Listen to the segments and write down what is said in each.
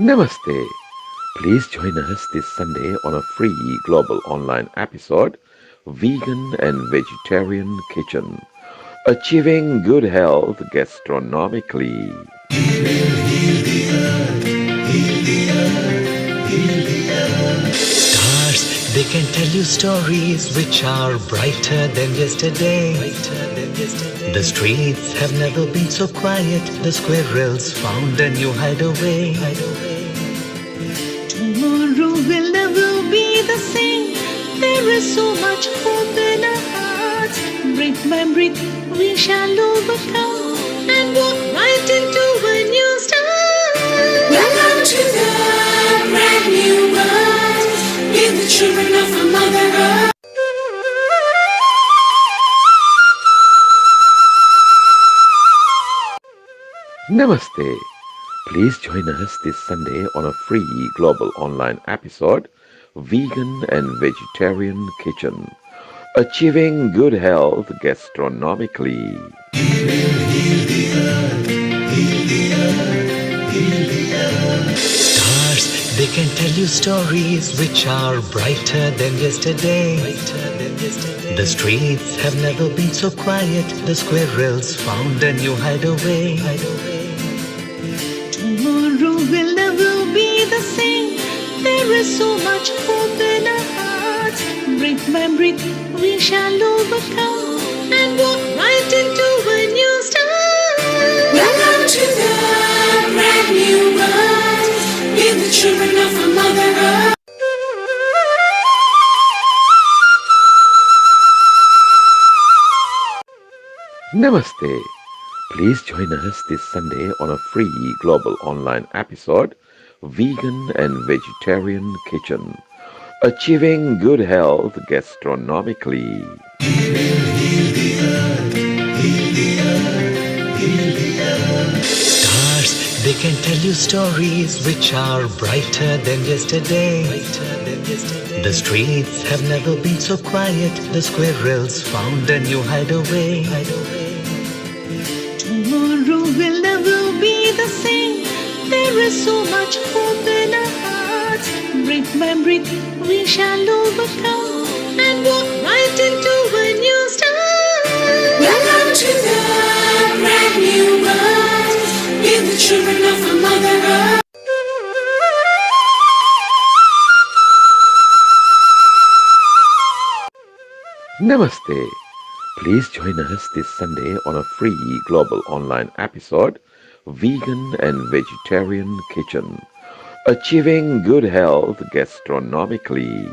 Namaste. Please join us this Sunday on a free global online episode, Vegan and Vegetarian Kitchen, Achieving Good Health Gastronomically. Stars, they can tell you stories which are brighter than yesterday. The streets have never been so quiet. The squirrels found a new hideaway. Tomorrow will never be the same. There is so much hope in our hearts. Brick by brick, we shall overcome and walk right into a new start. Welcome to the brand new world. We're the children of a Mother Earth. Namaste. Please join us this Sunday on a free global online episode, Vegan and Vegetarian Kitchen, Achieving Good Health Gastronomically. Stars, they can tell you stories which are brighter than yesterday. The streets have never been so quiet. The squirrels found a new hideaway. Tomorrow will never be the same. There is so much hope in our hearts. Brick by brick, we shall overcome and walk right into a new start. Welcome to the brand new world. We're the children of a Mother Earth. Namaste. Please join us this Sunday on a free global online episode, Vegan and Vegetarian Kitchen, Achieving Good Health Gastronomically. Stars, they can tell you stories which are brighter than yesterday. The streets have never been so quiet. The squirrels found a new hideaway. Tomorrow will never be the same. There is so much hope in our hearts. Brick by brick, we shall overcome and walk right into a new start. Welcome to the brand new world. We're the children of a Mother Earth. Namaste. Please join us this Sunday on a free global online episode, Vegan and Vegetarian Kitchen, Achieving Good Health Gastronomically.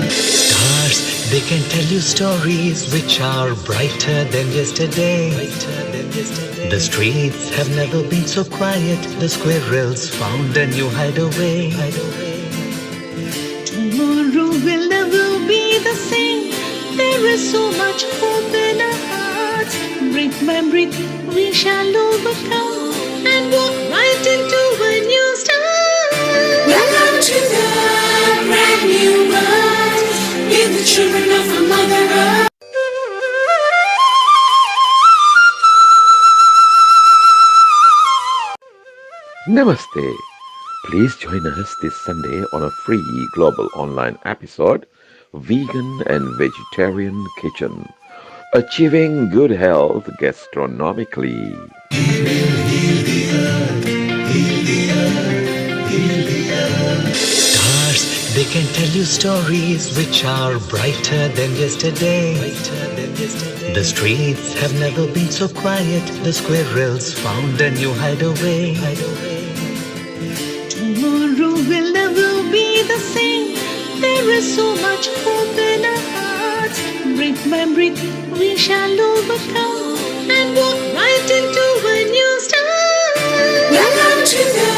Stars, they can tell you stories which are brighter than yesterday. The streets have never been so quiet. The squirrels found a new hideaway. Tomorrow will never be the same. There is so much hope in our hearts. Brick by brick, we shall overcome and walk right into a new start. Welcome to the brand new world. We're the children of a Mother Earth. Namaste. Please join us this Sunday on a free global online episode, Vegan and Vegetarian Kitchen, Achieving Good Health Gastronomically. Stars, they can tell you stories which are brighter than yesterday. The streets have never been so quiet. The squirrels found a new hideaway. Tomorrow will never be the same. There is so much hope in our hearts. Brick by brick, we shall overcome and walk right into a new start. Welcome to the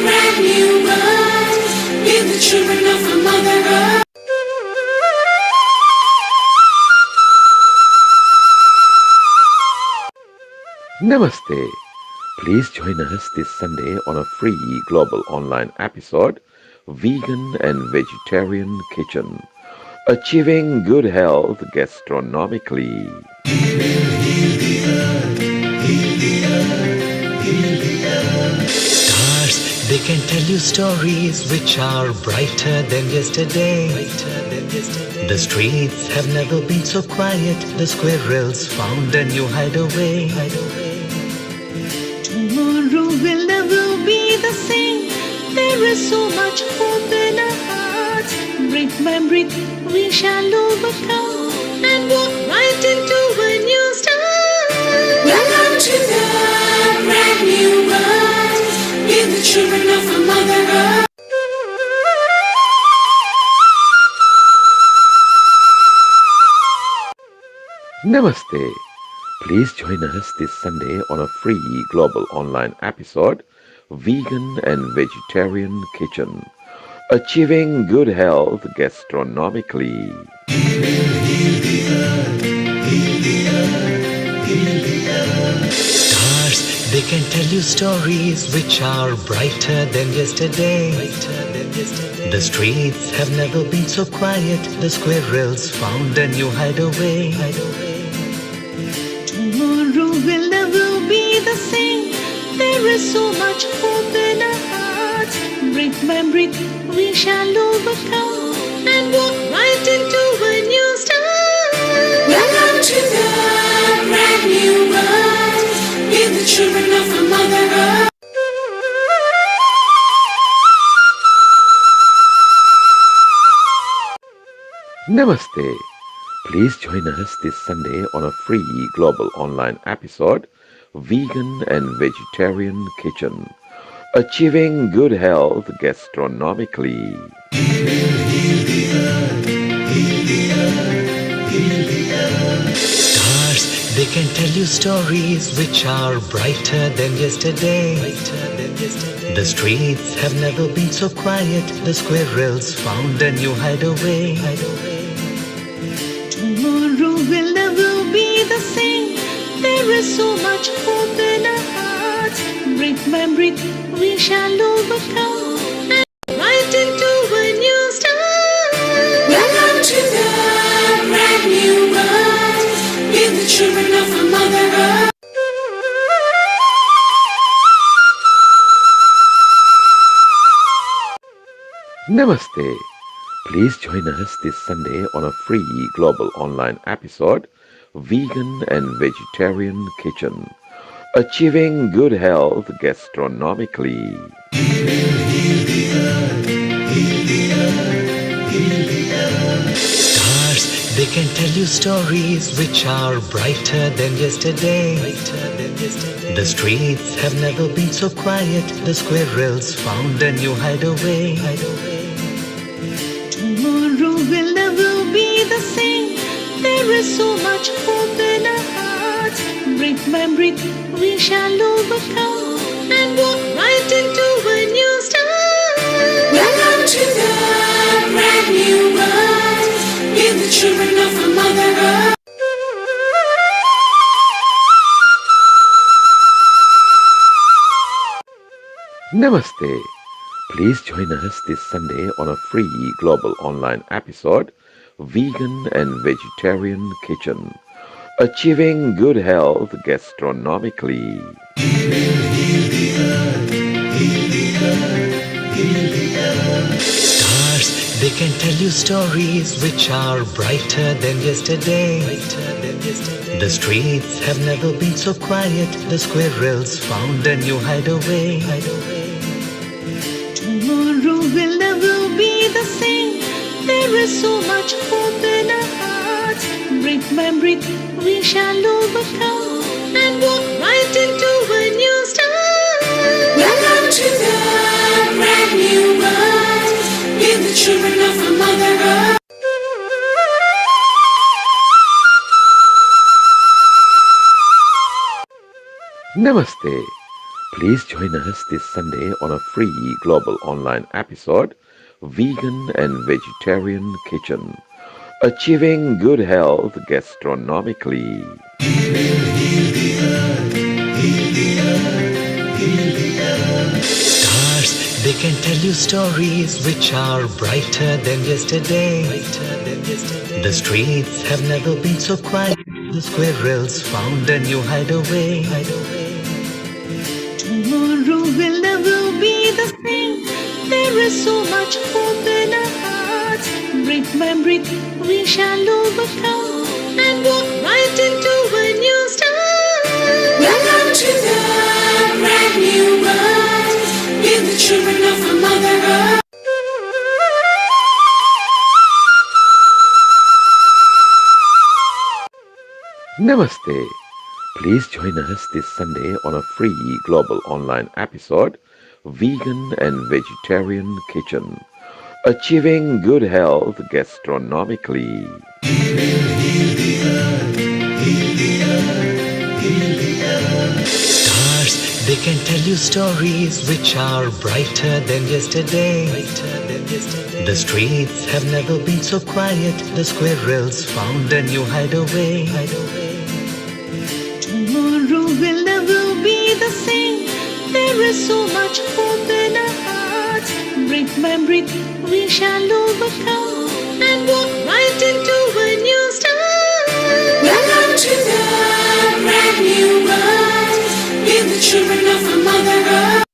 brand new world. We're the children of a Mother Earth. Namaste. Please join us this Sunday on a free global online episode, Vegan and Vegetarian Kitchen, Achieving Good Health Gastronomically. they can tell you stories which are brighter than yesterday. The streets have never been so quiet. The squirrels found a new hideaway. Tomorrow will never be the same. There is so much hope in our hearts. Brick by brick, we shall overcome and walk right into a new start. Welcome to the brand new world. We're the children of a mother earth. Namaste. Please join us this Sunday on a free global online episode, Vegan and Vegetarian Kitchen, achieving good health gastronomically. Stars, they can tell you stories which are brighter than yesterday. The streets have never been so quiet. The squirrels found a new hideaway. Tomorrow will never be the same. There is so much hope in our hearts. Brick by brick, we shall overcome and walk right into a new start. Welcome to the brand new world. We're the children of a mother earth. Namaste. Please join us this Sunday on a free global online episode, Vegan and Vegetarian Kitchen, achieving good health gastronomically. Stars, they can tell you stories which are brighter than yesterday. The streets have never been so quiet. The squirrels found a new hideaway. Tomorrow will never be the same. There is so much hope in our hearts. Brick by brick, we shall overcome and right into a new start. Welcome to the brand new world. We're the children of a mother earth. Namaste. Please join us this Sunday on a free global online episode, Vegan and Vegetarian Kitchen, achieving good health gastronomically. Stars, they can tell you stories which are brighter than yesterday. The streets have never been so quiet. The squirrels found a new hideaway. Tomorrow will never be the same. There is so much hope in our hearts. Brick by brick, we shall overcome and walk right into a new start. Welcome to the brand new world. We're the children of a mother earth. Namaste. Please join us this Sunday on a free global online episode, Vegan and Vegetarian Kitchen, achieving good health gastronomically. Stars, they can tell you stories which are brighter than yesterday. The streets have never been so quiet. The squirrels found a new hideaway. Tomorrow will never be the same. There is so much hope in our hearts. Brick by brick, we shall overcome and walk right into a new start. Welcome to the brand new world. We're the children of a mother earth. Namaste. Please join us this Sunday on a free global online episode, Vegan and Vegetarian Kitchen, achieving good health gastronomically. Stars, they can tell you stories which are brighter than yesterday. The streets have never been so quiet. The squirrels found a new hideaway. Tomorrow will never be the same. There is so much hope in our hearts. Brick by brick, we shall overcome and walk right into a new start. Welcome to the brand new world. We're the children of our Mother Earth. Namaste. Please join us this Sunday on a free global online episode, Vegan and Vegetarian Kitchen, achieving good health gastronomically. Stars, they can tell you stories which are brighter than yesterday. The streets have never been so quiet. The squirrels found a new hideaway. Tomorrow will never be the same. There is so much hope in our hearts. Brick by brick, we shall overcome and walk right into a new start. Welcome to the brand new world. We're the children of our Mother Earth.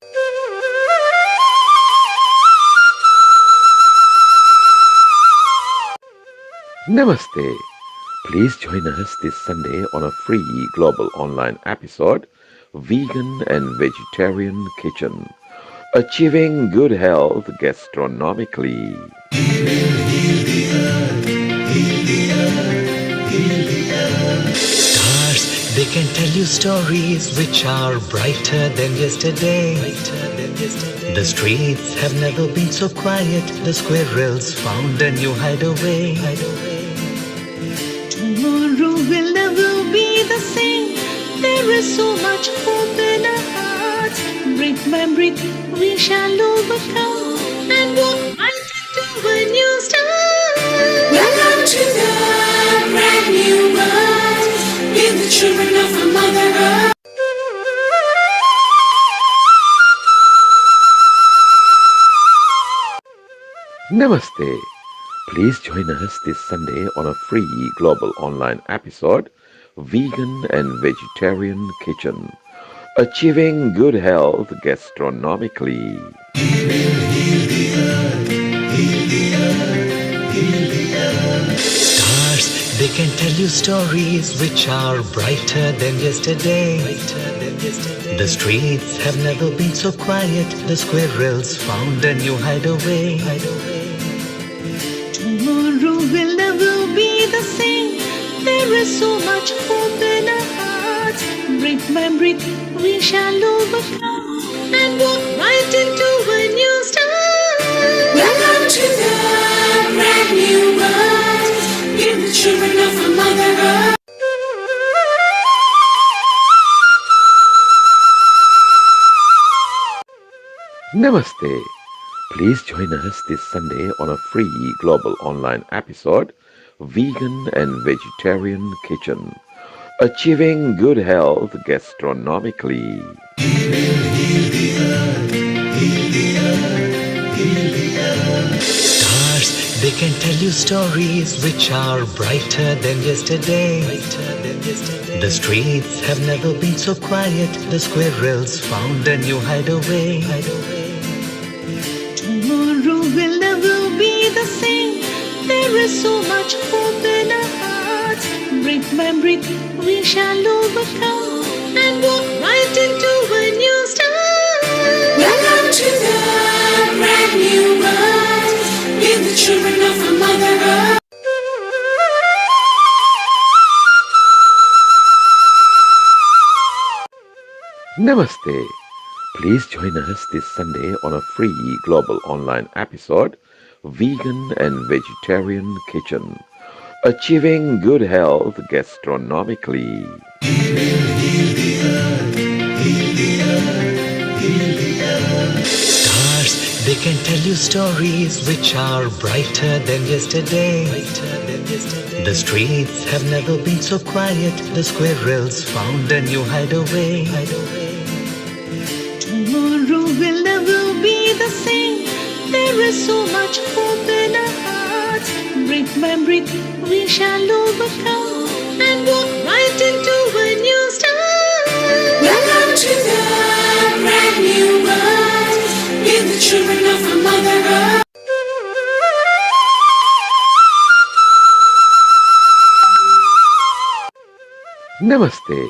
Namaste. Please join us this Sunday on a free global online episode, Vegan and Vegetarian Kitchen, achieving good health gastronomically. Stars, they can tell you stories which are brighter than yesterday. The streets have never been so quiet. The squirrels found a new hideaway. Tomorrow will never be the same. There is so much hope in our hearts. Brick by brick, we shall overcome and walk right into a new start. Welcome to the brand new world. We're the children of our Mother Earth. Namaste. Please join us this Sunday on a free global online episode, Vegan and Vegetarian Kitchen, achieving good health gastronomically. Stars, they can tell you stories which are brighter than yesterday. The streets have never been so quiet. The squirrels found a new hideaway. Tomorrow will never be the same. There is so much hope in our hearts. Brick by brick, we shall overcome and walk right into a new start. Welcome to the brand new world. We're the children of our Mother Earth. Namaste. Please join us this Sunday on a free global online episode, Vegan and Vegetarian Kitchen, achieving good health gastronomically. Stars, they can tell you stories which are brighter than yesterday. The streets have never been so quiet. The squirrels found a new hideaway. Tomorrow will never be the same. There is so much hope in our hearts. Brick by brick, we shall overcome and walk right into a new start. Welcome to the brand new world. We're the children of our Mother Earth. Namaste. Please join us this Sunday on a free global online episode, Vegan and Vegetarian Kitchen, achieving good health gastronomically. Stars, they can tell you stories which are brighter than yesterday. The streets have never been so quiet. The squirrels found a new hideaway. Tomorrow will never be the same. There is so much hope in our hearts. Brick by brick, we shall overcome and walk right into a new start. Welcome to the brand new world. children of a mother earth. Namaste.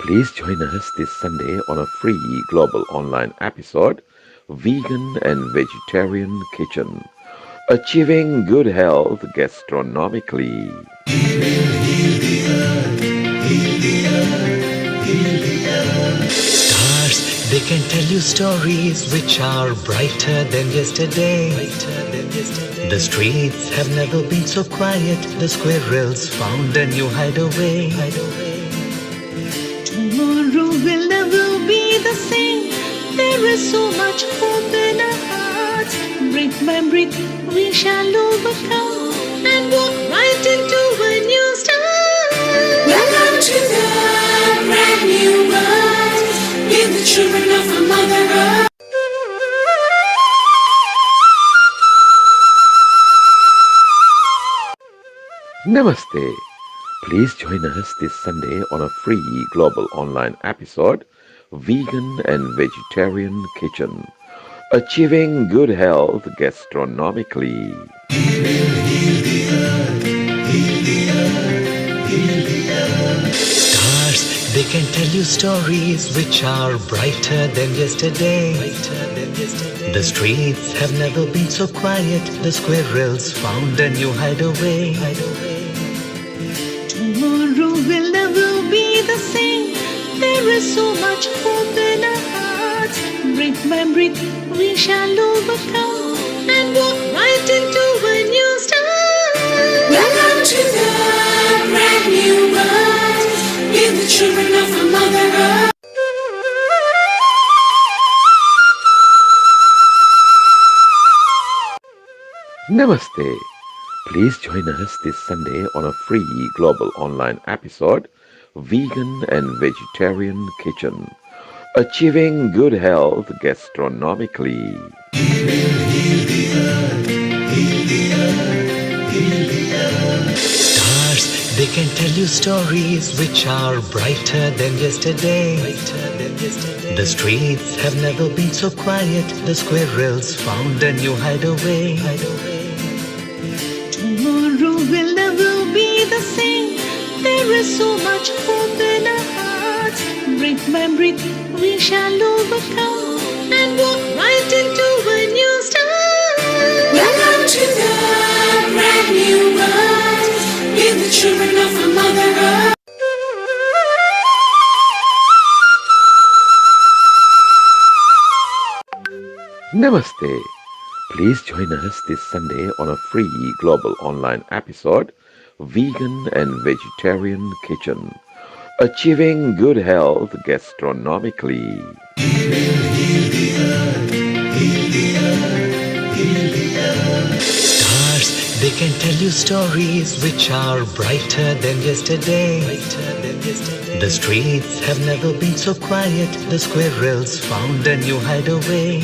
Please join us this Sunday on a free global online episode, Vegan and Vegetarian Kitchen, achieving good health gastronomically. Stars, they can tell you stories which are brighter than yesterday. The streets have never been so quiet. The squirrels found a new hideaway. Tomorrow will never be the same. There is so much hope in our hearts. Brick by brick, we shall overcome and walk right into a new start. Welcome to the brand new world. We're the children of a mother earth. Namaste. Please join us this Sunday on a free global online episode, Vegan and Vegetarian Kitchen, achieving good health gastronomically. Stars, they can tell you stories which are brighter than yesterday. The streets have never been so quiet. The squirrels found a new hideaway. Tomorrow will never be the same. There is so much hope in our hearts. Brick by brick, we shall overcome and walk right into a new start. Welcome to the brand new world. We're the children of a mother earth. Namaste. Please join us this Sunday on a free global online episode, Vegan and Vegetarian Kitchen, achieving good health gastronomically. Stars, they can tell you stories which are brighter than yesterday. The streets have never been so quiet. The squirrels found a new hideaway. Tomorrow will never be the same. There is so much hope in our hearts. Brick by brick, we shall overcome and walk right into a new start. Welcome to the brand new world. We're the children of a mother earth. Namaste. Please join us this Sunday on a free global online episode, Vegan and Vegetarian Kitchen, achieving good health gastronomically. Stars, they can tell you stories which are brighter than yesterday. The streets have never been so quiet. The squirrels found a new hideaway.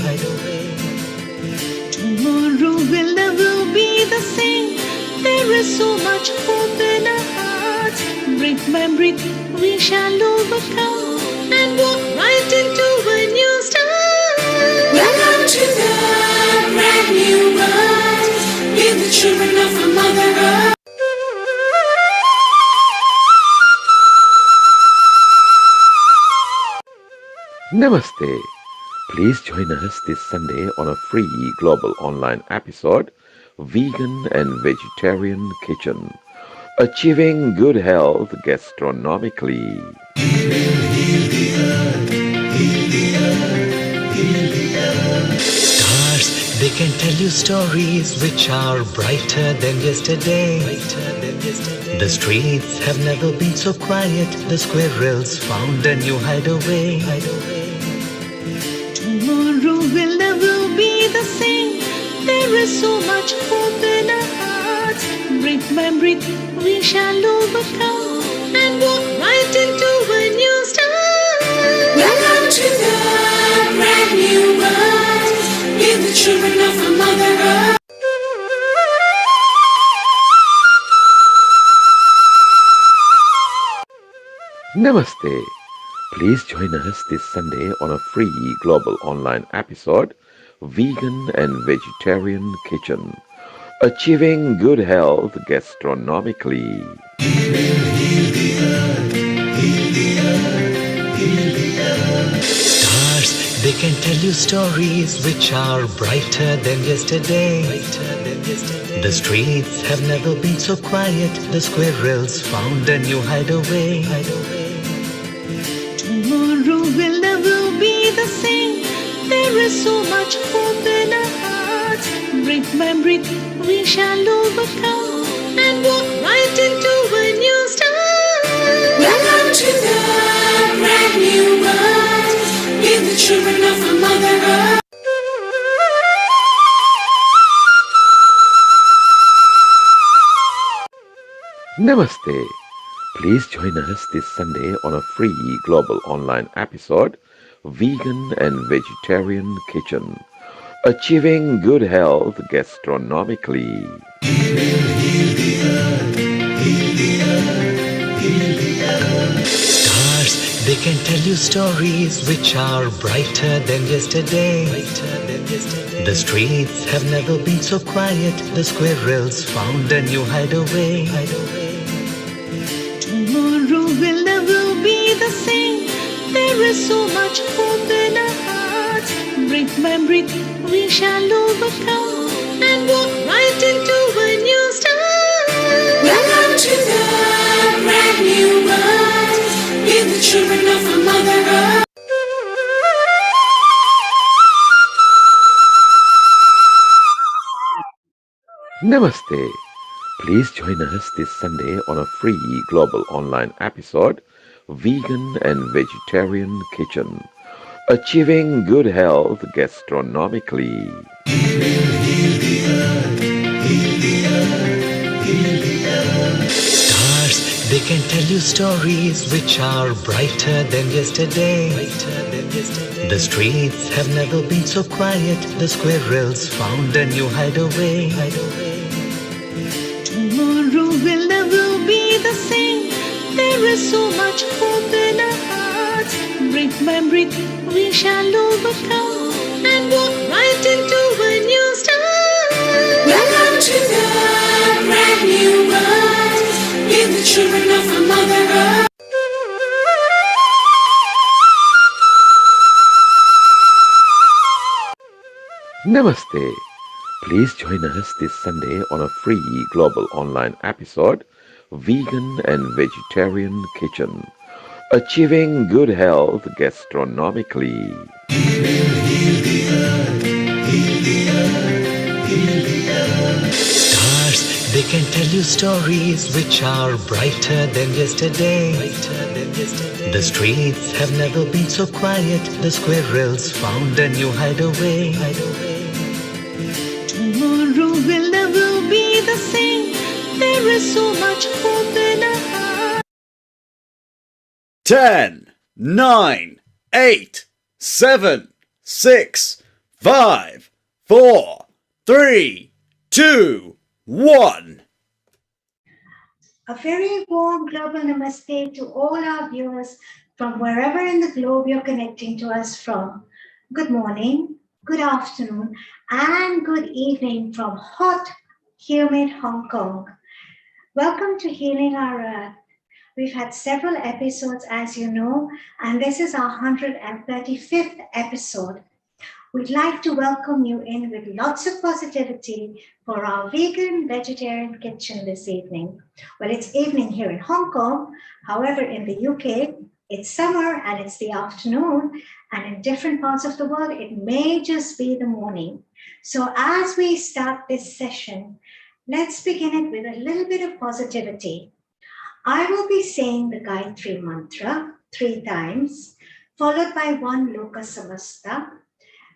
Tomorrow will never be the same. There is so much hope in our hearts. Brick by brick, we shall overcome and walk right into a new start. Welcome to the brand new world. We're the children of a mother earth. Namaste. Please join us this Sunday on a free global online episode, Vegan and Vegetarian Kitchen, achieving good health gastronomically. Stars, they can tell you stories which are brighter than yesterday. The streets have never been so quiet. The squirrels found a new hideaway. Tomorrow will never be the same. There is so much hope in our hearts. Brick by brick, we shall overcome and walk right into a new start. Welcome to the brand new world. We're the children of a mother earth. Namaste. Please join us this Sunday on a free global online episode, vegan and vegetarian kitchen, achieving good health gastronomically. Stars, they can tell you stories which are brighter than yesterday. The streets have never been so quiet. The squirrels found a new hideaway. Tomorrow will never be the same. There is so much hope in our hearts. Brick by brick, we shall overcome and walk right into a new start. Welcome to the brand new world. Give the children of our Mother Earth. Namaste. Please join us this Sunday on a free global online episode, Vegan and Vegetarian Kitchen, achieving good health gastronomically. Stars, they can tell you stories which are brighter than yesterday. The streets have never been so quiet. The squirrels found a new hideaway. Tomorrow will never be the same. There is so much hope in our hearts. Brick by brick, we shall overcome and walk right into a new start. Welcome to the brand new world. Give the children of our Mother Earth. Namaste. Please join us this Sunday on a free global online episode, Vegan and Vegetarian Kitchen, achieving good health gastronomically. Stars, they can tell you stories which are brighter than yesterday. The streets have never been so quiet. The squirrels found a new hideaway. Tomorrow will never be the same. There is so much hope in our hearts. Brick by brick, we shall overcome and walk right into a new start. Welcome to the brand new world. Give the children of our Mother Earth. Namaste. Please join us this Sunday on a free global online episode, Vegan and Vegetarian Kitchen, achieving good health gastronomically. Stars, they can tell you stories which are brighter than yesterday. The streets have never been so quiet. The squirrels found a new hideaway. Tomorrow will never be the same. There is so much hope in our hearts. 10, 9, 8, 7, 6, 5, 4, 3, 2, 1. A very warm global namaste to all our viewers from wherever in the globe you're connecting to us from. Good morning, good afternoon, and good evening from hot, humid Hong Kong. Welcome to Healing Our Earth. We've had several episodes, as you know, and this is our 135th episode. We'd like to welcome you in with lots of positivity for our vegan vegetarian kitchen this evening. Well, it's evening here in Hong Kong. However, in the UK, it's summer and it's the afternoon. And in different parts of the world, it may just be the morning. So as we start this session, let's begin it with a little bit of positivity. I will be saying the Gayatri mantra 3 times, followed by 1 Loka Samasta.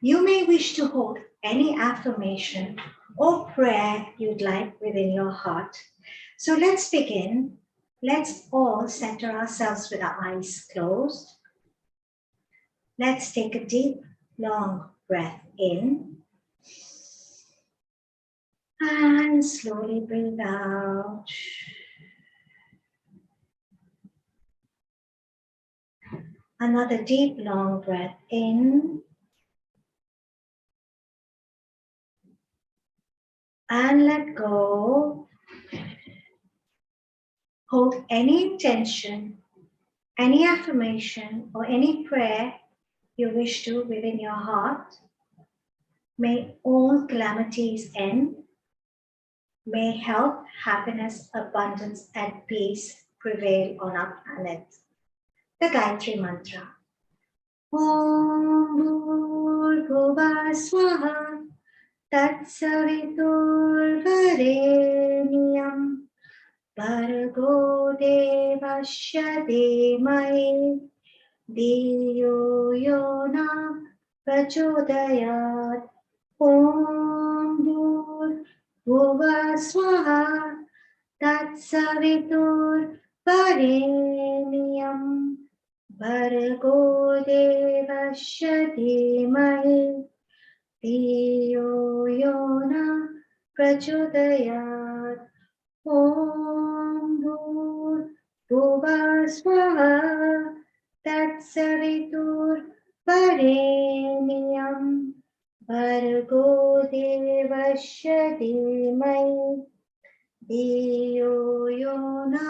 You may wish to hold any affirmation or prayer you'd like within your heart. So let's begin. Let's all center ourselves with our eyes closed. Let's take a deep, long breath in. And slowly breathe out. Another deep, long breath in. and let go. Hold any intention, any affirmation, or any prayer you wish to within your heart. May all calamities end. May health, happiness, abundance, and peace prevail on our planet. The Gayatri Mantra. Om Bhurbhuva Swaha Tatsaviturvarenyam Bhargo Devasya Dhimai Dhiyo Yona Prachodayat Om Bhurbhuva Swaha Tatsaviturvarenyam Bhargo Devasya Dhimai Dhiyo Yona Prachodayat Om Bhurbhuva Swaha Tatsaviturvarenyam Bhargo Devasya Dhimai Dhiyo Yona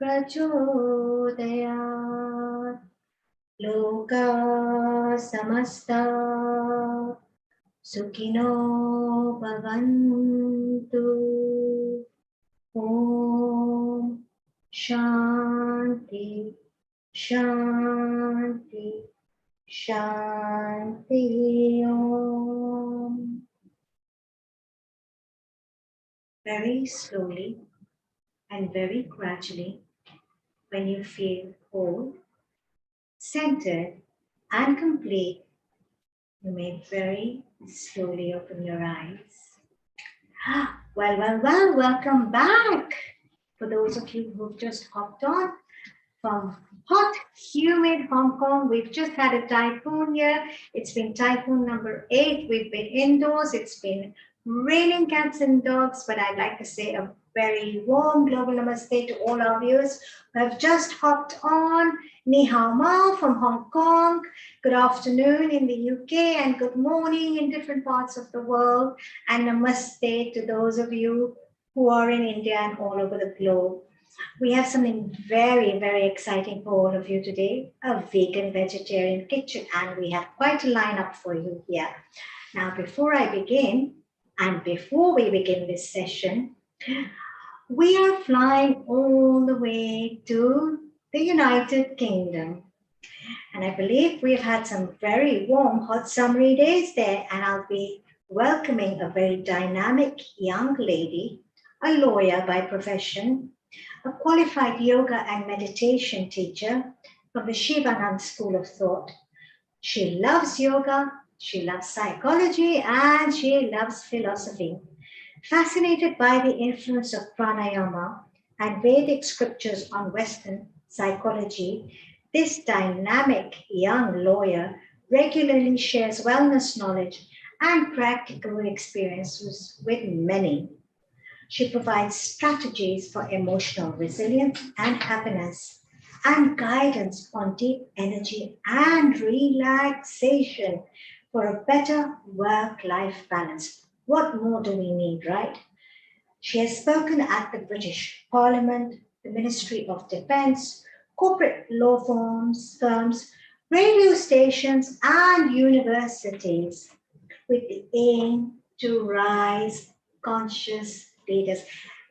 Prachodayat. Loka Samasta Sukhino Bhavantu. Om Shanti Shanti Shanti Om. Very slowly and very gradually, when you feel whole, centered, and complete, you may very slowly open your eyes. Well, welcome back. For those of you who've just hopped on from hot, humid Hong Kong, we've just had a typhoon here. It's been typhoon number 8. We've been indoors. It's been raining cats and dogs, but I'd like to say a very warm global namaste to all our viewers who have just hopped on. Ni hao mao from Hong Kong. Good afternoon in the UK and good morning in different parts of the world. And namaste to those of you who are in India and all over the globe. We have something very, very exciting for all of you today, a vegan vegetarian kitchen, and we have quite a lineup for you here. Now, before I begin, and before we begin this session, we are flying all the way to the United Kingdom. And I believe we've had some very warm, hot summery days there, and I'll be welcoming a very dynamic young lady, a lawyer by profession, a qualified yoga and meditation teacher from the Shivanand School of Thought. She loves yoga, she loves psychology, and she loves philosophy. Fascinated by the influence of pranayama and Vedic scriptures on Western psychology, this dynamic young lawyer regularly shares wellness knowledge and practical experiences with many. She provides strategies for emotional resilience and happiness, and guidance on deep energy and relaxation for a better work-life balance. What more do we need, right? She has spoken at the British Parliament, the Ministry of Defence, corporate law firms, radio stations, and universities with the aim to rise conscious leaders.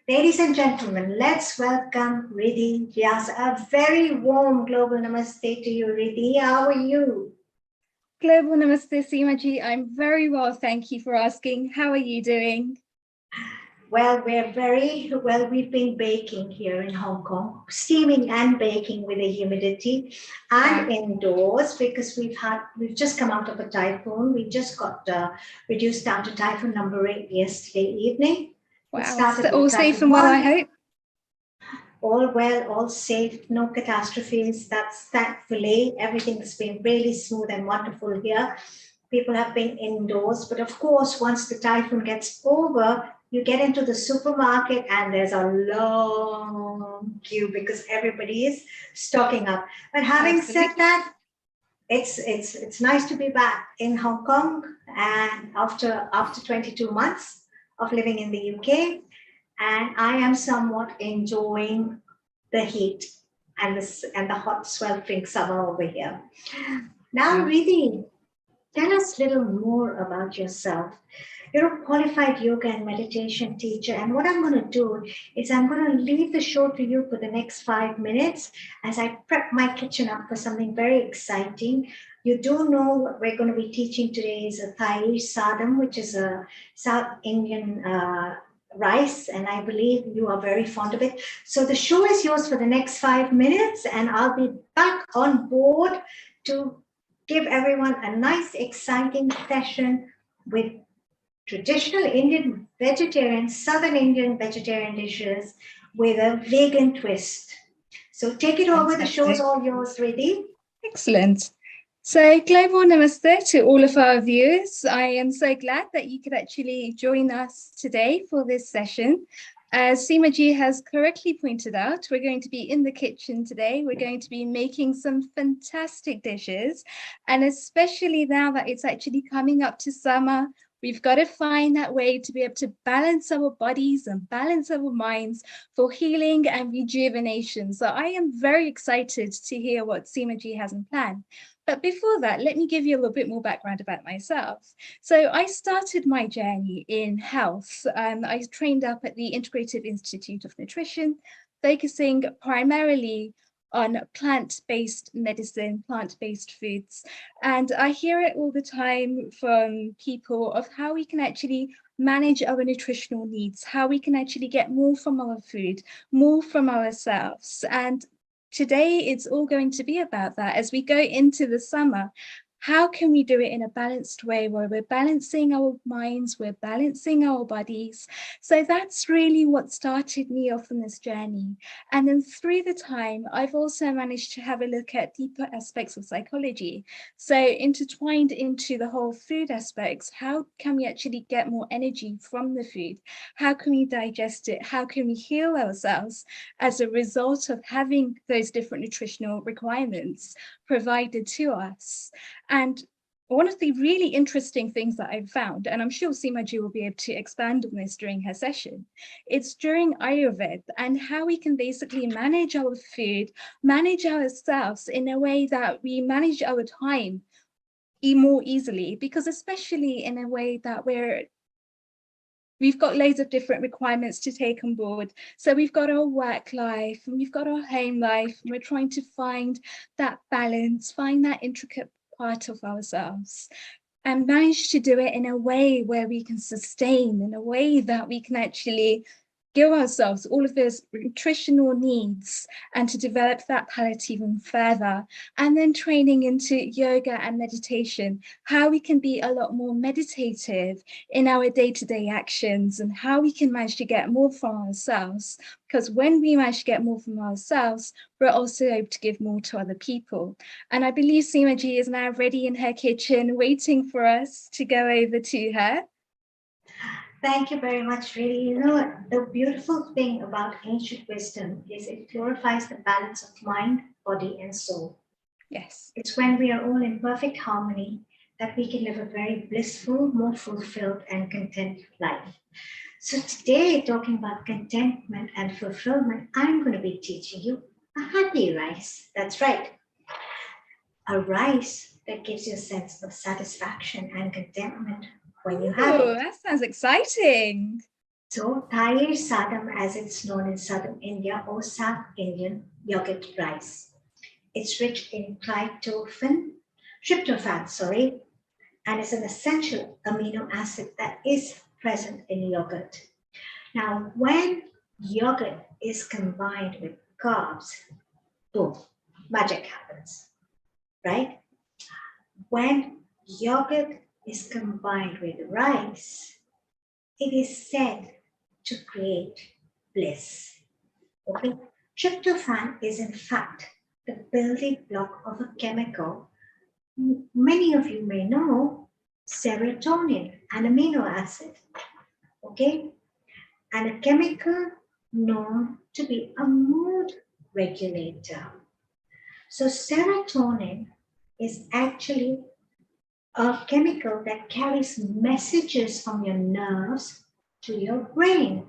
Ladies and gentlemen, let's welcome Riddhi Vyas. A very warm global namaste to you, Riddhi. How are you? Global Namaste, Seema ji. I'm very well, thank you for asking. How are you doing? Well, we're very well. We've been baking here in Hong Kong, steaming and baking with the humidity and indoors because we've just come out of a typhoon. We just got reduced down to typhoon number 8 yesterday evening. Wow, so all safe and well, I hope. All well, all safe, no catastrophes. That's thankfully, everything's been really smooth and wonderful here. People have been indoors, but of course, once the typhoon gets over, you get into the supermarket and there's a long queue because everybody is stocking up. But having said that, it's nice to be back in Hong Kong, and after 22 months, of living in the UK, and I am somewhat enjoying the heat and the hot sweltering summer over here. Now, Riddhi, tell us a little more about yourself. You're a qualified yoga and meditation teacher, and what I'm going to do is I'm going to leave the show to you for the next 5 minutes as I prep my kitchen up for something very exciting. You do know what we're going to be teaching today is a thayir sadam, which is a South Indian rice, and I believe you are very fond of it. So the show is yours for the next 5 minutes, and I'll be back on board to give everyone a nice, exciting session with traditional Indian vegetarian, Southern Indian vegetarian dishes with a vegan twist. So take it over. The show is all yours, Riddhi. Excellent. So global namaste to all of our viewers. I am so glad that you could actually join us today for this session. As Seema ji has correctly pointed out, we're going to be in the kitchen today. We're going to be making some fantastic dishes. And especially now that it's actually coming up to summer, we've got to find that way to be able to balance our bodies and balance our minds for healing and rejuvenation. So I am very excited to hear what Seema ji has in plan. But before that, let me give you a little bit more background about myself. So I started my journey in health. I trained up at the Integrative Institute of Nutrition, focusing primarily on plant-based medicine, plant-based foods. And I hear it all the time from people of how we can actually manage our nutritional needs, how we can actually get more from our food, more from ourselves. And today, it's all going to be about that. As we go into the summer, how can we do it in a balanced way where we're balancing our minds, we're balancing our bodies? So that's really what started me off on this journey. And then through the time, I've also managed to have a look at deeper aspects of psychology. So intertwined into the whole food aspects, how can we actually get more energy from the food? How can we digest it? How can we heal ourselves as a result of having those different nutritional requirements provided to us? And one of the really interesting things that I've found, and I'm sure Seema ji will be able to expand on this during her session, it's during Ayurveda and how we can basically manage our food, manage ourselves in a way that we manage our time more easily, because especially in a way that we've got loads of different requirements to take on board. So we've got our work life and we've got our home life, and we're trying to find that balance, find that intricate part of ourselves, and manage to do it in a way where we can sustain, in a way that we can actually give ourselves all of those nutritional needs and to develop that palate even further. And then training into yoga and meditation, how we can be a lot more meditative in our day-to-day actions and how we can manage to get more from ourselves. Because when we manage to get more from ourselves, we're also able to give more to other people. And I believe Seema ji is now ready in her kitchen, waiting for us to go over to her. Thank you very much, really. You know, the beautiful thing about ancient wisdom is it glorifies the balance of mind, body, and soul. Yes. It's when we are all in perfect harmony that we can live a very blissful, more fulfilled, and content life. So today, talking about contentment and fulfillment, I'm going to be teaching you a happy rice. That's right. A rice that gives you a sense of satisfaction and contentment when you have Oh, it. that sounds exciting. So, thayir sadam, as it's known in southern India, or South Indian yogurt rice. It's rich in tryptophan, and it's an essential amino acid that is present in yogurt. Now, when yogurt is combined with carbs, boom, magic happens, right? When yogurt is combined with rice, it is said to create bliss. Okay? Tryptophan is in fact the building block of a chemical many of you may know, serotonin, an amino acid. Okay? And a chemical known to be a mood regulator. So serotonin is actually a chemical that carries messages from your nerves to your brain.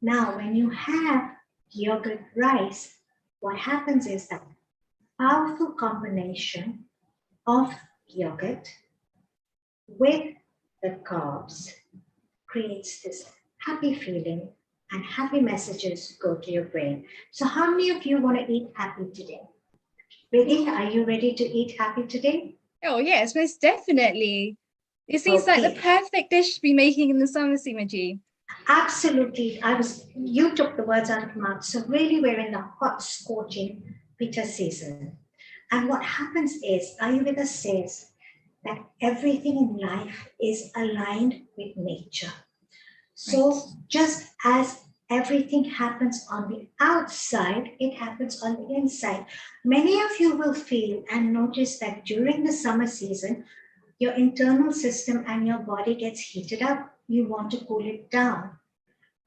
Now, when you have yogurt rice, what happens is that powerful combination of yogurt with the carbs creates this happy feeling, and happy messages go to your brain. So how many of you want to eat happy today? Ready? Are you ready to eat happy today? Oh, yes, most definitely. It seems like the perfect dish to be making in the summer, Seema Ji. Absolutely. You took the words out of my mouth. So really we're in the hot, scorching winter season. And what happens is, Ayurveda says that everything in life is aligned with nature. So just as everything happens on the outside, it happens on the inside. Many of you will feel and notice that during the summer season, your internal system and your body gets heated up. You want to cool it down,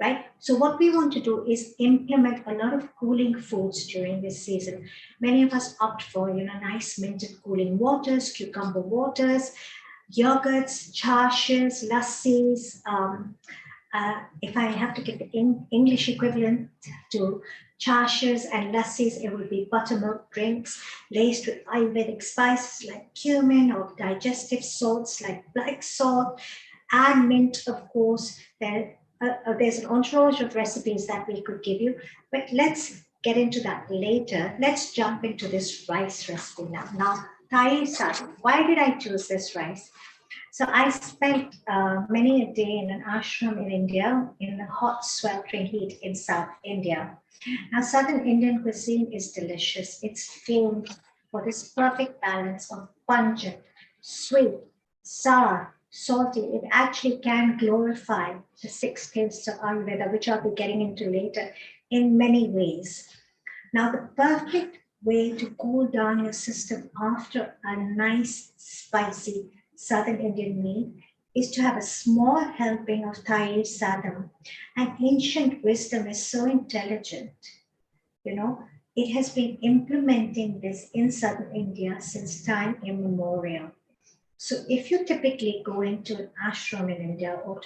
right? So what we want to do is implement a lot of cooling foods during this season. Many of us opt for, nice minted cooling waters, cucumber waters, yogurts, chashes, lassis. If I have to give the English equivalent to chashes and lassis, it would be buttermilk drinks laced with Ayurvedic spices like cumin or digestive salts like black salt, and mint, of course. There's an entourage of recipes that we could give you, but let's get into that later. Let's jump into this rice recipe now. Now, thayir sadam. Why did I choose this rice? So I spent many a day in an ashram in India in the hot, sweltering heat in South India. Now, Southern Indian cuisine is delicious. It's famed for this perfect balance of pungent, sweet, sour, salty. It actually can glorify the six tastes of Ayurveda, which I'll be getting into later, in many ways. Now, the perfect way to cool down your system after a nice, spicy Southern Indian meal is to have a small helping of thayir sadam. And ancient wisdom is so intelligent. It has been implementing this in Southern India since time immemorial. So if you typically go into an ashram in India or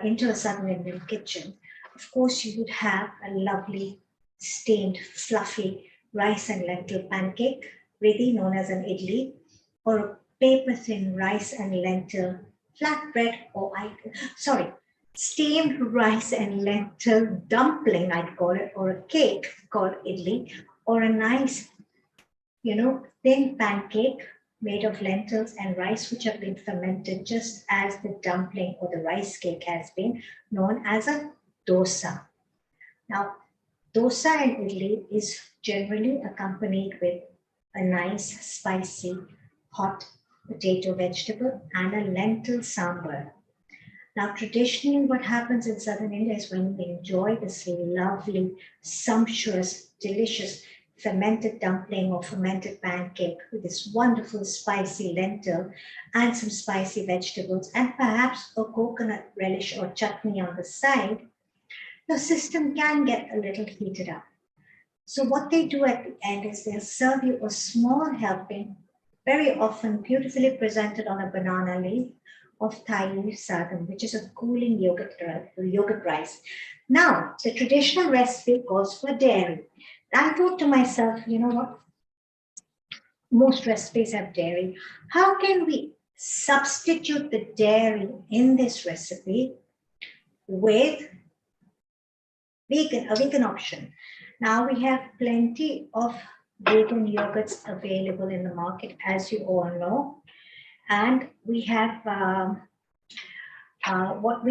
into a Southern Indian kitchen, of course you would have a lovely steamed, fluffy rice and lentil pancake, really known as an idli, or a paper-thin rice and lentil flatbread, steamed rice and lentil dumpling, I'd call it, or a cake called idli, or a nice, thin pancake made of lentils and rice, which have been fermented just as the dumpling or the rice cake has been, known as a dosa. Now, dosa and idli is generally accompanied with a nice, spicy, hot potato vegetable and a lentil sambar. Now, traditionally, what happens in Southern India is when we enjoy this lovely, sumptuous, delicious fermented dumpling or fermented pancake with this wonderful spicy lentil and some spicy vegetables and perhaps a coconut relish or chutney on the side, the system can get a little heated up. So what they do at the end is they'll serve you a small helping, very often beautifully presented on a banana leaf, of thayir sadam, which is a cooling yogurt rice. Now, the traditional recipe calls for dairy. I thought to myself, you know what? Most recipes have dairy. How can we substitute the dairy in this recipe with a vegan option? Now we have plenty of vegan yogurts available in the market, as you all know. And we have, what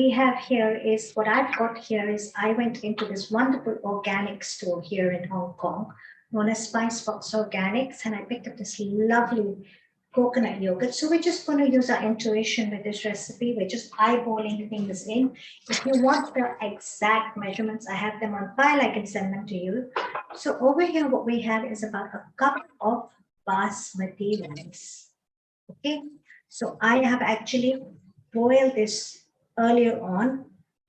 I've got here is I went into this wonderful organic store here in Hong Kong, known as Spice Fox Organics, and I picked up this lovely coconut yogurt. So we're just going to use our intuition with this recipe. We're just eyeballing things in. If you want the exact measurements, I have them on file. I can send them to you. So over here, what we have is about a cup of basmati rice. Okay. So I have actually boiled this earlier on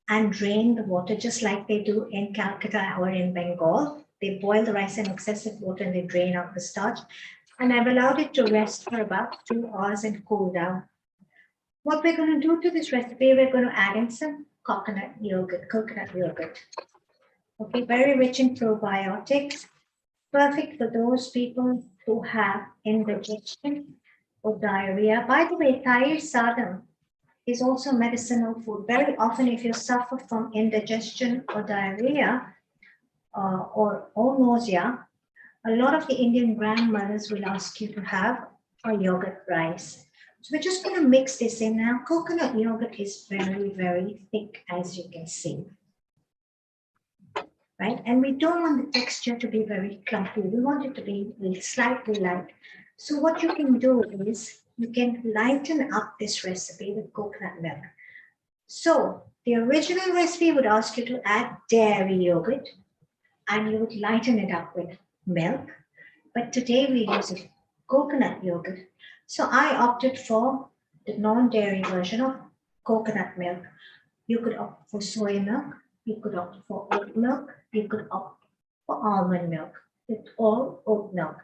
and drained the water just like they do in Calcutta or in Bengal. They boil the rice in excessive water and they drain out the starch. And I've allowed it to rest for about 2 hours and cool down. What we're going to do to this recipe, we're going to add in some coconut yogurt. Okay, very rich in probiotics, perfect for those people who have indigestion or diarrhea. By the way, thayir sadam is also medicinal food. Very often, if you suffer from indigestion or diarrhea or nausea, a lot of the Indian grandmothers will ask you to have a yogurt rice. So we're just going to mix this in now. Coconut yogurt is very, very thick, as you can see. Right? And we don't want the texture to be very clumpy. We want it to be slightly light. So what you can do is you can lighten up this recipe with coconut milk. So the original recipe would ask you to add dairy yogurt and you would lighten it up with milk. But today we use coconut yogurt. So I opted for the non-dairy version of coconut milk. You could opt for soy milk, you could opt for oat milk, you could opt for almond milk, it's all oat milk.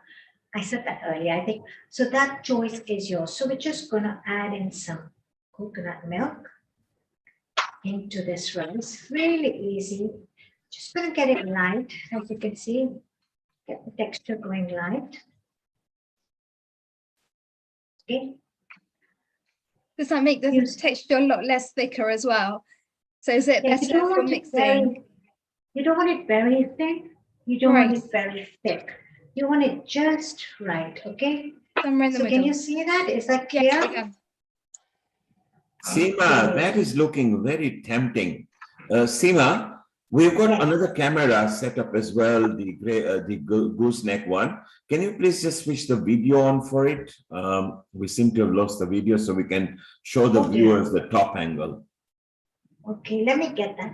I said that earlier, I think. So that choice is yours. So we're just going to add in some coconut milk into this rice. Really easy. Just going to get it light, as you can see. Get the texture going light. Okay. Does that make the texture a lot less thicker as well? So is it better for mixing? You don't want it very thin. You don't want it very thick. You want it just right, okay? Somewhere in the middle. Can you see that? Is that clear? Yes, I can. Seema, that is looking very tempting. Seema, we've got another camera set up as well, the gooseneck one. Can you please just switch the video on for it? We seem to have lost the video, so we can show the viewers the top angle. Okay, let me get that.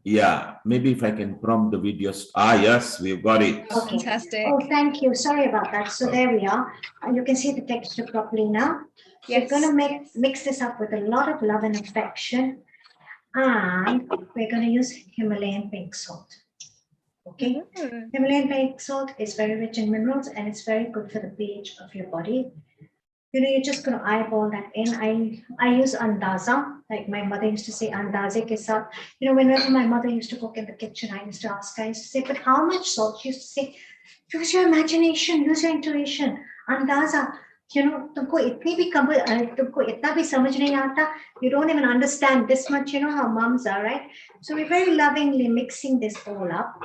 Yeah, maybe if I can prompt the videos. Yes, we've got it. Okay. Fantastic. Oh, thank you. Sorry about that. So there we are. You can see the texture properly now. Yes. We're going to mix this up with a lot of love and affection. And we're going to use Himalayan pink salt. Okay. Himalayan pink salt is very rich in minerals and it's very good for the pH of your body. You know, you're just going to eyeball that in. I use andaza, like my mother used to say, andaze ke saath. You know, whenever my mother used to cook in the kitchen, I used to ask her, I used to say, but how much salt? She used to say, use your imagination, use your intuition, andaza. You know, tumko itna bhi samajh nahi aata. You don't even understand this much, you know how moms are, right? So we're very lovingly mixing this all up.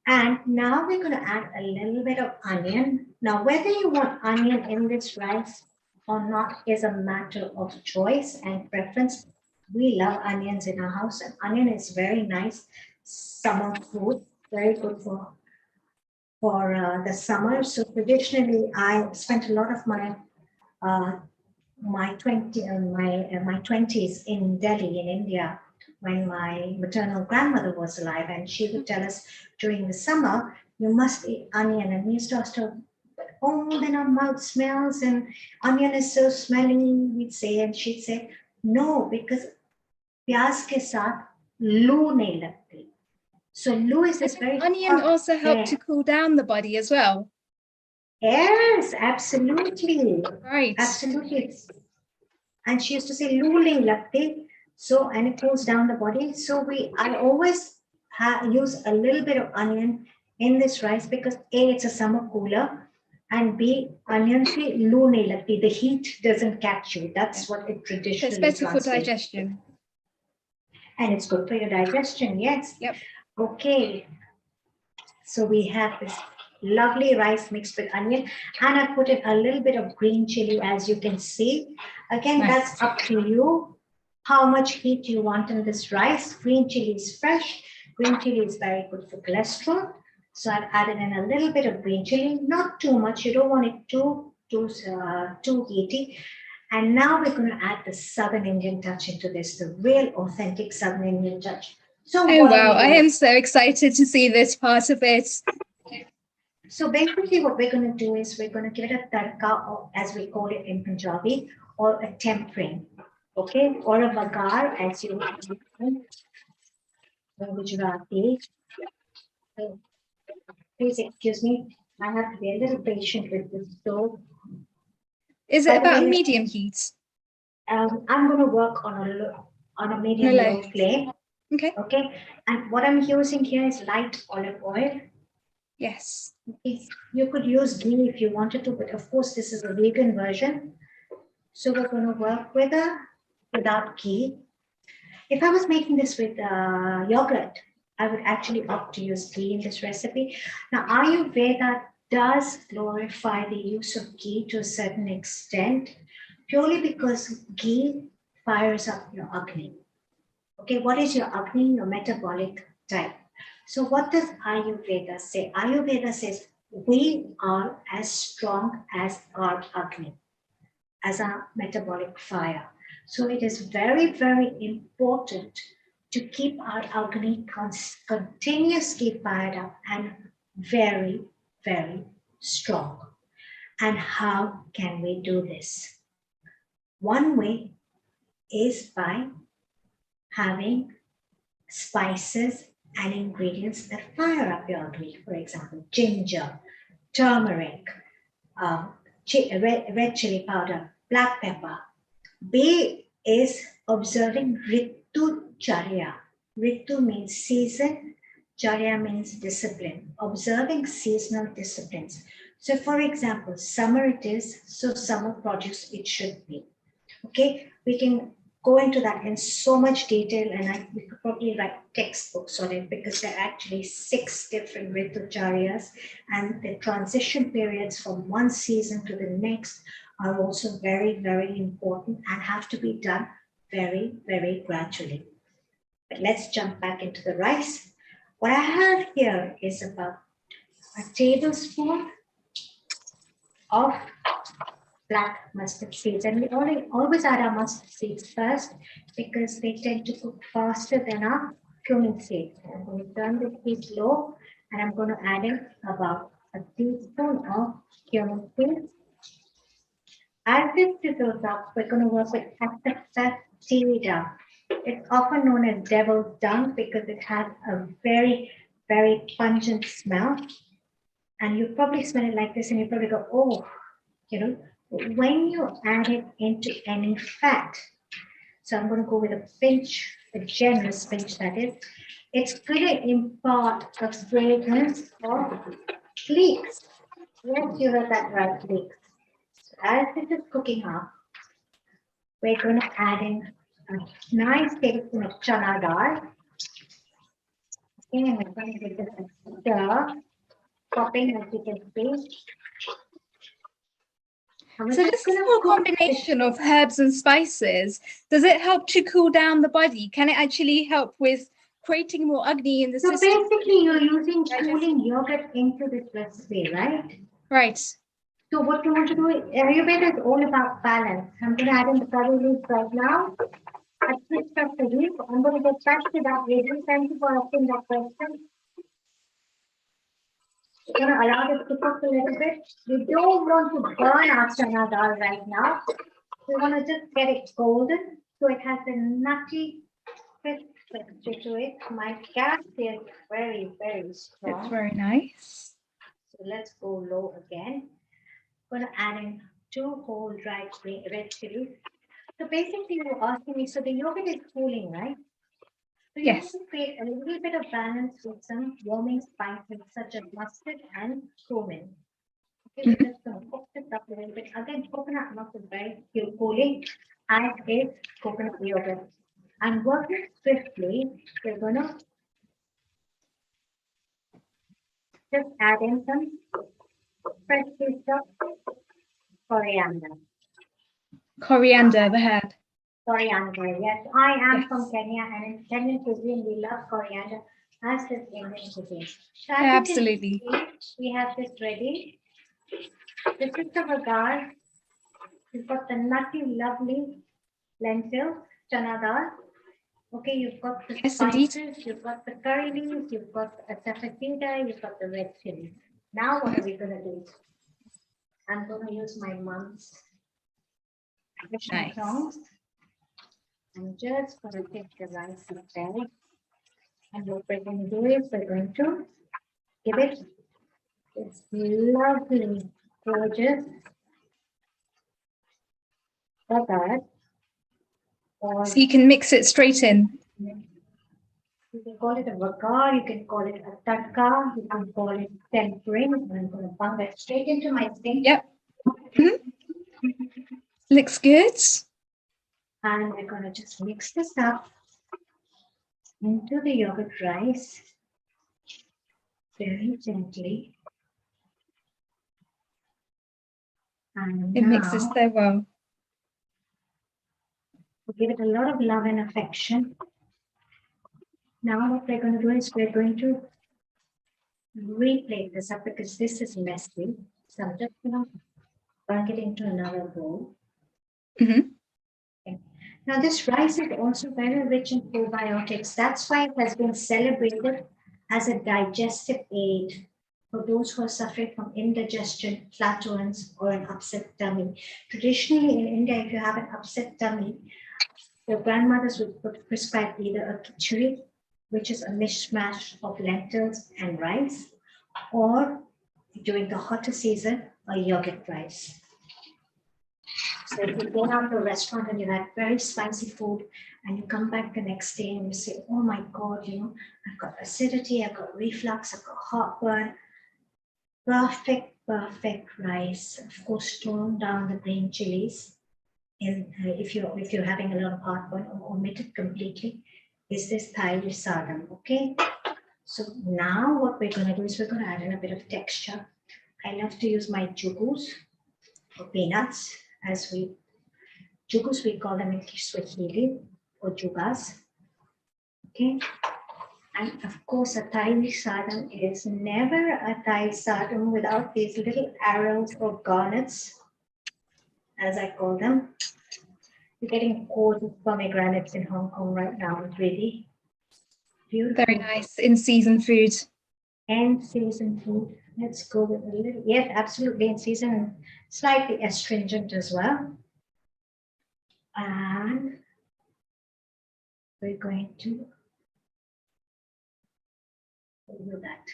And now we're going to add a little bit of onion. Now, whether you want onion in this rice or not is a matter of choice and preference. We love onions in our house, and onion is very nice summer food, very good for the summer. So traditionally, I spent a lot of my my 20s in Delhi, in India, when my maternal grandmother was alive, and she would tell us during the summer, you must eat onion. And we used to ask her, but oh, then our mouth smells and onion is so smelly, we'd say, and she'd say, no, because pyaz ke saath loo nahi lagti. So loo is this very onion also help to cool down the body as well. Yes, absolutely. Right. Absolutely. And she used to say loo nahi lagti. So, and it cools down the body. So I always use a little bit of onion in this rice because A, it's a summer cooler, and B, onion se loo nahi lagti. The heat doesn't catch you. That's what it traditionally So it's better for translates. digestion. And it's good for your digestion, yes. Yep. Okay. So we have this lovely rice mixed with onion, and I put in a little bit of green chili, as you can see. Again, that's up to you. How much heat you want in this rice. Green chili is fresh. Green chili is very good for cholesterol. So I've added in a little bit of green chili, not too much. You don't want it too heaty. And now we're going to add the Southern Indian touch into this, the real authentic Southern Indian touch. So oh wow, I am so excited to see this part of it. So basically what we're going to do is we're going to give it a tadka, or as we call it in Punjabi, or a tempering. Okay, or a vagar, as you know, Gujarati. So, please excuse me, I have to be a little patient with this stove. Is it about medium heat? I'm going to work on a medium No, low flame. Okay. Okay, and what I'm using here is light olive oil. Yes. You could use ghee if you wanted to, but of course this is a vegan version. So we're going to work without ghee. If I was making this with yogurt, I would actually opt to use ghee in this recipe. Now, Ayurveda does glorify the use of ghee to a certain extent, purely because ghee fires up your Agni. Okay, what is your Agni? Your metabolic type. So what does Ayurveda say? Ayurveda says we are as strong as our Agni, as our metabolic fire. So it is very, very important to keep our Agni continuously fired up and very, very strong. And how can we do this? One way is by having spices and ingredients that fire up your Agni. For example, ginger, turmeric, red chili powder, black pepper. B is observing Ritu Charya. Ritu means season, Charya means discipline, observing seasonal disciplines. So, for example, summer it is, so summer produce it should be. Okay, we can go into that in so much detail, and we could probably write textbooks on it because there are actually 6 different Ritucharyas, and the transition periods from one season to the next are also very, very important and have to be done very, very gradually. But let's jump back into the rice. What I have here is about a tablespoon of black mustard seeds, and we always add our mustard seeds first because they tend to cook faster than our cumin seeds. I'm going to turn the heat low, and I'm going to add in about a teaspoon of cumin seeds. As this sizzles up, we're going to work with sativa. It's often known as devil's dung because it has a very, very pungent smell. And you probably smell it like this, and you probably go, oh, when you add it into any fat, so I'm going to go with a pinch, a generous pinch that is, it's going to impart a fragrance of leeks. Yes, you heard that right, leeks. So as this is cooking up, we're going to add in a nice tablespoon of chana dal. Okay, and we're going to give this a stir, popping as you can see. So this whole combination of herbs and spices, does it help to cool down the body? Can it actually help with creating more Agni in the system? So basically you're using cooling yogurt into this recipe, right? Right. So what you want to do, Ayurveda is all about balance. I'm going to add in the curry leaves right now. I switched up the heat. I'm going to get back to that later. Thank you for asking that question. We're going to allow this to cook a little bit. We don't want to burn our chana dal right now. We want to just get it golden so it has a nutty, crisp texture to it. My gas is very, very strong. It's very nice. So let's go low again. I'm going to add in 2 whole dried red chilies. So basically you're asking me, so the yogurt is cooling, right? So you Yes. want to create a little bit of balance with some warming spices such as mustard and cumin. Okay, we're just going to cook this up a little bit. Again, coconut milk is very cooling, as is coconut yogurt. And working swiftly, we're going to just add in some freshly chopped coriander. Coriander, the herb. Coriander, yes. I am from Kenya, and in Kenyan cuisine, we love coriander, as does Indian cuisine. So Absolutely. We have this ready. This is the vagar. You've got the nutty, lovely lentils, chana dal. Okay, you've got the spices, you've got the curry leaves, you've got the tafasida, you've got the red chili. Now what are we going to do? I'm going to use my mom's traditional tongs. I'm just going to take the rice up there. And what we're going to do is we're going to give it this lovely, gorgeous bagat. or So you can mix it straight in. you can call it a vagar, you can call it a tadka, you can call it tempering. I'm going to bung that straight into my sink. Yep. Mhm. Looks good. And we're going to just mix this up into the yogurt rice very gently. And It mixes now so well. we give it a lot of love and affection. Now what we're going to do is we're going to replate this up because this is messy. So I'm just going to bung it into another bowl. Mhm. Okay. Now this rice is also very rich in probiotics. That's why it has been celebrated as a digestive aid for those who are suffering from indigestion, flatulence, or an upset tummy. Traditionally in India, if you have an upset tummy, your grandmothers would prescribe either a khichdi, which is a mishmash of lentils and rice, or during the hotter season, a yogurt rice. So if you go out to a restaurant and you had very spicy food and you come back the next day and you say, oh my God, I've got acidity, I've got reflux, I've got heartburn. Perfect rice. Of course, tone down the green chilies. If you're having a lot of heartburn, or omit it completely. Is this thayir sadam? Okay. So now what we're going to do is we're going to add in a bit of texture. I love to use my jugus or peanuts jugus we call them in Swahili or jugas. Okay. And of course, a thayir sadam is never a thayir sadam without these little arrows or garnets, as I call them. You're getting gorgeous pomegranates in Hong Kong right now, really beautiful. Very nice in season food. And season food. Let's go with a little, yes, absolutely in season, slightly astringent as well. And we're going to do that.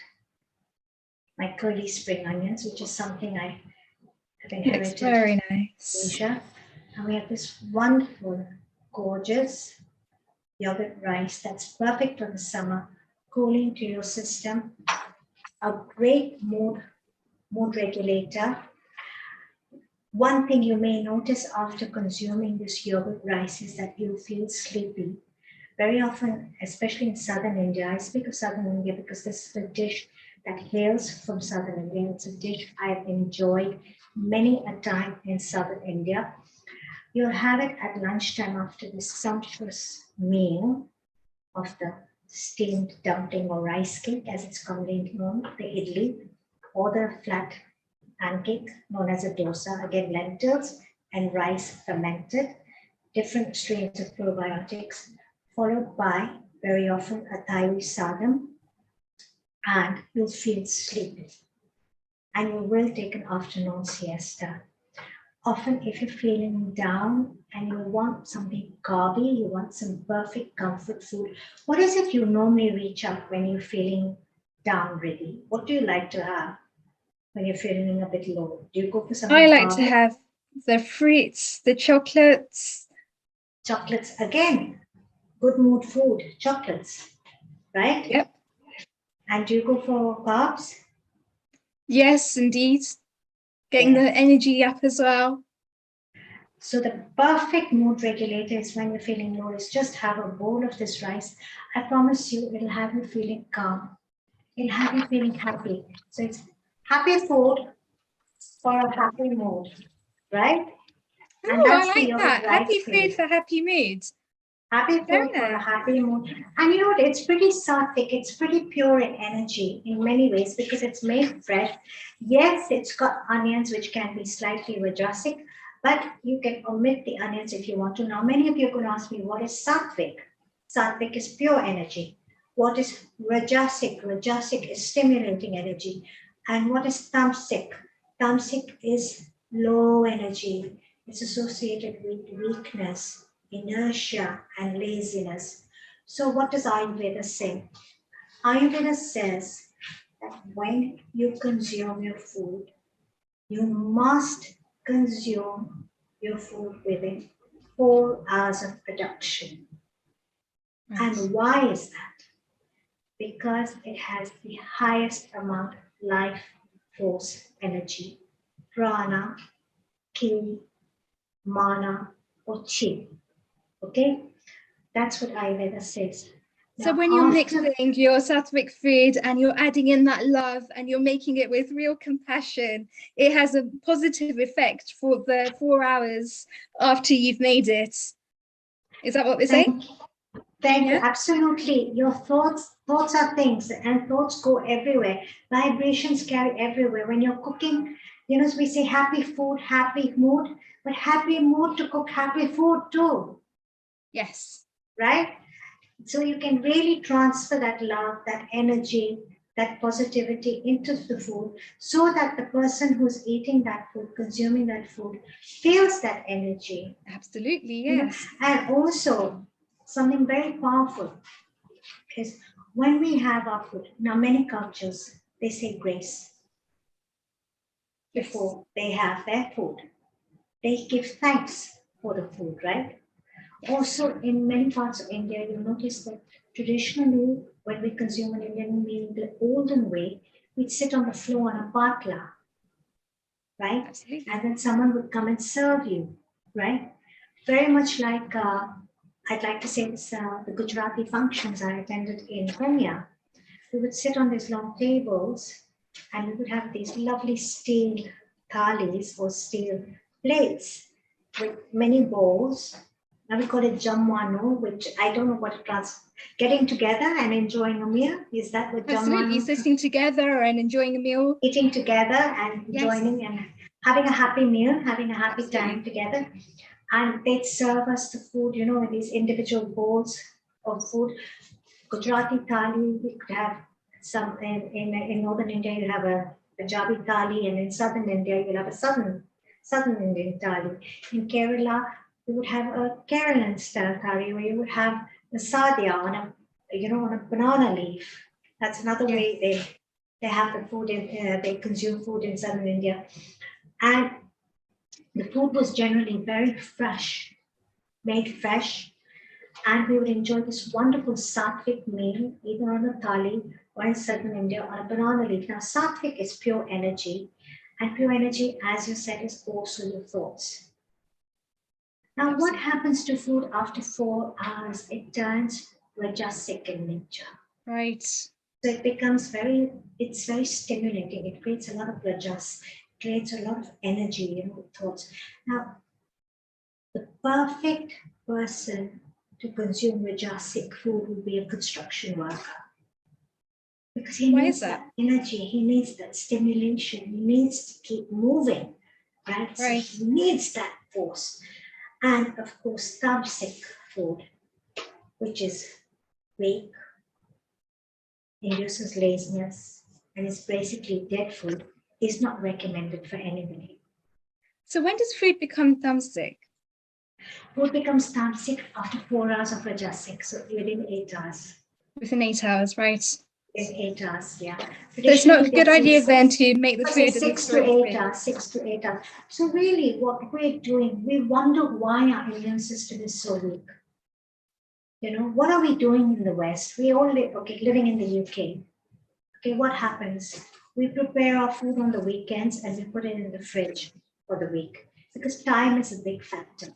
My curly spring onions, which is something I have inherited. Looks very nice. Asia. And we have this wonderful, gorgeous yogurt rice that's perfect for the summer, cooling to your system, a great mood regulator. One thing you may notice after consuming this yogurt rice is that you feel sleepy. Very often, especially in southern India, I speak of southern India because this is a dish that hails from southern India. It's a dish I've enjoyed many a time in southern India. You'll have it at lunchtime after this sumptuous meal of the steamed dumpling or rice cake, as it's commonly known, the idli, or the flat pancake known as a dosa, again lentils and rice fermented, different strains of probiotics, followed by very often a thayir sadam, and you'll feel sleepy. And you will take an afternoon siesta. Often if you're feeling down and you want something carby, you want some perfect comfort food, what is it you normally reach out when you're feeling down really? What do you like to have when you're feeling a bit low? Do you go for something I like carby? to have the fruits, the chocolates. Chocolates, again, good mood food, chocolates, right? Yep. And do you go for carbs? Yes, indeed. Getting the energy up as well. So the perfect mood regulator is when you're feeling low is just have a bowl of this rice. I promise you, it'll have you feeling calm. It'll have you feeling happy. So it's happy food for a happy mood, right? Oh, I like that. Happy food for happy moods. Happy food for a happy mood. And you know what? It's pretty sattvic. It's pretty pure in energy in many ways because it's made fresh. Yes, it's got onions, which can be slightly rajasic, but you can omit the onions if you want to. Now, many of you are going to ask me, what is sattvic? Sattvic is pure energy. What is rajasic? Rajasic is stimulating energy. And what is tamasic? Tamasic is low energy. It's associated with weakness, inertia, and laziness. So what does Ayurveda say? Ayurveda says that when you consume your food, you must consume your food within 4 hours of production. Right. And why is that? Because it has the highest amount of life force energy, prana, ki, mana, or chi. Okay? That's what Ayurveda says. So Now, when you're after- mixing your sattvic food and you're adding in that love and you're making it with real compassion, it has a positive effect for the 4 hours after you've made it. Is that what we're saying? Thank you. Yeah. Absolutely. Your thoughts are things, and thoughts go everywhere. Vibrations carry everywhere. When you're cooking, we say happy food, happy mood, but happy mood to cook happy food too, Yes. right? So you can really transfer that love, that energy, that positivity into the food so that the person who's eating that food, consuming that food, feels that energy. Absolutely. You know, Yes. and also something very powerful is when we have our food. Now, many cultures, they say grace before they have their food. They give thanks for the food, right? Also, in many parts of India, you'll notice that traditionally, when we consume an Indian meal the olden way, we'd sit on the floor on a patla, right? Absolutely. And then someone would come and serve you, right? Very much like, I'd like to say this, the Gujarati functions I attended in Kenya. We would sit on these long tables and we would have these lovely steel thalis or steel plates with many bowls. Now we call it jamwano, which I don't know what it means. Getting together and enjoying a meal, is that what Absolutely. jamwano? Sitting together and enjoying a meal. Eating together and Yes. joining and having a happy meal, having a happy Absolutely. time together. And they'd serve us the food, in these individual bowls of food. Gujarati thali, we could have some in northern India, you have a Punjabi thali, and in southern India, you'll have a southern Indian thali. In Kerala, you would have a Kerala style thali, where you would have the sadhya on a banana leaf. That's another way they have the food they consume food in southern India. And the food was generally very fresh, made fresh, and we would enjoy this wonderful sattvic meal either on a thali or in southern India on a banana leaf. Now, sattvic is pure energy, and pure energy, as you said, is also your thoughts. Now, what happens to food after 4 hours? It turns rajasic in nature. Right. So it becomes it's very stimulating. It creates a lot of rajas, creates a lot of energy, thoughts. Now, the perfect person to consume rajasic food would be a construction worker. Because he Why needs is that? energy, he needs that stimulation, he needs to keep moving, right? So Right. he needs that force. And of course, tamasic food, which is weak, induces laziness, and is basically dead food, is not recommended for anybody. So when does food become tamasic? Food becomes tamasic after 4 hours of rajasic, so within 8 hours. Within 8 hours, right? In 8 hours, yeah. So it's not a Traditionally, good they say idea then to make the food at 6 the to 8 period. hours, 6 to 8 hours. So really what we're doing, we wonder why our immune system is so weak. What are we doing in the West? We all living in the UK. Okay, what happens? We prepare our food on the weekends and we put it in the fridge for the week because time is a big factor,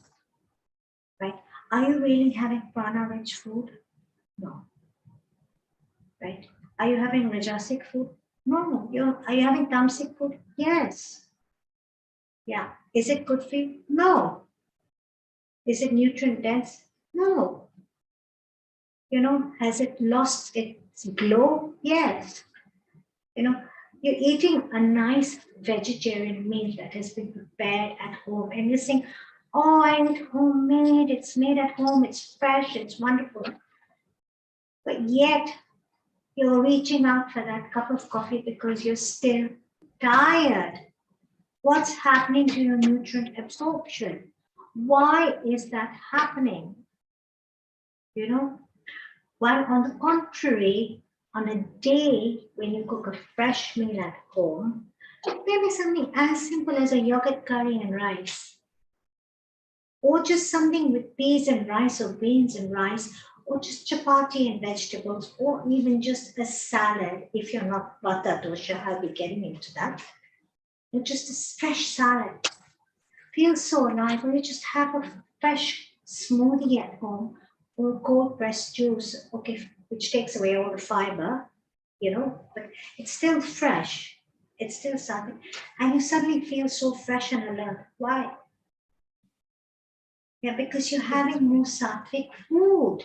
right? Are you really having prana-rich food? No. Right? Are you having rajasic food? No. Are you having tamasic food? Yes. Yeah. Is it good for you? No. Is it nutrient dense? No. Has it lost its glow? Yes. You're eating a nice vegetarian meal that has been prepared at home and you're saying, oh, I eat homemade, it's made at home, it's fresh, it's wonderful. But yet you're reaching out for that cup of coffee because you're still tired. What's happening to your nutrient absorption? Why is that happening? While on the contrary, on a day when you cook a fresh meal at home, maybe something as simple as a yogurt curry and rice. or just something with peas and rice or beans and rice, or just chapati and vegetables, or even just a salad. If you're not vata dosha, I'll be getting into that. Or just a fresh salad. Feels so alive. Or you just have a fresh smoothie at home, or cold pressed juice, okay, which takes away all the fiber, but it's still fresh. It's still something. And you suddenly feel so fresh and alert. Why? Yeah, because you're having more sattvic food.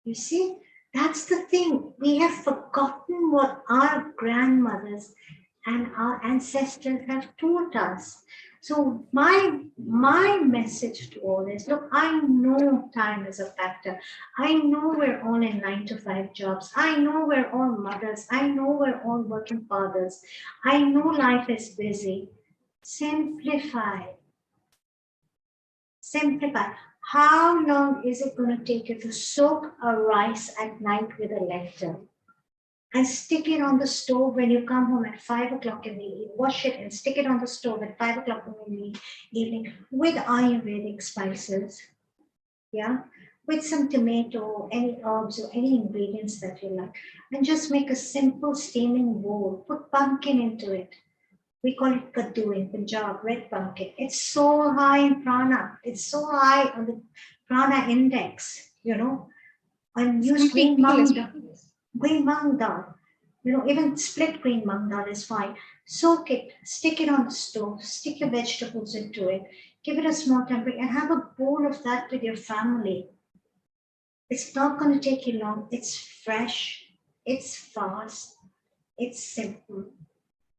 You see, that's the thing. We have forgotten what our grandmothers and our ancestors have taught us. So my message to all is, look, I know time is a factor. I know we're all in 9-to-5 jobs. I know we're all mothers. I know we're all working fathers. I know life is busy. Simplify. Simplify. How long is it going to take you to soak a rice at night with a lentil and stick it on the stove when you come home at 5 o'clock in the evening? Wash it and stick it on the stove at 5 o'clock in the evening with Ayurvedic spices, yeah, with some tomato, any herbs or any ingredients that you like, and just make a simple steaming bowl. Put pumpkin into it. We call it kaddu in Punjab, red pumpkin. It's so high in prana. It's so high on the prana index, And use green mung dal. Even split green mung dal is fine. Soak it, stick it on the stove, stick your vegetables into it, give it a small temperature, and have a bowl of that with your family. It's not going to take you long. It's fresh, it's fast, it's simple,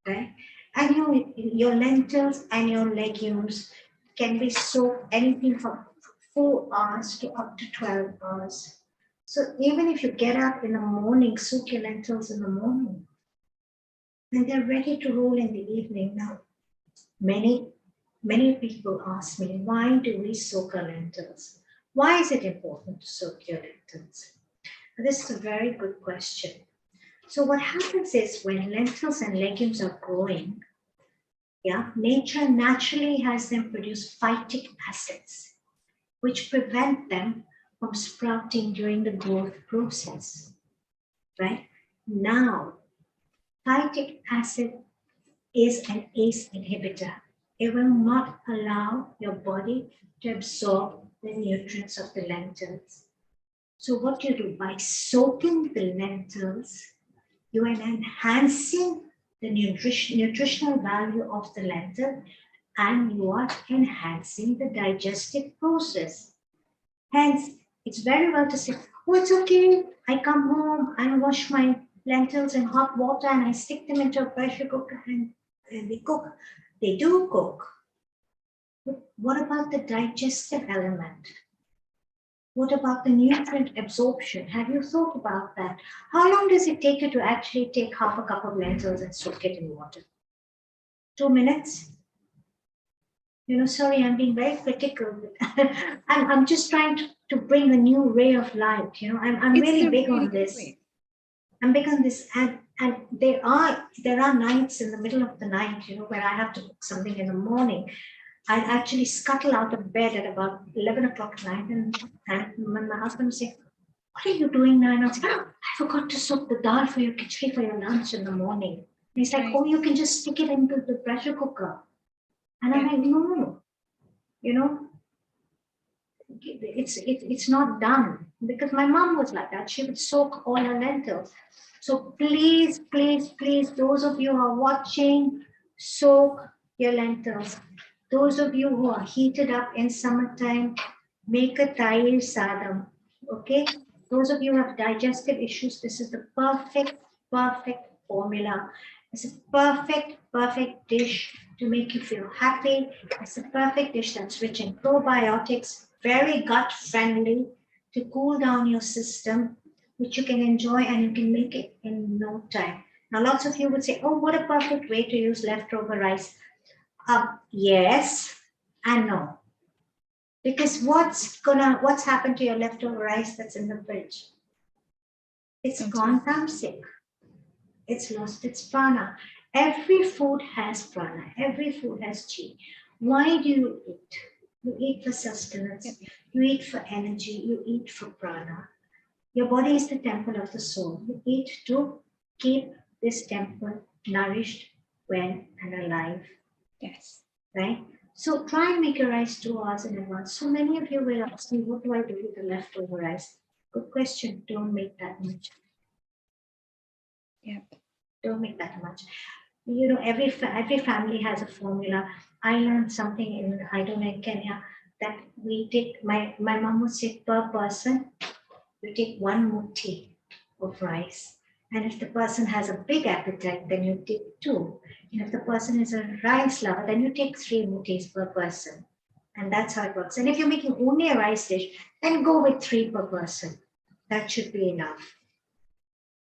right? And your lentils and your legumes can be soaked anything from 4 hours to up to 12 hours. So even if you get up in the morning, soak your lentils in the morning, and they're ready to roll in the evening. Now, many people ask me, why do we soak our lentils? Why is it important to soak your lentils? This is a very good question. So what happens is when lentils and legumes are growing, nature naturally has them produce phytic acids, which prevent them from sprouting during the growth process, right? Now, phytic acid is an ACE inhibitor. It will not allow your body to absorb the nutrients of the lentils. So what you do by soaking the lentils, you are enhancing the nutritional value of the lentil, and you are enhancing the digestive process. Hence, it's very well to say, oh, it's okay. I come home, I wash my lentils in hot water and I stick them into a pressure cooker and they cook. They do cook. But what about the digestive element? What about the nutrient absorption? Have you thought about that? How long does it take you to actually take half a cup of lentils and soak it in water? 2 minutes? Sorry, I'm being very critical. I'm just trying to bring a new ray of light. I'm really big on this. I'm big on this, and there are nights in the middle of the night, where I have to cook something in the morning. I actually scuttle out of bed at about 11 o'clock at night, and when my husband would say, what are you doing now? And I'd say, I forgot to soak the dal for your khichdi for your lunch in the morning. And he's like, oh, you can just stick it into the pressure cooker. And I'm like, no, it's not done. Because my mom was like that. She would soak all her lentils. So please, please, please, those of you who are watching, soak your lentils. Those of you who are heated up in summertime, make a thayir sadam, okay? Those of you who have digestive issues, this is the perfect formula. It's a perfect dish to make you feel happy. It's a perfect dish that's rich in probiotics, very gut friendly to cool down your system, which you can enjoy and you can make it in no time. Now, lots of you would say, oh, what a perfect way to use leftover rice. Yes and no. Because what's happened to your leftover rice that's in the fridge? It's gone tamasic. It's lost its prana. Every food has prana. Every food has chi. Why do you eat? You eat for sustenance. You eat for energy. You eat for prana. Your body is the temple of the soul. You eat to keep this temple nourished, well, and alive. Yes. Right? So try and make your rice 2 hours in advance. So many of you will ask me, what do I do with the leftover rice? Good question. Don't make that much. Yeah. Don't make that much. You know, every family has a formula. I learned something in, I don't know, in Kenya, that we take, my mom would say per person, you take 1 muthi of rice. And if the person has a big appetite, then you take 2. And if the person is a rice lover, then you take 3 muthis per person. And that's how it works. And if you're making only a rice dish, then go with 3 per person. That should be enough.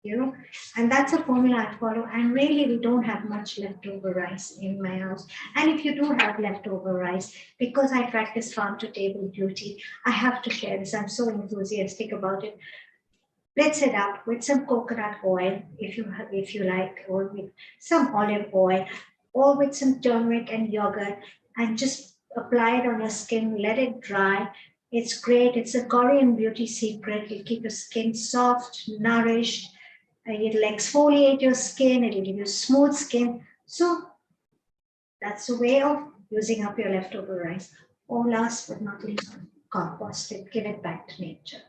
You know, and that's a formula I follow. And really, we don't have much leftover rice in my house. And if you do have leftover rice, because I practice farm to table beauty, I have to share this. I'm so enthusiastic about it. Blitz it up with some coconut oil, if you like, or with some olive oil, or with some turmeric and yogurt, and just apply it on your skin. Let it dry. It's great. It's a Korean beauty secret. It'll keep your skin soft, nourished. It'll exfoliate your skin. It'll give you smooth skin. So that's a way of using up your leftover rice. Or last but not least, compost it. Give it back to nature.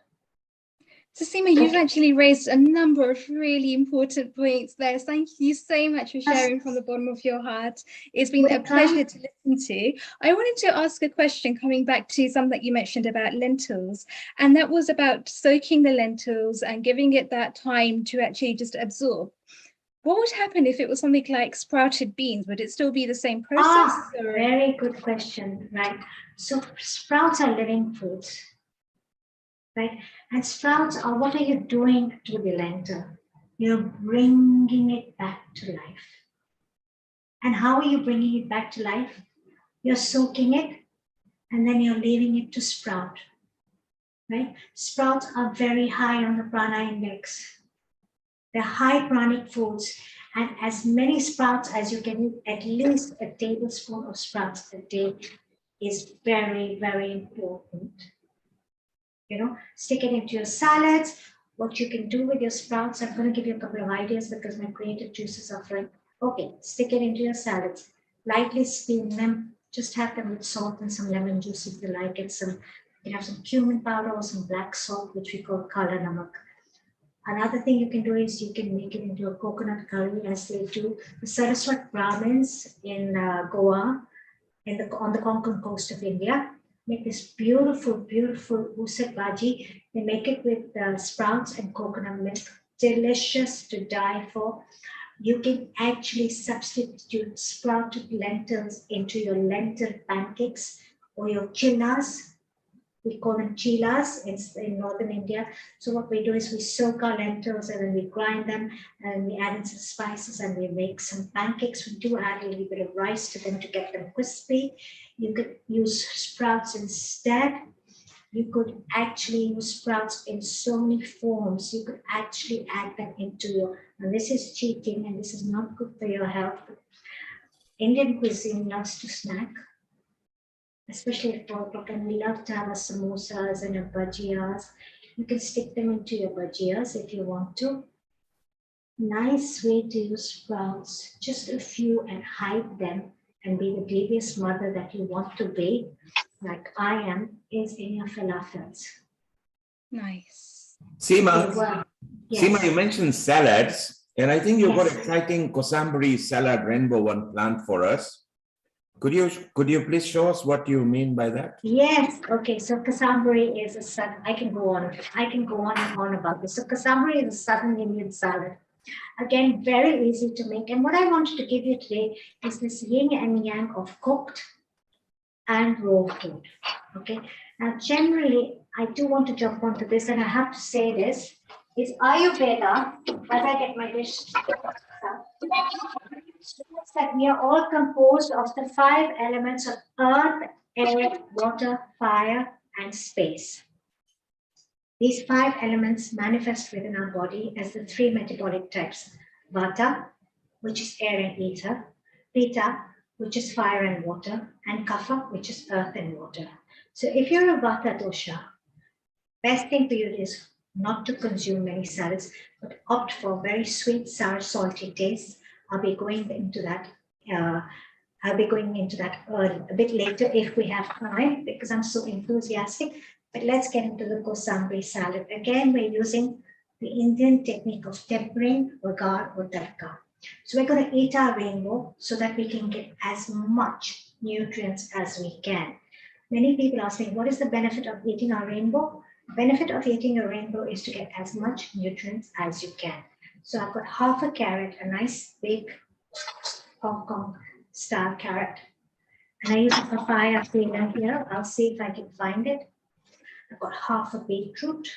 So Seema, you've actually raised a number of really important points there. Thank you so much for sharing from the bottom of your heart. It's been a pleasure to listen to. I wanted to ask a question coming back to something that you mentioned about lentils, and that was about soaking the lentils and giving it that time to actually just absorb. What would happen if it was something like sprouted beans? Would it still be the same process? Very good question, right? So sprouts are living foods. Right? And sprouts are, what are you doing to the lentil? You're bringing it back to life. And how are you bringing it back to life? You're soaking it and then you're leaving it to sprout. Right? Sprouts are very high on the prana index. They're high pranic foods, and as many sprouts as you can eat, at least a tablespoon of sprouts a day is very, very important. You know, stick it into your salads. What you can do with your sprouts, I'm going to give you a couple of ideas because my creative juices are friend. Okay, stick it into your salads. Lightly steam them. Just have them with salt and some lemon juice if you like it. You can have some cumin powder or some black salt, which we call kala namak. Another thing you can do is you can make it into a coconut curry, as they do. The Saraswat Brahmins in Goa, on the Konkan coast of India, make this beautiful, beautiful usad bhaji. They make it with sprouts and coconut milk. Delicious to die for. You can actually substitute sprouted lentils into your lentil pancakes or your chillas. We call them chilas in northern India. So what we do is we soak our lentils and then we grind them and we add in some spices and we make some pancakes. We do add a little bit of rice to them to get them crispy. You could use sprouts instead. You could actually use sprouts in so many forms. You could actually add them into your, and this is cheating and this is not good for your health. Indian cuisine loves to snack. Especially at 4 o'clock, and we love to have our samosas and our bhajiyas. You can stick them into your bhajiyas if you want to. Nice way to use sprouts, just a few, and hide them and be the devious mother that you want to be, like I am, is in your falafels. Nice. Seema, Yes. Seema, you mentioned salads, and I think you've got exciting Kosambari salad rainbow one planned for us. Could you please show us what you mean by that? Yes. Okay. So Kosambari is a southern. I can go on and on about this. So Kosambari is a southern Indian salad. Again, very easy to make. And what I wanted to give you today is this yin and yang of cooked and raw food. Okay. Now, generally, I do want to jump onto this, and I have to say this is Ayurveda. As I get my dish. That we are all composed of the 5 elements of earth, air, water, fire, and space. These 5 elements manifest within our body as the 3 metabolic types. Vata, which is air and ether. Pitta, which is fire and water, and kapha, which is earth and water. So if you're a vata dosha, best thing for you is not to consume many salads, but opt for very sweet, sour, salty tastes. I'll be going into that a bit later if we have time, because I'm so enthusiastic. But let's get into the Kosambari salad. Again, we're using the Indian technique of tempering, vagar, or tadka. So we're going to eat our rainbow so that we can get as much nutrients as we can. Many people are saying, what is the benefit of eating our rainbow? The benefit of eating a rainbow is to get as much nutrients as you can. So I've got half a carrot, a nice big Hong Kong style carrot. And I use a papaya peeler here. I'll see if I can find it. I've got half a beetroot.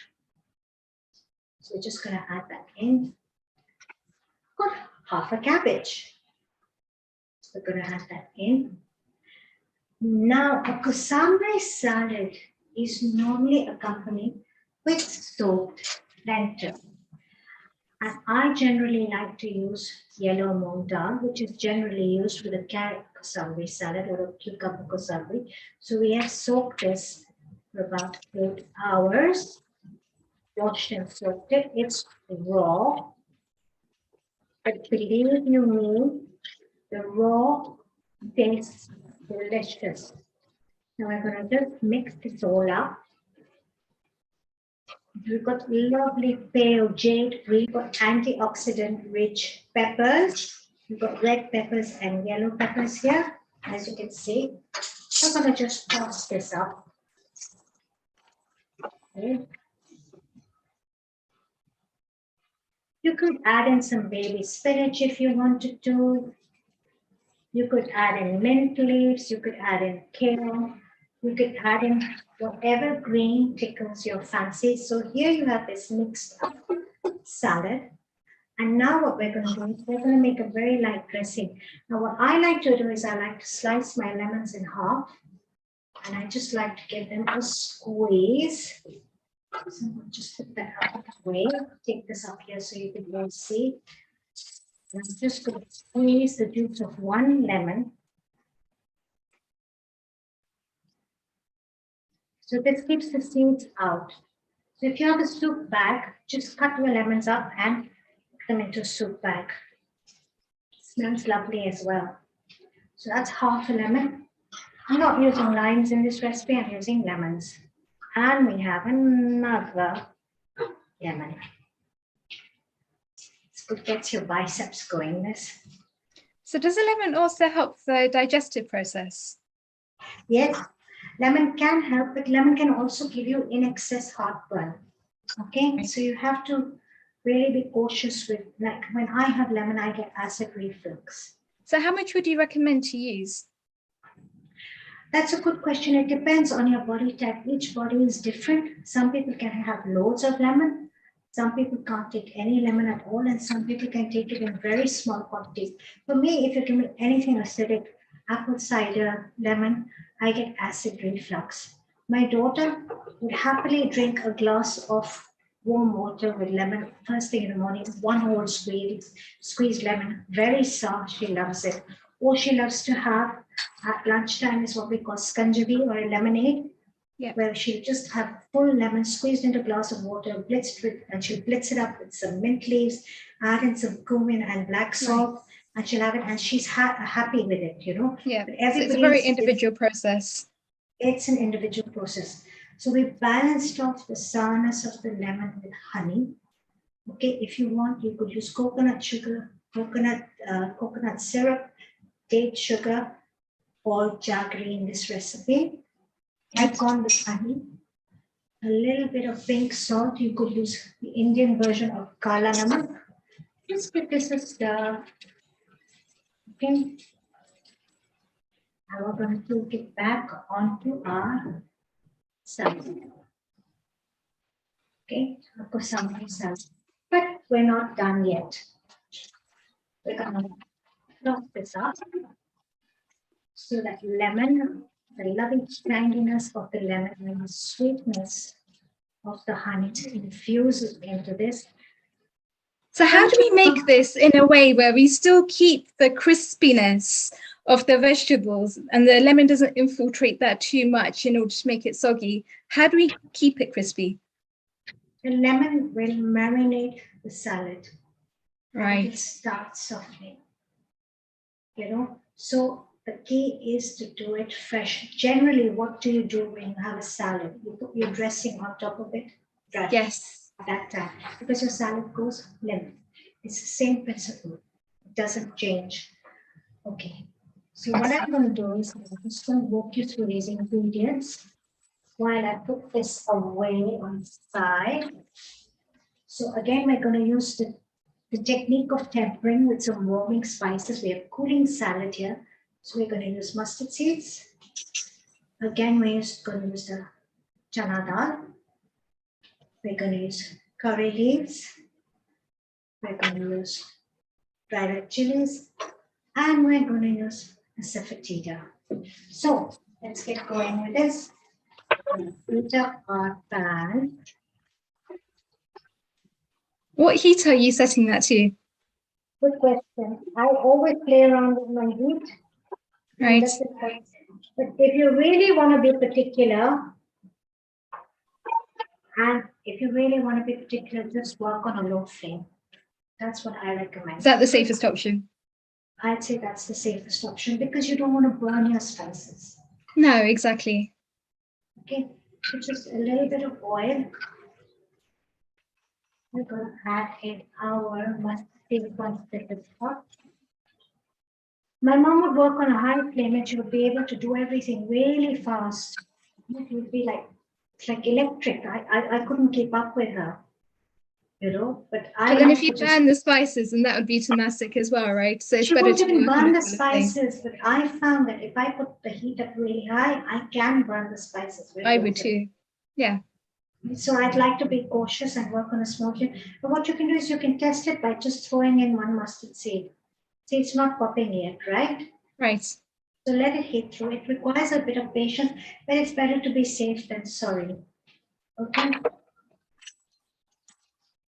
So we're just going to add that in. I've got half a cabbage. So we're going to add that in. Now, a Kosambari salad is normally accompanied with soaked lentils. And I generally like to use yellow moong dal, which is generally used with a carrot Kosambari salad or a cucumber Kosambari. So we have soaked this for about 8 hours. Washed and soaked it. It's raw. But believe you me, the raw tastes delicious. Now we're going to just mix this all up. We've got lovely pale jade. We've got antioxidant rich peppers. We've got red peppers and yellow peppers here, as you can see. I'm going to just toss this up. Okay. You could add in some baby spinach if you wanted to. You could add in mint leaves. You could add in kale. You could add in whatever green tickles your fancy. So here you have this mixed up salad. And now what we're going to do is we're going to make a very light dressing. Now what I like to do is I like to slice my lemons in half. And I just like to give them a squeeze. So we'll just put that out of the way. Take this up here so you can all see. I'm just going to squeeze the juice of one lemon. So this keeps the seeds out. So if you have a soup bag, just cut your lemons up and put them into a soup bag. It smells lovely as well. So that's half a lemon. I'm not using limes in this recipe, I'm using lemons. And we have another lemon. It's good, gets your biceps going, this. So does the lemon also help the digestive process? Yes, lemon can help, but lemon can also give you in excess heartburn. Okay, so you have to really be cautious with, like when I have lemon, I get acid reflux. So how much would you recommend to use? That's a good question. It depends on your body type. Each body is different. Some people can have loads of lemon. Some people can't take any lemon at all. And some people can take it in very small quantities. For me, if you give me anything acidic, apple cider, lemon, I get acid reflux. My daughter would happily drink a glass of warm water with lemon first thing in the morning, one whole squeezed lemon, very soft. She loves it. Or she loves to have at lunchtime is what we call skunjabi or a lemonade, where she'll just have full lemon squeezed into a glass of water, blitzed with, and she'll blitz it up with some mint leaves, add in some cumin and black salt, and she'll have it, and she's happy with it, you know. Yeah, so it's a very individual process. It's an individual process. So we balanced off the sourness of the lemon with honey. Okay, if you want, you could use coconut sugar, coconut syrup, date sugar, or jaggery in this recipe. I've gone with honey, a little bit of pink salt. You could use the Indian version of kala namak. Just give this a stir. Okay. Now we're going to get back onto our salad. Okay, of course, Kosambari salad. But we're not done yet. We're going to close this up. So that lemon, the loving tanginess of the lemon and the sweetness of the honey infuses into this. So how do we make this in a way where we still keep the crispiness of the vegetables, and the lemon doesn't infiltrate that too much in order to make it soggy. How do we keep it crispy? The lemon will marinate the salad. Right. It will start softening. So the key is to do it fresh. Generally, what do you do when you have a salad? You put your dressing on top of it, dry. Yes. At that time, because your salad goes lemon. It's the same principle. It doesn't change. Okay. So what I'm going to do is I'm just going to walk you through these ingredients while I put this away on the side. So again, we're going to use the technique of tempering with some warming spices. We have cooling salad here. So we're going to use mustard seeds. Again, we're going to use the chana dal. We're going to use curry leaves. We're going to use dry red chilies. And we're going to use a saffetida. So let's get going with this. Heat up our pan. What heat are you setting that to? Good question. I always play around with my heat. Right. But if you really want to be particular, just work on a low flame. That's what I recommend. Is that the safest option? I'd say that's the safest option because you don't want to burn your spices. No, exactly. Okay, so just a little bit of oil. We're going to add in our mustard seed once it is hot. My mom would work on a high flame and she would be able to do everything really fast. It would be like electric. I couldn't keep up with her, But then if you burn the spices, then that would be too as well, right? So it's better to even burn the spices, but I found that if I put the heat up really high, I can burn the spices. I would too. Yeah. So I'd like to be cautious and work on a small flame. But what you can do is you can test it by just throwing in one mustard seed. See, it's not popping yet, right? Right. So let it heat through. It requires a bit of patience, but it's better to be safe than sorry. Okay.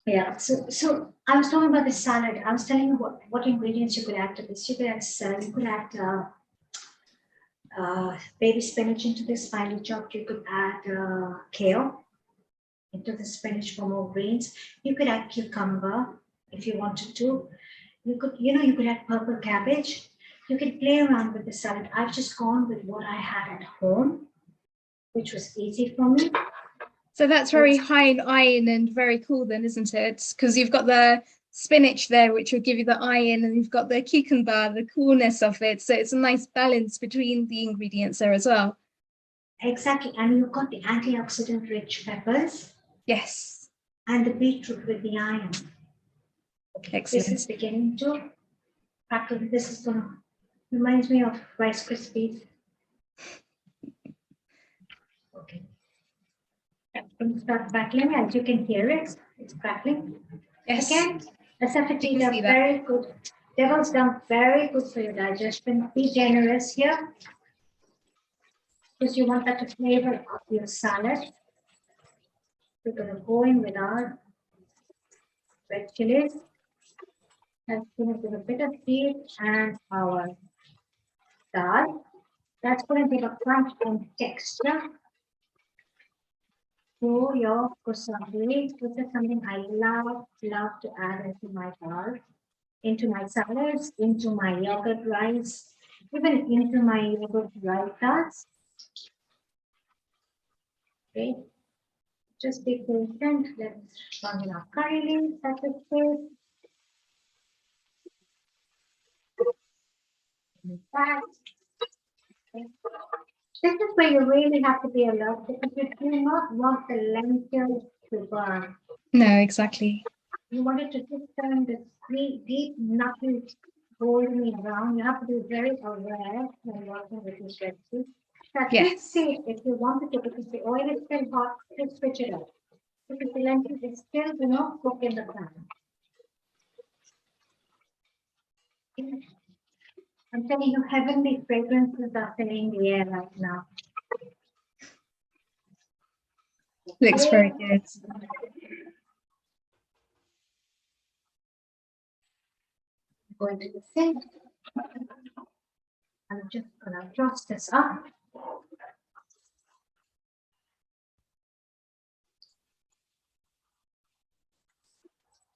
Yeah. So I was talking about the salad. I was telling you what ingredients you could add to this. You could add baby spinach into this, finely chopped. You could add kale into the spinach for more greens. You could add cucumber if you wanted to. You could add purple cabbage. You can play around with the salad. I've just gone with what I had at home, which was easy for me. So that's very high in iron and very cool then, isn't it? Because you've got the spinach there, which will give you the iron, and you've got the cucumber, the coolness of it. So it's a nice balance between the ingredients there as well. Exactly. And you've got the antioxidant rich peppers. Yes. And the beetroot with the iron. Okay. Excellent. This is beginning to crackle. This is going to reminds me of Rice Krispies. Okay. It's going to start crackling. As you can hear it, it's crackling. Yes. Again, the saffetida, very good. Devil's gum, very good for your digestion. Be generous here. Because you want that to flavor up your salad. We're going to go in with our red chilies. That's going to give a bit of heat and our dal. That's going to give a crunch and texture to your kosambiri. This is something I love to add into my dal, into my salads, into my yogurt rice, even into my yogurt rice. Okay. Just be patient. Let's run in our curry leaves. That's it. Okay. This is where you really have to be alert because you do not want the lentils to burn. No, exactly. You want it to just turn this deep, nutty, golden brown. You have to be very aware when working with this recipe. Yes. If you wanted to, because the oil is still hot, just switch it up. Because the lentils is still, cook in the pan. I'm telling you, heavenly fragrances are filling the air right now. Looks very good. Going to the sink. I'm just gonna toss this up.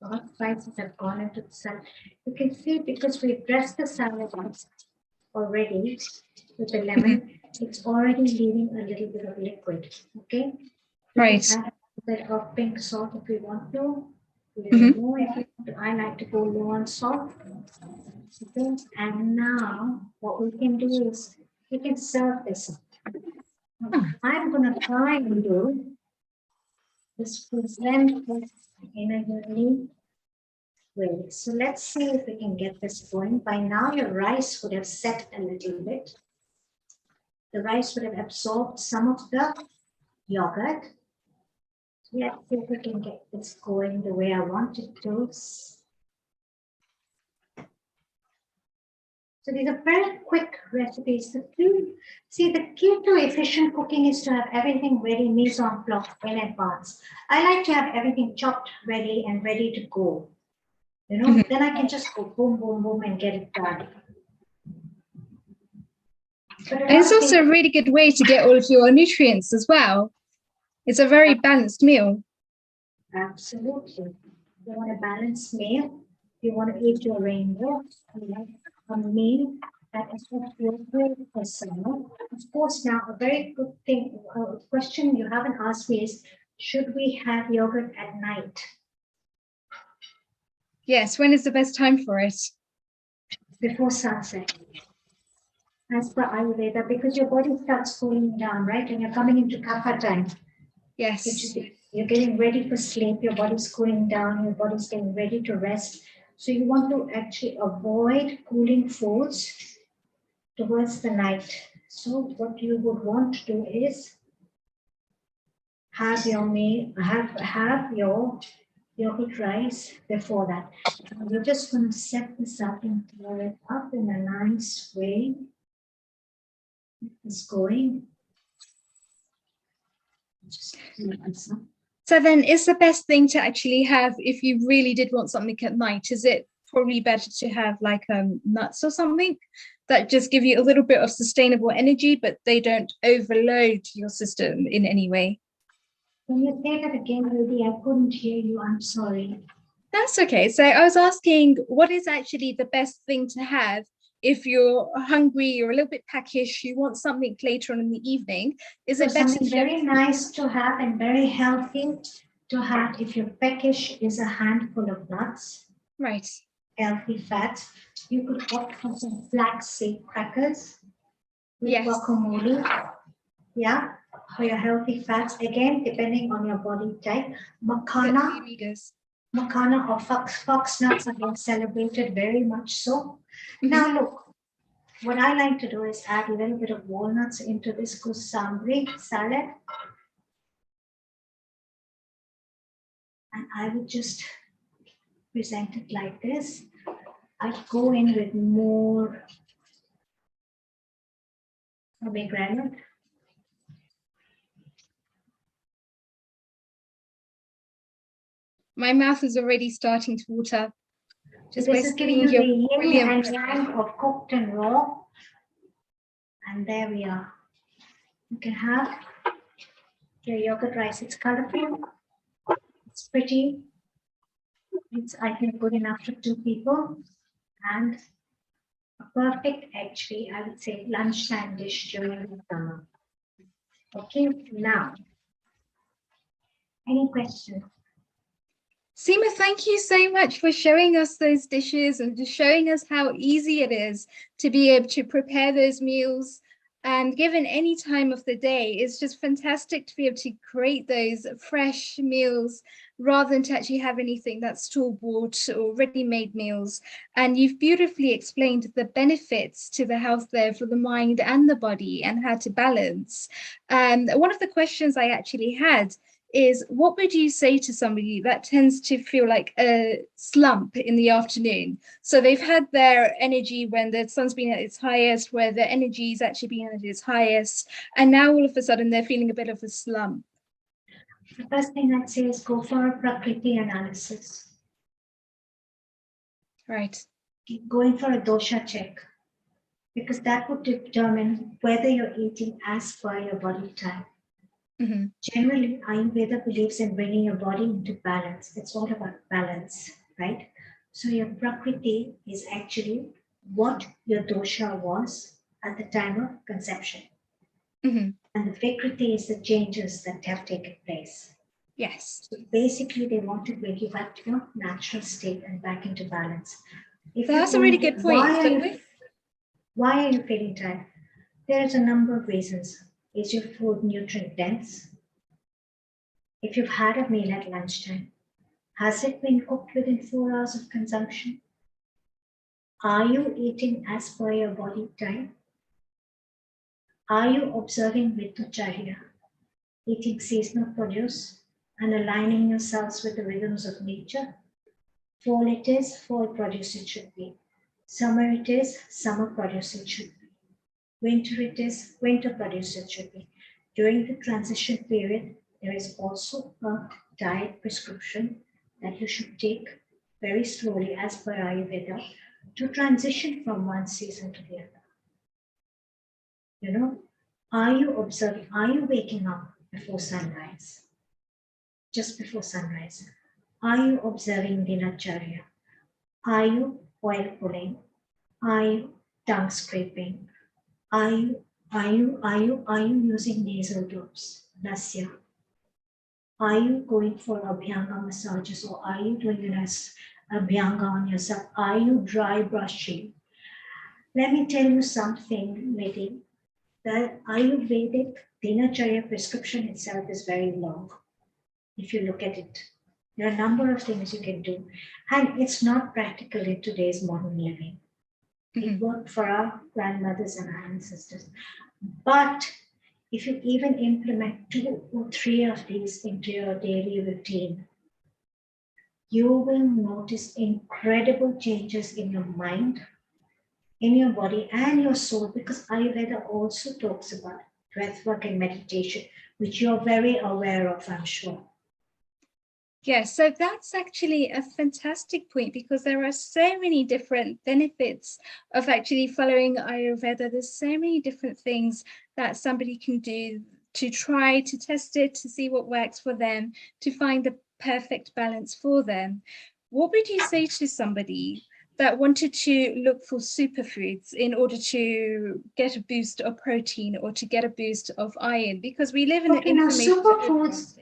All spices have gone into the salad. You can see because we dressed the salad already with the lemon, it's already leaving a little bit of liquid. Okay. Right. Add a bit of pink salt if you want to. More if you want to. I like to go low on salt. Okay. And now what we can do is we can serve this. I'm gonna try and do this present in a unique way. So let's see if we can get this going. By now your rice would have set a little bit. The rice would have absorbed some of the yogurt. Let's see if we can get this going the way I want it to. So these are very quick recipes. The key to efficient cooking is to have everything ready, mise en place in advance. I like to have everything chopped ready and ready to go. You know, then I can just go boom, boom, boom and get it done. And it's also a really good way to get all of your nutrients as well. It's a very balanced meal. Absolutely. You want a balanced meal. You want to eat your rainbow. A meal that is appropriate for summer. Of course, now a very good thing, question you haven't asked me is, should we have yogurt at night? Yes, when is the best time for it? Before sunset. As per Ayurveda, because your body starts cooling down, right? And you're coming into kapha time. Yes. You're getting ready for sleep, your body's cooling down, your body's getting ready to rest. So you want to actually avoid cooling foods towards the night. So what you would want to do is have your meal, have your yogurt rice before that. And we're just going to set this up and pour it up in a nice way. It's going. So then is the best thing to actually have, if you really did want something at night, is it probably better to have like nuts or something that just give you a little bit of sustainable energy, but they don't overload your system in any way? Can you say that again, Rudy? I couldn't hear you. I'm sorry. That's okay. So I was asking, what is actually the best thing to have if you're hungry, you're a little bit peckish, you want something later on in the evening? Is it better something very nice to have and very healthy to have if you're peckish is a handful of nuts. Right. Healthy fats. You could opt for some flaxseed crackers with guacamole. Yeah, for your healthy fats. Again, depending on your body type. Macana or fox nuts are being celebrated very much so. Now look, what I like to do is add a little bit of walnuts into this Kosambari salad. And I would just present it like this. I'd go in with more pomegranate. My mouth is already starting to water. Just this is giving you the yin and yang of cooked and raw. And there we are. You can have your yogurt rice. It's colorful. It's pretty. It's, I think, good enough for 2 people. And a perfect, actually, I would say, lunchtime dish during the summer. Okay, now, any questions? Seema, thank you so much for showing us those dishes and just showing us how easy it is to be able to prepare those meals. And given any time of the day, it's just fantastic to be able to create those fresh meals rather than to actually have anything that's store-bought or ready-made meals. And you've beautifully explained the benefits to the health there for the mind and the body and how to balance. One of the questions I actually had is, what would you say to somebody that tends to feel like a slump in the afternoon? So they've had their energy when the sun's been at its highest, where their energy is actually being at its highest, and now all of a sudden they're feeling a bit of a slump. The first thing I'd say is go for a Prakriti analysis. Right. Going for a dosha check. because that would determine whether you're eating as per your body type. Generally, Ayurveda believes in bringing your body into balance. It's all about balance, right? So your Prakriti is actually what your dosha was at the time of conception. And the Vikriti is the changes that have taken place. Yes. So basically, they want to bring you back to your natural state and back into balance. If So that's a really good point. Why are you feeling tired? There's a number of reasons. Is your food nutrient dense? If you've had a meal at lunchtime, has it been cooked within 4 hours of consumption? Are you eating as per your body type? Are you observing Rittucharya, eating seasonal produce and aligning yourselves with the rhythms of nature? Fall it is, fall produce it should be. Summer it is, summer produce it should be. Winter it is, winter produce it should be. During the transition period, there is also a diet prescription that you should take very slowly as per Ayurveda to transition from one season to the other. You know, are you observing, are you waking up before sunrise? Just before sunrise? Are you observing Dinacharya? Are you oil pulling? Are you tongue scraping? Are you using nasal drops? Nasya? Are you going for Abhyanga massages or are you doing an Abhyanga on yourself? Are you dry brushing? Let me tell you something, lady. The Ayurvedic Dinacharya prescription itself is very long. If you look at it, there are a number of things you can do, and it's not practical in today's modern living. It worked for our grandmothers and our ancestors. But if you even implement 2 or 3 of these into your daily routine, you will notice incredible changes in your mind, in your body and your soul, because Ayurveda also talks about breathwork and meditation, which you're very aware of, I'm sure. Yes, so that's actually a fantastic point because there are so many different benefits of actually following Ayurveda. There's so many different things that somebody can do to try to test it, to see what works for them, to find the perfect balance for them. What would you say to somebody that wanted to look for superfoods in order to get a boost of protein or to get a boost of iron? Because we live in an information superfoods.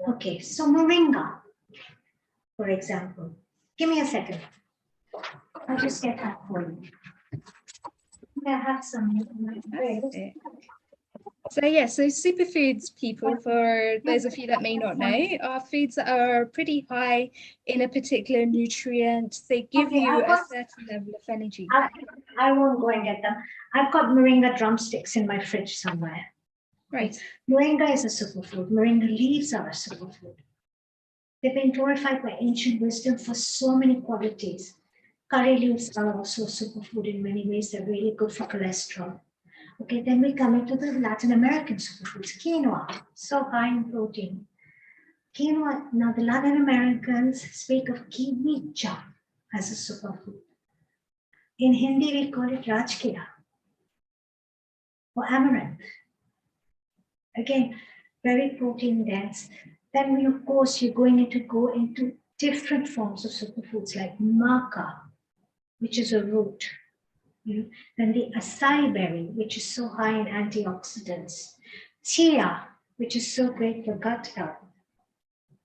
Okay, so moringa, for example. Give me a second. I'll just get that for you. I have some in my fridge. So yeah, so superfoods, people, for those of you that may not know, are foods that are pretty high in a particular nutrient. They give you a certain level of energy. I won't go and get them. I've got moringa drumsticks in my fridge somewhere. Right. Moringa is a superfood. Moringa leaves are a superfood. They've been glorified by ancient wisdom for so many qualities. Curry leaves are also a superfood in many ways. They're really good for cholesterol. Okay, then we come into the Latin American superfoods. Quinoa, so high in protein. Quinoa, now the Latin Americans speak of kiwicha as a superfood. In Hindi, we call it rajkira or amaranth. Again, very protein dense. Then, of course, you're going to go into different forms of superfoods like maca, which is a root. Then the acai berry, which is so high in antioxidants. Chia, which is so great for gut health.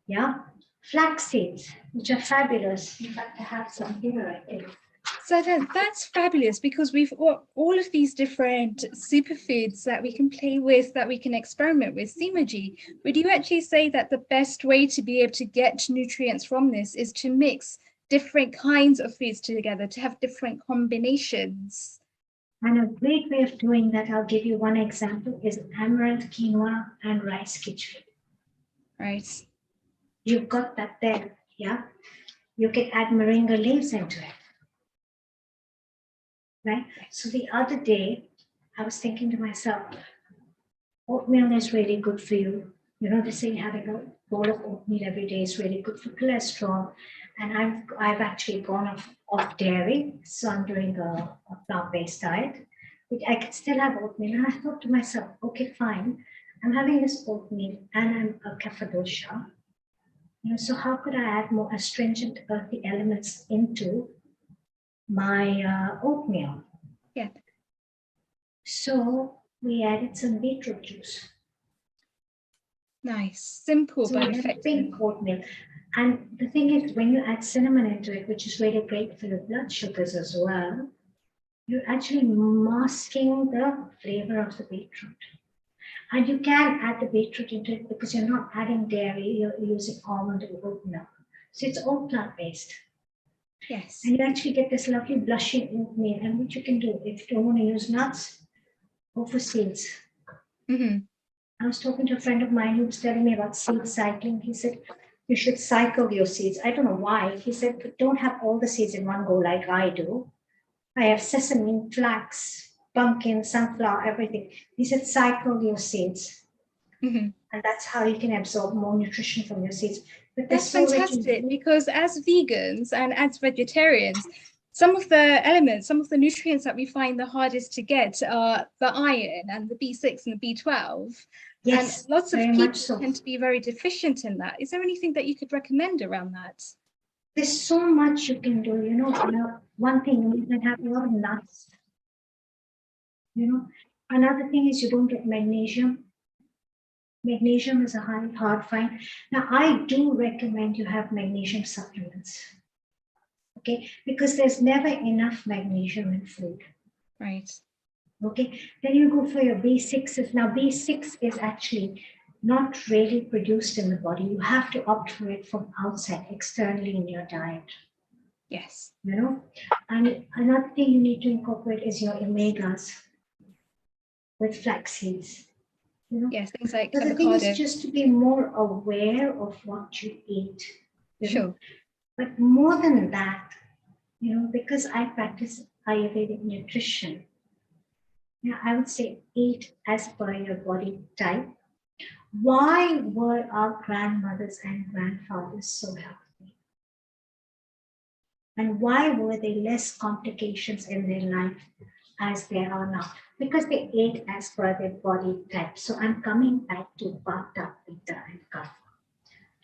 Yeah, flax seeds, which are fabulous. In fact, I have some here, I think. So that's fabulous because we've got all of these different superfoods that we can play with, that we can experiment with. Seema ji, would you actually say that the best way to be able to get nutrients from this is to mix different kinds of foods together, to have different combinations? And a great way of doing that, I'll give you one example, is amaranth, quinoa, and rice khichdi. Right. You've got that there, yeah? You can add moringa leaves into it. Right? So the other day, I was thinking to myself, oatmeal is really good for you. You know, they say having a bowl of oatmeal every day is really good for cholesterol. And I've actually gone off dairy, so I'm doing a plant-based diet. I could still have oatmeal. And I thought to myself, okay, fine. I'm having this oatmeal and I'm a kapha dosha. So how could I add more astringent earthy elements into my oatmeal? Yeah. So we added some beetroot juice. Nice, simple So but we had effective. pink oatmeal. And the thing is, when you add cinnamon into it, which is really great for your blood sugars as well, you're actually masking the flavor of the beetroot. And you can add the beetroot into it because you're not adding dairy, you're using almond or oat milk. So it's all plant-based. Yes. And you actually get this lovely blushing oatmeal. And what you can do, if you don't want to use nuts, go for seeds. Mm-hmm. I was talking to a friend of mine who was telling me about seed cycling. He said, you should cycle your seeds. I don't know why. He said, but don't have all the seeds in one go like I do. I have sesame, flax, pumpkin, sunflower, everything. He said, cycle your seeds. Mm-hmm. And that's how you can absorb more nutrition from your seeds. But That's fantastic, because as vegans and as vegetarians, some of the elements, some of the nutrients that we find the hardest to get are the iron and the B6 and the B12. Yes, and lots of very people much so. tend to be very deficient in that. Is there anything that you could recommend around that? There's so much you can do. One thing, you can have a lot of nuts. Another thing is you don't get magnesium. Magnesium is a hard find. Now, I do recommend you have magnesium supplements. Okay, because there's never enough magnesium in food. Right. Okay, then you go for your B6. Now, B6 is actually not really produced in the body. You have to opt for it from outside, externally in your diet. Yes. And another thing you need to incorporate is your omegas with flax seeds. Yes, things like but the thing is just to be more aware of what you eat. Sure. But more than that, because I practice Ayurvedic nutrition, I would say eat as per your body type. Why were our grandmothers and grandfathers so healthy? And why were there less complications in their life as there are now? Because they ate as per their body type. So I'm coming back to Vata, Pitta, and Kapha.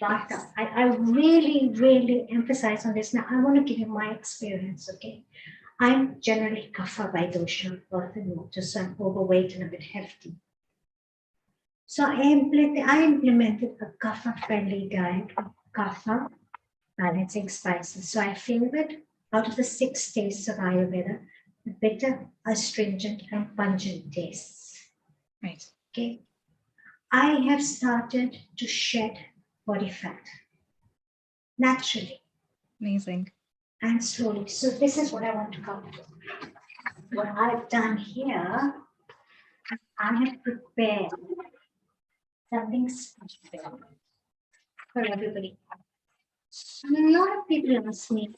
Vata, yes. I really, really emphasize on this. Now, I want to give you my experience, okay? I'm generally Kapha by dosha, earth and water, so I'm overweight and a bit hefty. So I implemented a Kapha-friendly diet of Kapha balancing spices. So I favored out of the 6 tastes of Ayurveda, the bitter, astringent, and pungent tastes. Right. Okay. I have started to shed body fat naturally. Amazing. And slowly. So this is what I want to come to. What I've done here, I have prepared something special for everybody. A lot of people ask me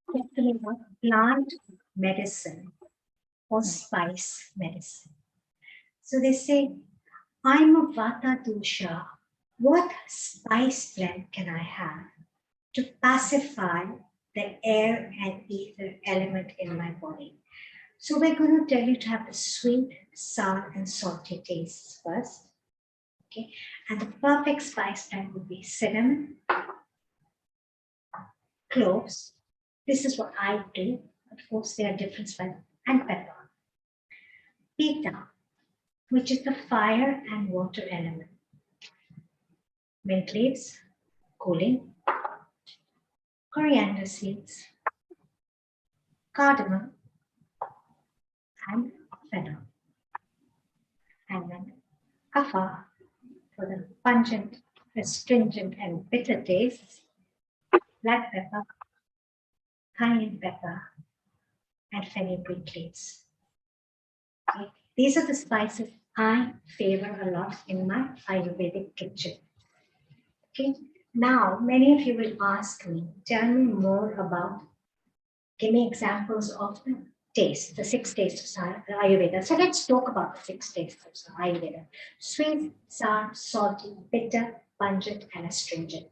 about plant medicine or spice medicine. So they say, I'm a Vata dosha. What spice blend can I have to pacify the air and ether element in my body? So we're going to tell you to have the sweet, sour, and salty tastes first. Okay, and the perfect spice blend would be cinnamon, cloves. This is what I do. Of course, there are different spices, and pepper. Pitta, which is the fire and water element. Mint leaves, cooling. Coriander seeds, cardamom, and fennel. And then kapha for the pungent, astringent, and bitter tastes. Black pepper, cayenne pepper, and fenugreek leaves. Okay. These are the spices I favor a lot in my Ayurvedic kitchen. Okay. Now, many of you will ask me, tell me more about, give me examples of the taste, the 6 tastes of Ayurveda. So let's talk about the 6 tastes of Ayurveda. Sweet, sour, salty, bitter, pungent, and astringent.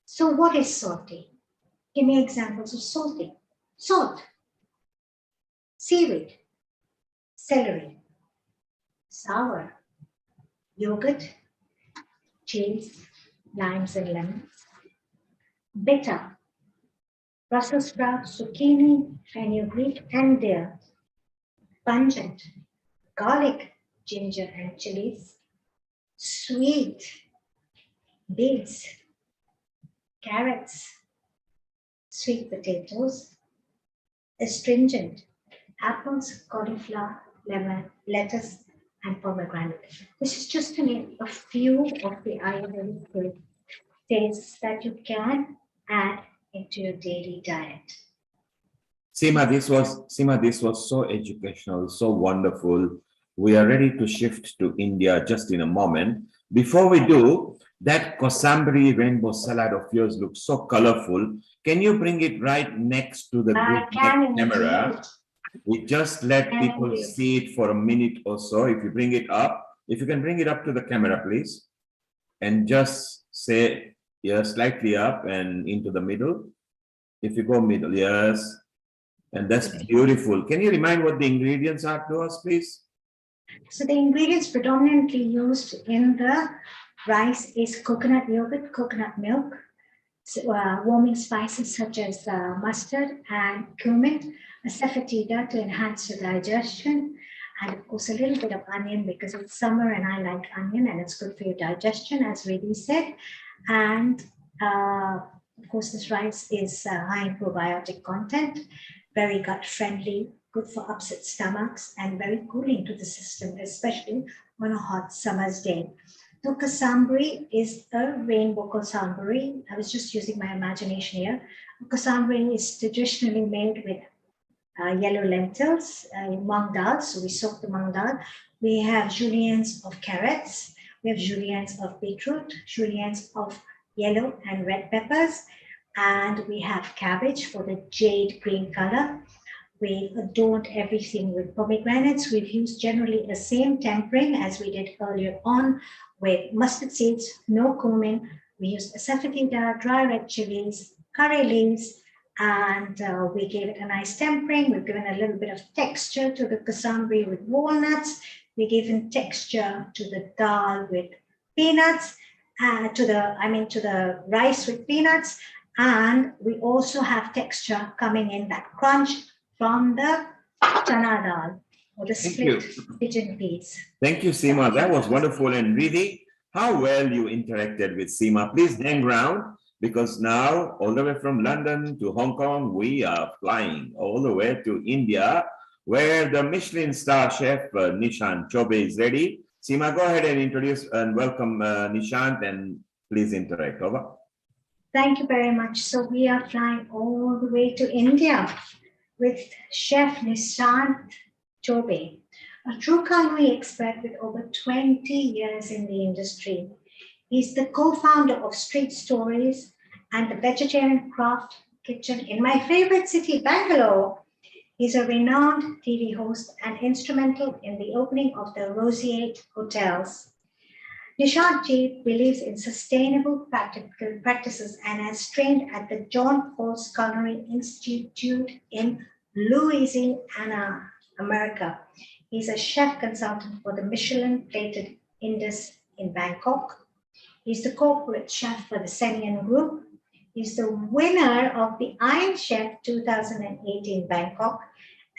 So what is salty? Give me examples of salty. Salt, seaweed, celery, sour, yogurt, cheese, limes and lemons, bitter, Brussels sprouts, zucchini, fenugreek, and dill, pungent, garlic, ginger, and chilies, sweet, beets, carrots, sweet potatoes, astringent, apples, cauliflower, lemon, lettuce, and pomegranate. This is just to name a few of the Ayurvedic tastes that you can add into your daily diet. Seema, this was so educational, so wonderful. We are ready to shift to India just in a moment. Before we do, that Kosambari rainbow salad of yours looks so colorful. Can you bring it right next to the camera? We just let people see it for a minute or so. If you bring it up, if you can bring it up to the camera, please. And just say, yes, slightly up and into the middle. If you go middle, yes. And that's beautiful. Can you remind what the ingredients are to us, please? So the ingredients predominantly used in the rice is coconut yogurt, coconut milk, warming spices such as mustard and cumin, asafoetida to enhance your digestion, and of course a little bit of onion because it's summer and I like onion and it's good for your digestion, as Reddy said. And of course this rice is high in probiotic content, very gut friendly, good for upset stomachs, and very cooling to the system, especially on a hot summer's day. The kosambari is a rainbow kosambari. I was just using my imagination here. Kosambari is traditionally made with yellow lentils, mung dal. So we soak the mung dal. We have juliennes of carrots. We have juliennes of beetroot, juliennes of yellow and red peppers. And we have cabbage for the jade green color. We've adorned everything with pomegranates. We've used generally the same tempering as we did earlier on with mustard seeds, no cumin. We used asafoetida, dry red chilies, curry leaves, and we gave it a nice tempering. We've given a little bit of texture to the kosambari with walnuts. We've given texture to the dal with peanuts, to the rice with peanuts. And we also have texture coming in, that crunch from the chana dal or the split pigeon peas. Thank you, Seema. That was wonderful. And really, how well you interacted with Seema. Please hang around because now, all the way from London to Hong Kong, we are flying all the way to India, where the Michelin star chef Nishant Choubey is ready. Seema, go ahead and introduce and welcome Nishant, and please interact. Over. Thank you very much. So we are flying all the way to India with Chef Nishant Choubey, a true culinary expert with over 20 years in the industry. He's the co-founder of Street Stories and the Vegetarian Craft Kitchen in my favorite city, Bangalore. He's a renowned TV host and instrumental in the opening of the Roseate Hotels. Nishant Ji believes in sustainable practical practices and has trained at the John Paul's Culinary Institute in Louisiana, America. He's a chef consultant for the Michelin-plated Indus in Bangkok. He's the corporate chef for the Senian Group. He's the winner of the Iron Chef 2018 Bangkok,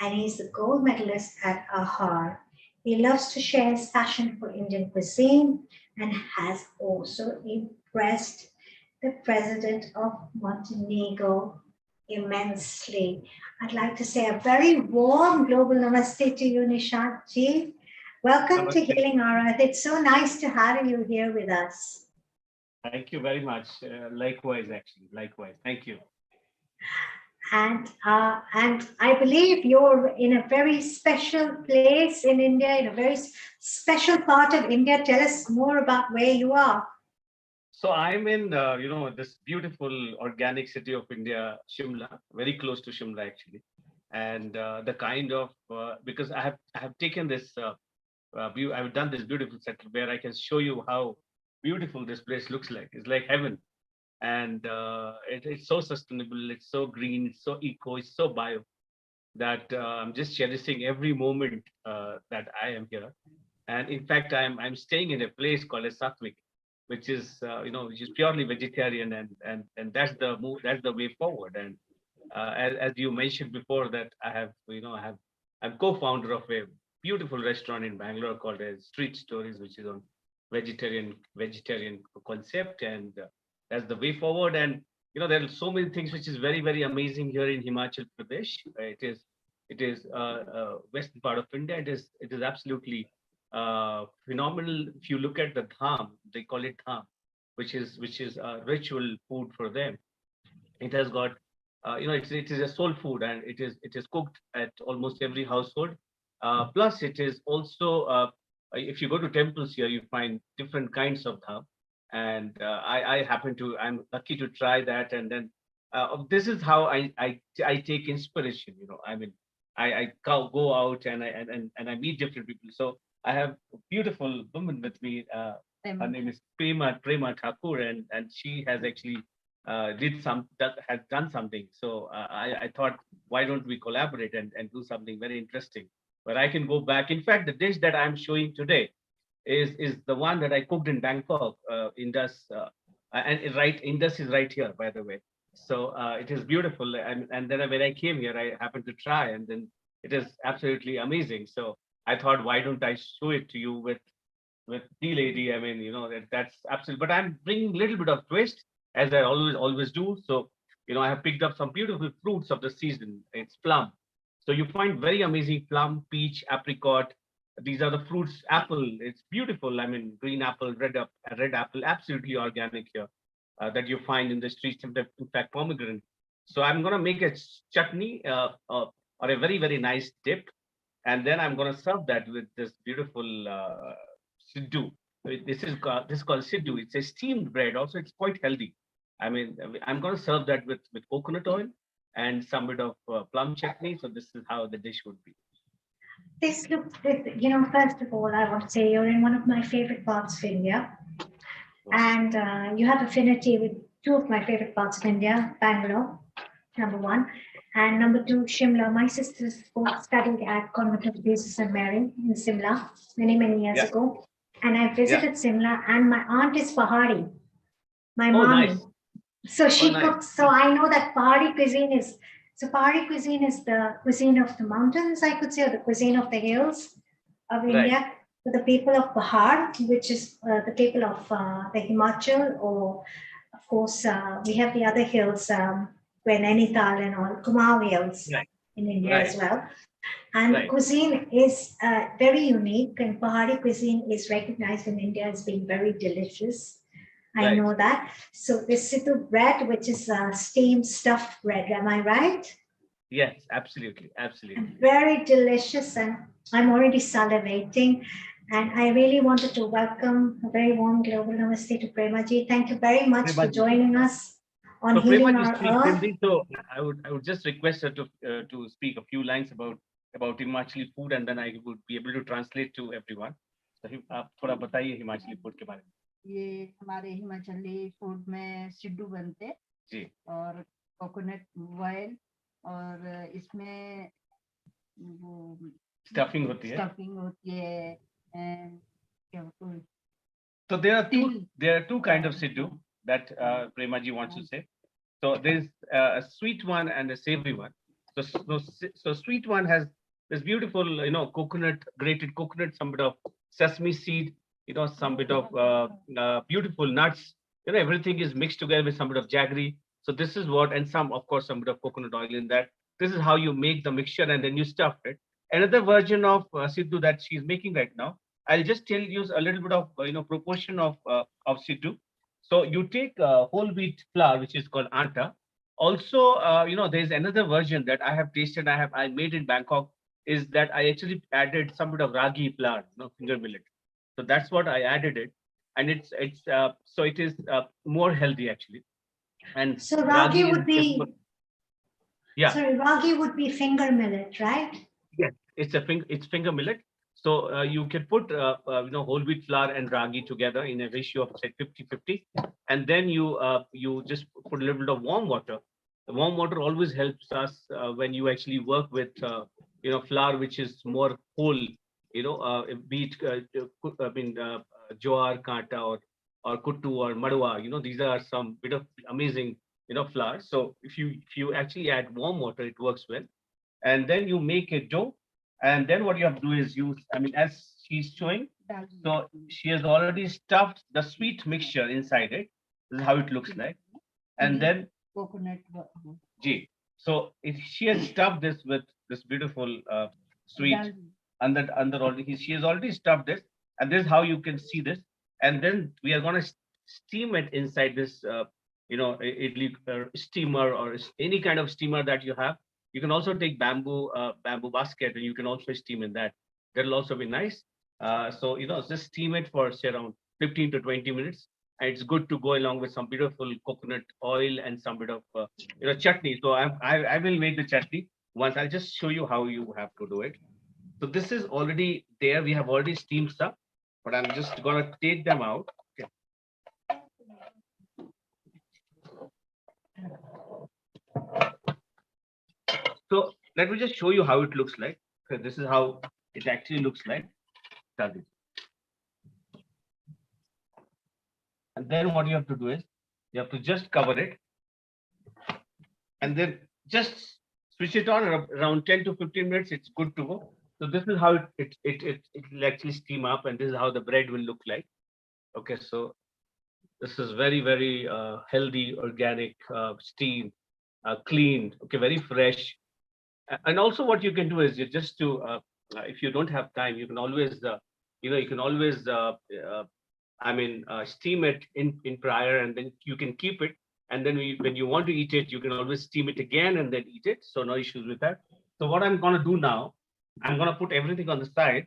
and he's the gold medalist at Ahar. He loves to share his passion for Indian cuisine and has also impressed the president of Montenegro immensely. I'd like to say a very warm global namaste to you, Nishant Ji. Welcome to Healing Our Earth. It's so nice to have you here with us. Thank you very much. Likewise, actually, likewise. Thank you. And I believe you're in a very special place in India, in a very special part of India. Tell us more about where you are. So I'm in, this beautiful organic city of India, Shimla, very close to Shimla, actually. And the kind of, because I have taken this view, I've done this beautiful setup where I can show you how beautiful this place looks like. It's like heaven. And it's so sustainable, it's so green, it's so eco, it's so bio. that I'm just cherishing every moment that I am here. And in fact, I'm staying in a place called as Satvik, which is which is purely vegetarian, and that's the move, that's the way forward. And as you mentioned before, that I have I'm co-founder of a beautiful restaurant in Bangalore called as Street Stories, which is on vegetarian concept, and that's the way forward. And there are so many things which is very, very amazing here in Himachal Pradesh. It is western part of India. It is absolutely phenomenal. If you look at the dham, they call it dham, which is a ritual food for them. It has got it is a soul food, and it is cooked at almost every household. Plus, it is also if you go to temples here, you find different kinds of dham, and I'm lucky to try that. And then this is how I take inspiration. I mean, go out and I meet different people. So I have a beautiful woman with me. Her name is Prema Thakur, and she has actually has done something. So I thought, why don't we collaborate and do something very interesting where I can go back. In fact, the dish that I'm showing today is the one that I cooked in Bangkok, Indus, Indus is right here, by the way. So it is beautiful, and then when I came here, I happened to try, and then it is absolutely amazing. So I thought, why don't I show it to you with the lady? I mean, that's absolutely. But I'm bringing a little bit of twist, as I always do. So I have picked up some beautiful fruits of the season. It's plum. So you find very amazing plum, peach, apricot. These are the fruits. Apple, it's beautiful. I mean, green apple, red apple, absolutely organic here, that you find in the streets. In fact, pomegranate. So I'm gonna make a chutney or a very, very nice dip, and then I'm gonna serve that with this beautiful siddu. This is called siddu. It's a steamed bread. Also, it's quite healthy. I mean, I'm gonna serve that with coconut oil and some bit of plum chutney. So this is how the dish would be. This looks good. First of all, I want to say you're in one of my favorite parts of India. And you have affinity with two of my favorite parts of India, Bangalore, number one. And number two, Shimla. My sisters both studied at Convent of Jesus and Mary in Simla many, many years ago. And I visited Simla, and my aunt is Pahari, my mommy. Nice. So she cooks. So I know that Pahari cuisine is the cuisine of the mountains, I could say, or the cuisine of the hills of India. For the people of Bihar, which is the people of the Himachal, or of course we have the other hills, where Nainital and all, Kumaon hills in India as well. And the cuisine is very unique, and Pahari cuisine is recognized in India as being very delicious. I know that. So this siddu bread, which is steamed stuffed bread, am I right? Yes, absolutely. And very delicious, and I'm already salivating. And I really wanted to welcome a very warm global namaste to Premaji. Thank you very much for joining us on Healing Our Earth. So I would just request her to speak a few lines about Himachali food, and then I would be able to translate to everyone. So थोड़ा बताइए Himachali food के बारे में. ये हमारे Himachali food में सिड्डू बनते जी, और कोकोनट ऑयल, और इसमें वो स्टफिंग होती है. So there are two kinds of siddu that Premaji wants to say. So there's a sweet one and a savory one. So sweet one has this beautiful, grated coconut, some bit of sesame seed, some bit of beautiful nuts. Everything is mixed together with some bit of jaggery. So this is what, and some bit of coconut oil in that. This is how you make the mixture, and then you stuff it. Another version of siddu that she's making right now, I'll just tell you a little bit of proportion of siddu. So you take whole wheat flour, which is called atta. Also, there's another version that I have tasted. I made in Bangkok, is that I actually added some bit of ragi flour, finger millet. So that's what I added it, and it is more healthy actually. And so ragi would be ragi would be finger millet, right? Yes, it's finger millet. So you can put whole wheat flour and ragi together in a ratio of say 50-50, and then you just put a little bit of warm water, warm water always helps us when you actually work with flour which is more whole, be it jowar, kata, or kuttu or madwa. These are some bit of amazing flour. So if you actually add warm water, it works well. And then you make a dough, and then what you have to do is use, as she's showing, so she has already stuffed the sweet mixture inside it. This is how it looks like. And then coconut. G. So if she has stuffed this with this beautiful sweet, under already, she has already stuffed this, and this is how you can see this. And then we are going to steam it inside this, idli steamer, or any kind of steamer that you have. You can also take bamboo basket, and you can also steam in that. That'll also be nice. So just steam it for say around 15 to 20 minutes. And it's good to go along with some beautiful coconut oil and some bit of chutney. So I will make the chutney once. I'll just show you how you have to do it. So this is already there. We have already steamed stuff, but I'm just gonna take them out. Okay. So let me just show you how it looks like. Okay, this is how it actually looks like. And then what you have to do is you have to just cover it, and then just switch it on around 10 to 15 minutes. It's good to go. So this is how it will actually steam up, and this is how the bread will look like. Okay, so this is very, very healthy, organic, steamed, clean. Okay, very fresh. And also, what you can do is just to if you don't have time, you can always steam it in prior, and then you can keep it. And then when you want to eat it, you can always steam it again and then eat it. So no issues with that. So what I'm going to do now, I'm going to put everything on the side,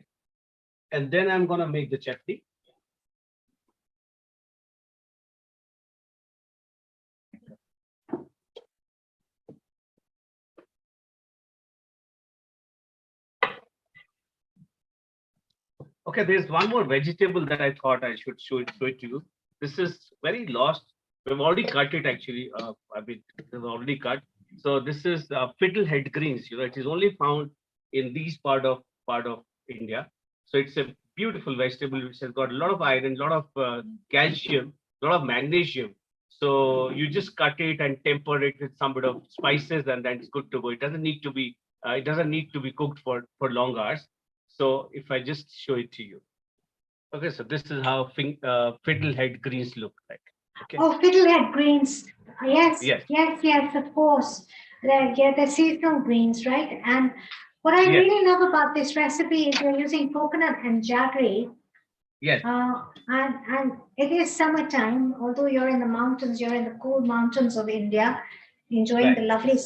and then I'm going to make the chutney. Okay, there's one more vegetable that I thought I should show it to you. This is very lost. We've already cut it actually. We've already cut. So this is Fiddlehead Greens. It is only found in these part of India. So it's a beautiful vegetable which has got a lot of iron, a lot of calcium, a lot of magnesium. So you just cut it and temper it with some bit of spices, and then it's good to go. It doesn't need to be cooked for long hours. So if I just show it to you. Okay, so this is how Fiddlehead Greens look like. Okay. Oh, Fiddlehead Greens. Yes, yes, yes, of course. They're seasonal greens, right? And what I really love about this recipe is you're using coconut and jaggery. Yes. And it is summertime, although you're in the mountains, you're in the cool mountains of India, enjoying the lovely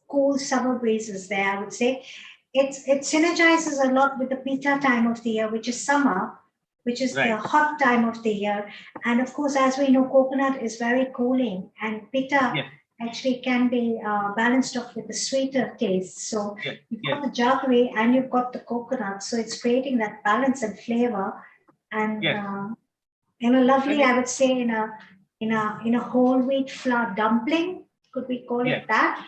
cool summer breezes there, I would say. It synergizes a lot with the pita time of the year, which is summer, which is the hot time of the year. And of course, as we know, coconut is very cooling, and pita actually can be balanced off with the sweeter taste. So you've got the jaggery and you've got the coconut. So it's creating that balance and flavor. And lovely, I would say, in a whole wheat flour dumpling. Could we call it that?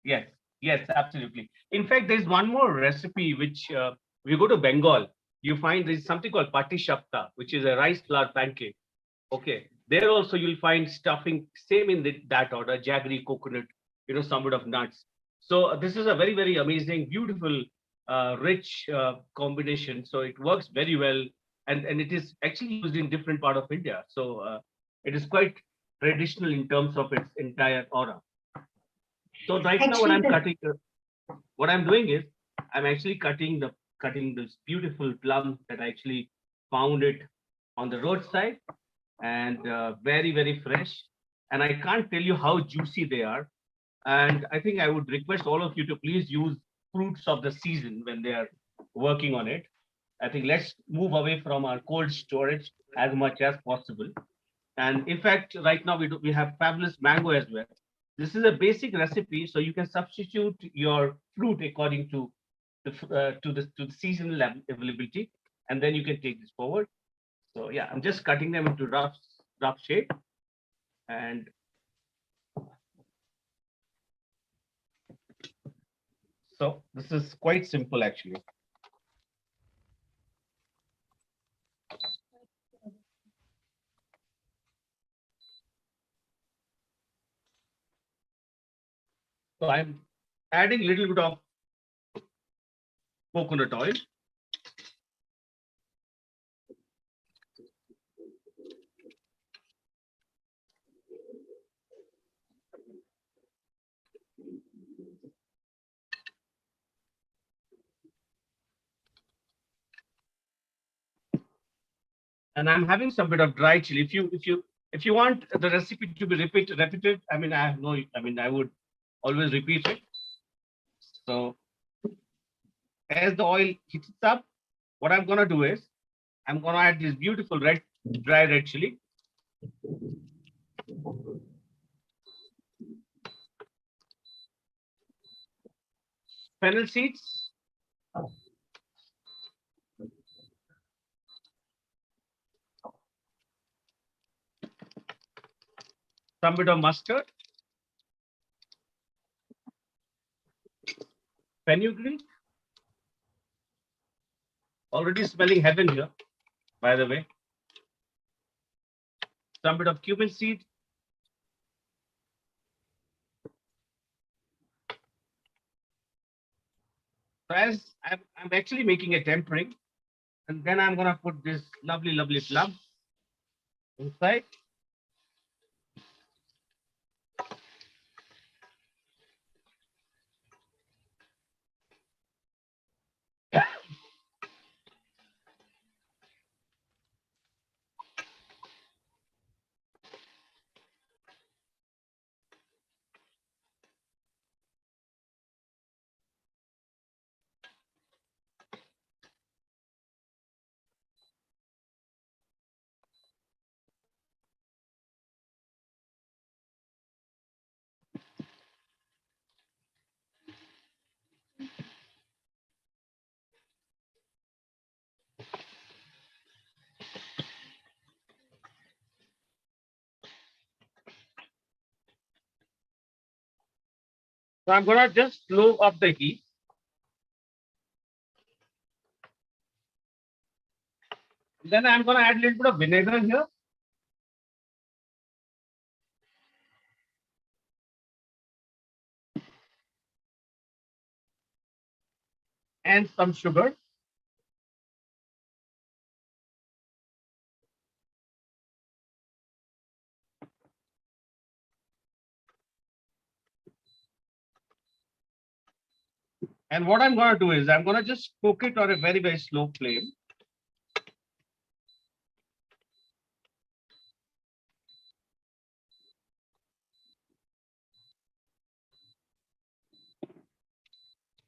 Yes, absolutely. In fact, there's one more recipe which we go to Bengal, you find there's something called pati shapta, which is a rice flour pancake. Okay, there also you'll find stuffing, same in that order, jaggery, coconut, some bit of nuts. So this is a very, very amazing, beautiful, rich combination. So it works very well, and it is actually used in different part of India. So it is quite traditional in terms of its entire aura. So right now, what I'm doing is I'm actually cutting this beautiful plum that I actually found it on the roadside, and very, very fresh. And I can't tell you how juicy they are. And I think I would request all of you to please use fruits of the season when they are working on it. I think let's move away from our cold storage as much as possible. And in fact, right now we have fabulous mango as well. This is a basic recipe, so you can substitute your fruit according to the seasonal availability, and then you can take this forward. So yeah, I'm just cutting them into rough shape, and So this is quite simple actually. So I'm adding a little bit of coconut oil. And I'm having some bit of dry chili. If you want the recipe to be repeated, I mean, I would always repeat it. So as the oil heats up, what I'm gonna do is I'm gonna add this beautiful dry red chili. Fennel seeds. Some bit of mustard. Fenugreek. Already smelling heaven here, by the way. Some bit of cumin seed. So as I'm actually making a tempering, and then I'm gonna put this lovely plum inside. So I'm gonna just slow up the heat. Then I'm gonna add a little bit of vinegar here. And some sugar. And what I'm gonna do is I'm gonna just cook it on a very slow flame.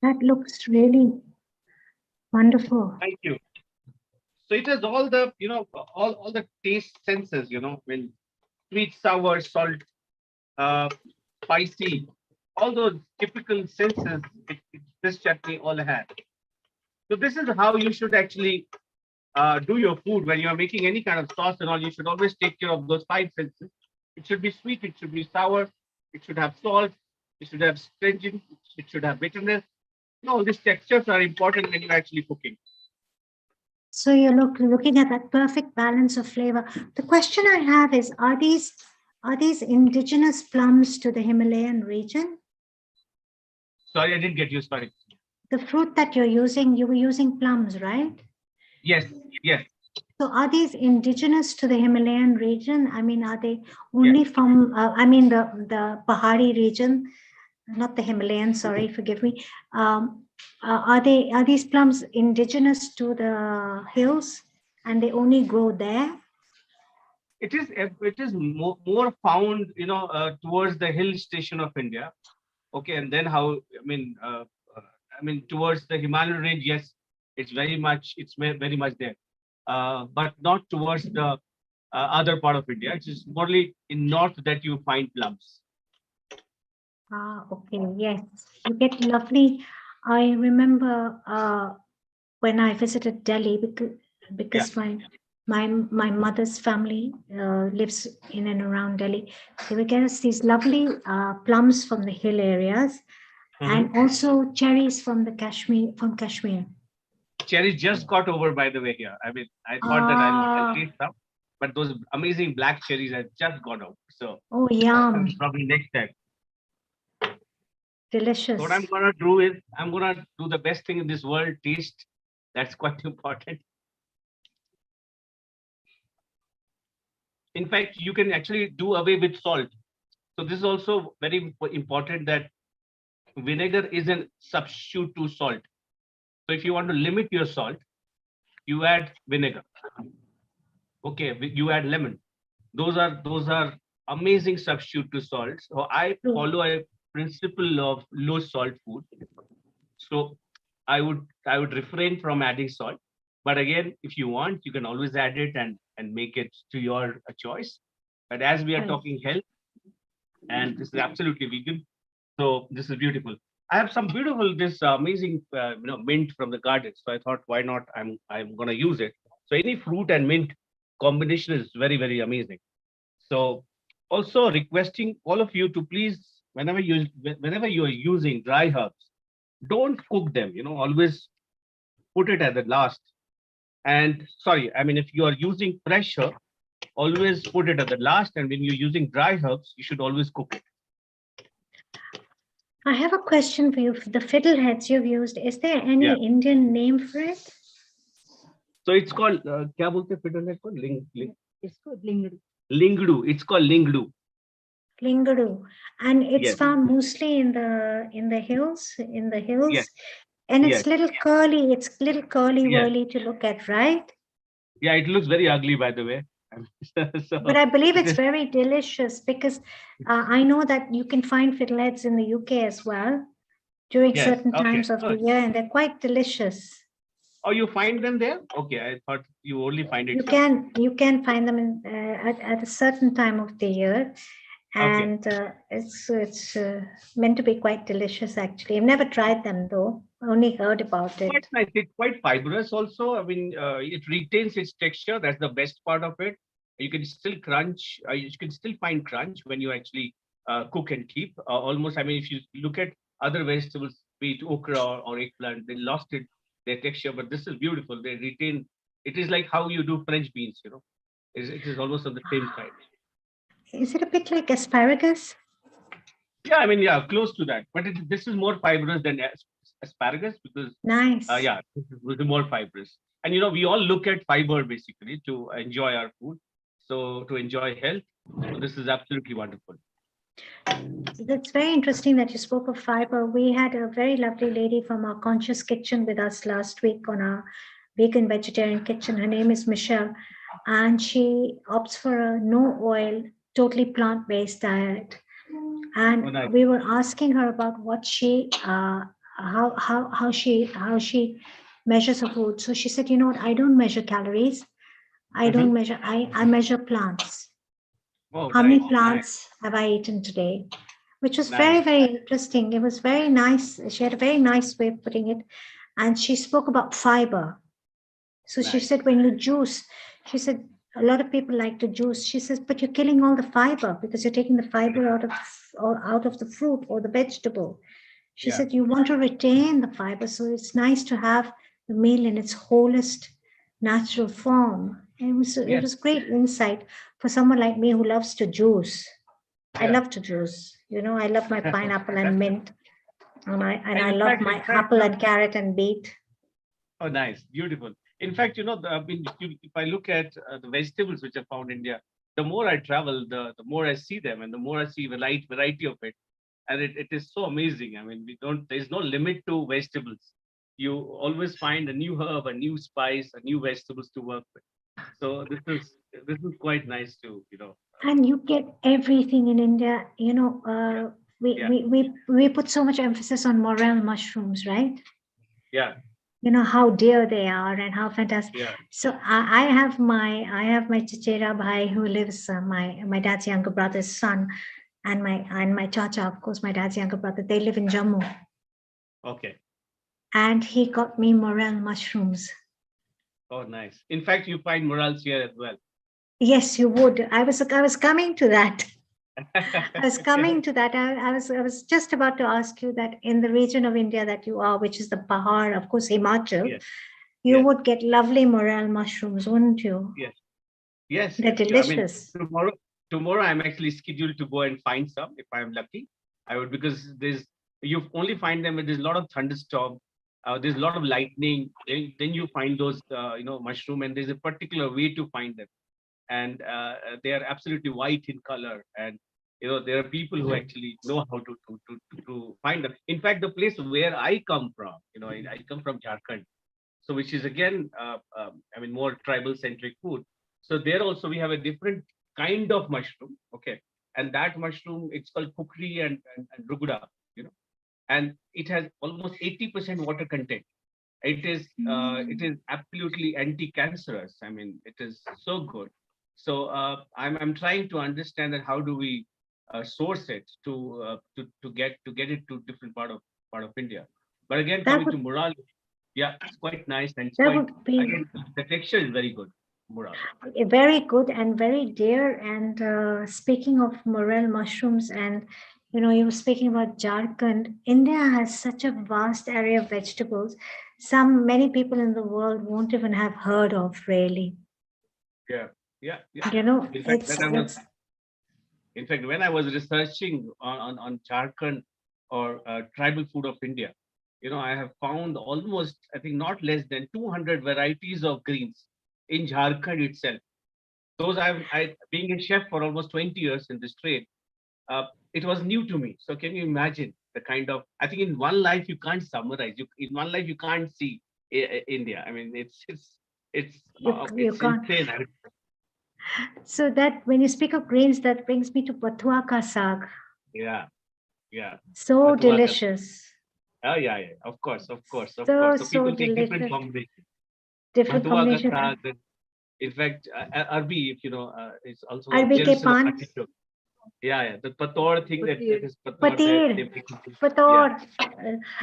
That looks really wonderful. Thank you. So it has all the, all the taste senses, when sweet, sour, salt, spicy, all those typical senses this chutney all has. So this is how you should actually do your food when you are making any kind of sauce and all. You should always take care of those five senses. It should be sweet, it should be sour, it should have salt, it should have stringent, it should have bitterness. No, these textures are important when you're actually cooking. So you're looking at that perfect balance of flavor. The question I have is, are these indigenous plums to the Himalayan region? Sorry, I didn't get you, sorry. The fruit that you're using, you were using plums, right? Yes, yes. So are these indigenous to the Himalayan region? I mean, are they only from, the Pahari region, not the Himalayan, sorry, forgive me. Are these plums indigenous to the hills and they only grow there? It is more found, towards the hill station of India. Okay, and then towards the Himalayan range, yes, it's very much there. But not towards the other part of India. It is mostly in north that you find plums. Okay, yes, you get lovely. I remember when I visited Delhi, because my mother's family lives in and around Delhi. They would get us these lovely plums from the hill areas. and also cherries from Kashmir. Cherries just got over, by the way, here. I mean, I thought that I'll taste some, but those amazing black cherries have just got out. So Oh, yum. probably next time. Delicious. So what I'm gonna do is I'm gonna do the best thing in this world, taste. That's quite important. In fact, you can actually do away with salt. So this is also very important, that vinegar is a substitute to salt. So if you want to limit your salt, you add vinegar. Okay, you add lemon. Those are amazing substitute to salt. So I follow a principle of low salt food. So I would refrain from adding salt. But again, if you want, you can always add it and make it to your choice. But as we are talking health, and this is absolutely vegan, so this is beautiful. I have some beautiful, this amazing, mint from the garden. So I thought, why not? I'm gonna use it. So any fruit and mint combination is very, very amazing. So also requesting all of you to please, whenever you are using dry herbs, don't cook them. Always put it at the last. And sorry, I mean, if you are using fresh herb, always put it at the last. And when you're using dry herbs, you should always cook it. I have a question for you. The fiddleheads you've used, is there any Indian name for it? So it's called, kya bolte fiddlehead ko? It's called lingdu. Lingdu. It's called lingdu. Lingdu. And it's found mostly in the hills, Yes. and it's little curly. It's little curly whirly to look at, right? Yeah, it looks very ugly, by the way. So, but I believe it's very delicious, because I know that you can find fiddleheads in the UK as well during certain times of the year, and they're quite delicious. Oh, you find them there? Okay, I thought you only find it. You can find them at a certain time of the year, and it's meant to be quite delicious. Actually, I've never tried them though. Only heard about it. Quite nice. It's quite fibrous also. I mean, it retains its texture. That's the best part of it. You can still crunch. You can still find crunch when you actually cook and keep. Almost, I mean, if you look at other vegetables, be it okra or eggplant, they lost their texture. But this is beautiful. They retain. It is like how you do French beans. It is almost on the same side. Is it a bit like asparagus? Yeah, I mean, close to that. But this is more fibrous than asparagus, because nice. This is more fibrous. And we all look at fiber basically to enjoy our food. So to enjoy health, so this is absolutely wonderful. That's very interesting that you spoke of fiber. We had a very lovely lady from our Conscious Kitchen with us last week on our vegan vegetarian kitchen. Her name is Michelle, and she opts for a no oil, totally plant-based diet. And we were asking her about what she how she measures her food. So she said, what, I don't measure calories. I don't measure, I measure plants. Oh, how many plants have I eaten today? Which was very, very interesting. It was very nice. She had a very nice way of putting it. And she spoke about fiber. So she said, when you juice, she said, a lot of people like to juice. She says, but you're killing all the fiber because you're taking the fiber out of the fruit or the vegetable. She said, you want to retain the fiber. So it's nice to have the meal in its wholest natural form. And it was great insight for someone like me who loves to juice. I love to juice. I love my pineapple and mint. And I love my apple and carrot and beet. Oh, nice. Beautiful. In fact, if I look at the vegetables which are found in India, the more I travel, the more I see them, and the more I see variety of it. And it is so amazing. I mean, there's no limit to vegetables. You always find a new herb, a new spice, a new vegetables to work with. So this is quite nice too, And you get everything in India. We put so much emphasis on morel mushrooms, right? Yeah. How dear they are and how fantastic. Yeah. So I have my Chichera Bhai who lives, my dad's younger brother's son, and my Chacha, of course, my dad's younger brother. They live in Jammu. Okay. And he got me morel mushrooms. Oh, nice. In fact, you find morels here as well. Yes, you would. I was coming to that. I was coming to that. I was just about to ask you that in the region of India that you are, which is the Pahar, of course, Himachal, Yes, you yes, would get lovely morel mushrooms, wouldn't you? yes, yes, They're yes. I mean, delicious. tomorrow I'm actually scheduled to go and find some if I'm lucky. I would, because you only find them when there's a lot of thunderstorm. There's a lot of lightning. Then you find those mushroom, and there's a particular way to find them, and they are absolutely white in color. And there are people who actually know how to find them. In fact, the place where I come from, I come from Jharkhand, so which is again, I mean, more tribal centric food. So there also we have a different kind of mushroom, okay, and that mushroom, it's called kukri and ruguda, and it has almost 80% water content. It is absolutely anti-cancerous. I mean, it is so good. So I'm trying to understand that how do we source it to get it to different part of India. But again, That coming would to Mural, yeah, it's quite nice, and it's that quite, would be again, the texture is very good. Mural. very good and very dear. And speaking of morel mushrooms, and you were speaking about Jharkhand. India has such a vast array of vegetables. Many people in the world won't even have heard of, really. Yeah, yeah, yeah. In fact, It's when I was researching on Jharkhand or tribal food of India, I have found almost, I think, not less than 200 varieties of greens in Jharkhand itself. Those being a chef for almost 20 years in this trade, it was new to me. So can you imagine the kind of, I think in one life you can't summarize. In one life you can't see India. I mean, it's you can't. insane. So that when you speak of greens, that brings me to pathua ka saag. Yeah, yeah. So Pathua ka- delicious. Oh yeah, yeah. Of course. So So people take different delicious. combinations. Different Pathua ka combination. saag. In fact, Arabi, if is also Arbi ke Jerusalem pan. artichoke. Yeah. The pator thing that is pator that Patir. they make into. Pator.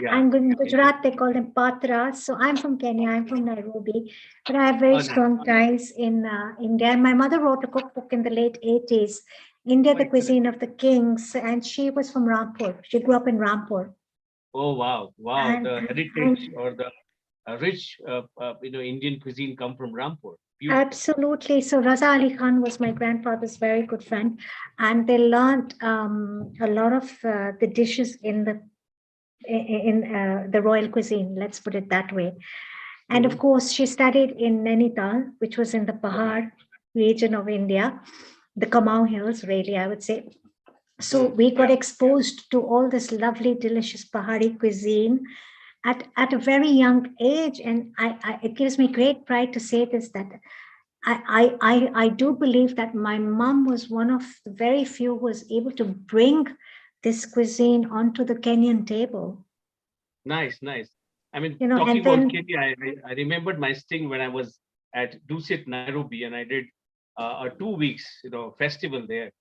Yeah. And in Gujarat, they call them patras. So I'm from Kenya, I'm from Nairobi, but I have very Oh, nice. strong ties in India. And my mother wrote a cookbook in the late 80s, India, the Excellent. Cuisine of the Kings. And she was from Rampur. She grew up in Rampur. Oh wow. And, The heritage or the rich, Indian cuisine come from Rampur. Beautiful. Absolutely. So Raza Ali Khan was my grandfather's very good friend, and they learned a lot of the dishes in the royal cuisine. Let's put it that way. And of course, she studied in Nainital, which was in the Pahar region of India, the Kamau Hills, really, I would say. So we got exposed to all this lovely, delicious Pahari cuisine at a very young age. And it gives me great pride to say this, that I do believe that my mom was one of the very few who was able to bring this cuisine onto the Kenyan table. Nice. I mean, And talking about then Kenya, I remembered my sting when I was at Dusit, Nairobi, and I did a 2 weeks, festival there.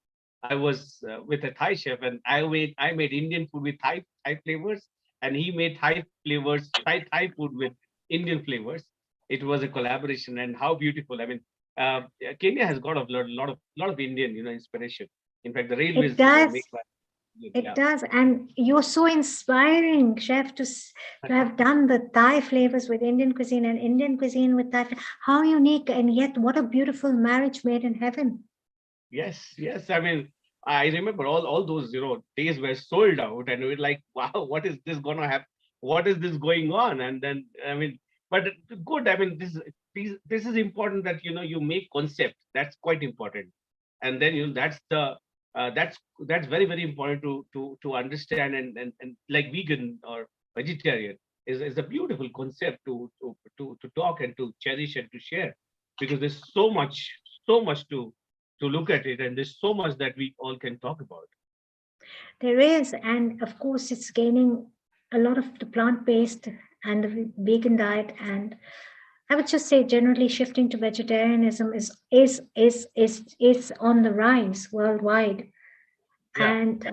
I was with a Thai chef, and I made Indian food with Thai flavors, and he made Thai flavors, Thai food with Indian flavors. It was a collaboration, and how beautiful! I mean, Kenya has got a lot of Indian, inspiration. In fact, the railways it does. made by It does. And you're so inspiring, chef, to have done the Thai flavors with Indian cuisine and Indian cuisine with Thai. How unique, and yet what a beautiful marriage made in heaven. Yes. I mean, I remember all those, days were sold out, and we were like, wow, what is this gonna happen? What is this going on? And then, I mean, but good. I mean, this is important that you make concept. That's quite important. And then that's very, very important to understand, and like vegan or vegetarian is a beautiful concept to talk and to cherish and to share, because there's so much to look at it, and there's so much that we all can talk about. There is, and of course, it's gaining a lot of the plant-based and the vegan diet, and I would just say generally shifting to vegetarianism is on the rise worldwide. Yeah. And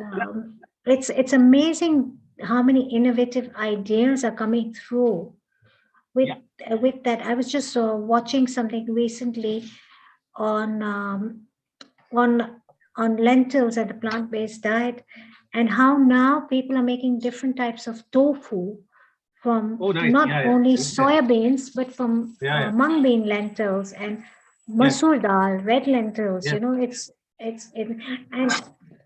it's amazing how many innovative ideas are coming through with that. I was just watching something recently on on lentils and the plant-based diet, and how now people are making different types of tofu from Oh, nice. not Yeah, yeah. only Makes sense. soya beans, but from Yeah, yeah. mung bean lentils and Yes, masoor dal, red lentils. yes. You know, and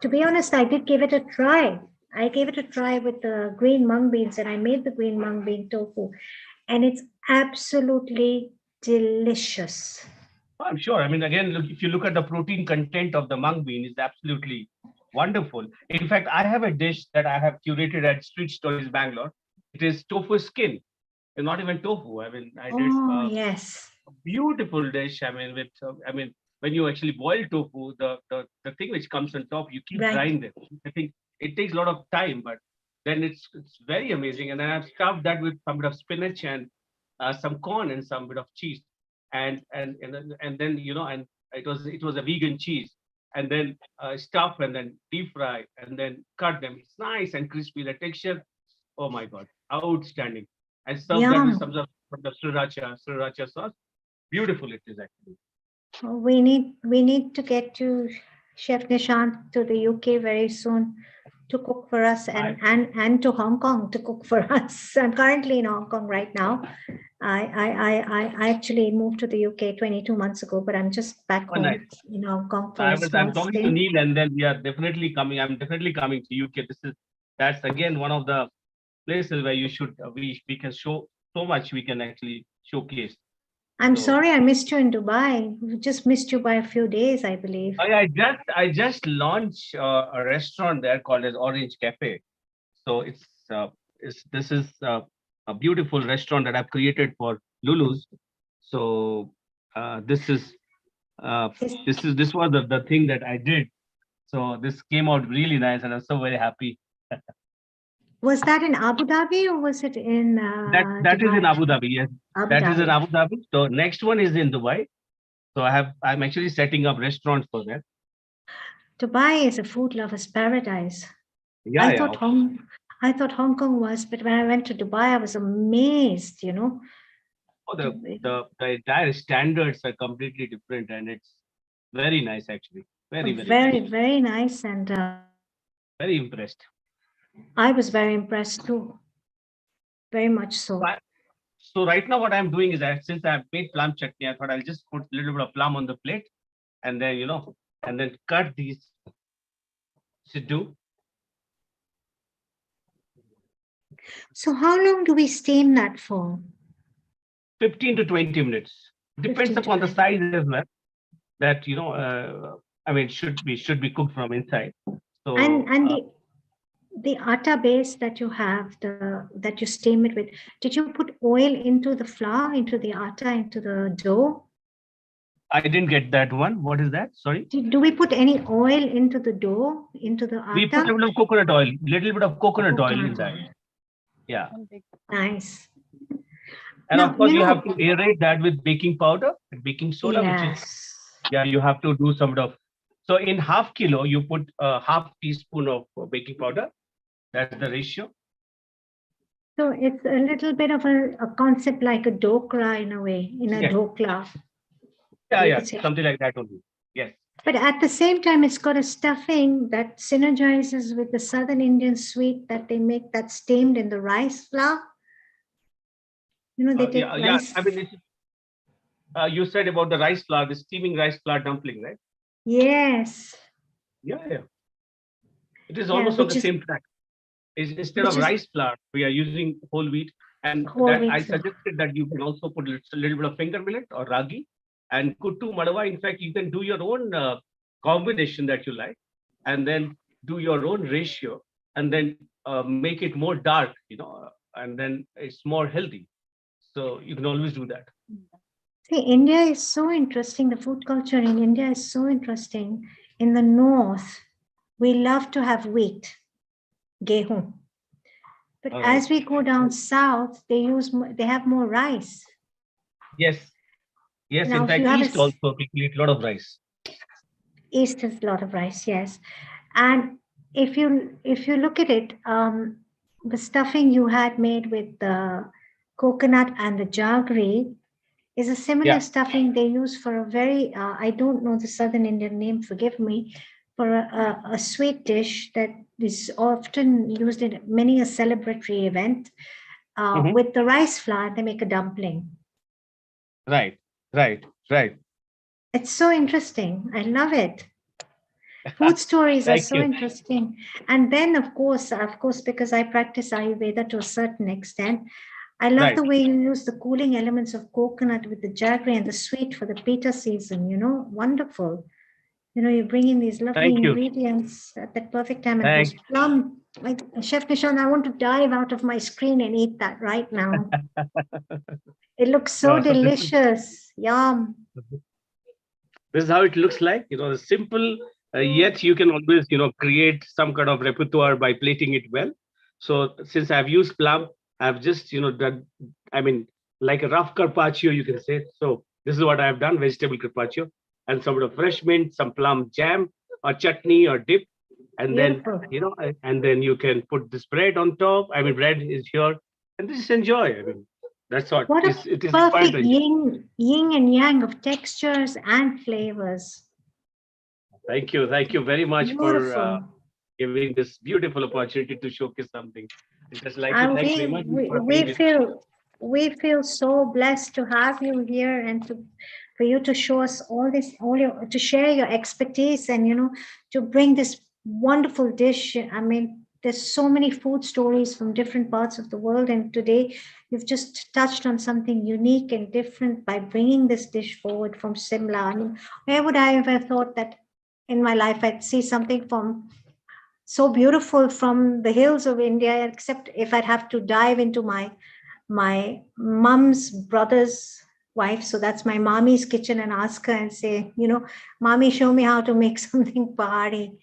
to be honest, I did give it a try. I gave it a try with the green mung beans, and I made the green mung bean tofu, and it's absolutely delicious. Oh, I'm sure. I mean, again, look, if you look at the protein content of the mung bean, it's absolutely wonderful. In fact, I have a dish that I have curated at Street Stories Bangalore. It is tofu skin. It's not even tofu. I mean, I did Oh, yes. a beautiful dish. I mean, with when you actually boil tofu, the thing which comes on top, you keep Right. drying them. I think it takes a lot of time, but then it's very amazing. And then I've stuffed that with some bit of spinach and some corn and some bit of cheese, and then and it was a vegan cheese, and then stuff and then deep fry and then cut them. It's nice and crispy. The texture, oh my god, outstanding. And serve that with Yum. some of the sriracha sauce. Beautiful it is actually. We need to get to Chef Nishant to the UK very soon to cook for us, and to Hong Kong to cook for us. I'm currently in Hong Kong right now. I actually moved to the UK 22 months ago, but I'm just back Oh, home nice. in Hong Kong for a small I'm talking to stay. Neil, and then we are definitely coming. I'm definitely coming to UK. That's again one of the places where you should we can show so much we can actually showcase. I'm So- sorry I missed you in Dubai. We just missed you by a few days, I believe. I just launched a restaurant there called as Orange Cafe. So this is a beautiful restaurant that I've created for Lulus. So this was the thing that I did. So this came out really nice, and I'm so very happy. Was that in Abu Dhabi or was it in That is in Dubai? Abu Dhabi. Yes, Abu that is in Dhabi. Abu Dhabi. So next one is in Dubai. So I'm actually setting up restaurants for that. Dubai is a food lover's paradise. Yeah, I yeah. thought Hong Kong was, but when I went to Dubai, I was amazed, you know. Oh, the entire standards are completely different, and it's very nice actually. Very Very nice, and very impressed. I was very impressed too. Very much so. So right now what I'm doing is that since I've made plum chutney, I thought I'll just put a little bit of plum on the plate, and then and then cut these siddu. So how long do we steam that for? 15 to 20 minutes. Depends 15 to upon the 20. size as well. That I mean, should be cooked from inside. So And the atta base that you have, that you steam it with, did you put oil into the flour, into the atta, into the dough? I didn't get that one. What is that? Sorry. Do we put any oil into the dough, into the atta? We put a little of coconut oil, little bit of coconut oil in that. Yeah. Nice. And Now, of course, you you know- have to aerate that with baking powder and baking soda, which is, Yes. you have to do some of. So in half kilo, you put a half teaspoon of baking powder. That's the ratio. So it's a little bit of a concept like a dokra in a way, in a Yes. dokla. Yeah, You yeah, could say. something like that only. Yes. But at the same time, it's got a stuffing that synergizes with the Southern Indian sweet that they make that's steamed in the rice flour. You know, they take Yeah, yeah. rice. I mean, you said about the rice flour, the steaming rice flour dumpling, right? Yes. Yeah, yeah. It is Yeah, almost on which the is- same track. Instead which of is- rice flour, we are using whole wheat. And Whole that wheat I flour. suggested that you can also put a little bit of finger millet or ragi and kuttu madava. In fact, you can do your own combination that you like, and then do your own ratio, and then make it more dark, and then it's more healthy. So you can always do that. See, India is so interesting. The food culture in India is so interesting. In the north, we love to have wheat, gehu. But Alright. as we go down south, they have more rice. Yes. Yes. Now, In if fact, you have a East also people eat a lot of rice. East is a lot of rice, yes. And if you look at it, the stuffing you had made with the coconut and the jaggery is a similar Yeah. stuffing they use for a very, I don't know the Southern Indian name, forgive me, for a sweet dish that is often used in many a celebratory event. Mhm. With the rice flour, they make a dumpling. Right, right, right. It's so interesting. I love it. Food stories are Thank so you. interesting. And then, of course, because I practice Ayurveda to a certain extent, I love Right. the way you use the cooling elements of coconut with the jaggery and the sweet for the pita season. Wonderful. You bring in these lovely Thank you. ingredients at that perfect time. And those Thank plum, like Chef Nishant, I want to dive out of my screen and eat that right now. It looks so No, so delicious. Yum. this is how it looks like. The simple, yet you can always, create some kind of repertoire by plating it well. So since I've used plum, I've just, done, I mean, like a rough carpaccio, you can say. So this is what I've done, vegetable carpaccio, and some bit of fresh mint, some plum jam or chutney or dip. And then, Beautiful. and then you can put this bread on top. I mean, bread is here, and just enjoy. I mean, that's what What a it is required perfect to enjoy. yin and yang of textures and flavors. Thank you. Thank you very much for Beautiful. giving this beautiful opportunity to showcase something. I just like to And thank you we, very much we for we being with. feel we feel so blessed to have you here and for you to show us all your to share your expertise and to bring this wonderful dish. I mean, there's so many food stories from different parts of the world, and today you've just touched on something unique and different by bringing this dish forward from Simla. I mean, where would I ever thought that in my life I'd see something from so beautiful from the hills of India, except if I'd have to dive into my mom's brother's wife. So that's my mommy's kitchen and ask her and say, mommy, show me how to make something Pahari.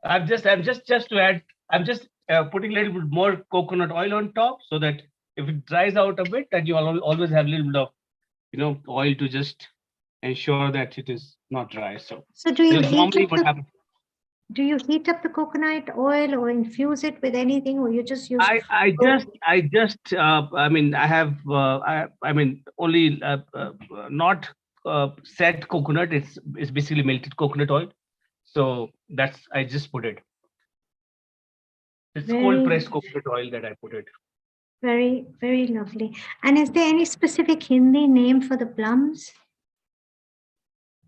I'm just to add. I'm just putting a little bit more coconut oil on top so that if it dries out a bit, that you always have a little bit of oil to just ensure that it is not dry. So So do you because heat normally up what happens. the coconut oil or infuse it with anything, or you just use I mean, I have I mean only not set coconut. It's basically melted coconut oil. So that's I just put it. It's cold very, pressed coconut oil that I put it. very, very lovely. And is there any specific Hindi name for the plums?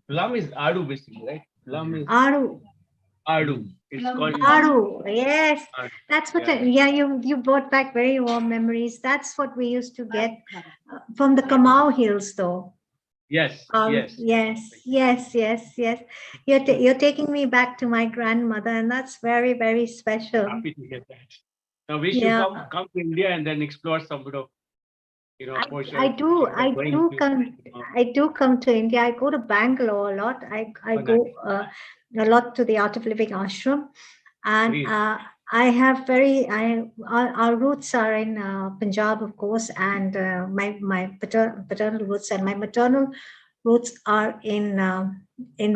Plum is adu basically, right? Plum is Aru. adu. It's called Aru, yes. adu. That's what, Yeah. you brought back very warm memories. That's what we used to get from the Kamau Hills, though. Yes, yes. Yes. You're taking me back to my grandmother, and that's very, very special. Happy to hear that. Now we should Yeah, come to India and then explore some bit of for sure. I do, Like going to, I do come to India. I go to Bangalore a lot. I nice. go a lot to the Art of Living ashram, and Great. I have our roots are in Punjab, of course, and my paternal roots and my maternal roots are in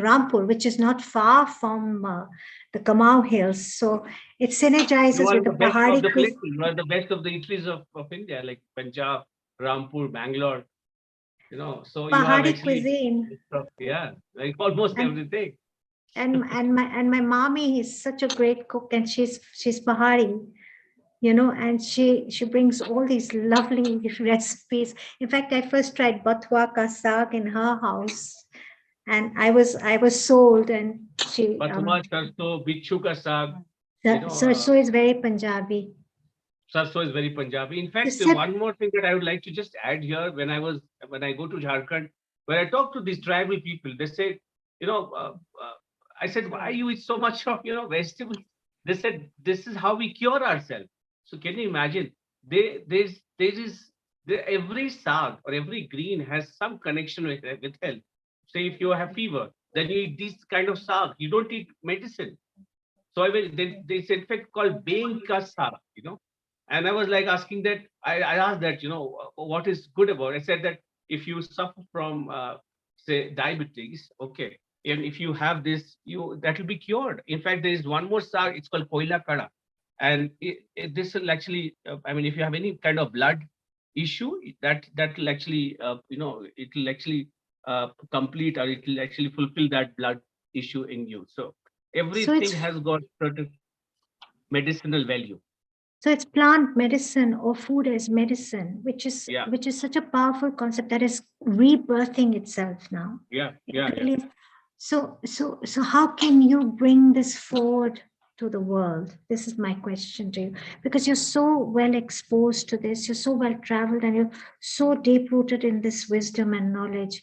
Rampur, which is not far from the Kamau Hills. So it You synergizes are with the the best of Pahari the places. cuisine. You are the best of the eateries of India, like Punjab, Rampur, Bangalore. So you have Pahari actually, cuisine. yeah, like almost And everything. my mommy is such a great cook, and she's Pahari, and she brings all these lovely recipes. In fact, I first tried batwa ka saag in her house, and I was sold, and she Patwa, sarso, bichu ka saag. so is very Punjabi. Sarso is very Punjabi. In fact, Except one more thing that I would like to just add here, when I go to Jharkhand, when I talk to these tribal people, they say, you know, uh, uh, I said, why you eat so much of vegetables? They said, this is how we cure ourselves. So can you imagine? Every saag or every green has some connection with health. Say if you have fever, then you eat this kind of saag. You don't eat medicine. So they in fact called Bain ka saag, and I was like asking that, I asked that, what is good about it? I said that if you suffer from, say, diabetes, okay, and if you have this, that will be cured. In fact, there is one more saag, it's called Koila Kada. And this will actually, I mean, if you have any kind of blood issue, that will actually, it will actually complete, or it will actually fulfill that blood issue in you. So So everything it's has got certain medicinal value. so it's plant medicine or food as medicine, Yeah, which is such a powerful concept that is rebirthing itself now. yeah, It yeah, yeah. really is. So how can you bring this forward to the world? This is my question to you, because you're so well exposed to this, you're so well traveled, and you're so deep rooted in this wisdom and knowledge.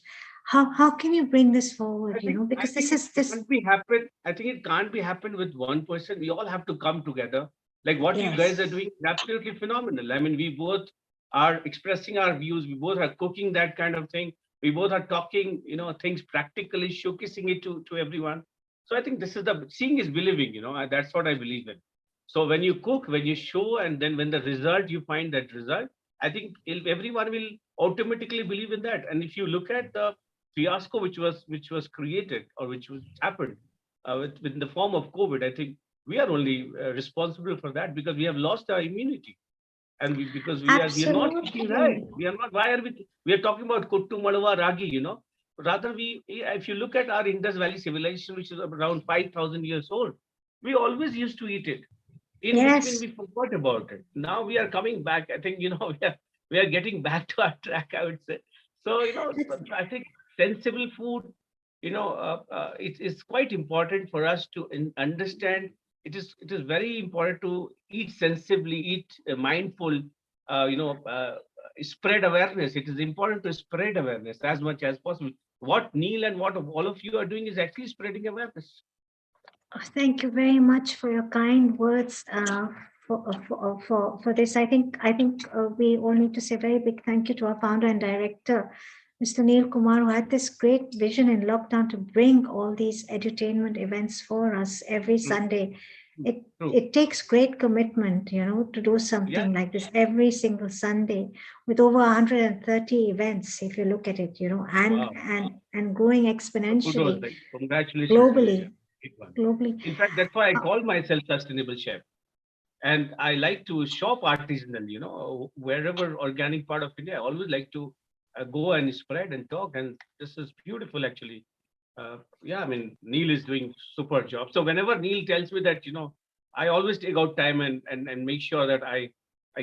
How can you bring this forward? I Because think this it is this. can't be happen. I think it can't be happen with one person. We all have to come together. Like what you Yes. guys are doing is absolutely phenomenal. I mean, we both are expressing our views. We both are cooking that kind of thing. We both are talking, things practically, showcasing it to everyone. So I think this is the seeing is believing. That's what I believe in. So when you cook, when you show, and then when the result you find that result, I think everyone will automatically believe in that. And if you look at the fiasco which was created or which was happened in the form of COVID, I think we are only responsible for that because we have lost our immunity, and because we are not eating right. Absolutely. We are not. Why are we are talking about kuttu, malwa, ragi? Rather if you look at our Indus Valley civilization, which is around 5,000 years old, we always used to eat it. In between, Yes. we forgot about it. Now we are coming back. I think we are getting back to our track, I would say. So I think sensible food. It's quite important for us to understand. It is very important to eat sensibly, eat mindful. Spread awareness. It is important to spread awareness as much as possible. What Neil and what all of you are doing is actually spreading awareness. Thank you very much for your kind words for this. I think we all need to say a very big thank you to our founder and director, Mr. Neil Kumar, who had this great vision in lockdown to bring all these edutainment events for us every Sunday. True. It takes great commitment, to do something like this every single Sunday with over 130 events, if you look at it, Wow. and growing Kudos, exponentially like, congratulations to you. globally. Yeah. Big one. Globally. In fact, that's why I call myself sustainable chef. And I like to shop artisanally, wherever organic part of India. I always like to go and spread and talk. And this is beautiful, actually. I mean, Neil is doing super job. So whenever Neil tells me that, I always take out time and make sure that I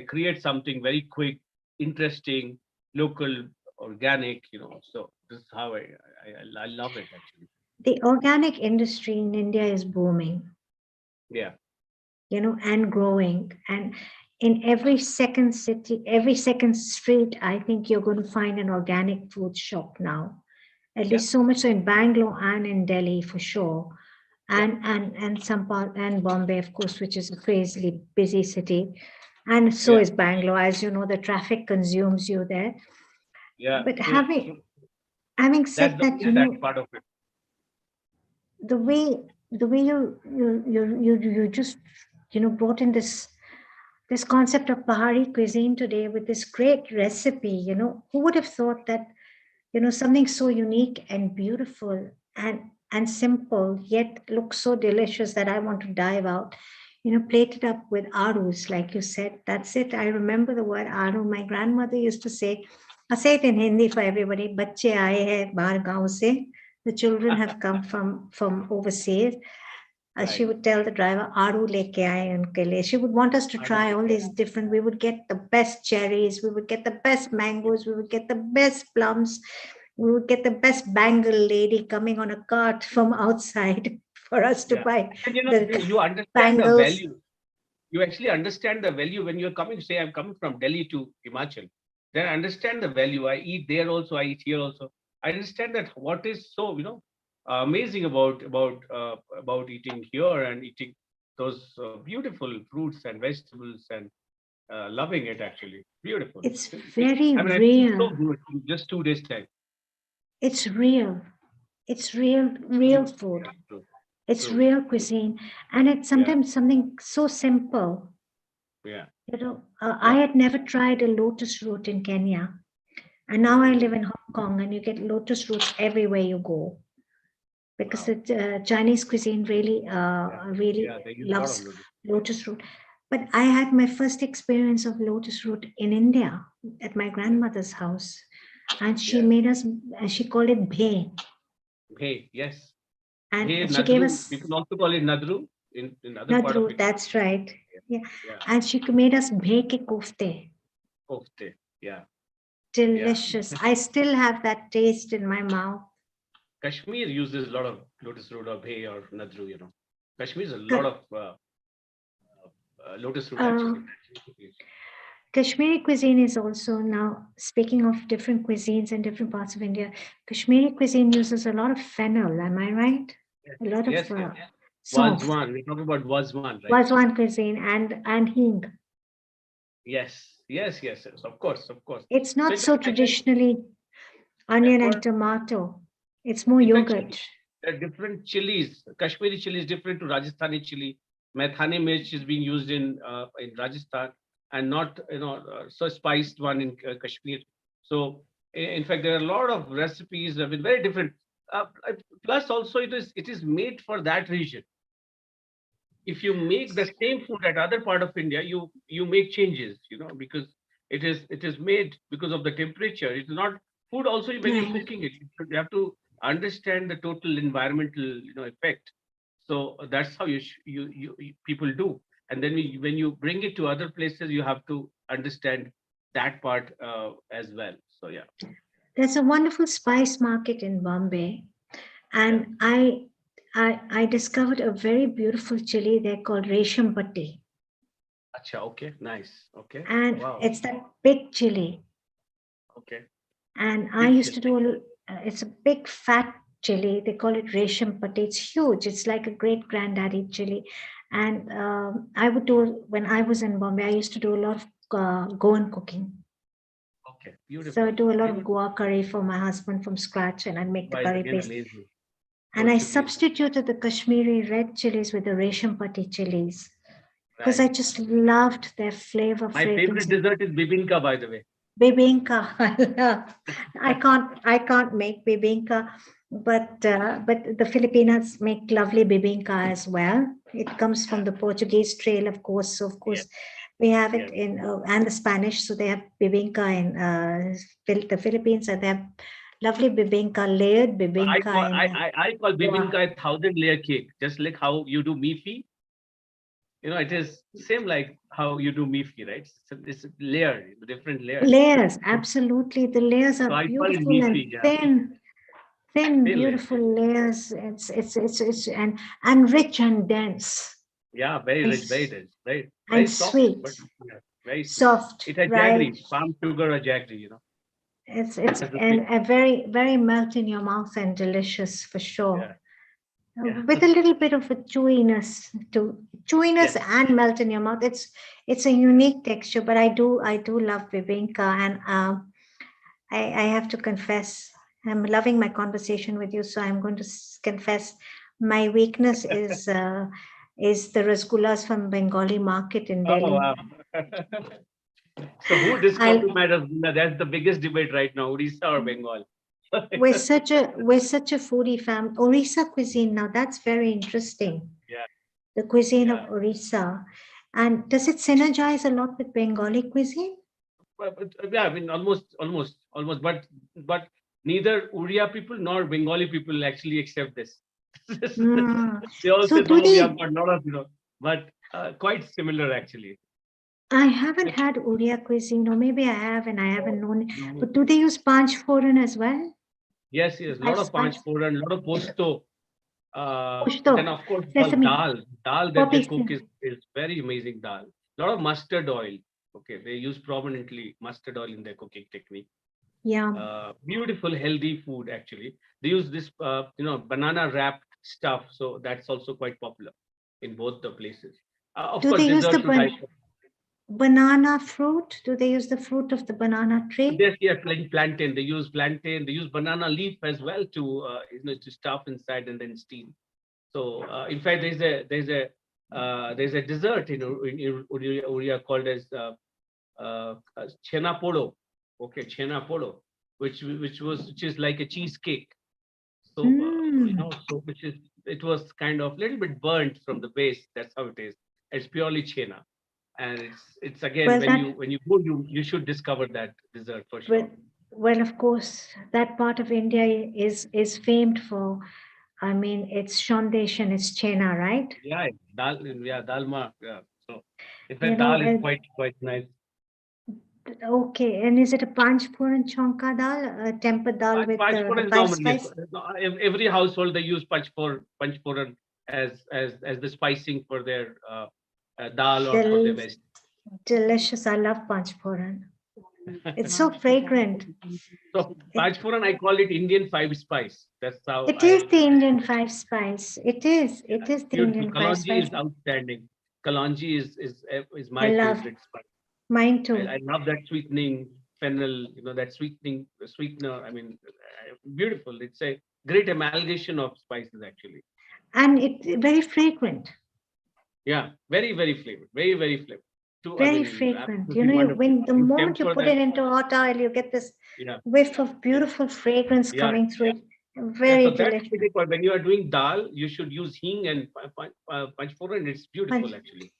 create something very quick, interesting, local, organic, So this is how I love it, actually. The organic industry in India is booming. Yeah. And growing. And in every second city, every second street, I think you're going to find an organic food shop now. At least so much so in Bangalore and in Delhi for sure. And some part and Bombay, of course, which is a crazily busy city. And so is Bangalore. As you know, the traffic consumes you there. Yeah. But True. having said That's that, that part of it. the way you just brought in this concept of Pahari cuisine today with this great recipe, who would have thought that something so unique and beautiful and simple yet looks so delicious that I want to dive out, plated up with arus, like you said. That's it. I remember the word aru. My grandmother used to say, I say it in Hindi for everybody, "Bacche aaye hai bahar gaon se." The children have come from overseas. She would tell the driver, "Aru leke aaye unke liye." She would want us to try all these different. We would get the best cherries, we would get the best mangoes, we would get the best plums, we would get the best Bangle lady coming on a cart from outside for us to buy. And you understand bangles. the value. You actually understand the value when you're coming. Say, I'm coming from Delhi to Himachal. Then I understand the value. I eat there also. I eat here also. I understand that what is so amazing about eating here and eating those beautiful fruits and vegetables and loving it, actually beautiful. It's very I mean, real. so good in just 2 days time. It's real. It's real food. It's real cuisine, and it's sometimes something so simple. Yeah. I had never tried a lotus root in Kenya, and now I live in Hong Kong, and you get lotus roots everywhere you go, because the Chinese cuisine really loves lotus root. But I had my first experience of lotus root in India at my grandmother's house, and she made us. She called it bhe. Hey, yes. And Hey, she gave nadru. us People also call it nadru in other part of nadru, India. that's right. Yeah. Yeah. And she made us bheke kofte. Kofte. Yeah. Delicious. I still have that taste in my mouth. Kashmir uses a lot of lotus root or bhai or nadru, Kashmir is a Ka- lot of lotus root Uh, actually. Kashmiri cuisine is also now, speaking of different cuisines in different parts of India, Kashmiri cuisine uses a lot of fennel, am I right? A lot of Yes, yes. sauce. Wazwan. We're talking about Wazwan, right? Wazwan cuisine and hing. Yes, yes, yes, yes. Of course, of course. It's not in so fact, traditionally onion and for- tomato. It's more in fact, yogurt. there are different chilies. Kashmiri chili is different to Rajasthani chili. Maithani mirch is being used in Rajasthan and not so spiced one in Kashmir. So in fact, there are a lot of recipes that have been very different. Plus, also it is made for that region. If you make the same food at other part of India, you make changes, because it is made because of the temperature. It's not food. Also, when you're cooking it, you have to understand the total environmental effect. So that's how you people do. And then when you bring it to other places, you have to understand that part as well. So yeah. There's a wonderful spice market in Bombay, and I discovered a very beautiful chili there called Resham Patti. Acha, okay, nice. Okay. And Wow. it's that big chili. Okay. And I used to do, it's a big fat chili. They call it Resham Patti. It's huge. It's like a great granddaddy chili. And I would do, when I was in Bombay, I used to do a lot of Goan cooking. Okay, beautiful. So I do a lot of Goa curry for my husband from scratch, and I'd make the curry paste. Amazing. And I substituted the Kashmiri red chilies with the Resham Patti chilies because I just loved their flavor. My favorite dessert is bibinka, by the way. Bibinka. I can't make bibinka, but the Filipinas make lovely bibinka as well. It comes from the Portuguese trail, of course. So of course, we have it in and the Spanish. So they have bibinka in the Philippines, and they have lovely bibinka, layered bibinka. I call bibinka a 1,000-layer cake, just like how you do mifi. It is same like how you do mifi, right? So it's layer, different layers. Layers, absolutely. The layers are beautiful and thin, beautiful layers. It's and rich and dense. Yeah, very rich, very dense, right? And soft, sweet. but very soft. It has right? jaggery, palm sugar or jaggery, It's and a very, very melt in your mouth and delicious for sure. With a little bit of a chewiness and melt in your mouth. It's a unique texture, but I do love bibinka, and I have to confess, I'm loving my conversation with you, so I'm going to confess my weakness is the rasgullas from Bengali market in Delhi. Oh wow. So who discovered rasgulla? That's the biggest debate right now, Odisha or Bengal. We're such a foodie family. Orissa cuisine, now that's very interesting. Yeah. The cuisine of Orissa. And does it synergize a lot with Bengali cuisine? Yeah, I mean almost, but neither Oriya people nor Bengali people actually accept this. They all say, no, we have got a lot of, but quite similar actually. I haven't had Oriya cuisine, or maybe I have and I haven't known it. But do they use panch foran as well? Yes, a lot of panch foran, a lot of posto. Then of course dal that they cook is very amazing dal. A lot of mustard oil. Okay, they use prominently mustard oil in their cooking technique. Yeah. Beautiful, healthy food actually. They use this, banana wrapped stuff, so that's also quite popular in both the places. Of do course, they use the banana fruit? Do they use the fruit of the banana tree? Yes, plantain. They use plantain. They use banana leaf as well to to stuff inside and then steam. So in fact, there's a dessert in Oriya called as chena polo. Okay, chena polo, which is like a cheesecake. So it was kind of a little bit burnt from the base. That's how it is. It's purely chena. And it's again, when you go, you should discover that dessert for sure. Well, of course, that part of India is famed for I mean, it's shondesh and it's chena, right? Yeah, dalma. Yeah. So it's a You know, dal is quite nice. okay. And is it a panchphoran chonka dal, a tempered dal with Panchphoran the is five normal. Yes, spice? every household they use panchphoran as the spicing for their dal or for their veg. Delicious. I love panchphoran. It's so fragrant. So Panchphoran, I call it Indian five spice. That's how It is the Indian five spice. It is. It is the beautiful. Indian five Kalonji spice. is outstanding. Kalonji is my I love. favorite spice. Mine too. I love that sweetening fennel. That sweetener. I mean, beautiful. It's a great amalgamation of spices actually. And it's very fragrant. Yeah, very flavored. Very flavored. Very fragrant. You know, when the moment you put it into hot oil, you get this whiff of beautiful fragrance coming through it. Very delicious. That's when you are doing dal, you should use hing and panchphoran. It's beautiful actually.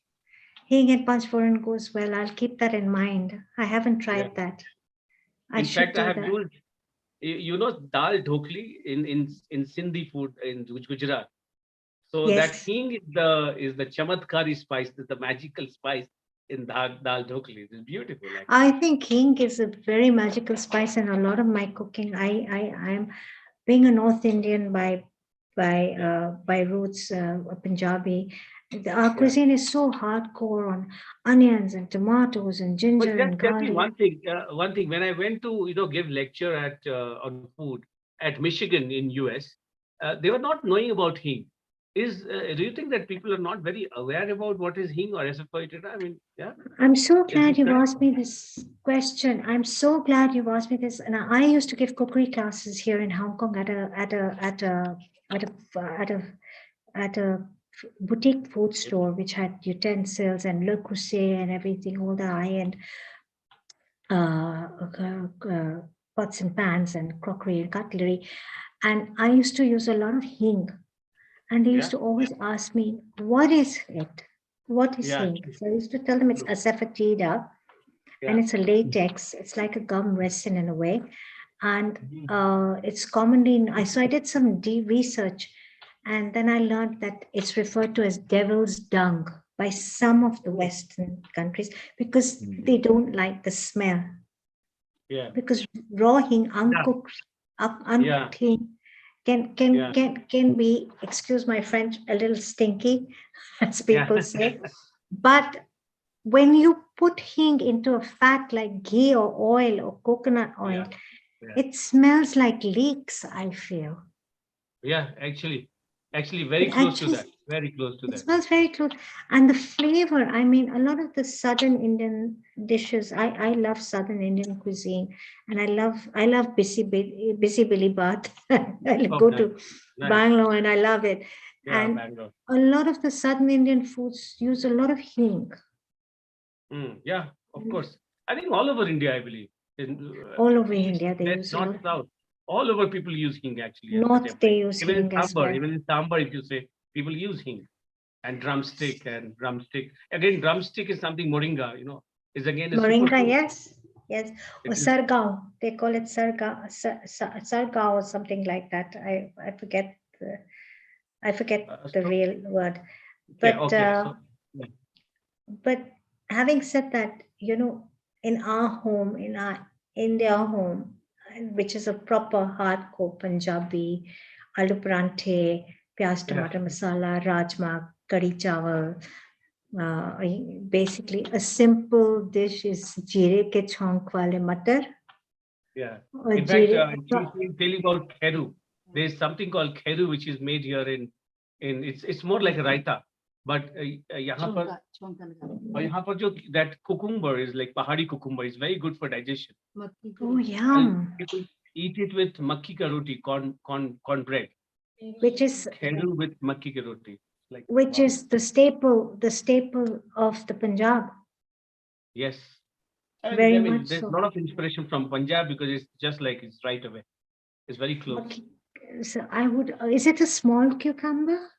Hing and panchphoran goes well. I'll keep that in mind. I haven't tried that. In fact, I have used, dal dhokli in Sindhi food in Gujarat. So that hing is the chamatkari spice, the magical spice in dal dhokli. It's beautiful. Actually. I think hing is a very magical spice in a lot of my cooking. I'm being a North Indian by roots, Punjabi. Our cuisine is so hardcore on onions and tomatoes and ginger and garlic. One thing. When I went to give lecture at on food at Michigan in US, they were not knowing about hing. Do you think that people are not very aware about what is hing or asafoetida? I mean, yeah. I'm so glad you've asked me this question. I'm so glad you've asked me this. And I used to give cookery classes here in Hong Kong at a boutique food store, which had utensils and Le Creuset and everything, all the high-end pots and pans and crockery and cutlery. And I used to use a lot of hing. And they used to always ask me, what is it? What is hing? So I used to tell them it's asafoetida, and it's a latex. It's like a gum resin in a way. And it's commonly, so I did some deep research, and then I learned that it's referred to as devil's dung by some of the Western countries because they don't like the smell. Yeah. Because raw hing, uncooked, unclean, can be, excuse my French, a little stinky, as people say. But when you put hing into a fat like ghee or oil or coconut oil, it smells like leeks, I feel. Yeah, actually very close to that. Very close to that. It smells very close. And the flavor, I mean, a lot of the Southern Indian dishes, I love Southern Indian cuisine. And I love Bisi Bili Baat. I go to Bangalore and I love it. Yeah, and Bangalore. A lot of the Southern Indian foods use a lot of hing. Yeah, of course. I think all over India, I believe. All over India, they use North, south. All over people use hing actually. North, they use hing as well. Even in sambar, if you say, people use hing. And drumstick. Again, drumstick is something moringa, is again a moringa, yes. Or sargao. They call it sargao or something like that. I forget the real word. But but having said that, in our home, in our India home, which is a proper hardcore Punjabi, aloo paranthe, pyaz tomato masala, rajma, curry chawal. Basically, a simple dish is jeere ke chonk wale matar. Yeah. In fact, tell you about kheru. There's something called kheru which is made here in it's more like a raita. But that cucumber is like pahadi cucumber. It's very good for digestion. Oh, yum! People eat it with makki ka roti, corn bread. Which is kheru with makki ka roti. Which is the staple of the Punjab. Yes. Very much there's so. a lot of inspiration from Punjab because it's just like it's right away. It's very close. So is it a small cucumber?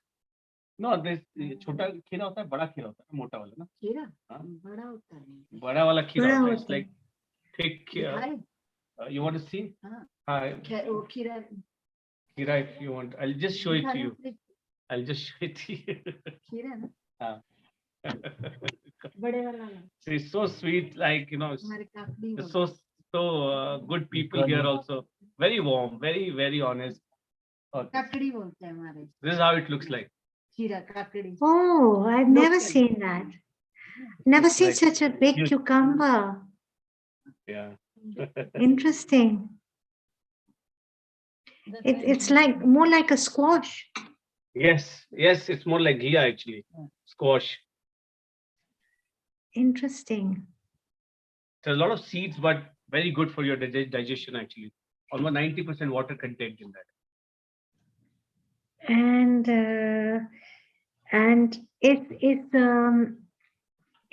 No, there's छोटा खीरा होता है, बड़ा खीरा होता है, मोटा वाला ना. खीरा बड़ा होता है. बड़ा वाला खीरा होता है. It's like thick. You want to see? हाँ. खीरा Kira, if you want, I'll just show it to you. I'll just show it to you. खीरा ना Ah. बड़े वाला ना So it's so sweet, like, हमारे काकड़ी it's बोलते so good people here also. Very warm, very, very honest. Okay. काकड़ी बोलते हैं हमारे This is how it looks like. खीरा काकड़ी Oh, I've never seen that. Never Looks seen like such a big huge. cucumber. Yeah. Interesting. It's like more like a squash. Yes, it's more like ghee actually. Squash. Interesting. There's a lot of seeds, but very good for your digestion actually. Almost 90% water content in that. And is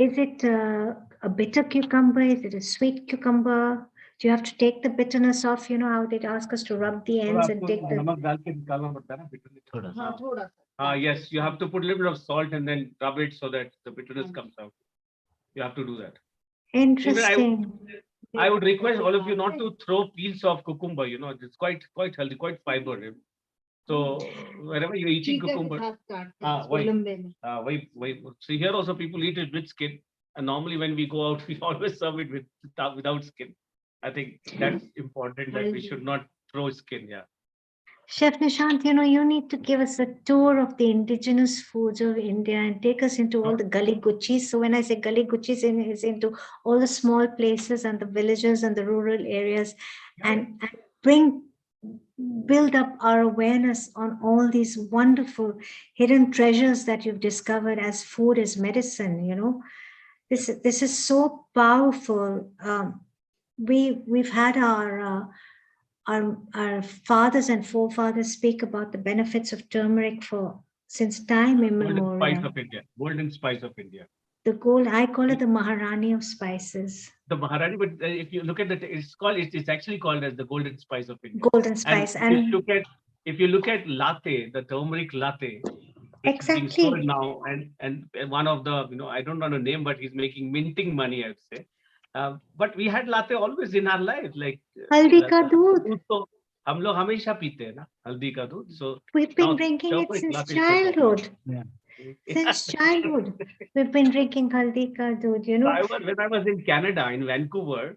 it a bitter cucumber? Is it a sweet cucumber? Do you have to take the bitterness off? You know how they'd ask us to rub the ends and take the. नमक डाल के निकालना पड़ता है ना bitterness. हाँ थोड़ा सा Yes, you have to put a little bit of salt and then rub it so that the bitterness comes out. You have to do that. Interesting. I would request all of you not to throw peels of cucumber. It's quite healthy, quite fiber. So wherever you're eating चीते के cucumber, साथ काटते हैं हाँ, इसको वही। लंबे में so here also people eat it with skin, and normally when we go out, we always serve it without skin. I think that's important that we should not throw skin. Yeah. Chef Nishant, you need to give us a tour of the indigenous foods of India and take us into all the gully guchis. So when I say gully guchis, it's into all the small places and the villages and the rural areas, and build up our awareness on all these wonderful hidden treasures that you've discovered as food is medicine. This is so powerful. We've had our fathers and forefathers speak about the benefits of turmeric since time immemorial. Golden spice of India. Golden spice of India. I call it the Maharani of spices. The Maharani, but if you look at it's actually called as the golden spice of India. Golden spice. And if you look at latte, the turmeric latte, it's being Exactly. sold now, and one of the, I don't know the name, but he's making minting money, I would say. But we had latte always in our life, like Haldi ka doodh. तो हम लोग हमेशा पीते हैं ना हल्दी का दूध. So We've been now drinking it turmeric since latte is so popular. childhood. Since childhood, we've been drinking haldi ka doodh. When I was in Canada, in Vancouver,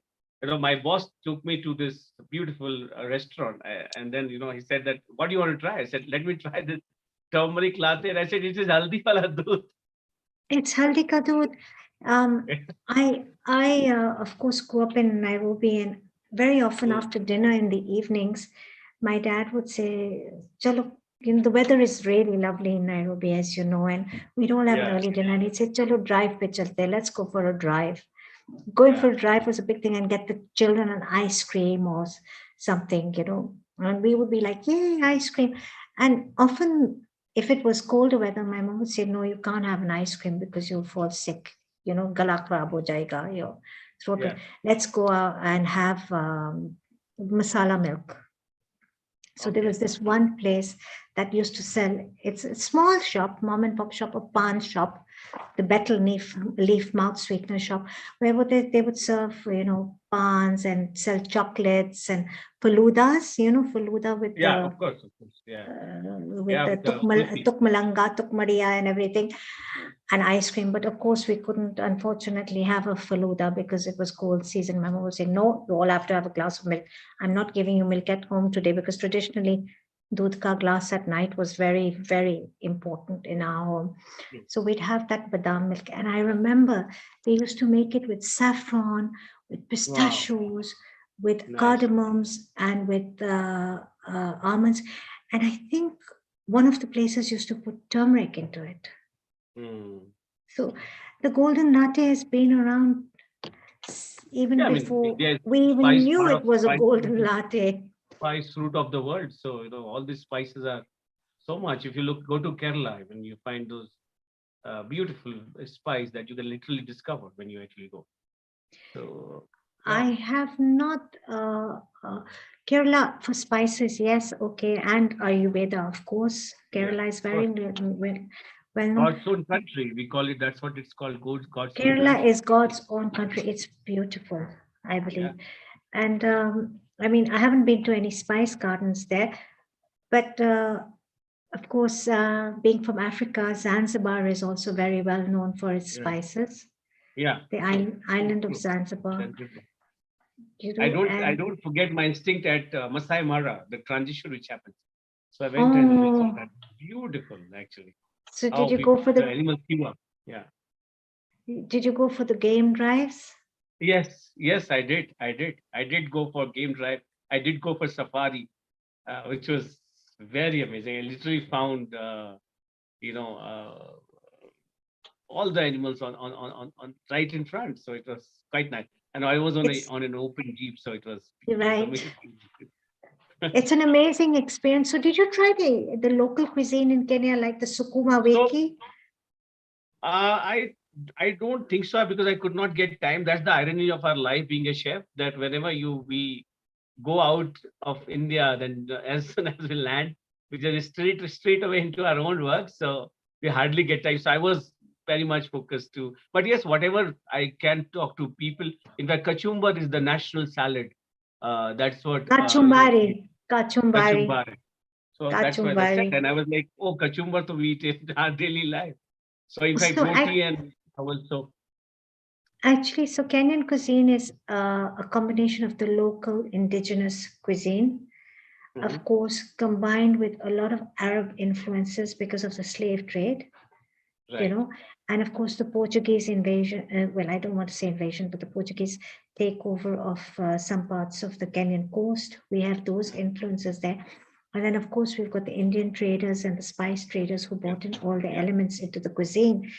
my boss took me to this beautiful restaurant, and then he said that, what do you want to try? I said, let me try this turmeric latte, and I said, it is haldi wala doodh. It's haldi ka doodh. I of course grew up in Nairobi, and very often after dinner in the evenings, my dad would say, "Chalo, the weather is really lovely in Nairobi, as you know, and we don't have an early dinner." And he'd say, "Chalo, drive pe chalte, let's go for a drive." Going for a drive was a big thing, and get the children an ice cream or something, and we would be like, "Yay, ice cream!" And often, if it was colder weather, my mom would say, "No, you can't have an ice cream because you'll fall sick. Gala kharab ho jayega, your throat. Let's go out and have masala milk." So there was this one place that used to sell, it's a small shop, mom and pop shop, a pan shop, the betel leaf mouth sweetener shop, where they would serve, pans and sell chocolates and faludas, faluda with of course, with the tukmalanga, tukmadia and everything, and ice cream. But of course, we couldn't, unfortunately, have a faluda because it was cold season. My mom would say, "No, you all have to have a glass of milk. I'm not giving you milk at home today," because traditionally, doodh ka glass at night was very, very important in our home. So we'd have that badam milk. And I remember they used to make it with saffron, with pistachios, with cardamoms, and with almonds. And I think one of the places used to put turmeric into it. So the golden latte has been around even before we even knew it was a golden latte. Spice fruit of the world. So all these spices are so much. If you go to Kerala, when you find those beautiful spice that you can literally discover when you actually go. So I have not Kerala for spices, yes, okay, and Ayurveda, of course. Kerala is very well known. God's own country, we call it. That's what it's called. God's Kerala is God's own country. It's beautiful, I believe. And I mean, I haven't been to any spice gardens there, But of course, being from Africa, Zanzibar is also very well known for its spices. Yeah. The island of Zanzibar. You I know, don't forget my instinct at Masai Mara, the transition which happens. So I went and visited that. Beautiful, actually. So did you go for the animal quinoa? Yeah. Did you go for the game drives? Yes, I did. I did go for game drive. I did go for safari, which was very amazing. I literally found, all the animals on right in front. So it was quite nice. And I was on an open jeep, so it was right. It's an amazing experience. So did you try the local cuisine in Kenya, like the sukuma wiki? I don't think so, because I could not get time. That's the irony of our life being a chef, that whenever we go out of India, then as soon as we land, we just straight away into our own work. So we hardly get time. So I was very much focused to, but yes, whatever I can talk to people. In fact, kachumbar is the national salad. That's what Kachumbari. Kachumbari. So that's what I said. Kachumbari. And I was like, oh, kachumbar to we eat in our daily life. So in fact, roti and also. Actually, so Kenyan cuisine is a combination of the local indigenous cuisine, of course, combined with a lot of Arab influences because of the slave trade, you know, and of course the Portuguese invasion, well, I don't want to say invasion, but the Portuguese takeover of some parts of the Kenyan coast. We have those influences there. And then of course we've got the Indian traders and the spice traders who brought in all the elements into the cuisine.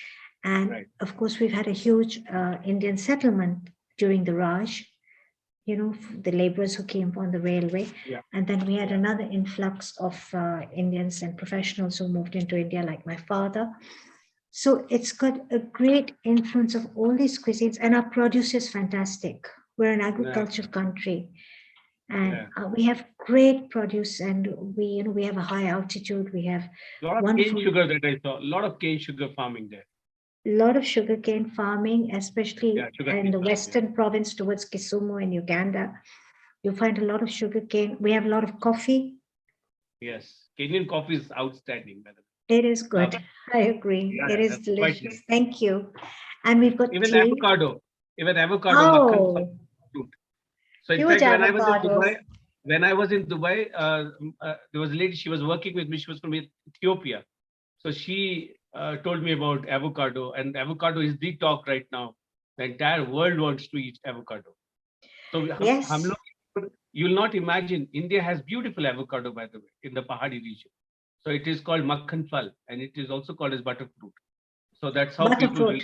And of course, we've had a huge Indian settlement during the Raj, you know, the laborers who came on the railway. And then we had another influx of Indians and professionals who moved into India, like my father. So it's got a great influence of all these cuisines, and our produce is fantastic. We're an agricultural country, and we have great produce, and we have a high altitude. We have a lot of cane sugar that I saw. A lot of cane sugar farming there. Lot of sugarcane farming, especially in the western province towards Kisumu in Uganda. You find a lot of sugarcane. We have a lot of coffee. Yes, Kenyan coffee is outstanding. It is good. I agree. It is delicious. Thank you. And we've got even tea. avocado. Makhan fruit. So in fact, when I was in Dubai, there was a lady. She was working with me. She was from Ethiopia. So she told me about avocado, and avocado is the talk right now. The entire world wants to eat avocado. So you'll not imagine, India has beautiful avocado, by the way, in the Pahadi region. So it is called makhan phal, and it is also called as butterfruit. So that's how people will,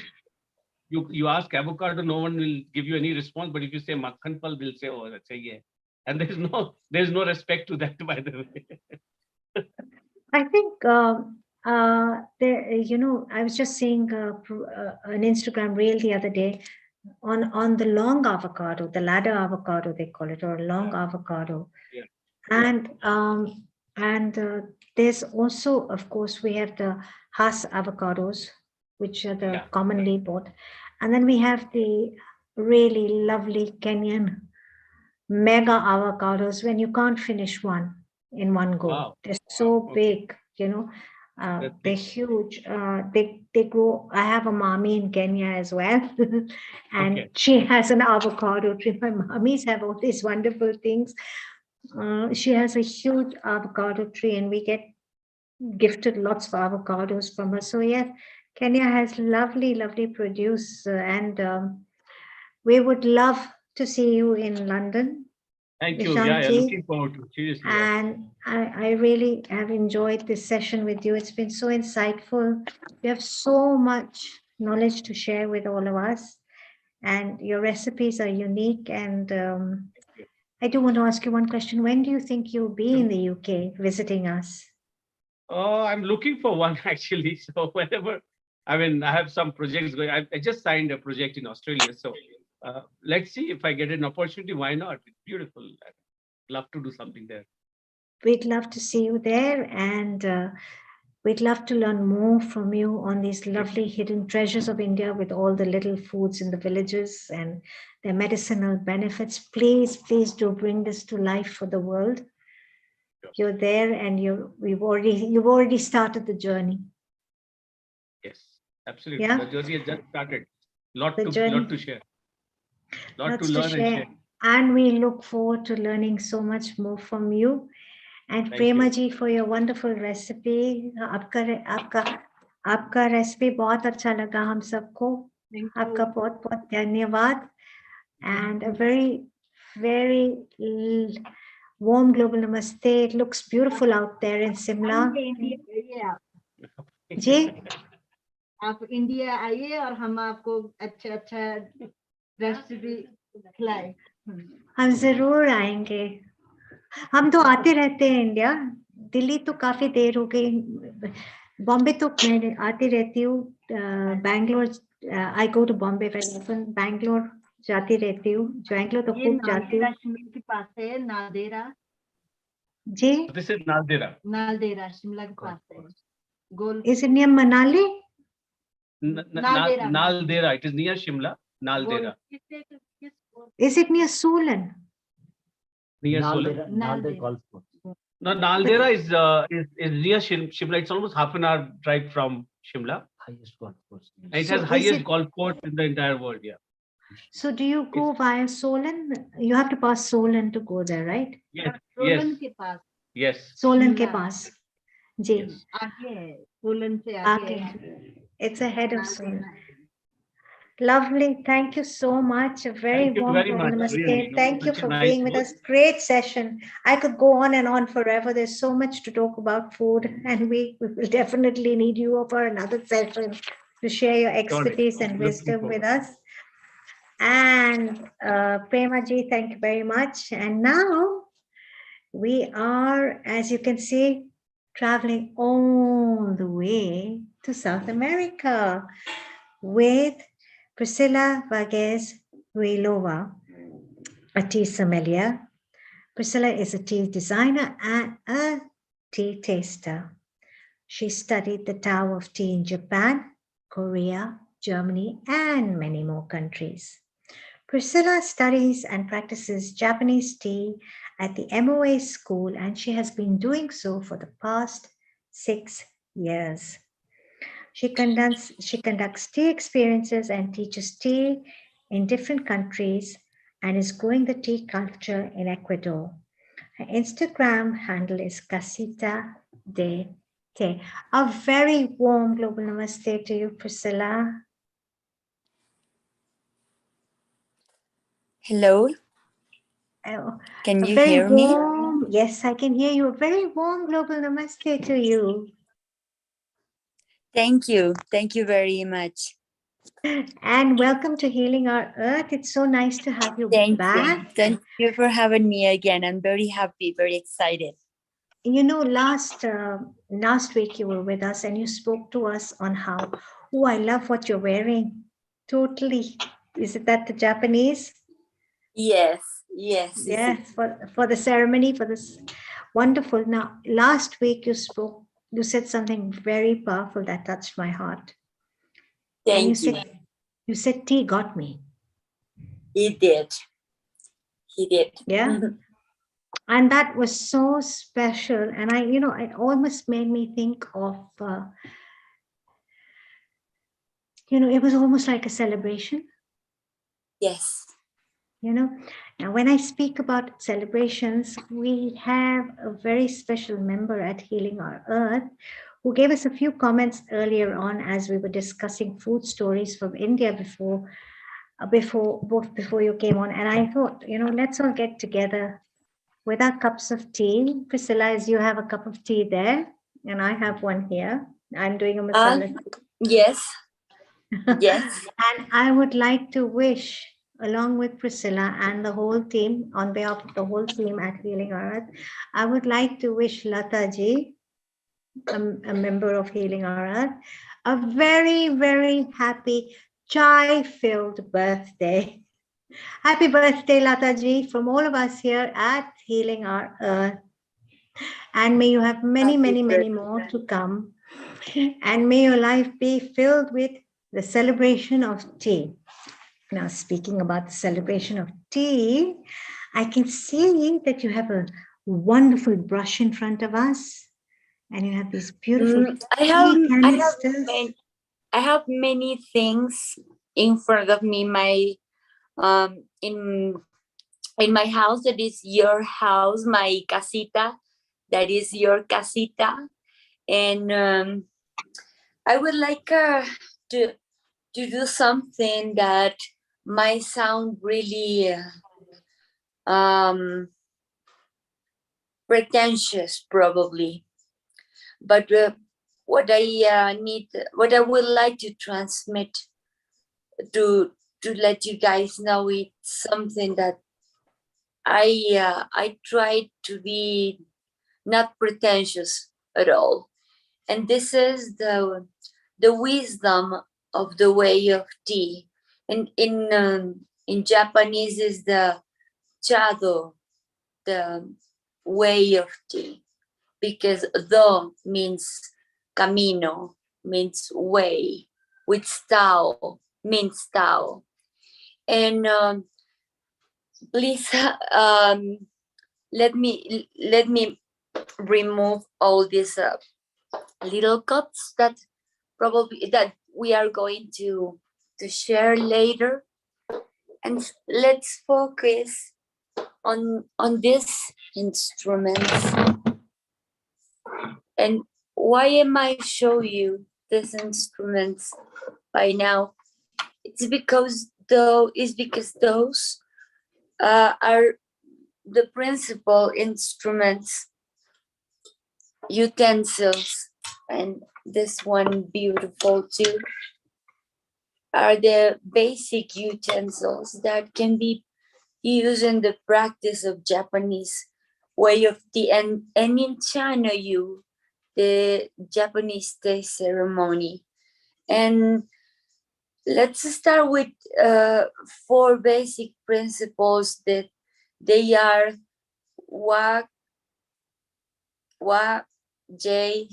you ask avocado, no one will give you any response, but if you say makhan phal, they'll say, oh, that's a yeah. And there's no respect to that, by the way. I think I was just seeing an Instagram reel the other day on the long avocado, the ladder avocado they call it, or long avocado. And there's also, of course, we have the Hass avocados, which are the commonly bought, and then we have the really lovely Kenyan mega avocados when you can't finish one in one go. They're so big, you know. They're huge. They grow. I have a mommy in Kenya as well, and she has an avocado tree. My mommies have all these wonderful things. She has a huge avocado tree, and we get gifted lots of avocados from her. So yes, Kenya has lovely, lovely produce, and we would love to see you in London. Thank you. Yeah, looking forward to it. Seriously. And I really have enjoyed this session with you. It's been so insightful. You have so much knowledge to share with all of us, and your recipes are unique. And I do want to ask you one question. When do you think you'll be in the UK visiting us? I'm looking for one, actually. So whenever, I have some projects going. I just signed a project in Australia. So let's see if I get an opportunity. Why not? It's beautiful. I'd love to do something there. We'd love to see you there, and we'd love to learn more from you on these lovely hidden treasures of India with all the little foods in the villages and their medicinal benefits. Please, please do bring this to life for the world. you're there and you've already started the journey. Yes, absolutely. Yeah. The journey has just started. Lot The to journey. share. Lot Lots to to learn and share. share. And we look forward to learning so much more from you. And Thank Prema you. ji, for your wonderful recipe. आपका recipe बहुत अच्छा लगा हम सबको. आपका बहुत बहुत धन्यवाद. And a very warm global namaste. It looks beautiful out there in Simla. जी, आप इंडिया आइए और हम आपको अच्छा रेसिपी खिलाए. हम जरूर आएंगे. हम तो आते रहते हैं इंडिया. दिल्ली तो काफी देर हो गई. बॉम्बे तो मैं आती रहती हूँ. Bangalore, I go to Bombay very often. Bangalore जाती रहती हूँ. बैंगलोर तो खूब जाती हूँ. शिमला के पास है नालदेरा. जी, This is Naldera. Naldehra Shimla के पास है. गोल. is it near Manali? Naldera. It is near Shimla. Naldera. Is it near Solan? Near Solan. No, Naldera is near Shimla. It's almost half an hour drive from Shimla. Highest golf course. And it So has is highest it- golf course in the entire world. Yeah. So do you go via Solan? You have to pass Solan to go there, right? Yes. Solan Yes. के पास. Yes. Solan ke paas. जी. Yes. आगे है. सोलन से आगे. आगे. It's ahead of Solan. Lovely. Thank you so much. A very Thank you warm very much. namaste. Really. Thank you Such a for nice being with word. us. Great session. I could go on and on forever. There's so much to talk about food, and we will definitely need you for another session to share your expertise and Looking wisdom forward. with us. And Prema ji, thank you very much. And now we are, as you can see, traveling all the way to South America with Priscila Vazquez Ruilova, a tea sommelier. Priscila is a tea designer and a tea taster. She studied the Tao of Tea in Japan, Korea, Germany, and many more countries. Priscila studies and practices Japanese tea at the MOA school, and she has been doing so for the past 6 years. She conducts tea experiences and teaches tea in different countries and is growing the tea culture in Ecuador. Her Instagram handle is Casita de Té. A very warm global namaste to you, Priscila. Hello. Oh, Can a you very hear me? warm, yes, I can hear you. A very warm global namaste to you. Thank you. Thank you very much. And welcome to Healing Our Earth. It's so nice to have you Thank back. you. Thank you for having me again. I'm very happy, very excited. You know, last week you were with us and you spoke to us on how, oh, I love what you're wearing. Totally. Is it that the Japanese? Yes, yes. Yes, for the ceremony, for this. Wonderful. Now, last week you said something very powerful that touched my heart. Thank you. You said tea got me. He did. He did. Yeah. And that was so special. And it almost made me think of, it was almost like a celebration. Yes. Now when I speak about celebrations, we have a very special member at Healing Our Earth who gave us a few comments earlier on as we were discussing food stories from India before you came on. And I thought, let's all get together with our cups of tea. Priscila, as you have a cup of tea there, and I have one here. I'm doing a masala. Yes. Yes. And I would like to wish, along with Priscila and the whole team, on behalf of the whole team at Healing Our Earth, I would like to wish Lata ji, a member of Healing Our Earth, a very, very happy chai-filled birthday. Happy birthday, Lata ji, from all of us here at Healing Our Earth. And may you have many, many, many more to come. And may your life be filled with the celebration of tea. Now, speaking about the celebration of tea, I can see that you have a wonderful brush in front of us, and you have these beautiful I have tea canisters. I have many things in front of me. My in my house, that is your house, my casita, that is your casita, and I would like to do something that might sound really pretentious, probably, but what I would like to transmit to let you guys know, it's something that I try to be not pretentious at all, and this is the wisdom of the way of tea, and in Japanese is the chado, the way of tea, because do means camino, means way, with tao means tao, and please let me remove all these little cuts that probably that we are going to share later, and let's focus on this instruments. And why am I show you these instruments by now? It's because those are the principal instruments, utensils, and this one beautiful too, are the basic utensils that can be used in the practice of Japanese way of tea, and in China, the Japanese tea ceremony. And let's start with 4 basic principles that they are wa, j,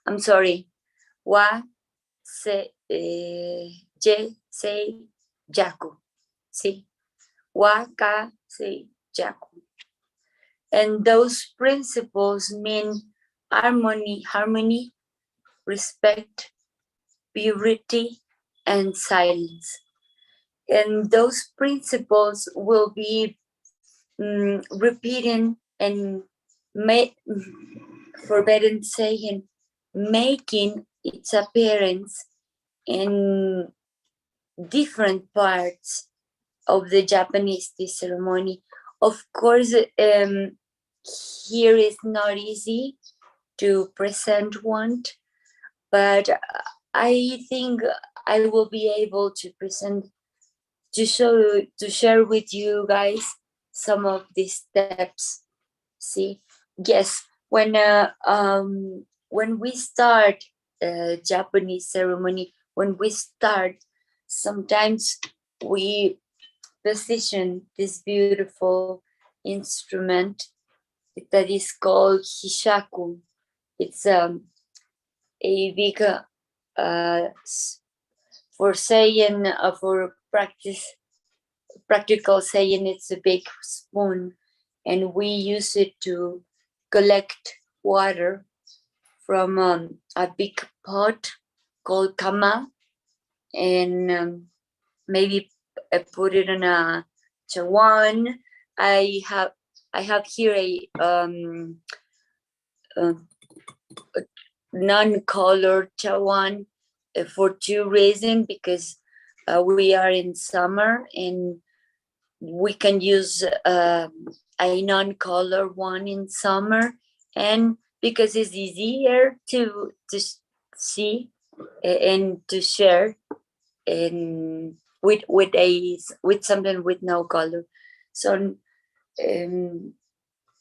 I'm sorry, wa, se, je, se, jaku. See, wa, ka, se, jaku. And those principles mean harmony, respect, purity, and silence. And those principles will be repeating and forbidden saying, making its appearance in different parts of the Japanese tea ceremony. Of course, here is not easy to present one, but I think I will be able to share with you guys some of these steps. See, yes, when we start Japanese ceremony, sometimes we position this beautiful instrument that is called hishaku. It's a big for saying for practical saying, it's a big spoon, and we use it to collect water from a big pot called kama, and maybe put it in a chawan. I have here a non-colored chawan for 2 reasons, because we are in summer and we can use a non-colored one in summer, and because it's easier to see and to share and with something with no color. So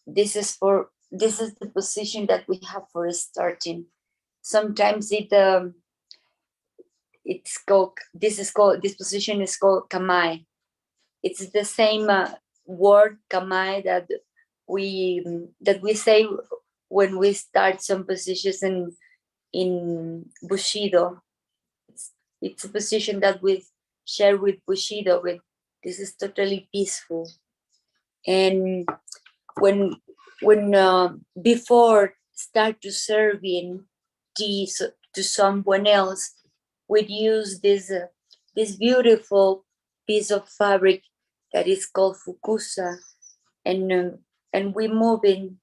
this is the position that we have for starting. Sometimes this position is called kamai. It's the same word kamai that we say when we start some positions in Bushido. It's a position that we share with Bushido. This is totally peaceful. And when before start to serving tea to someone else, we'd use this beautiful piece of fabric that is called fukusa, and we move in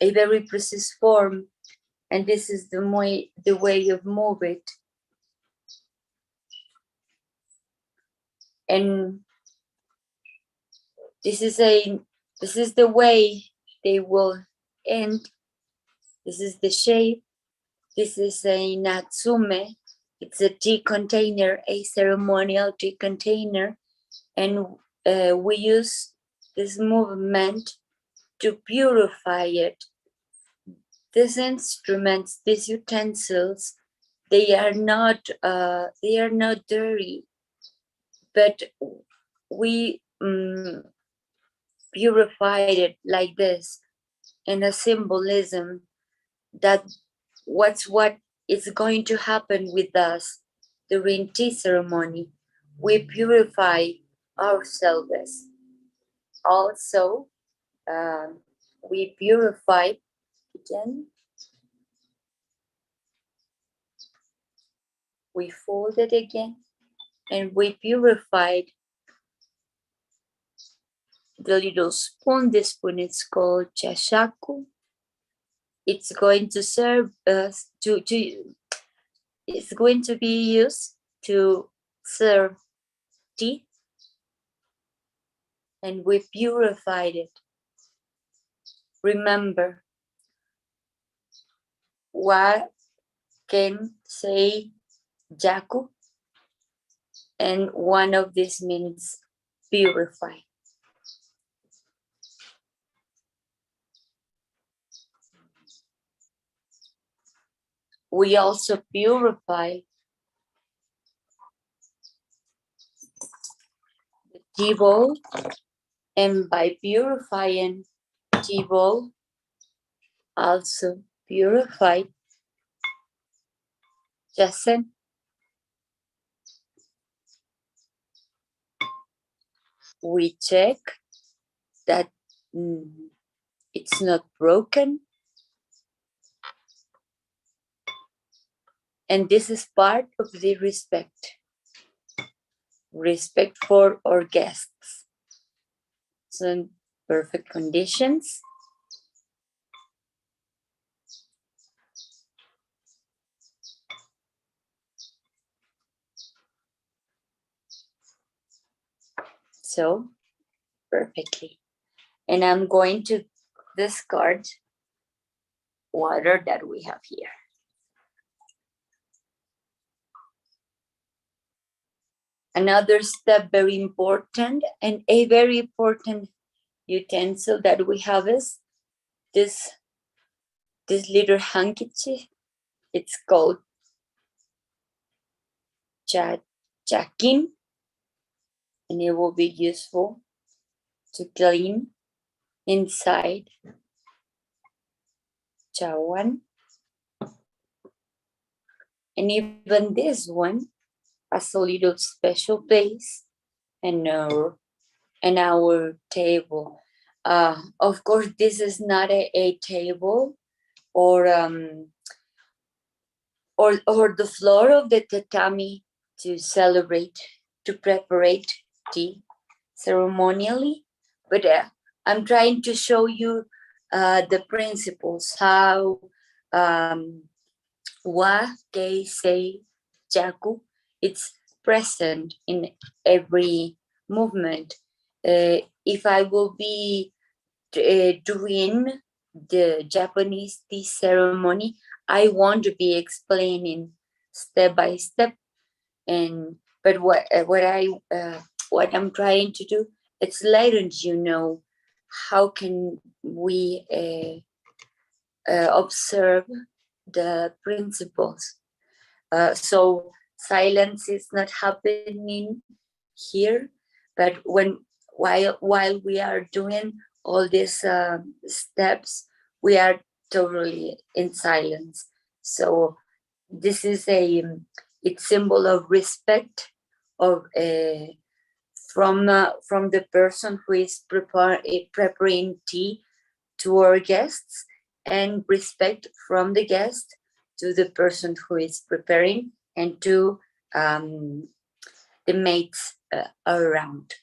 a very precise form, and this is the way of move it. And this is the way they will end. This is the shape. This is a natsume. It's a tea container, a ceremonial tea container, and we use this movement to purify it. These instruments, these utensils, they are not dirty, but we purified it like this in a symbolism that what is going to happen with us during tea ceremony. We purify ourselves. Also, we purify again. We fold it again, and we purified the little spoon. This spoon is called chashaku. It's going to serve us it's going to be used to serve tea, and we purified it. Remember, what can say jaku, and one of these means purify. We also purify the tea bowl, and by purifying tea bowl, also purify jasen. We check that it's not broken. And this is part of the respect for our guests. So in perfect conditions. So perfectly. And I'm going to discard water that we have here. Another step, very important, and a very important utensil that we have is this little handkerchief. It's called chakin, and it will be useful to clean inside chawan. And even this one has a little special place in our table. Of course, this is not a table or the floor of the tatami to celebrate, to prepare tea ceremonially, but I'm trying to show you the principles, how wa, ke, say, jaku, it's present in every movement. If I will be doing the Japanese tea ceremony, I want to be explaining step by step, but what I'm trying to do, it's letting you know how can we observe the principles. So silence is not happening here, but while we are doing all these steps, we are totally in silence. So this is it's symbol of respect from the person who is preparing tea to our guests, and respect from the guest to the person who is preparing, and to the mates around.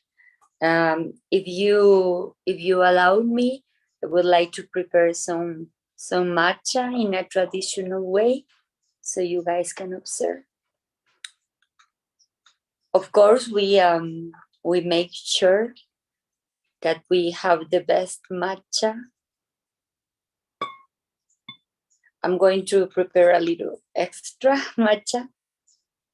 If you allow me, I would like to prepare some matcha in a traditional way, so you guys can observe. Of course, we make sure that we have the best matcha. I'm going to prepare a little extra matcha.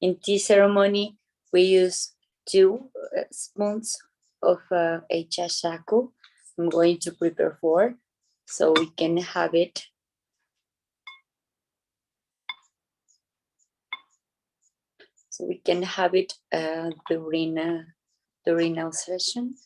In tea ceremony, we use 2 spoons of a chashaku. I'm going to prepare 4, so we can have it. So we can have it during our session.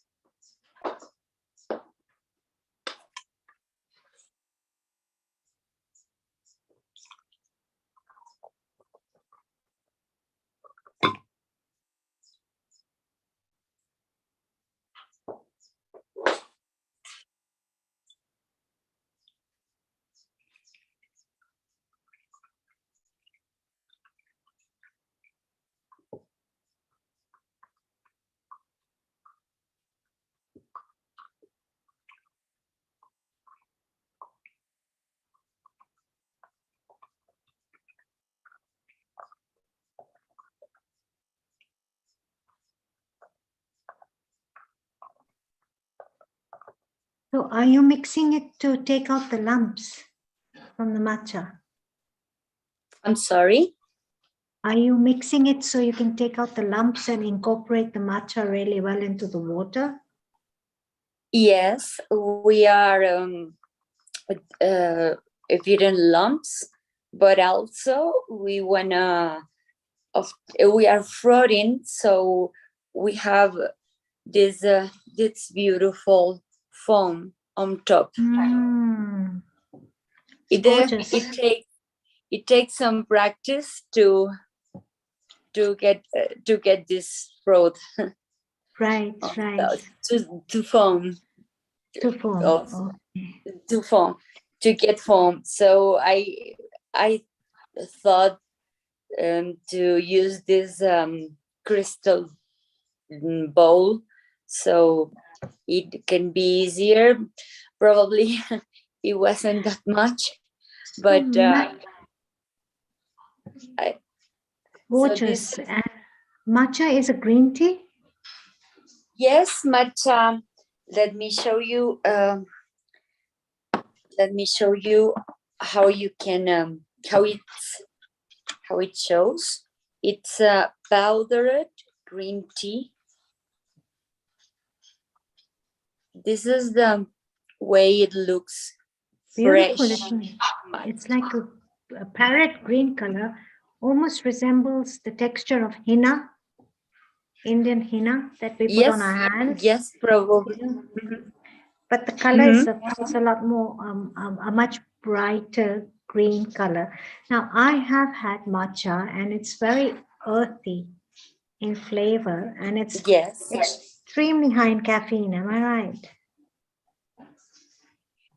So are you mixing it to take out the lumps from the matcha? I'm sorry? Are you mixing it so you can take out the lumps and incorporate the matcha really well into the water? Yes, we are eating lumps, but also we are frothing, so we have this beautiful foam on top. It takes some practice to get this froth. Right. To foam. To foam. To foam. To get foam. So I thought to use this crystal bowl, so it can be easier. Probably it wasn't that much, but gorgeous. So matcha is a green tea? Yes, matcha. Let me show you how you can how it shows. It's a powdered green tea. This is the way it looks. Beautiful. Fresh. It's like a parrot green color, almost resembles the texture of henna, Indian henna that we put on our hands. Yes, probably. But the color is a lot more, a much brighter green color. Now, I have had matcha and it's very earthy in flavor, and it's extremely high in caffeine. Am I right?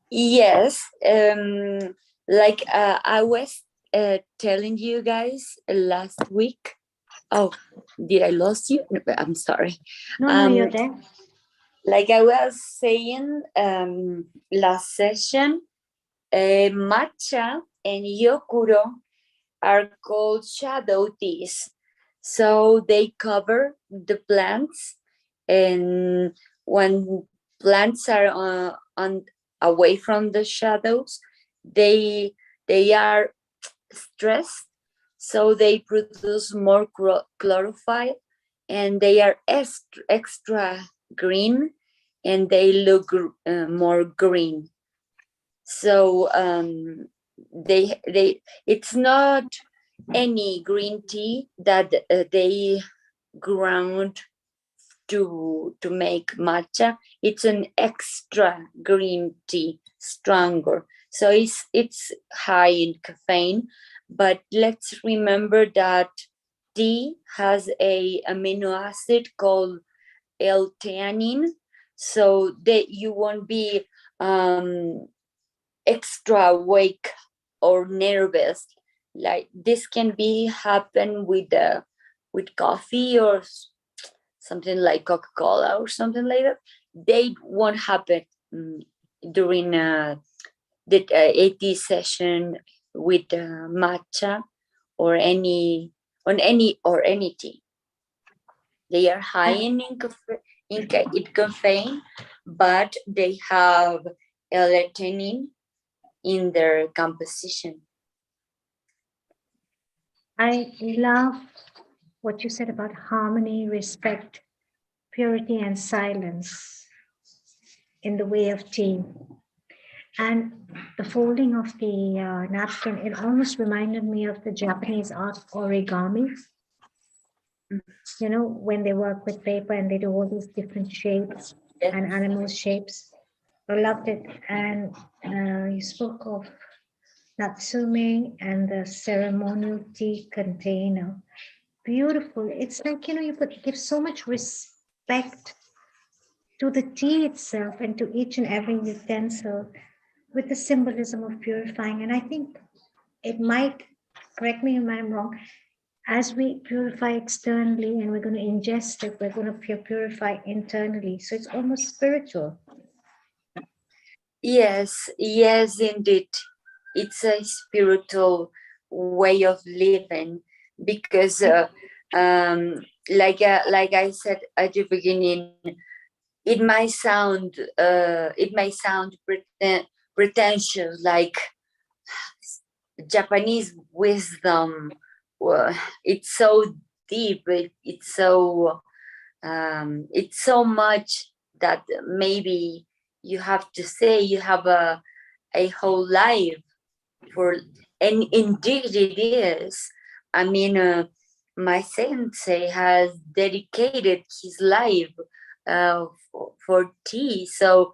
Yes. Like I was telling you guys last week. Oh, did I lose you? I'm sorry. No, you're there. Like I was saying last session, matcha and yokuro are called shadow teas. So they cover the plants, and when plants are away from the shadows, they are stressed, so they produce more chlorophyll, and they are extra green, and they look more green. So it's not any green tea that they ground to make matcha. It's an extra green tea, stronger. So it's high in caffeine, but let's remember that tea has a amino acid called L-theanine, so that you won't be extra awake or nervous. Like this can be happen with coffee or something like Coca-Cola or something like that. They won't happen during the AT session with matcha or any tea. They are high in caffeine, but they have L-theanine in their composition. I love what you said about harmony, respect, purity, and silence in the way of tea. And the folding of the napkin, it almost reminded me of the Japanese art origami. You know, when they work with paper and they do all these different shapes and animal shapes. I loved it. And you spoke of Natsume and the ceremonial tea container. Beautiful. It's like, you know, you could give so much respect to the tea itself and to each and every utensil with the symbolism of purifying. And I think it might, correct me if I'm wrong, as we purify externally and we're going to ingest it, we're going to purify internally. So it's almost spiritual. Yes, indeed. It's a spiritual way of living because, like I said at the beginning, it might sound pretentious, like Japanese wisdom. It's so deep. It's so much that maybe you have to say you have a whole life for, and indeed it is. I mean, my sensei has dedicated his life for tea. So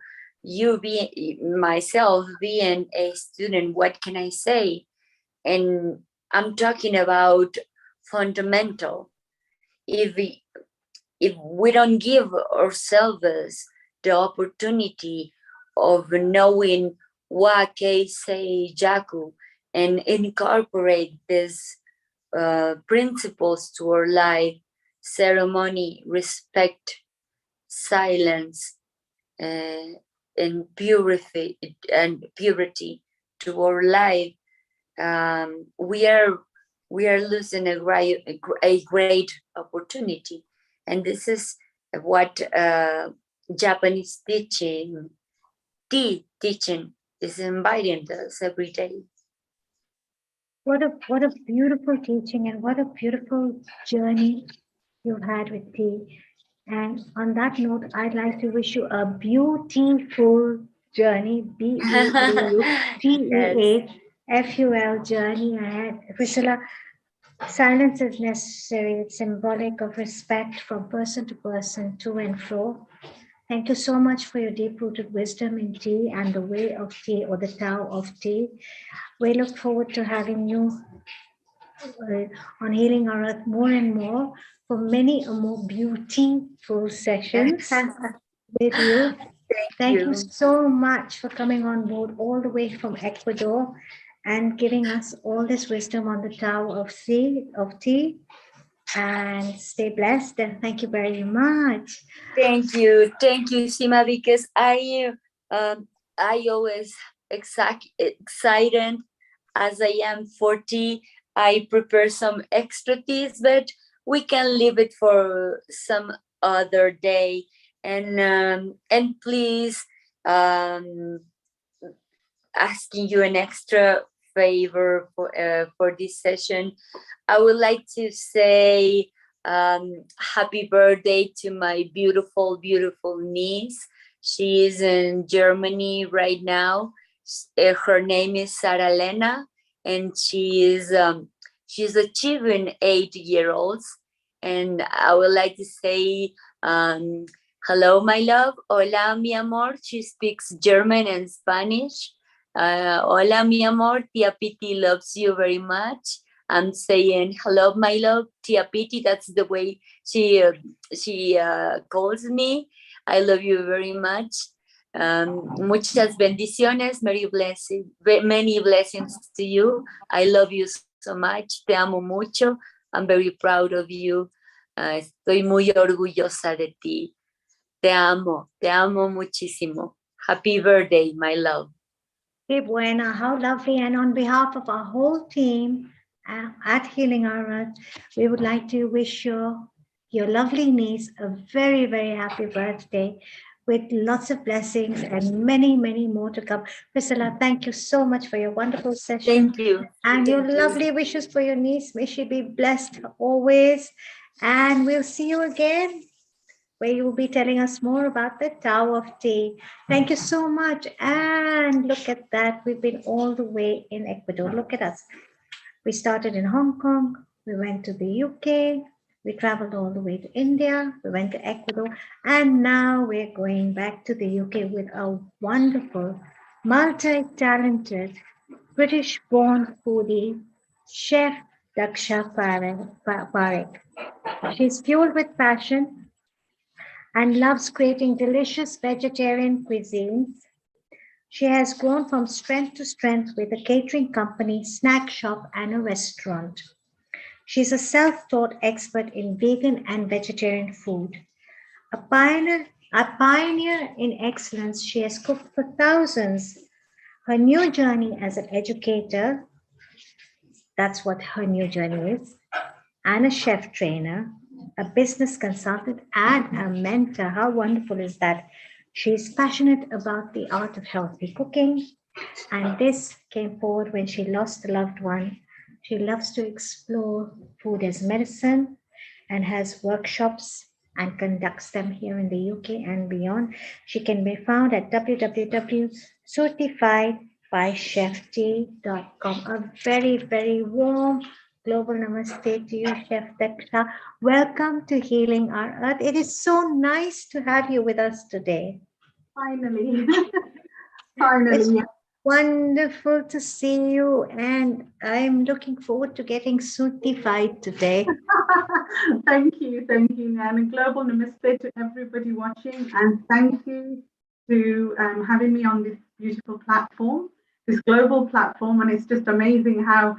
myself being a student, what can I say? And I'm talking about fundamental. If we don't give ourselves the opportunity of knowing Wake Sei Jaku and incorporate these principles to our life, ceremony, respect, silence, and purity to our life, we are losing a great opportunity. And this is what Japanese tea teaching is inviting us every day. What a beautiful teaching and what a beautiful journey you had with tea. And on that note, I'd like to wish you a beautiful journey, BEAUTEAFUL journey ahead. Priscila, silence is necessary. It's symbolic of respect from person to person, to and fro. Thank you so much for your deep-rooted wisdom in tea and the way of tea, or the Tao of tea. We look forward to having you on Healing Our Earth more and more for many more beautiful sessions with you. Thank you so much for coming on board all the way from Ecuador and giving us all this wisdom on the Tao of tea. And stay blessed, and thank you very much. Thank you, Seema, because I always excited as I am for tea. I prepare some extra teas, but we can leave it for some other day. And please, asking you an extra favor for this session. I would like to say happy birthday to my beautiful niece. She is in Germany right now. Her name is Sarah Lena, and she's achieving 8-year-olds. And I would like to say hello, my love. Hola, mi amor. She speaks German and Spanish. Hola, mi amor. Tia Piti loves you very much. I'm saying hello, my love, Tia Piti. That's the way she calls me. I love you very much. Muchas bendiciones, many blessings to you. I love you so much. Te amo mucho. I'm very proud of you. Estoy muy orgullosa de ti. Te amo muchísimo. Happy birthday, my love. Hey, buena, how lovely. And on behalf of our whole team at Healing Our Earth, we would like to wish your lovely niece a very, very happy birthday with lots of blessings and many, many more to come. Priscilla, thank you so much for your wonderful session. Thank you. And your lovely wishes for your niece. May she be blessed always. And we'll see you again, where you will be telling us more about the Tao of Tea. Thank you so much. And look at that. We've been all the way in Ecuador. Look at us. We started in Hong Kong. We went to the UK. We traveled all the way to India. We went to Ecuador. And now we're going back to the UK with a wonderful, multi-talented, British-born foodie, Chef Daksha Parekh. She's fueled with passion and loves creating delicious vegetarian cuisines. She has grown from strength to strength with a catering company, snack shop, and a restaurant. She's a self-taught expert in vegan and vegetarian food. A pioneer in excellence, she has cooked for thousands. Her new journey as an educator, that's what her new journey is, and a chef trainer, a business consultant, and a mentor. How wonderful is that? She's passionate about the art of healthy cooking, and this came forward when she lost a loved one. She loves to explore food as medicine and has workshops and conducts them here in the UK and beyond. She can be found at www.certifiedbycheftea.com. A very, very warm global namaste to you, Chef Daksha. Welcome to Healing Our Earth. It is so nice to have you with us today. Finally. It's wonderful to see you, and I'm looking forward to getting certified today. Thank you, Nan. A global namaste to everybody watching, and thank you to having me on this beautiful platform, this global platform. And it's just amazing how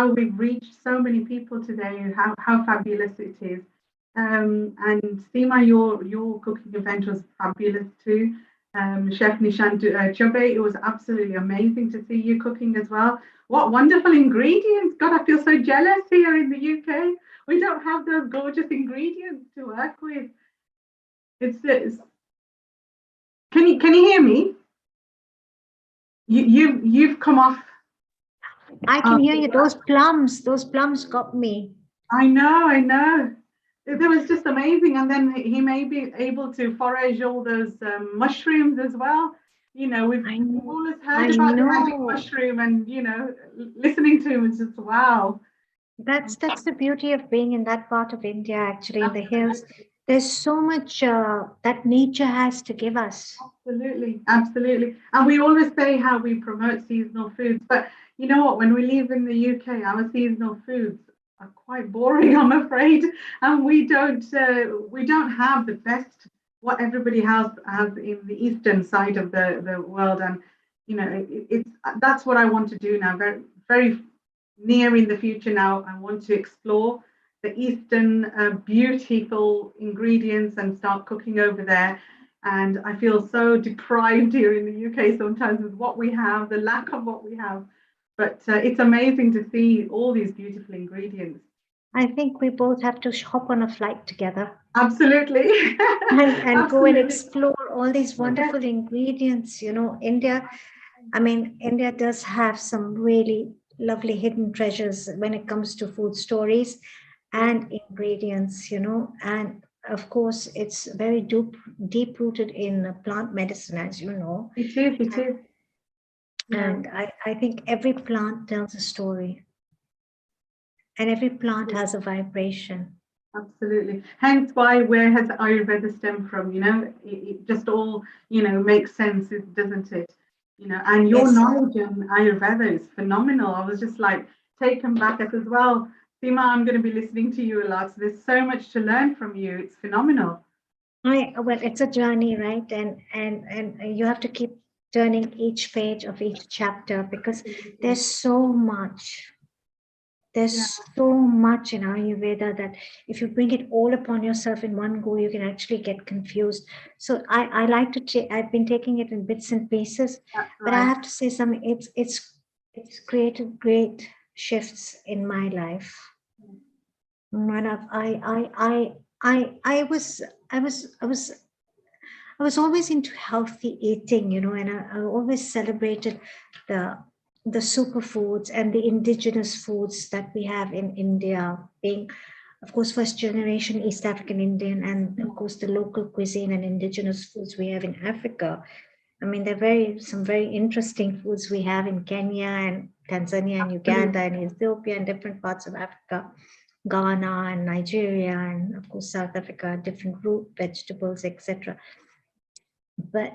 we've reached so many people today, and how fabulous it is. And Seema, your cooking event was fabulous too. Chef Nishant Choubey, it was absolutely amazing to see you cooking as well. What wonderful ingredients. God, I feel so jealous here in the UK. We don't have those gorgeous ingredients to work with. It's Can you hear me? You've come off. I can hear you. Those plums got me. I know. It was just amazing. And then he may be able to forage all those mushrooms as well. You know, we've always heard about the magic mushroom, and listening to him is just wow. That's the beauty of being in that part of India, actually, in the hills. There's so much that nature has to give us. Absolutely. And we always say how we promote seasonal foods, but you know what? When we live in the UK, our seasonal foods are quite boring, I'm afraid, and we don't have the best what everybody has in the eastern side of the world. And that's what I want to do now. Very, very near in the future now, I want to explore the eastern beautiful ingredients and start cooking over there. And I feel so deprived here in the UK sometimes with what we have, the lack of what we have. But it's amazing to see all these beautiful ingredients. I think we both have to hop on a flight together. Absolutely. and go and explore all these wonderful ingredients. India does have some really lovely hidden treasures when it comes to food stories and ingredients, and of course it's very deep rooted in plant medicine, as you know. It is. And I think every plant tells a story, and every plant has a vibration. Absolutely. Hence where has Ayurveda stemmed from? It just all makes sense, doesn't it? And your knowledge in Ayurveda is phenomenal. I was just like, taken back as well. Seema, I'm going to be listening to you a lot. So there's so much to learn from you. It's phenomenal. Well, it's a journey, right? And you have to keep turning each page of each chapter because there's so much. There's so much in Ayurveda that if you bring it all upon yourself in one go, you can actually get confused. So I like to I've been taking it in bits and pieces, but I have to say something. It's created great shifts in my life. One of I was always into healthy eating, and I always celebrated the superfoods and the indigenous foods that we have in India, being, of course, first generation East African Indian, and of course the local cuisine and indigenous foods we have in Africa. I mean, there are some very interesting foods we have in Kenya and Tanzania and Uganda and Ethiopia and different parts of Africa, Ghana and Nigeria, and of course South Africa, different root vegetables, etc. But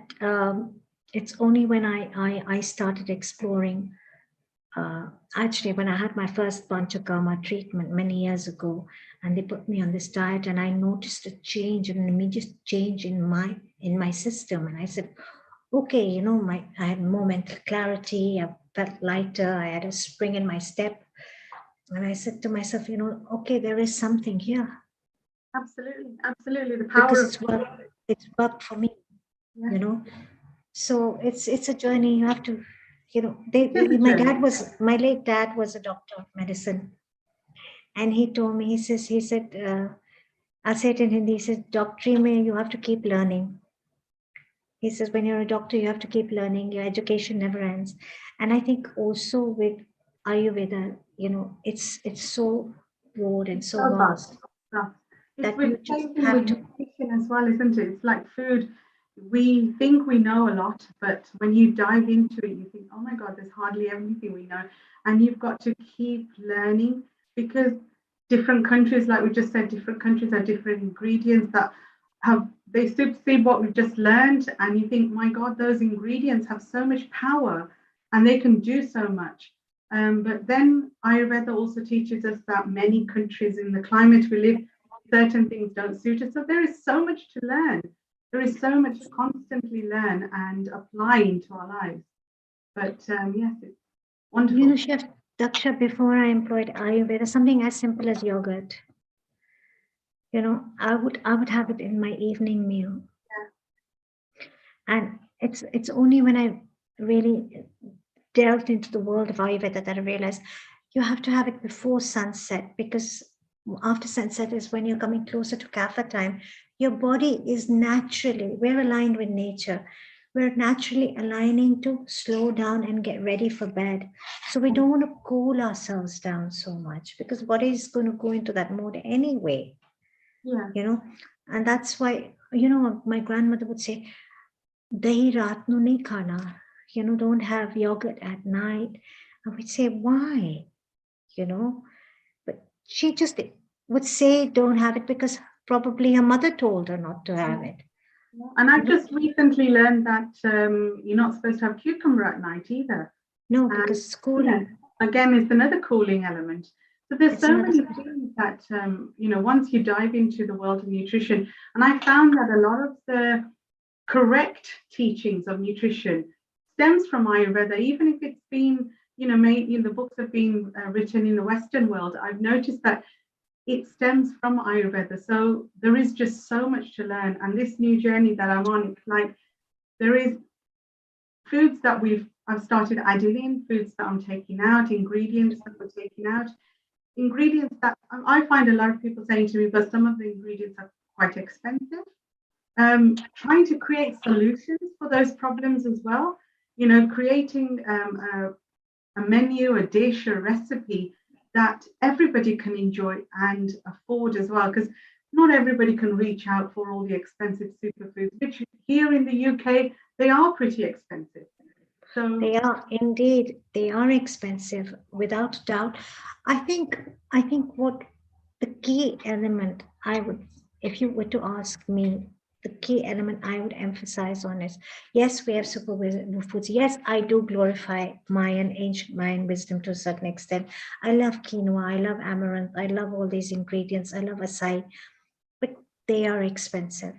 it's only when I started exploring, actually when I had my first Panchakarma treatment many years ago, and they put me on this diet, and I noticed a change, an immediate change in my system. And I said, okay, I had more mental clarity, I felt lighter, I had a spring in my step. And I said to myself, okay, there is something here. Absolutely, absolutely. The power because it's worked for me. So it's a journey. You have to, my late dad was a doctor of medicine, and he told me, he said, I'll say it in Hindi, he said, doctor mein you have to keep learning. He says, when you're a doctor, you have to keep learning. Your education never ends. And I think also with Ayurveda, it's so broad and so vast. It's with nutrition as well, isn't it? It's like food. We think we know a lot, but when you dive into it, you think, oh my God, there's hardly anything we know. And you've got to keep learning, because different countries, like we just said, different countries have different ingredients that they supersede what we've just learned. And you think, my God, those ingredients have so much power and they can do so much. But then Ayurveda also teaches us that many countries in the climate we live, certain things don't suit us. So there is so much to learn. There is so much to constantly learn and apply into our lives. But yes, it's wonderful. Chef Daksha, before I employed Ayurveda, something as simple as yogurt. I would have it in my evening meal. And it's only when I really delved into the world of Ayurveda that I realized you have to have it before sunset, because after sunset is when you're coming closer to kapha time. Your body is naturally, we're aligned with nature. We're naturally aligning to slow down and get ready for bed. So we don't want to cool ourselves down so much, because body is going to go into that mode anyway. And that's why, my grandmother would say, dahi raat nu nahi khana, don't have yogurt at night. I would say, why? But she just would say don't have it because probably her mother told her not to have it. And I've just recently learned that you're not supposed to have cucumber at night either. No, because it's cooling. Again, it's another cooling element. So there's so many things that, once you dive into the world of nutrition, and I found that a lot of the correct teachings of nutrition stems from Ayurveda, even if it's been, the books have been written in the Western world. I've noticed that it stems from Ayurveda. So there is just so much to learn. And this new journey that I'm on, it's like there is foods that I've started adding in, foods that I'm taking out, ingredients that I'm taking out, ingredients that I find a lot of people saying to me, but some of the ingredients are quite expensive. Trying to create solutions for those problems as well, creating a menu, a dish, a recipe that everybody can enjoy and afford as well, because not everybody can reach out for all the expensive superfoods, which here in the UK, they are pretty expensive. So they are indeed, they are expensive, without doubt. I think what the key element if you were to ask me, the key element I would emphasize on is, yes, we have superfoods. Yes, I do glorify Mayan, ancient Mayan wisdom to a certain extent. I love quinoa, I love amaranth, I love all these ingredients, I love acai, but they are expensive.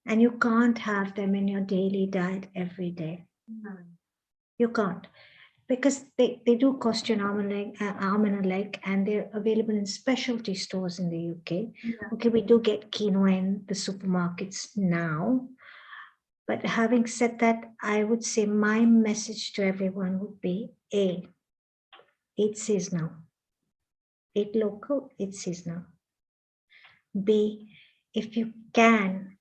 And you can't have them in your daily diet every day. No. You can't. Because they do cost you an arm and a leg, and they're available in specialty stores in the UK. Yeah. Okay, we do get quinoa in the supermarkets now. But having said that, I would say my message to everyone would be, A, eat seasonal. Eat local, eat seasonal. B, if you can,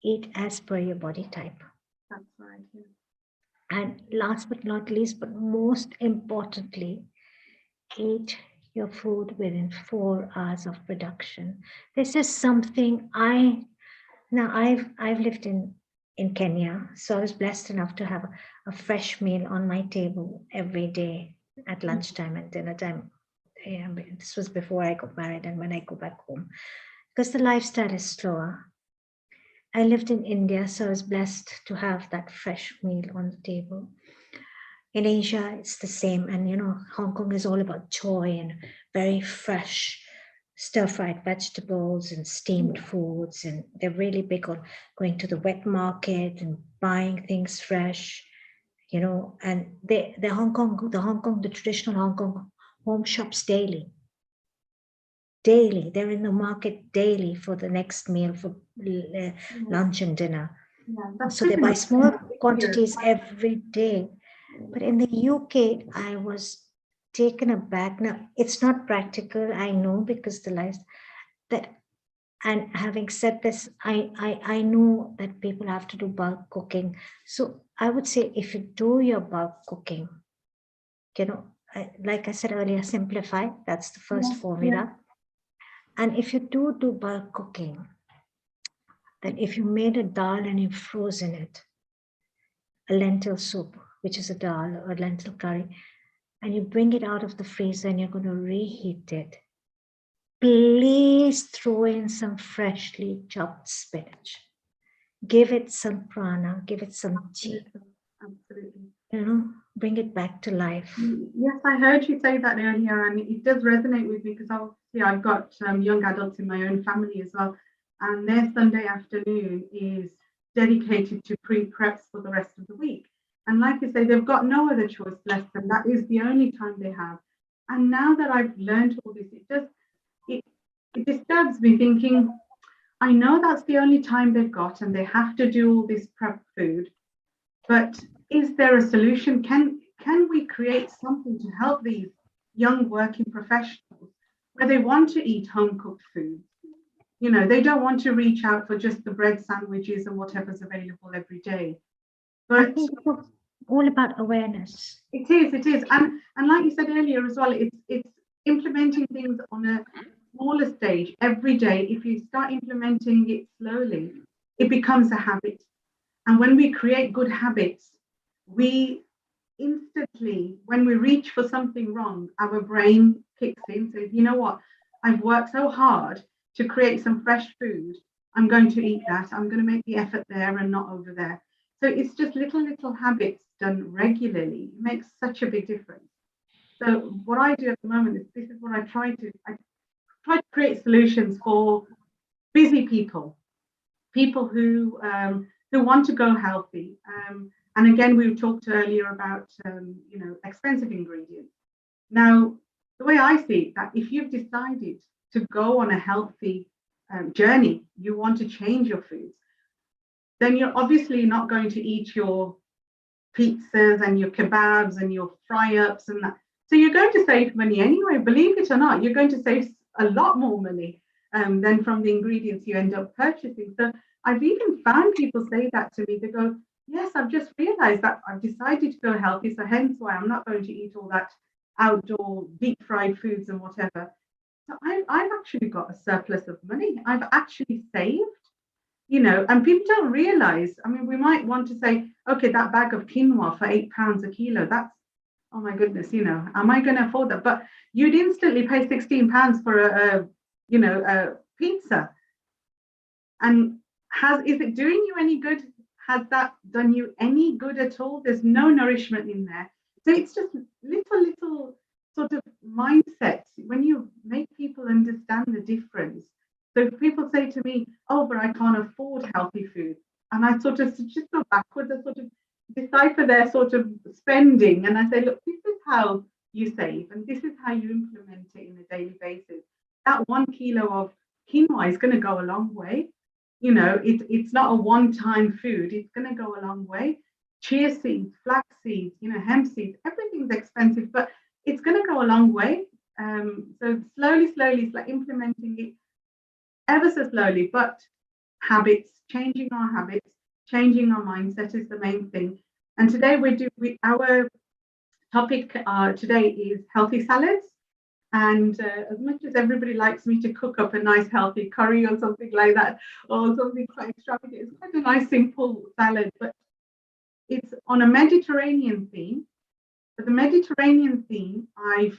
eat as per your body type. That's right. Yeah. And last but not least, but most importantly, eat your food within 4 hours of production. This is something I've lived in Kenya, so I was blessed enough to have a fresh meal on my table every day at lunchtime and dinner time. Yeah, this was before I got married and when I go back home, because the lifestyle is slower. I lived in India, so I was blessed to have that fresh meal on the table. In Asia, it's the same. And, Hong Kong is all about joy and very fresh stir-fried vegetables and steamed foods. And they're really big on going to the wet market and buying things fresh, and the traditional Hong Kong home shops daily. They're in the market daily for the next meal, for lunch and dinner. Yeah, so they buy small quantities every day. But in the UK, I was taken aback. Now, it's not practical, I know, because and having said this, I know that people have to do bulk cooking. So I would say, if you do your bulk cooking, like I said earlier, simplify. That's the first formula. Yeah. And if you do bulk cooking, then if you made a dal and you've frozen it, a lentil soup, which is a dal or lentil curry, and you bring it out of the freezer and you're going to reheat it, please throw in some freshly chopped spinach. Give it some prana, give it some chia. Absolutely. Bring it back to life. Yes, I heard you say that earlier, and it does resonate with me, because obviously I've got young adults in my own family as well, and their Sunday afternoon is dedicated to pre-preps for the rest of the week. And like you say, they've got no other choice less than that is the only time they have. And now that I've learned all this, it disturbs me, thinking, I know that's the only time they've got and they have to do all this prep food, but is there a solution? Can we create something to help these young working professionals where they want to eat home-cooked food? They don't want to reach out for just the bread sandwiches and whatever's available every day. But I think it's all about awareness. It is. And like you said earlier as well, it's implementing things on a smaller stage every day. If you start implementing it slowly, it becomes a habit. And when we create good habits, we instantly, when we reach for something wrong, our brain kicks in, says, you know what, I've worked so hard to create some fresh food. I'm going to eat that. I'm going to make the effort there and not over there. So it's just little habits done regularly makes such a big difference. So what I do at the moment is, this is what I try to create solutions for busy people who want to go healthy. And again, we talked earlier about expensive ingredients. Now, the way I see it, that if you've decided to go on a healthy journey, you want to change your foods, then you're obviously not going to eat your pizzas and your kebabs and your fry-ups and that. So you're going to save money anyway, believe it or not. You're going to save a lot more money than from the ingredients you end up purchasing. So I've even found people say that to me. They go, yes, I've just realized that I've decided to go healthy, so hence why I'm not going to eat all that outdoor deep fried foods and whatever. So I've actually got a surplus of money. I've actually saved. And people don't realize, we might want to say, okay, that bag of quinoa for £8 a kilo, that's, oh my goodness, am I going to afford that? But you'd instantly pay £16 for a pizza. And is it doing you any good? Has that done you any good at all? There's no nourishment in there. So it's just little sort of mindsets when you make people understand the difference. So if people say to me, oh, but I can't afford healthy food. And I sort of just go backwards and sort of decipher their sort of spending. And I say, look, this is how you save and this is how you implement it in a daily basis. That 1 kilo of quinoa is going to go a long way. You know, it's not a one-time food. It's going to go a long way. Chia seeds, flax seeds, you know, hemp seeds, everything's expensive, but it's going to go a long way. So slowly, it's like implementing it ever so slowly, but habits, changing our habits, changing our mindset is the main thing. And today our topic today is healthy salads. And as much as everybody likes me to cook up a nice healthy curry or something like that, or something quite extravagant, it's quite a nice simple salad, but it's on a Mediterranean theme. For the Mediterranean theme, I've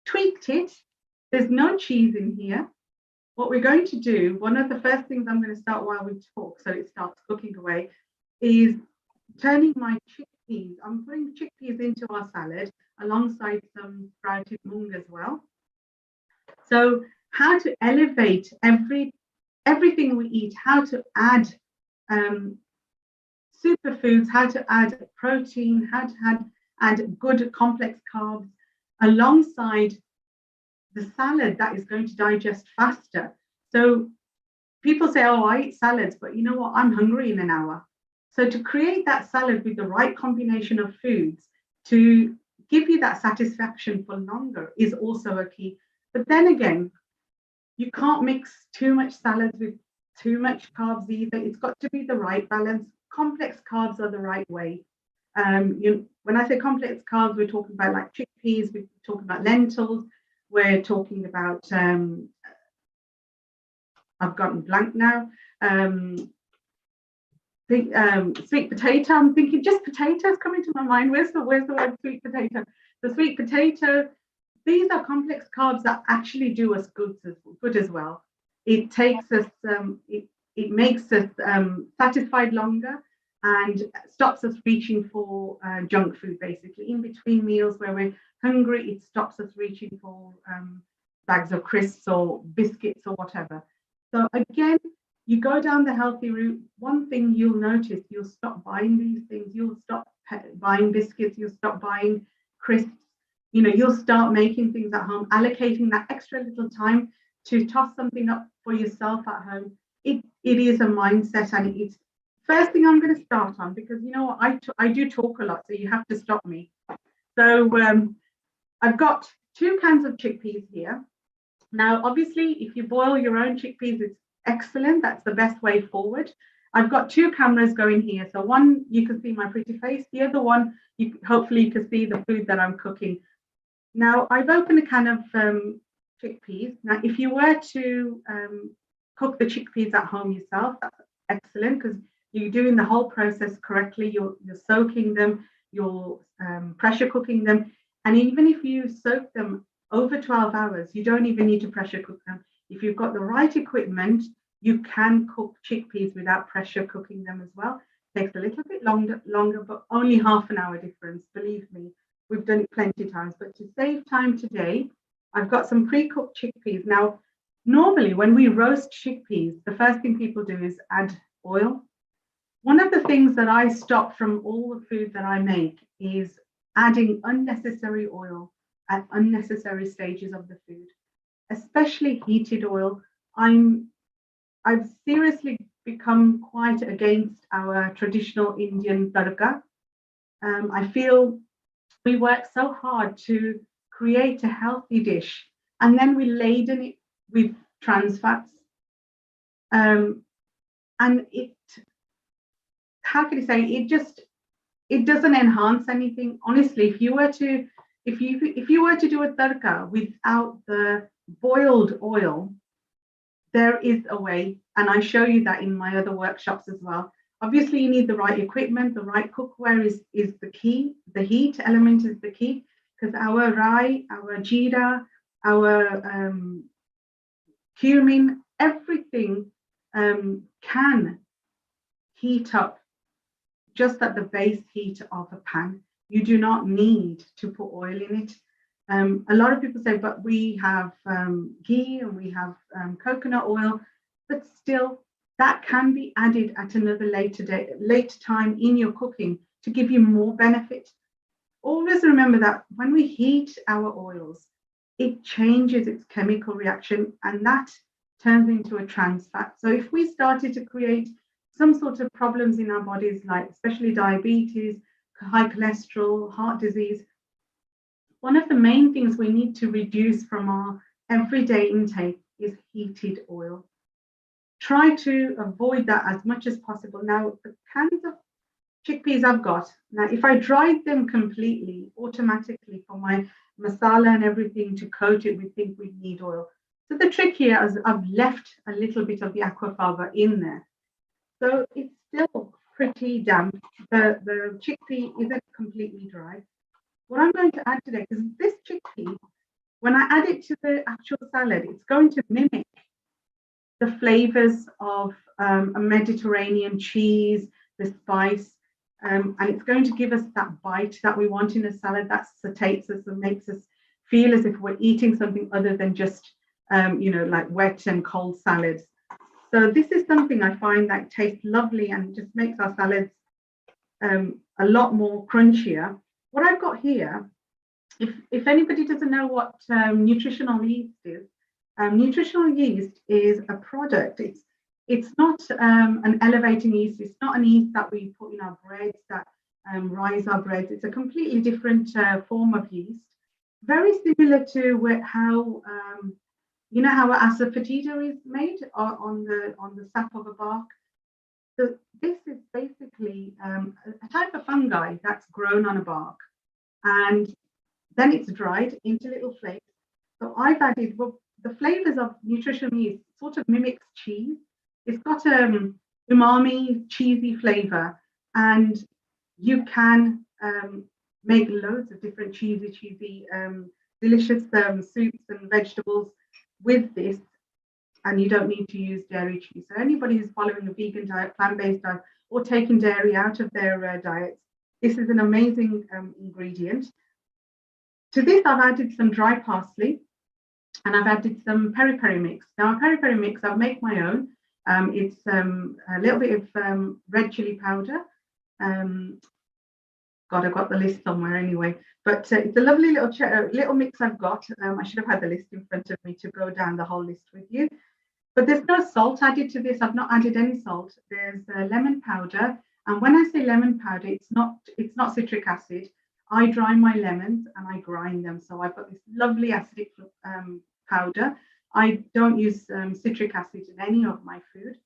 tweaked it. There's no cheese in here. What we're going to do, one of the first things I'm going to start while we talk, so it starts cooking away, is turning my chickpeas. I'm putting chickpeas into our salad alongside some sprouted mung as well. So how to elevate everything we eat, how to add superfoods, how to add protein, how to add good complex carbs alongside the salad that is going to digest faster. So people say, oh, I eat salads, but you know what? I'm hungry in an hour. So to create that salad with the right combination of foods to give you that satisfaction for longer is also a key. But then again, you can't mix too much salads with too much carbs either. It's got to be the right balance. Complex carbs are the right way. When I say complex carbs, we're talking about like chickpeas, we're talking about lentils, we're talking about, I've gotten blank now, sweet potato. I'm thinking just potatoes coming to my mind. Where's the word sweet potato? The sweet potato, these are complex carbs that actually do us good as well. It takes us, it makes us satisfied longer and stops us reaching for junk food, basically. In between meals where we're hungry, it stops us reaching for bags of crisps or biscuits or whatever. So again, you go down the healthy route, one thing you'll notice, you'll stop buying these things, you'll stop buying biscuits, you'll stop buying crisps, you know, you'll start making things at home, allocating that extra little time to toss something up for yourself at home. It is a mindset, and it's first thing I'm going to start on, because you know what, I do talk a lot, so you have to stop me. So I've got 2 cans of chickpeas here. Now, obviously, if you boil your own chickpeas, it's excellent. That's the best way forward. I've got 2 cameras going here. So one, you can see my pretty face. The other one, hopefully you can see the food that I'm cooking. Now, I've opened a can of chickpeas. Now, if you were to cook the chickpeas at home yourself, that's excellent, because you're doing the whole process correctly. You're soaking them, you're pressure cooking them. And even if you soak them over 12 hours, you don't even need to pressure cook them. If you've got the right equipment, you can cook chickpeas without pressure cooking them as well. Takes a little bit longer, but only half an hour difference. Believe me, we've done it plenty of times. But to save time today, I've got some pre-cooked chickpeas. Now, normally when we roast chickpeas, the first thing people do is add oil. One of the things that I stop from all the food that I make is adding unnecessary oil at unnecessary stages of the food, especially heated oil. I've seriously become quite against our traditional Indian tadka. I feel we work so hard to create a healthy dish, and then we laden it with trans fats. And it, how can I say, it doesn't enhance anything. Honestly, if you were to do a tadka without the boiled oil, there is a way, and I show you that in my other workshops as well. Obviously, you need the right equipment, the right cookware is the key. The heat element is the key, because our rye, our jeera, our cumin, everything can heat up just at the base heat of a pan. You do not need to put oil in it. A lot of people say, but we have ghee and we have coconut oil, but still that can be added at another later time in your cooking to give you more benefit. Always remember that when we heat our oils, it changes its chemical reaction and that turns into a trans fat. So if we started to create some sort of problems in our bodies, like especially diabetes, high cholesterol, heart disease, one of the main things we need to reduce from our everyday intake is heated oil. Try to avoid that as much as possible. Now, the cans of chickpeas I've got, now if I dried them completely, automatically for my masala and everything to coat it, we think we need oil. So the trick here is I've left a little bit of the aquafaba in there. So it's still pretty damp. The chickpea isn't completely dry. What I'm going to add today, because this chickpea, when I add it to the actual salad, it's going to mimic the flavors of a Mediterranean cheese, the spice, and it's going to give us that bite that we want in a salad that satiates us and makes us feel as if we're eating something other than just, like wet and cold salads. So this is something I find that tastes lovely and just makes our salads a lot more crunchier. What I've got here, if anybody doesn't know what nutritional yeast is, nutritional yeast is a product. It's not an elevating yeast. It's not an yeast that we put in our breads that rise our breads. It's a completely different form of yeast, very similar to how how asafoetida is made on the sap of a bark. So this is basically a type of fungi that's grown on a bark, and then it's dried into little flakes. So I've added, well, the flavors of nutritional yeast sort of mimics cheese. It's got umami, cheesy flavor, and you can make loads of different cheesy, delicious soups and vegetables with this, and you don't need to use dairy cheese. So anybody who's following a vegan diet, plant-based diet, or taking dairy out of their diets, this is an amazing ingredient. To this, I've added some dry parsley, and I've added some peri-peri mix. Now, a peri-peri mix, I'll make my own. It's a little bit of red chili powder. God, I've got the list somewhere anyway. But it's a lovely little mix I've got. I should have had the list in front of me to go down the whole list with you. But there's no salt added to this. I've not added any salt. There's lemon powder. And when I say lemon powder, it's not citric acid. I dry my lemons and I grind them. So I've got this lovely acidic powder. I don't use citric acid in any of my food.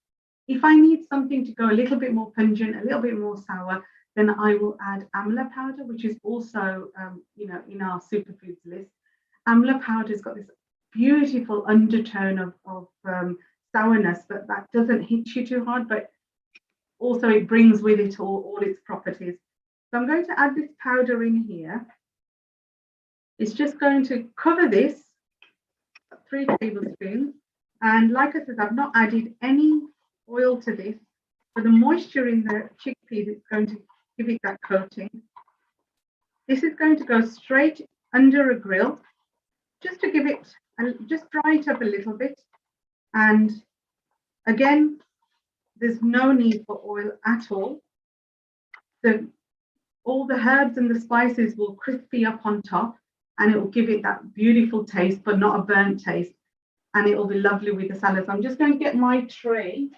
If I need something to go a little bit more pungent, a little bit more sour, then I will add amla powder, which is also, in our superfoods list. Amla powder's got this beautiful undertone of sourness, but that doesn't hit you too hard, but also it brings with it all its properties. So I'm going to add this powder in here. It's just going to cover this, 3 tablespoons. And like I said, I've not added any oil to this. For the moisture in the chickpeas, it's going to give it that coating. This is going to go straight under a grill, just to give it, and just dry it up a little bit. And again, there's no need for oil at all. All the herbs and the spices will crispy up on top, and it will give it that beautiful taste, but not a burnt taste. And it will be lovely with the salad. So I'm just going to get my tray.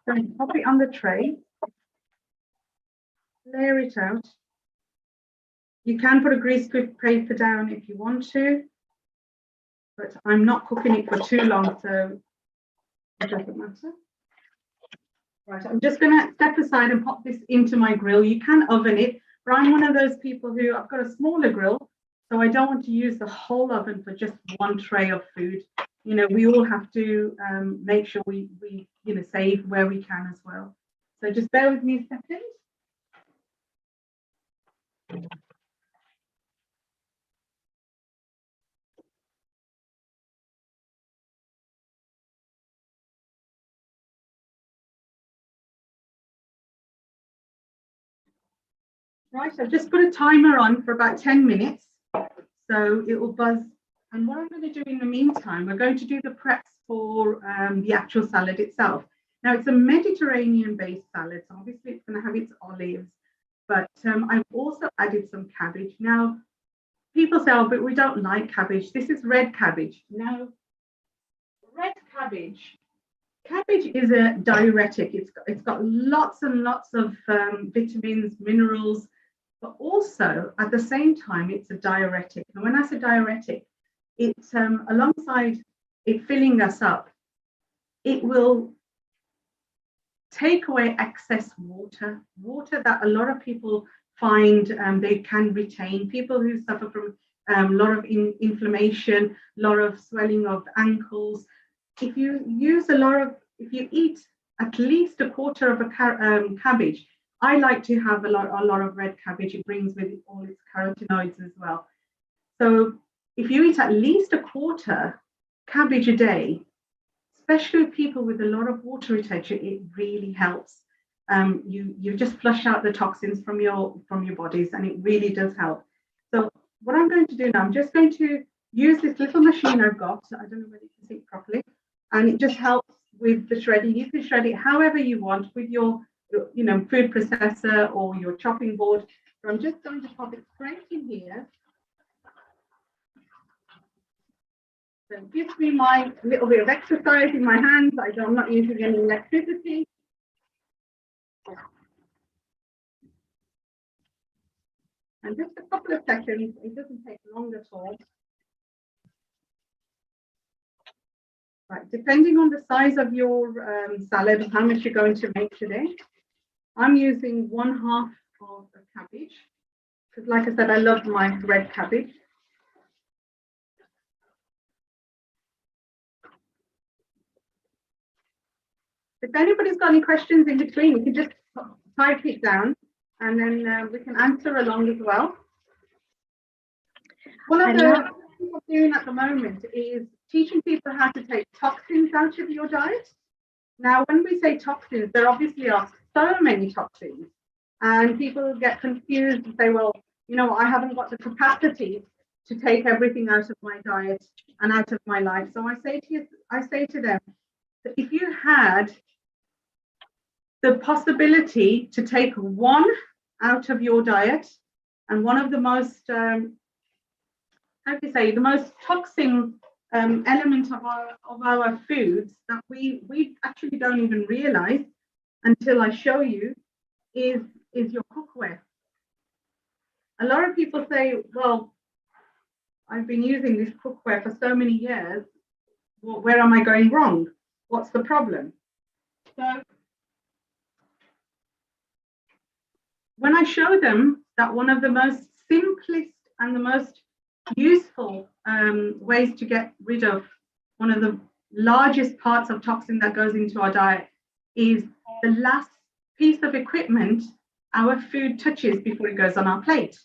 Going to pop it on the tray, layer it out. You can put a grease paper down if you want to, but I'm not cooking it for too long, so it doesn't matter. Right, I'm just going to step aside and pop this into my grill. You can oven it, but I'm one of those people who, I've got a smaller grill, so I don't want to use the whole oven for just one tray of food. We all have to make sure we save where we can as well. So just bear with me a second. Right, I've just put a timer on for about 10 minutes. So it will buzz. And what I'm going to do in the meantime, we're going to do the preps for the actual salad itself. Now, it's a Mediterranean-based salad, so obviously it's going to have its olives, but I've also added some cabbage. Now, people say, oh, but we don't like cabbage. This is red cabbage. Now, red cabbage is a diuretic. It's got lots and lots of vitamins, minerals, but also at the same time, it's a diuretic. And when I say diuretic, it's alongside it filling us up, it will take away excess water that a lot of people find they can retain. People who suffer from a lot of inflammation, a lot of swelling of ankles. If you eat at least a quarter of a cabbage, I like to have a lot of red cabbage. It brings with it all its carotenoids as well. So if you eat at least a quarter cabbage a day, especially with people with a lot of water retention, it really helps. You just flush out the toxins from your bodies, and it really does help. So what I'm going to do now, I'm just going to use this little machine I've got. I don't know whether you can see it properly, and it just helps with the shredding. You can shred it however you want with your food processor or your chopping board. So I'm just going to pop it straight in here. So it gives me my little bit of exercise in my hands. I'm not using any electricity. And just a couple of seconds, it doesn't take long at all. Right, depending on the size of your salad and how much you're going to make today, I'm using 1/2 of a cabbage, because like I said, I love my red cabbage. If anybody's got any questions in between, you can just type it down, and then we can answer along as well. One of the things I'm doing at the moment is teaching people how to take toxins out of your diet. Now, when we say toxins, there obviously are so many toxins, and people get confused and say, well, I haven't got the capacity to take everything out of my diet and out of my life. So I say to them that if you had the possibility to take one out of your diet, and one of the most, the most toxic element of our foods that we actually don't even realize until I show you is your cookware. A lot of people say, well, I've been using this cookware for so many years. Well, where am I going wrong? What's the problem? So when I show them that one of the most simplest and the most useful ways to get rid of one of the largest parts of toxin that goes into our diet is the last piece of equipment our food touches before it goes on our plate.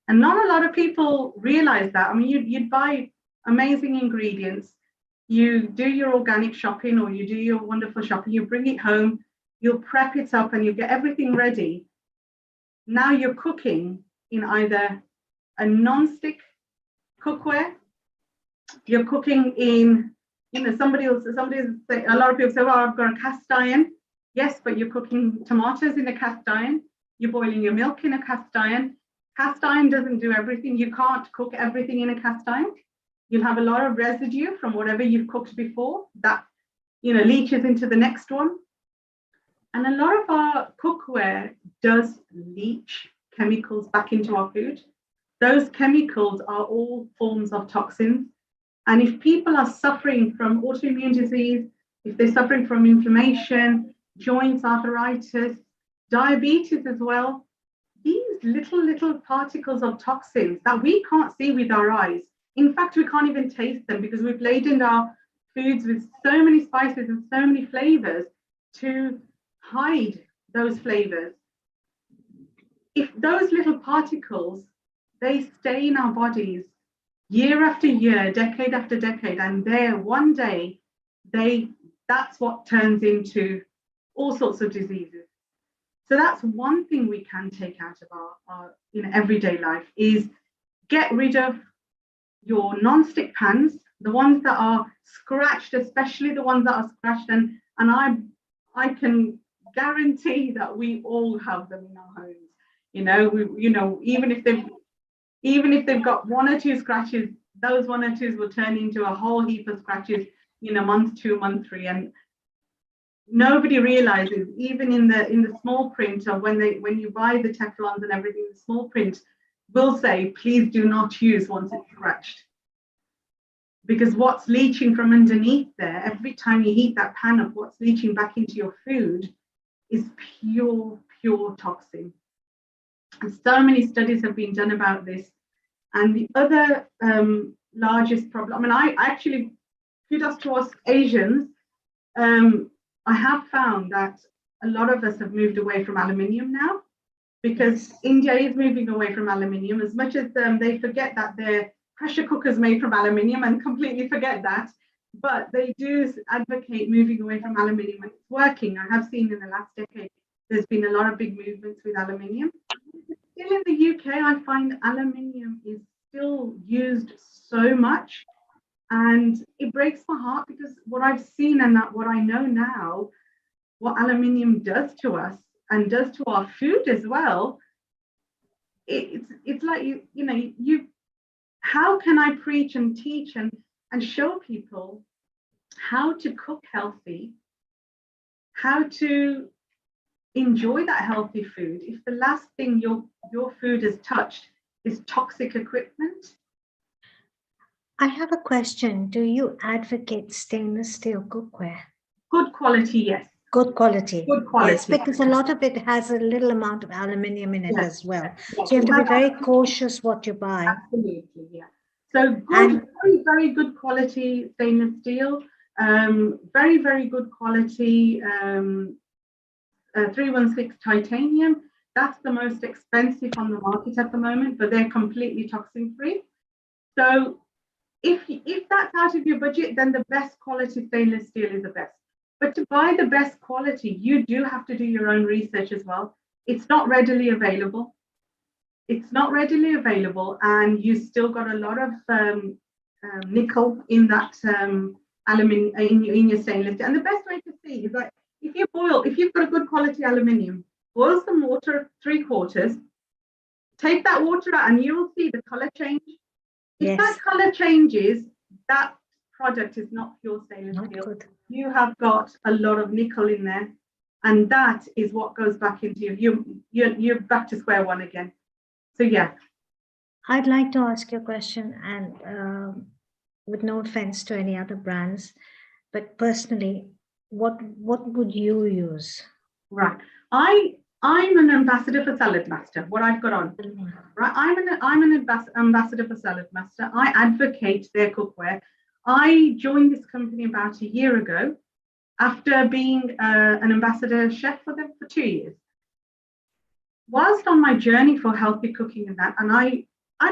And not a lot of people realize that. I mean, you'd buy amazing ingredients, you do your organic shopping or you do your wonderful shopping, you bring it home, you'll prep it up and you get everything ready. Now you're cooking in either a non-stick cookware, you're cooking in, a lot of people say, well, I've got a cast iron. Yes, but you're cooking tomatoes in a cast iron, you're boiling your milk in a cast iron. Cast iron doesn't do everything. You can't cook everything in a cast iron. You'll have a lot of residue from whatever you've cooked before that, leaches into the next one. And a lot of our cookware does leach chemicals back into our food. Those chemicals are all forms of toxins. And if people are suffering from autoimmune disease, if they're suffering from inflammation, joints, arthritis, diabetes as well, these little particles of toxins that we can't see with our eyes. In fact, we can't even taste them because we've laden our foods with so many spices and so many flavors to hide those flavors. If those little particles, they stay in our bodies year after year, decade after decade, and there one day, that's what turns into all sorts of diseases. So that's one thing we can take out of our everyday life, is get rid of your non-stick pans, the ones that are scratched, especially the ones that are scratched, and I can guarantee that we all have them in our homes. Even if they've got one or two scratches, those one or twos will turn into a whole heap of scratches in a month, 2 month, 3, and nobody realizes, even in the small print of when you buy the Teflons and everything, the small print will say, please do not use once it's scratched. Because what's leaching from underneath there, every time you heat that pan up, what's leaching back into your food is pure toxin. And so many studies have been done about this. And the other largest problem, and I actually, kudos to us Asians, I have found that a lot of us have moved away from aluminium now, because India is moving away from aluminium, as much as they forget that their pressure cookers made from aluminium, and completely forget that. But they do advocate moving away from aluminium, and it's working. I have seen in the last decade, there's been a lot of big movements with aluminium. Still in the UK, I find aluminium is still used so much. And it breaks my heart, because what I've seen and what I know now, what aluminium does to us and does to our food as well, it's like, how can I preach and teach and show people how to cook healthy, how to enjoy that healthy food, if the last thing your food has touched is toxic equipment? I have a question. Do you advocate stainless steel cookware? Good quality, yes. Good quality. Good quality. Yes, because a lot of it has a little amount of aluminium in it as well. Yes. So you have to be very cautious what you buy. Absolutely, yeah. So good, very, very good quality stainless steel. Very, very good quality 316 titanium. That's the most expensive on the market at the moment, but they're completely toxin free. So if that's out of your budget, then the best quality stainless steel is the best. But to buy the best quality, you do have to do your own research as well. It's not readily available. It's not readily available, and you still got a lot of nickel in that aluminium in your stainless steel. And the best way to see is that if you've got a good quality aluminium, boil some water 3/4, take that water out, and you will see the color change. If that color changes, that product is not pure stainless steel. Good. You have got a lot of nickel in there, and that is what goes back into you're back to square one again. So yeah. I'd like to ask you a question, and with no offense to any other brands, but personally, what would you use? Right. I'm an ambassador for Salad Master, what I've got on. Right. I'm an ambassador for Salad Master. I advocate their cookware. I joined this company about a year ago after being an ambassador chef for them for 2 years. Whilst on my journey for healthy cooking and that, and I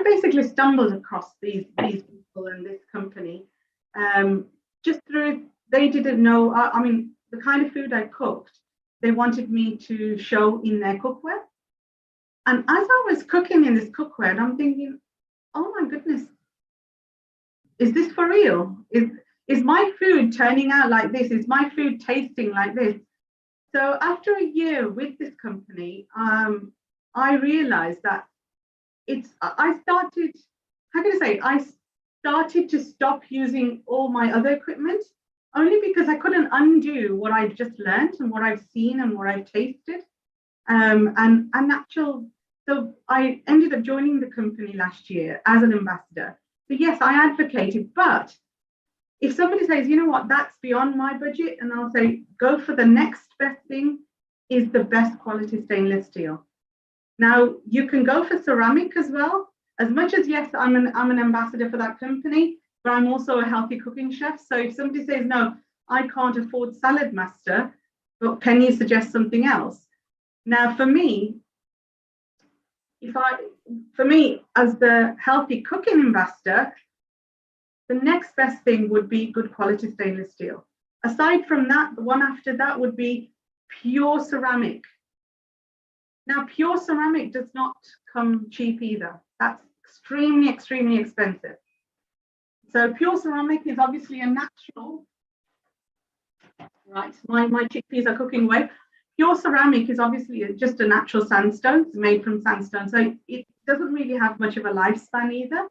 basically stumbled across these people and this company just through, they didn't know, I mean, the kind of food I cooked, they wanted me to show in their cookware. And as I was cooking in this cookware, I'm thinking, oh my goodness, is this for real? Is my food turning out like this? Is my food tasting like this? So after a year with this company, I realized that I started to stop using all my other equipment, only because I couldn't undo what I've just learned and what I've seen and what I've tasted. So I ended up joining the company last year as an ambassador. So yes, I advocated, but if somebody says, you know what, that's beyond my budget, and I'll say, go for the next best thing, is the best quality stainless steel. Now, you can go for ceramic as well. As much as, yes, I'm an ambassador for that company, but I'm also a healthy cooking chef. So if somebody says, no, I can't afford Salad Master, but can you suggest something else? Now, for me, as the healthy cooking ambassador, the next best thing would be good quality stainless steel. Aside from that, the one after that would be pure ceramic. Now, pure ceramic does not come cheap either. That's extremely, extremely expensive. So pure ceramic is obviously a natural, right? My chickpeas are cooking away. Pure ceramic is obviously just a natural sandstone. It's made from sandstone. So it doesn't really have much of a lifespan either.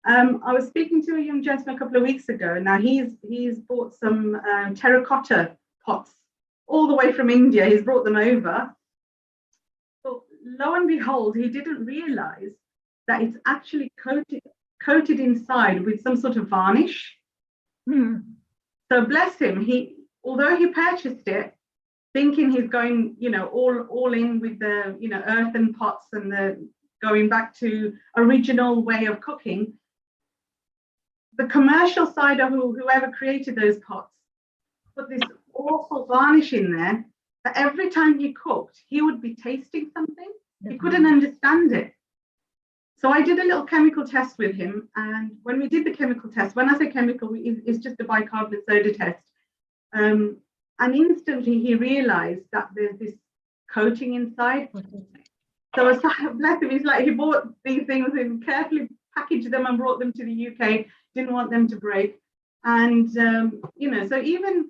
I was speaking to a young gentleman a couple of weeks ago. Now he's bought some terracotta pots all the way from India. He's brought them over. But lo and behold, he didn't realize that it's actually coated inside with some sort of varnish. So bless him, although he purchased it thinking he's going, all in with the, earthen pots and the going back to original way of cooking, the commercial side of whoever created those pots put this awful varnish in there that every time he cooked, he would be tasting something. He couldn't understand it. So I did a little chemical test with him. And when we did the chemical test, when I say chemical, it's just a bicarbonate soda test. And instantly he realized that there's this coating inside. So I was like, bless him, he's like, he bought these things and carefully packaged them and brought them to the UK, didn't want them to break. And, so even,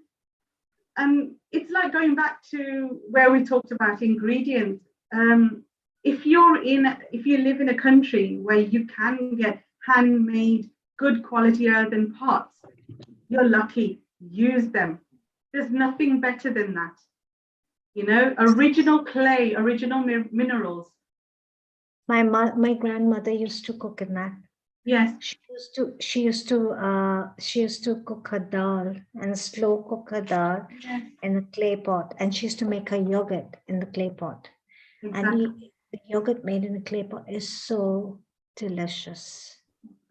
it's like going back to where we talked about ingredients. If you live in a country where you can get handmade, good quality earthen pots, you're lucky. Use them. There's nothing better than that. Original clay, original minerals. My grandmother used to cook in that. Yes. She used to cook her dal and slow cook her dal in a clay pot, and she used to make her yogurt in the clay pot. Exactly. And the yogurt made in a clay pot is so delicious.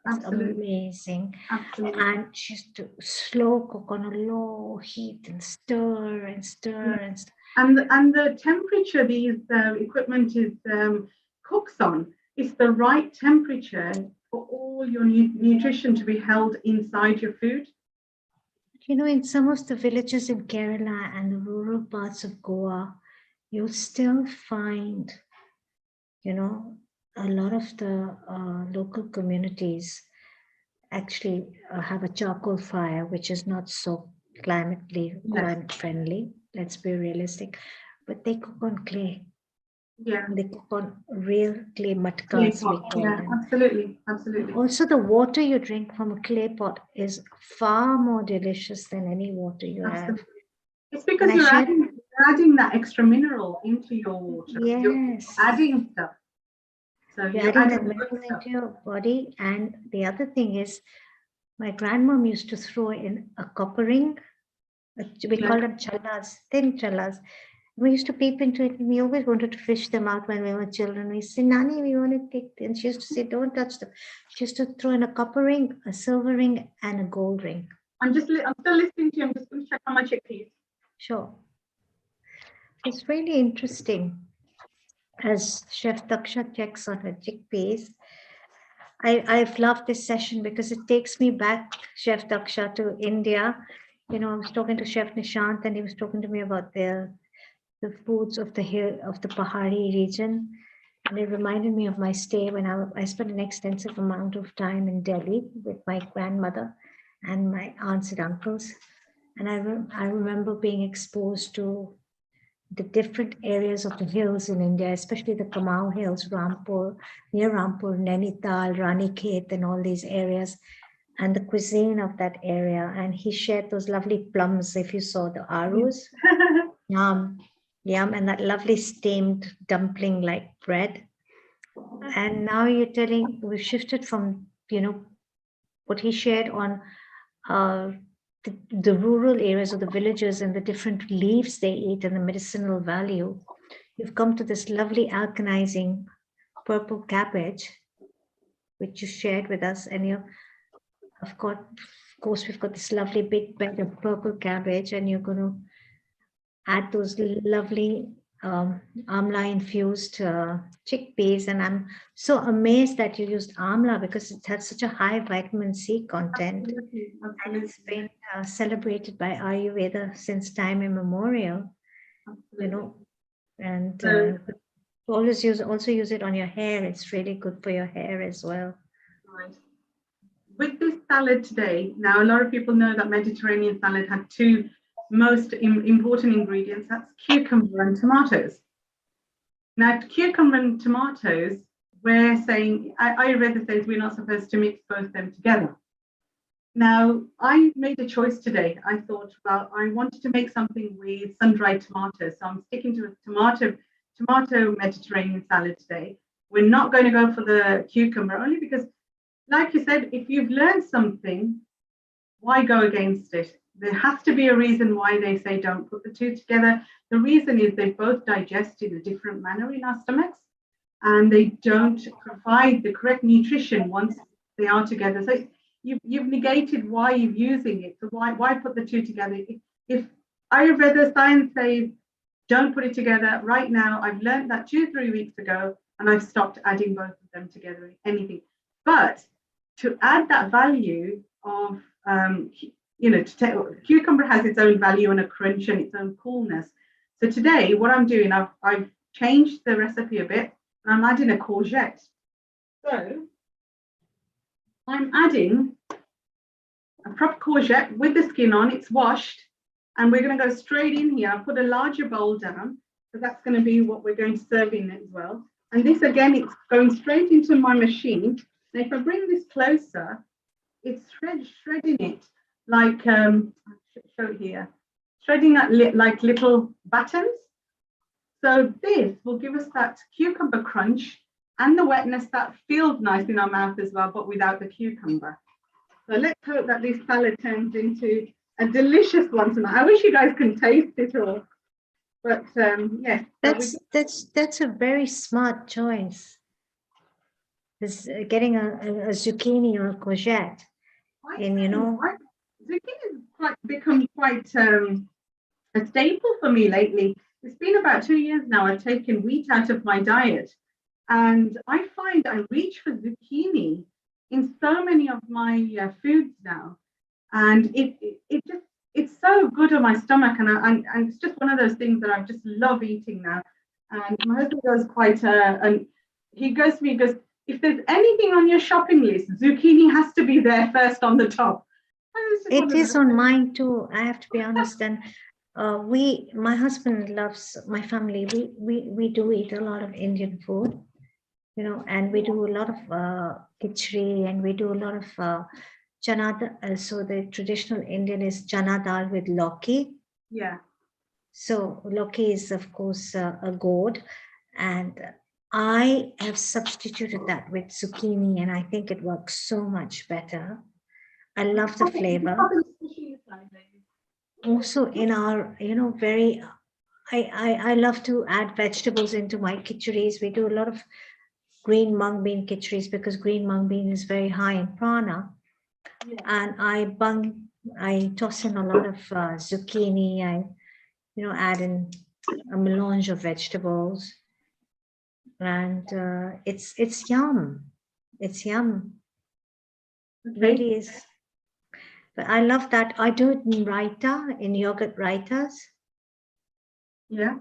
It's amazing. Absolutely. And she used to slow cook on a low heat and stir and stir and stir. And the temperature these equipment is cooks on is the right temperature for all your nutrition to be held inside your food. In some of the villages in Kerala and the rural parts of Goa, you'll still find, a lot of the local communities actually have a charcoal fire, which is not so climate friendly. Let's be realistic, but they cook on clay. Yeah, they cook on real clay matkas. Absolutely. Also, the water you drink from a clay pot is far more delicious than any water you have. It's because you're adding that extra mineral into your water. Yes. You're adding stuff. So you're adding that mineral into your body. And the other thing is, my grandmom used to throw in a copper ring. We call them challas, thin challas. We used to peep into it, and we always wanted to fish them out when we were children. We said, Nani, we want to take them. And she used to say, don't touch them. She used to throw in a copper ring, a silver ring, and a gold ring. I'm still listening to you. I'm just going to check on my chickpeas. Sure. It's really interesting. As Chef Daksha checks on her chickpeas, I've loved this session because it takes me back, Chef Daksha, to India. I was talking to Chef Nishant, and he was talking to me about the foods of the Pahari region, and it reminded me of my stay when I spent an extensive amount of time in Delhi with my grandmother and my aunts and uncles, and I remember being exposed to the different areas of the hills in India, especially the Kamau Hills, near Rampur, Nainital, Ranikhet, and all these areas, and the cuisine of that area. And he shared those lovely plums, if you saw the arus. Yum, and that lovely steamed dumpling-like bread. And now you're telling, we've shifted from, what he shared on the rural areas of the villages and the different leaves they eat and the medicinal value. You've come to this lovely alkanizing purple cabbage, which you shared with us. And of course, we've got this lovely big bed of purple cabbage, and you're going to add those lovely amla infused chickpeas. And I'm so amazed that you used amla because it has such a high vitamin C content. Absolutely. And it's been celebrated by Ayurveda since time immemorial. And Always also use it on your hair. It's really good for your hair as well. Right. With this salad today, now a lot of people know that Mediterranean salad had two most important ingredients. That's cucumber and tomatoes. Now, cucumber and tomatoes, we're saying, Ayurveda says we're not supposed to mix both them together. Now, I made a choice today. I thought, well, I wanted to make something with sun-dried tomatoes. So I'm sticking to a tomato Mediterranean salad today. We're not going to go for the cucumber, only because, like you said, if you've learned something, why go against it? There has to be a reason why they say don't put the two together. The reason is they both digest in a different manner in our stomachs, and they don't provide the correct nutrition once they are together. So you've negated why you're using it. So why put the two together? If Ayurveda science says don't put it together right now, I've learned that 2-3 weeks ago, and I've stopped adding both of them together in anything. But to add that value of, cucumber has its own value and a crunch and its own coolness. So today, what I'm doing, I've changed the recipe a bit, and I'm adding a courgette. So I'm adding a proper courgette with the skin on. It's washed, and we're going to go straight in here. I'll put a larger bowl down, so that's going to be what we're going to serve in as well. And this, again, it's going straight into my machine. And if I bring this closer, it's shredding it like, I'll show it here, shredding that like little buttons. So this will give us that cucumber crunch and the wetness that feels nice in our mouth as well, but without the cucumber. So let's hope that this salad turns into a delicious one tonight. I wish you guys can taste it all. But yes. That's a very smart choice. This getting a zucchini or a courgette. And zucchini has become quite a staple for me lately. It's been about 2 years now. I've taken wheat out of my diet, and I find I reach for zucchini in so many of my foods now, and it's so good on my stomach, and it's just one of those things that I just love eating now. And my husband goes and he goes to me, he goes, if there's anything on your shopping list, zucchini has to be there first on the top. It is on mine too, I have to be honest. And my husband loves, my family, we do eat a lot of Indian food, and we do a lot of khichdi, and we do a lot of chana. So the traditional Indian is chana dal with lauki. Yeah. So lauki is, of course, a gourd, and I have substituted that with zucchini, and I think it works so much better. I love the flavor. Also, in our, I love to add vegetables into my khichdi's. We do a lot of green mung bean khichdi's because green mung bean is very high in prana. Yeah. And I toss in a lot of zucchini. I, add in a melange of vegetables. And it's yum. It's yum. Okay. It really is. But I love that. I do it in raita, in yogurt raitas. Yeah.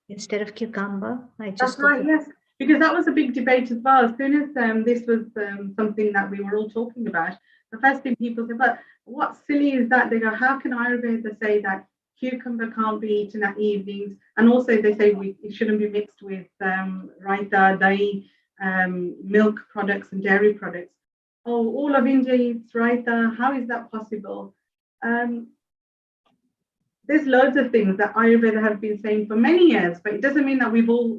Instead of cucumber. That's right, yes. Because that was a big debate as well. As soon as this was something that we were all talking about, the first thing people said, but what silly is that? They go, how can Ayurveda say that cucumber can't be eaten at evenings? And also they say it shouldn't be mixed with raita, dahi, milk products and dairy products. Oh, all of India eats raita. How is that possible? There's loads of things that Ayurveda have been saying for many years, but it doesn't mean that we've all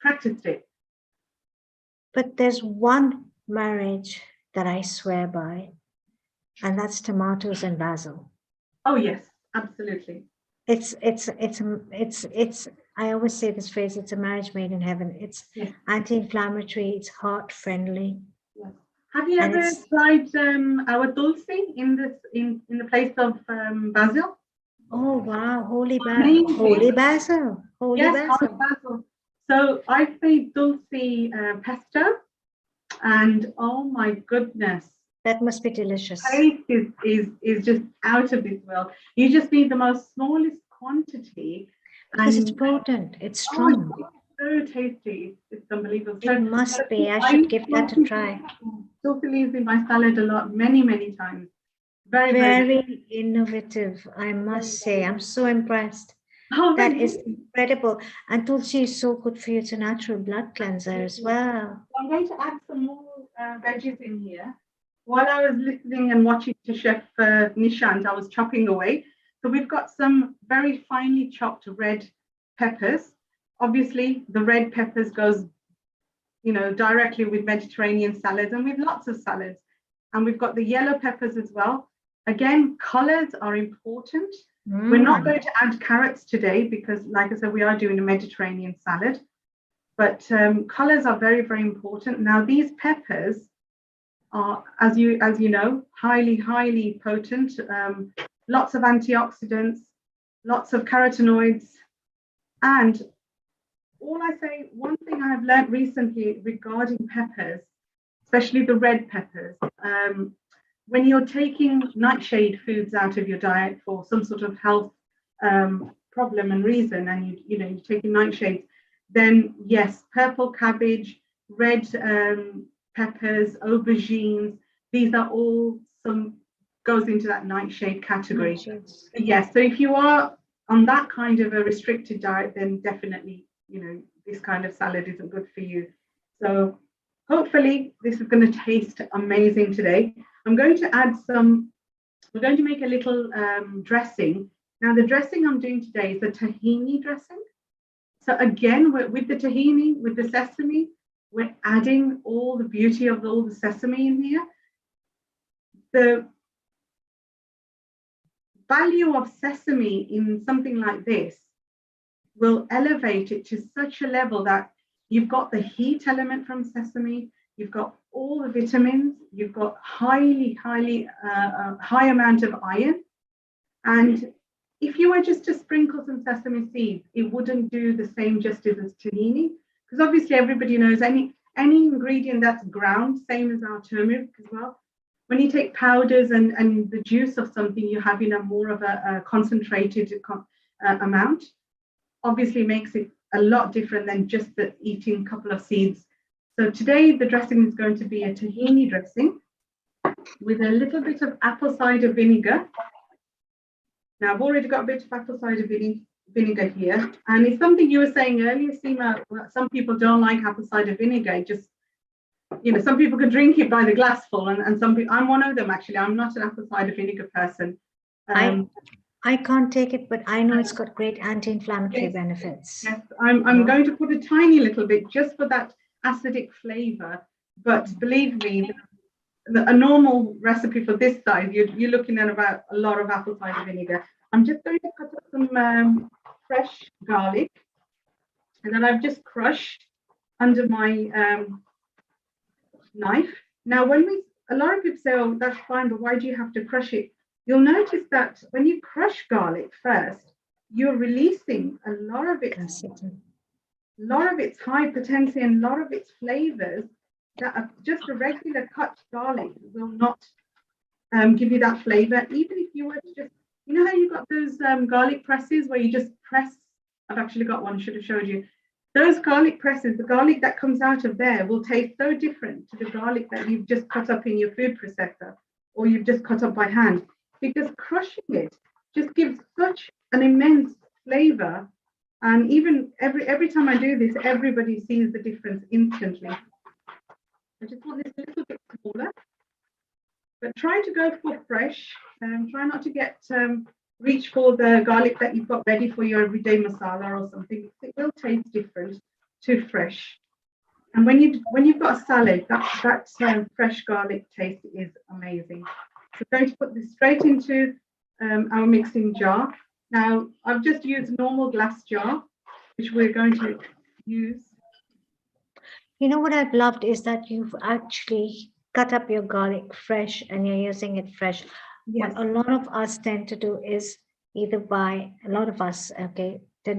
practiced it. But there's one marriage that I swear by, and that's tomatoes and basil. Oh yes, absolutely. It's I always say this phrase, it's a marriage made in heaven. It's anti-inflammatory, it's heart friendly. Yes. Have you ever tried our tulsi in the place of basil? Oh wow, holy basil. Holy basil. Holy basil. So I've made tulsi pesto, and oh my goodness. That must be delicious. Taste is just out of this world. You just need the most smallest quantity. Because it's potent, it's strong. so tasty. It's unbelievable. It must be. I should give that a try. Totally in my salad a lot, many times. Very innovative, I must say. I'm so impressed. Oh, that is incredible. And tulsi is so good for you. It's a natural blood cleanser as well. I'm going to add some more veggies in here. While I was listening and watching to Chef Nishant, I was chopping away. So we've got some very finely chopped red peppers. Obviously, the red peppers goes, directly with Mediterranean salads and with lots of salads. And we've got the yellow peppers as well. Again, colors are important. We're not going to add carrots today because, like I said, we are doing a Mediterranean salad. But colors are very, very important. Now, these peppers are, as you know, highly potent. Lots of antioxidants, lots of carotenoids. And all I say, one thing I've learned recently regarding peppers, especially the red peppers, when you're taking nightshade foods out of your diet for some sort of health problem and reason, and you're taking nightshades, then yes, purple cabbage, red peppers, aubergines, these are all goes into that nightshade category. Yes, so if you are on that kind of a restricted diet, then definitely, this kind of salad isn't good for you. So hopefully this is going to taste amazing today. I'm going to add we're going to make a little dressing. Now the dressing I'm doing today is a tahini dressing. So again, with the tahini, with the sesame, we're adding all the beauty of all the sesame in here. The value of sesame in something like this will elevate it to such a level that you've got the heat element from sesame, you've got all the vitamins, you've got high amount of iron. And if you were just to sprinkle some sesame seeds, it wouldn't do the same justice as tahini, because obviously everybody knows any ingredient that's ground, same as our turmeric as well. When you take powders and the juice of something, you have more of a concentrated amount. Obviously makes it a lot different than just eating a couple of seeds. So today the dressing is going to be a tahini dressing with a little bit of apple cider vinegar. Now I've already got a bit of apple cider vinegar here, and it's something you were saying earlier, Seema. Some people don't like apple cider vinegar. Just some people can drink it by the glassful, and some people. I'm one of them actually. I'm not an apple cider vinegar person. I can't take it, but I know it's got great anti-inflammatory benefits. Yes, I'm going to put a tiny little bit just for that acidic flavor. But believe me, a normal recipe for this size, you're looking at about a lot of apple cider vinegar. I'm just going to cut up some fresh garlic, and then I've just crushed under my knife. Now, a lot of people say, "Oh, that's fine, but why do you have to crush it?" You'll notice that when you crush garlic first, you're releasing a lot of its high potency and a lot of its flavors that just a regular cut garlic will not give you that flavor. Even if you were to just, how you got those garlic presses where you just press, I've actually got one, should have showed you. Those garlic presses, the garlic that comes out of there will taste so different to the garlic that you've just cut up in your food processor or you've just cut up by hand, because crushing it just gives such an immense flavor. And even every time I do this, everybody sees the difference instantly. I just want this a little bit smaller, but try to go for fresh. Try not to reach for the garlic that you've got ready for your everyday masala or something. It will taste different to fresh. And when you've got a salad, that fresh garlic taste is amazing. So I'm going to put this straight into our mixing jar. Now, I've just used a normal glass jar, which we're going to use. What I've loved is that you've actually cut up your garlic fresh and you're using it fresh. Yes. What a lot of us tend to do is tend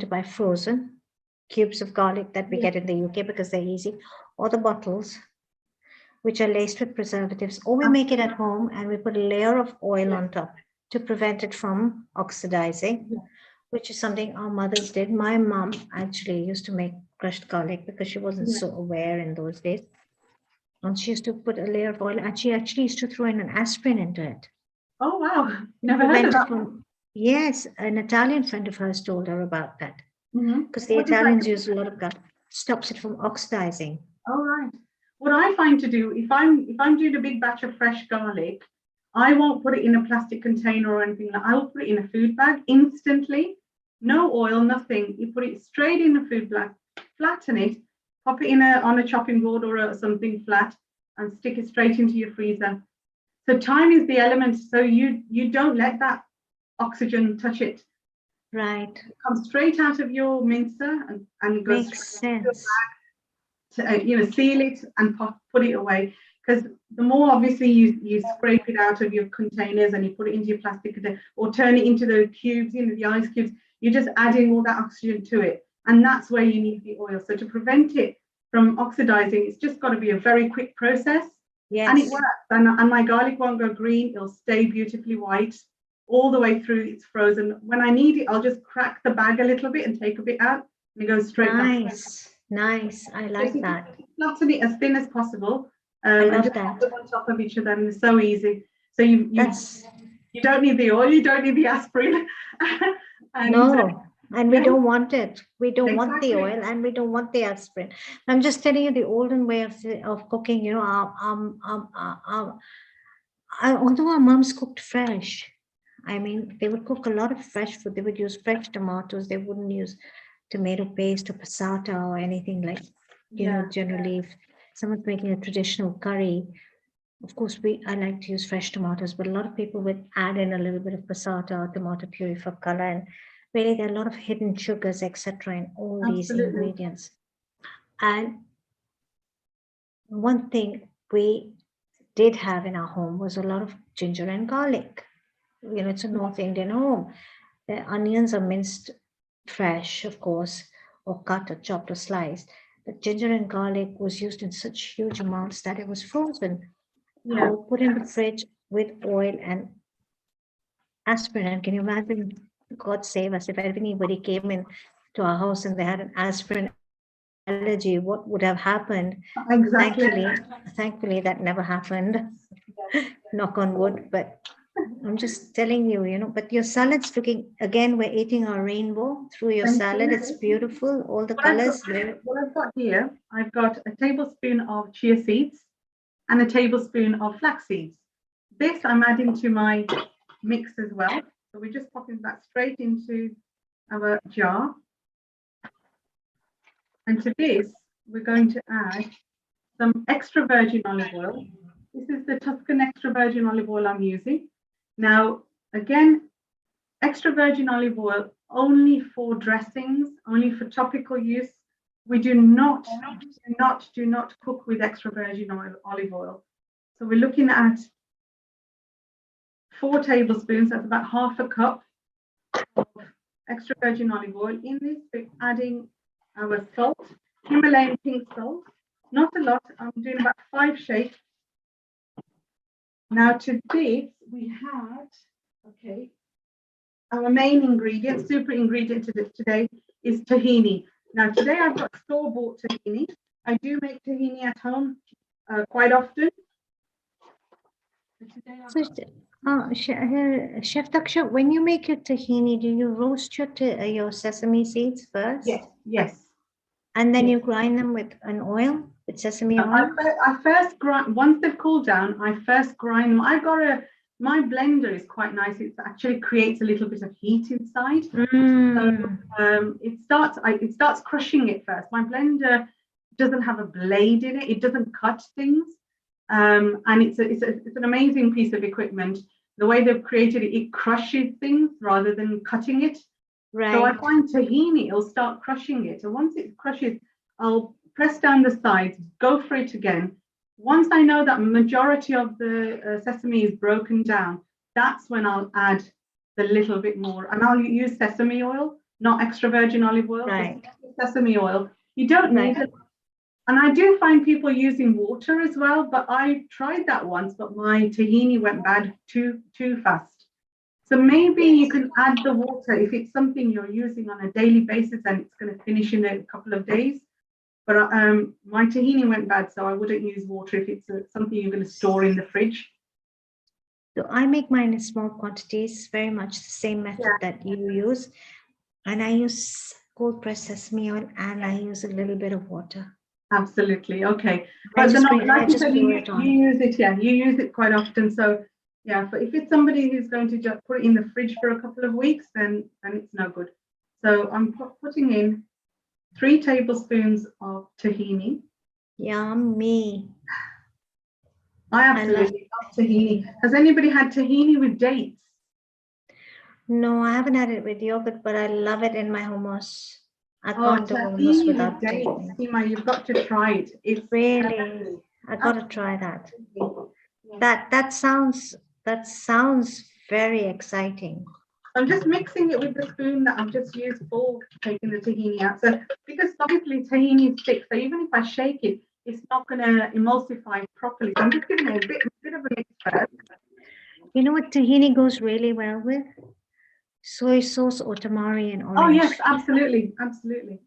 to buy frozen cubes of garlic that we get in the UK because they're easy, or the bottles, which are laced with preservatives, or we make it at home and we put a layer of oil on top to prevent it from oxidizing, which is something our mothers did. My mom actually used to make crushed garlic because she wasn't so aware in those days. And she used to put a layer of oil, and she actually used to throw in an aspirin into it. Oh, wow. Never heard of that. Yes, an Italian friend of hers told her about that. Because the What does that Italians do? use a lot of garlic. Stops it from oxidizing. Oh, right. What I find to do, if I'm doing a big batch of fresh garlic, I won't put it in a plastic container or anything. I will put it in a food bag instantly. No oil, nothing. You put it straight in a food bag, flatten it, pop it in on a chopping board or something flat, and stick it straight into your freezer. So time is the element. So you don't let that oxygen touch it. Right. It comes straight out of your mincer and goes Makes straight into your sense. bag to seal it and put it away. Because the more obviously you scrape it out of your containers and you put it into your plastic container or turn it into the cubes, the ice cubes, you're just adding all that oxygen to it. And that's where you need the oil. So to prevent it from oxidizing, it's just got to be a very quick process. Yes. And it works. And my garlic won't go green. It'll stay beautifully white all the way through. It's frozen. When I need it, I'll just crack the bag a little bit and take a bit out, and it goes straight back. Nice. I like that. Flatten it as thin as possible. I love and just that. put them on top of each other, and it's so easy. So you don't need the oil, you don't need the aspirin. And we don't want it. We don't want the Exactly. oil, and we don't want the aspirin. I'm just telling you the olden way of cooking. Although our moms cooked fresh, I mean, they would cook a lot of fresh food. They would use fresh tomatoes. They wouldn't use tomato paste or passata or anything like. Generally, if someone's making a traditional curry, of course, I like to use fresh tomatoes, but a lot of people would add in a little bit of passata or tomato puree for color. And really, there are a lot of hidden sugars, etc., in all these ingredients. And one thing we did have in our home was a lot of ginger and garlic. It's a North Indian home. The onions are minced fresh, of course, or cut or chopped or sliced. But ginger and garlic was used in such huge amounts that it was frozen or put in the fridge with oil and aspirin. And can you imagine, God save us, if anybody came in to our house and they had an aspirin allergy, what would have happened? Exactly. Thankfully that never happened. Knock on wood. But I'm just telling you, but your salad's looking, again, we're eating our rainbow through your salad. It's beautiful, all the colors. What I've got here, I've got a tablespoon of chia seeds and a tablespoon of flax seeds. This I'm adding to my mix as well. So we're just popping that straight into our jar. And to this, we're going to add some extra virgin olive oil. This is the Tuscan extra virgin olive oil I'm using. Now, again, extra virgin olive oil only for dressings, only for topical use. We do not cook with extra virgin olive oil. So we're looking at 4 tablespoons, that's about half a cup of extra virgin olive oil. In this, we're adding our salt, Himalayan pink salt, not a lot. I'm doing about 5 shakes. Now to this, we had, our main ingredient, super ingredient today is tahini. Now today I've got store-bought tahini. I do make tahini at home quite often. Chef Daksha, when you make your tahini, do you roast your sesame seeds first? Yes. And then you grind them with an oil, with sesame oil? I first grind, once they've cooled down, I first grind them. My blender is quite nice. It actually creates a little bit of heat inside. So, it starts crushing it first. My blender doesn't have a blade in it. It doesn't cut things. And it's an amazing piece of equipment. The way they've created it, it crushes things rather than cutting it. Right. So I find tahini, it'll start crushing it. And once it crushes, I'll press down the sides, go for it again. Once I know that majority of the sesame is broken down, that's when I'll add the little bit more. And I'll use sesame oil, not extra virgin olive oil. Right. Sesame oil. You don't need it. And I do find people using water as well, but I tried that once, but my tahini went bad too fast. So maybe you can add the water if it's something you're using on a daily basis and it's going to finish in a couple of days. But my tahini went bad, so I wouldn't use water if it's something you're going to store in the fridge. So I make mine in small quantities, very much the same method that you use. And I use cold pressed sesame oil and I use a little bit of water. Absolutely. Okay. But like you said, you use it, you use it quite often. So yeah, but if it's somebody who's going to just put it in the fridge for a couple of weeks, then it's no good. So I'm putting in 3 tablespoons of tahini. Yummy. I absolutely love tahini. Has anybody had tahini with dates? No, I haven't had it with yogurt, but I love it in my hummus. I can't do hummus without dates. Seema, you've got to try it. It's really, I got to try that. That sounds very exciting. I'm just mixing it with the spoon that I've just used for taking the tahini out. So because obviously tahini is thick, so even if I shake it, it's not going to emulsify properly. So I'm just giving it a bit of a mix first. You know what tahini goes really well with? Soy sauce or tamari and orange. Oh yes, absolutely, absolutely.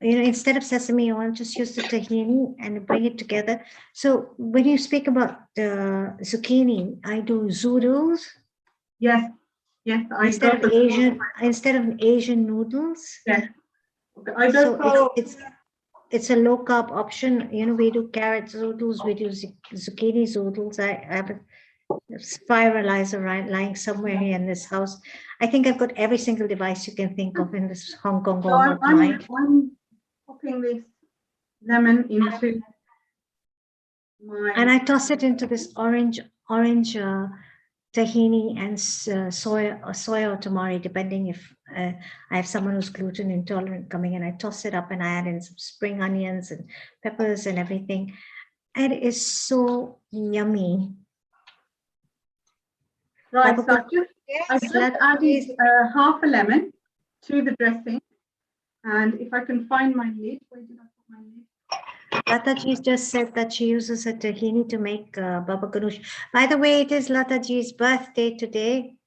You know, instead of sesame oil, just use the tahini and bring it together. So when you speak about the zucchini, I do zoodles. Yes, yes. Instead of Asian noodles. Yes. I go so it's a low carb option. You know, we do carrot zoodles, we do zucchini zoodles. I have a spiralizer lying somewhere here in this house. I think I've got every single device you can think of in this Hong Kong home of mine. I'm popping this lemon into my... And I toss it into this orange tahini and soy or tamari, depending if I have someone who's gluten intolerant coming in. I toss it up and I add in some spring onions and peppers and everything. And it is so yummy. Right, so I've just added half a lemon to the dressing. And if I can find my lid, where did I put my lid? Lataji just said that she uses a tahini to make baba ganoush. By the way, it is Lataji's birthday today.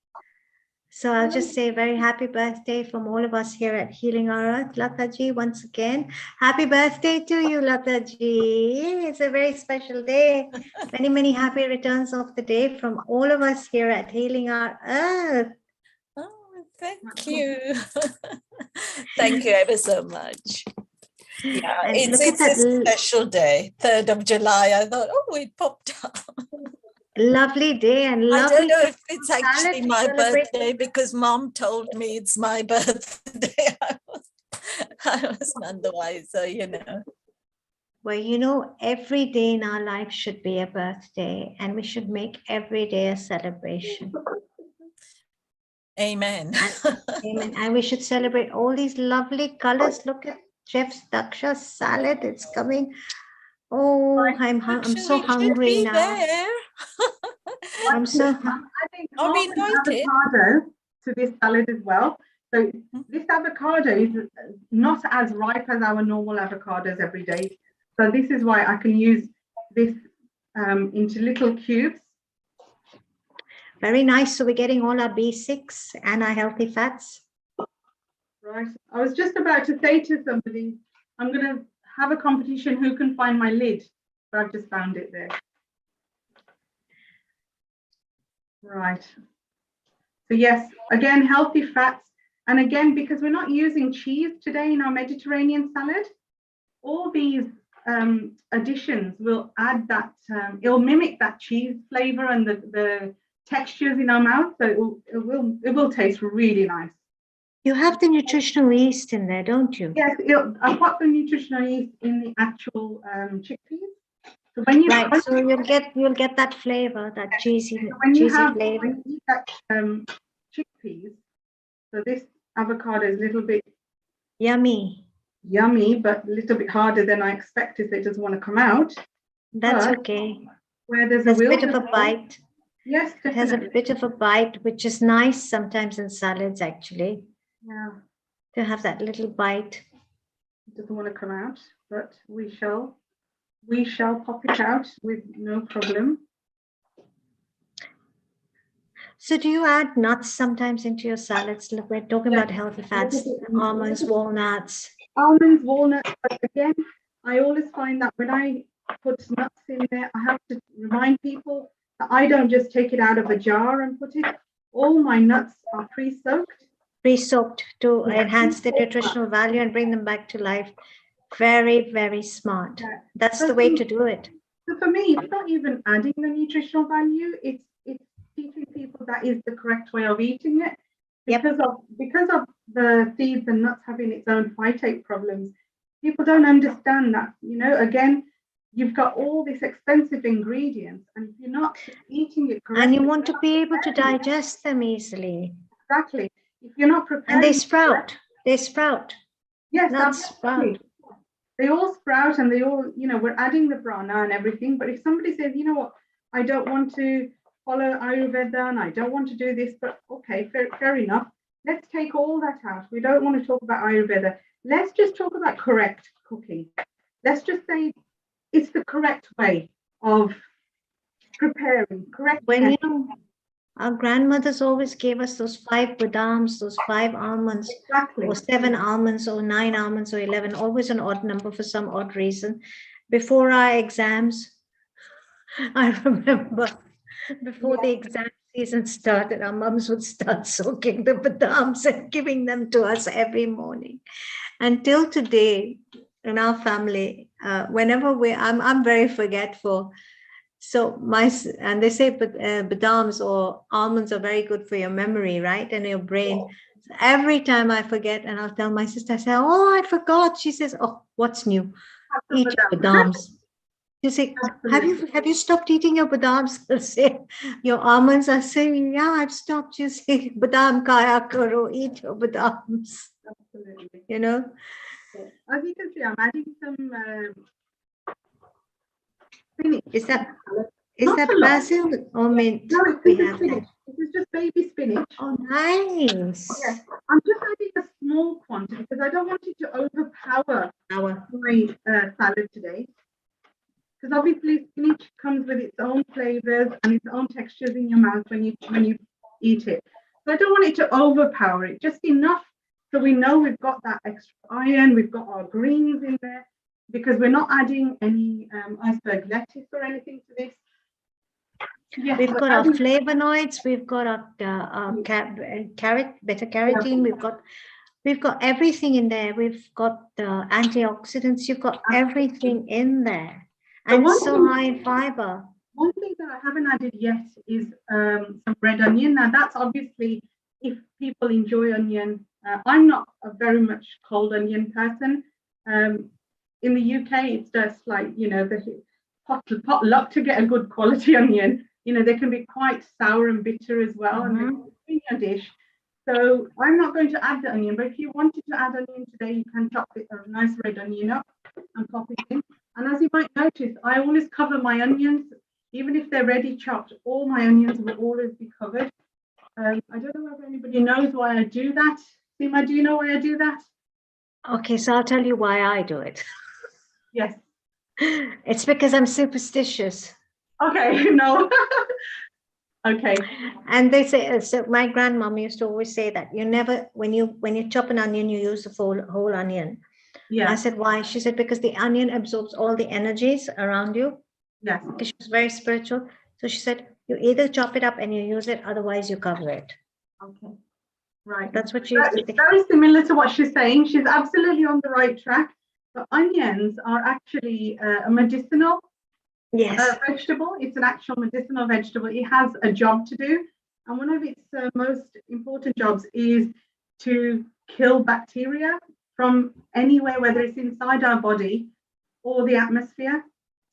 So I'll just say very happy birthday from all of us here at Healing Our Earth. Lataji, once again, happy birthday to you, Lataji. It's a very special day. Many, many happy returns of the day from all of us here at Healing Our Earth. Oh, thank you. Thank you ever so much. Yeah, it's a special day, 3rd of July. I thought, oh, it popped up. Lovely day and lovely. I don't know if it's actually my birthday because Mom told me it's my birthday. I was none the wiser, you know. Well, you know, every day in our life should be a birthday and we should make every day a celebration. Amen. Amen. And we should celebrate all these lovely colors. Look at Chef's Daksha salad. It's coming. Oh, I'm so hungry now. I'm so adding avocado to this salad as well. So this avocado is not as ripe as our normal avocados every day. So this is why I can use this into little cubes. Very nice. So we're getting all our B6 and our healthy fats. Right. I was just about to say to somebody, I'm going to have a competition who can find my lid, but I've just found it there. Right. So yes, again, healthy fats. And again, because we're not using cheese today in our Mediterranean salad, all these additions will add that, it'll mimic that cheese flavor and the textures in our mouth. So it will taste really nice. You have the nutritional yeast in there, don't you? Yes, I've got the nutritional yeast in the actual chickpeas. So when you so you'll get that flavor, that cheesy flavor. When you eat that chickpeas, so this avocado is a little bit yummy, but a little bit harder than I expected. So it doesn't want to come out. That's okay. Where there's a bit of a bite. Yes, definitely. It has a bit of a bite, which is nice sometimes in salads, actually. Yeah. To have that little bite. It doesn't want to come out, but we shall pop it out with no problem. So do you add nuts sometimes into your salads? Look, we're talking about healthy fats, almonds, walnuts. Almonds, walnuts, but again, I always find that when I put nuts in there, I have to remind people that I don't just take it out of a jar and put it. All my nuts are pre-soaked. Pre-soaked to enhance the nutritional value and bring them back to life. Very, very smart. That's the way to do it. So for me, it's not even adding the nutritional value. It's teaching people that is the correct way of eating it. Because of the seeds and nuts having its own phytate problems, people don't understand that. You know, again, you've got all these expensive ingredients, and if you're not eating it correctly, and you want to be able to digest them easily. Exactly. If you're not prepared, and they sprout. They sprout. Yes, nuts sprout. They all sprout, and they all, you know, we're adding the brana and everything. But if somebody says, you know what, I don't want to follow Ayurveda and I don't want to do this, but okay, fair enough. Let's take all that out. We don't want to talk about Ayurveda. Let's just talk about correct cooking. Let's just say it's the correct way of preparing, correct. Well, you know, our grandmothers always gave us those 5 badams, those 5 almonds, exactly. or 7 almonds, or 9 almonds, or 11, always an odd number for some odd reason. Before our exams, I remember, before the exam season started, our mums would start soaking the badams and giving them to us every morning. Until today, in our family, whenever I'm very forgetful. So and they say badams or almonds are very good for your memory, right? And your brain. So every time I forget, and I'll tell my sister, I say, oh, I forgot. She says, oh, what's new? Eat your badams. You say, have you stopped eating your badams? I'll say, your almonds. I say, yeah, I've stopped. You say, badam kaya karo, eat your badams. Absolutely. You know? As you can see, I'm adding some spinach. Is that basil or mint? No, this is spinach. This is just baby spinach. Oh, nice. Yes. I'm just adding a small quantity because I don't want it to overpower my salad today. Because obviously spinach comes with its own flavors and its own textures in your mouth when you eat it. So I don't want it to overpower it, just enough so we know we've got that extra iron, we've got our greens in there, because we're not adding any iceberg lettuce or anything to this. Yes, we've got our flavonoids, we've got our carrot, beta carotene, we've got everything in there. We've got the antioxidants, you've got everything in there. And it's so high in fiber. One thing that I haven't added yet is some red onion. Now that's obviously if people enjoy onion. I'm not a very much cold onion person. In the UK, it's just like, you know, the potluck to get a good quality onion. You know, they can be quite sour and bitter as well, and in your dish. So I'm not going to add the onion, but if you wanted to add onion today, you can chop it a nice red onion up and pop it in. And as you might notice, I always cover my onions, even if they're ready chopped, all my onions will always be covered. I don't know if anybody knows why I do that. Seema, do you know why I do that? Okay, so I'll tell you why I do it. Yes. It's because I'm superstitious. Okay, no. Okay. And they say, so my grandmom used to always say that you never, when you chop an onion, you use the whole onion. Yeah. I said, why? She said, because the onion absorbs all the energies around you. Yes. Because she was very spiritual. So she said, you either chop it up and you use it, otherwise you cover it. Okay. Right. That's what she used to think. Very similar to what she's saying. She's absolutely on the right track. But onions are actually a medicinal vegetable. It's an actual medicinal vegetable. It has a job to do. And one of its most important jobs is to kill bacteria from anywhere, whether it's inside our body or the atmosphere.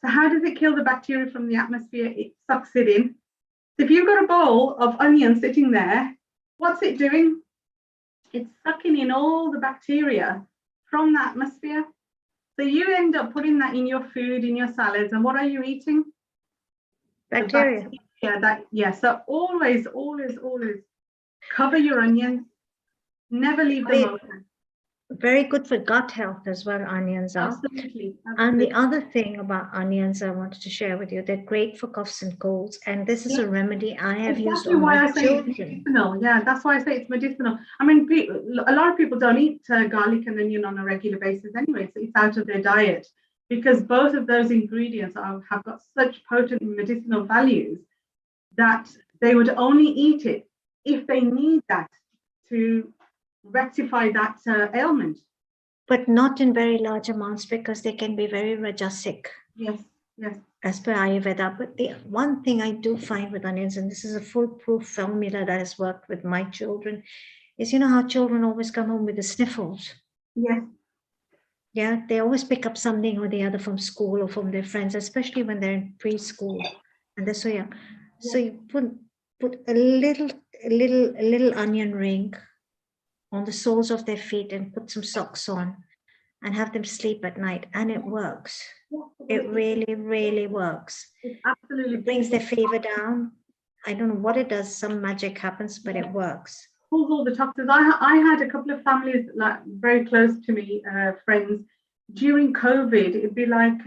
So how does it kill the bacteria from the atmosphere? It sucks it in. So if you've got a bowl of onion sitting there, what's it doing? It's sucking in all the bacteria from the atmosphere. So you end up putting that in your food, in your salads, and what are you eating? Bacteria. So always, always, always cover your onions. Never leave them open. Very good for gut health as well, onions are. Absolutely. And the other thing about onions I wanted to share with you, they're great for coughs and colds. And this is a remedy I have used Exactly on why my I say it's children. medicinal. Yeah, that's why I say it's medicinal. I mean, a lot of people don't eat garlic and onion on a regular basis anyway, so it's out of their diet because both of those ingredients have got such potent medicinal values that they would only eat it if they need that to rectify that ailment. But not in very large amounts because they can be very rajasic. Yes, yes. As per Ayurveda. But the one thing I do find with onions, and this is a foolproof formula that has worked with my children, is you know how children always come home with the sniffles? Yes. Yeah, they always pick up something or the other from school or from their friends, especially when they're in preschool and they're so young. Yes. So you put a little onion ring on the soles of their feet and put some socks on and have them sleep at night, and it works. It really, really works. It absolutely brings their fever down. I don't know what it does. Some magic happens, but it works. Pulls all the toxins. I had a couple of families like very close to me, friends. During COVID, it'd be like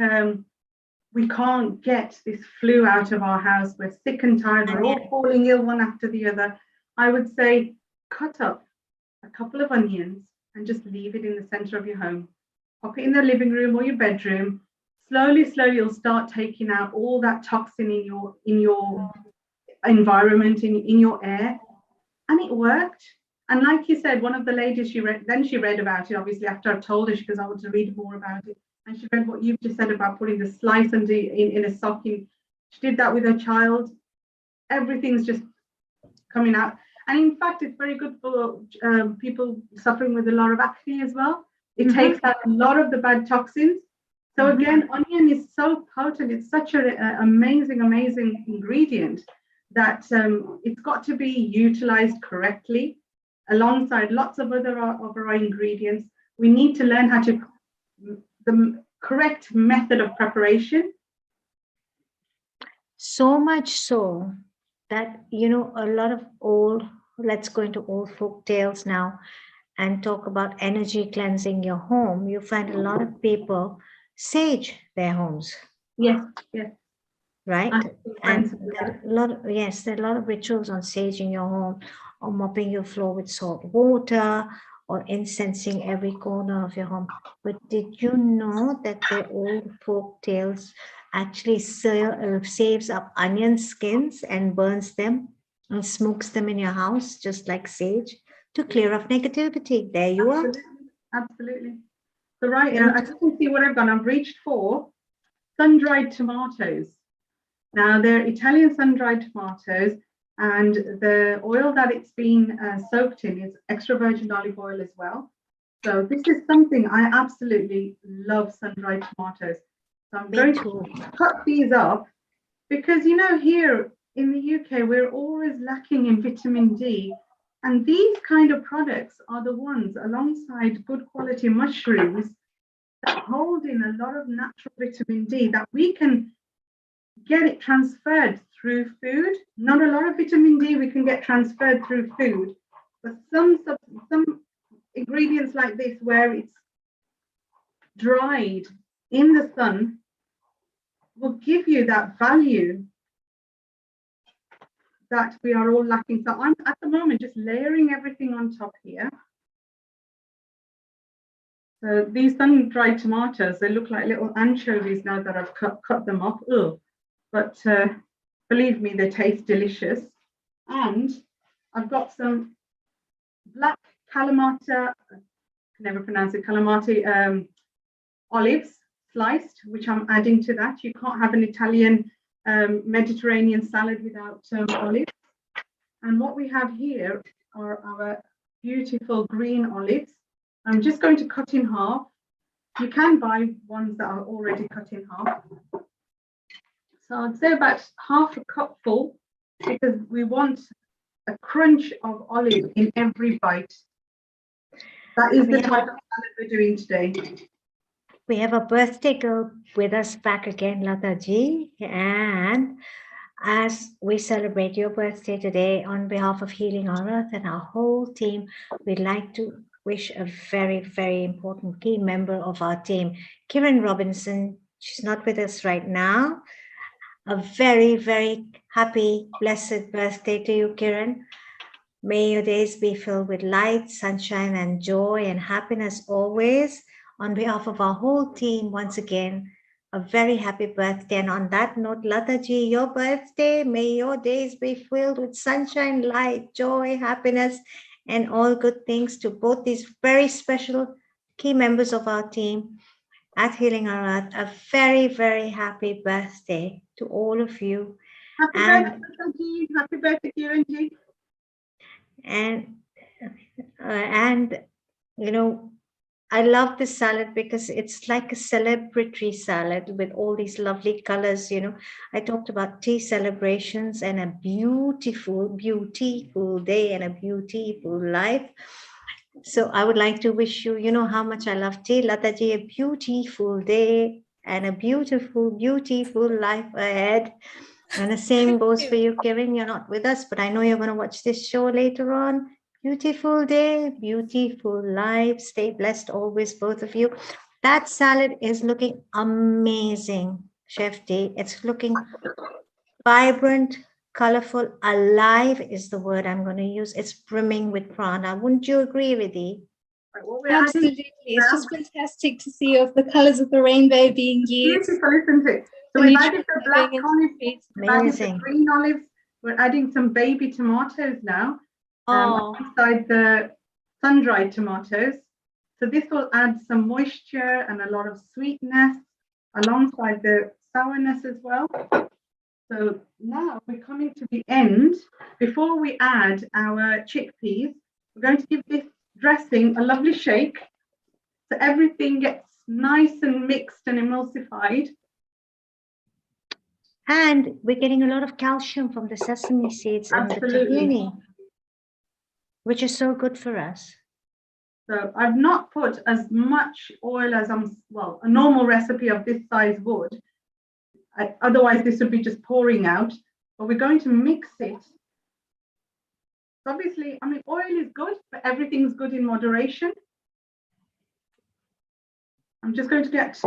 we can't get this flu out of our house. We're sick and tired. We're all falling ill one after the other. I would say cut up a couple of onions and just leave it in the center of your home. Pop it in the living room or your bedroom. Slowly, you'll start taking out all that toxin in your environment, in your air, and it worked. And like you said, one of the ladies she read about it. Obviously, after I told her, because I want to read more about it, and she read what you've just said about putting the slice in a sock. She did that with her child. Everything's just coming out, and in fact, it's very good for people suffering with a lot of acne as well. It takes out a lot of the bad toxins. So again, onion is so potent. It's such an amazing ingredient that it's got to be utilized correctly alongside lots of other of our ingredients. We need to learn how to the correct method of preparation. So much so that, you know, a lot of let's go into old folk tales now and talk about energy cleansing your home. You find a lot of people sage their homes. Yes. Right? And there are a lot of rituals on saging your home, or mopping your floor with salt water, or incensing every corner of your home. But did you know that the old folk tales actually saves up onion skins and burns them and smokes them in your house, just like sage, to clear off negativity? There you are. Absolutely. So I can see what I've done. I've reached for sun-dried tomatoes. Now they're Italian sun-dried tomatoes, and the oil that it's been soaked in is extra virgin olive oil as well. So this is something I absolutely love, sun-dried tomatoes. So I'm going to cut these up because, you know, here in the UK, we're always lacking in vitamin D. And these kind of products are the ones, alongside good quality mushrooms, that hold in a lot of natural vitamin D that we can get it transferred through food. Not a lot of vitamin D we can get transferred through food, but some ingredients like this, where it's dried in the sun, will give you that value that we are all lacking. So I'm at the moment just layering everything on top here. So these sun-dried tomatoes, they look like little anchovies now that I've cut them up. Ugh. But believe me, they taste delicious. And I've got some black Kalamata, I can never pronounce it, Kalamata olives sliced, which I'm adding to that. You can't have an Italian Mediterranean salad without olives. And what we have here are our beautiful green olives. I'm just going to cut in half. You can buy ones that are already cut in half. So I'd say about half a cup full, because we want a crunch of olive in every bite. That is the type of salad we're doing today. We have a birthday girl with us back again, Lataji, and as we celebrate your birthday today, on behalf of Healing Our Earth and our whole team, we'd like to wish a very, very important key member of our team, Kiran Robinson. She's not with us right now. A very, very happy, blessed birthday to you, Kiran. May your days be filled with light, sunshine, and joy and happiness always. On behalf of our whole team, once again, a very happy birthday. And on that note, Lataji, your birthday, may your days be filled with sunshine, light, joy, happiness, and all good things to both these very special key members of our team at Healing Our Earth. A very, very happy birthday to all of you. Happy birthday, Lataji. Happy birthday, Kiranji. And you know, I love this salad because it's like a celebratory salad with all these lovely colors. You know, I talked about tea celebrations and a beautiful, beautiful day and a beautiful life. So I would like to wish you, you know how much I love tea, Lataji, a beautiful day and a beautiful, beautiful life ahead. And the same goes for you, Kiran. You're not with us, but I know you're going to watch this show later on. Beautiful day, beautiful life. Stay blessed always, both of you. That salad is looking amazing, Chef D. It's looking vibrant, colorful, alive is the word I'm going to use. It's brimming with prana. Wouldn't you agree, Vidhi? Absolutely. It's just fantastic to see of the colors of the rainbow being used. Beautiful, isn't it? So we've added the black olives, we've added the green olives. We're adding some baby tomatoes now. Alongside the sun-dried tomatoes. So this will add some moisture and a lot of sweetness alongside the sourness as well. So now we're coming to the end. Before we add our chickpeas, we're going to give this dressing a lovely shake so everything gets nice and mixed and emulsified. And we're getting a lot of calcium from the sesame seeds and the tahini, which is so good for us. So I've not put as much oil as a normal recipe of this size would. Otherwise, this would be just pouring out. But we're going to mix it. So obviously, I mean, oil is good, but everything's good in moderation. I'm just going to get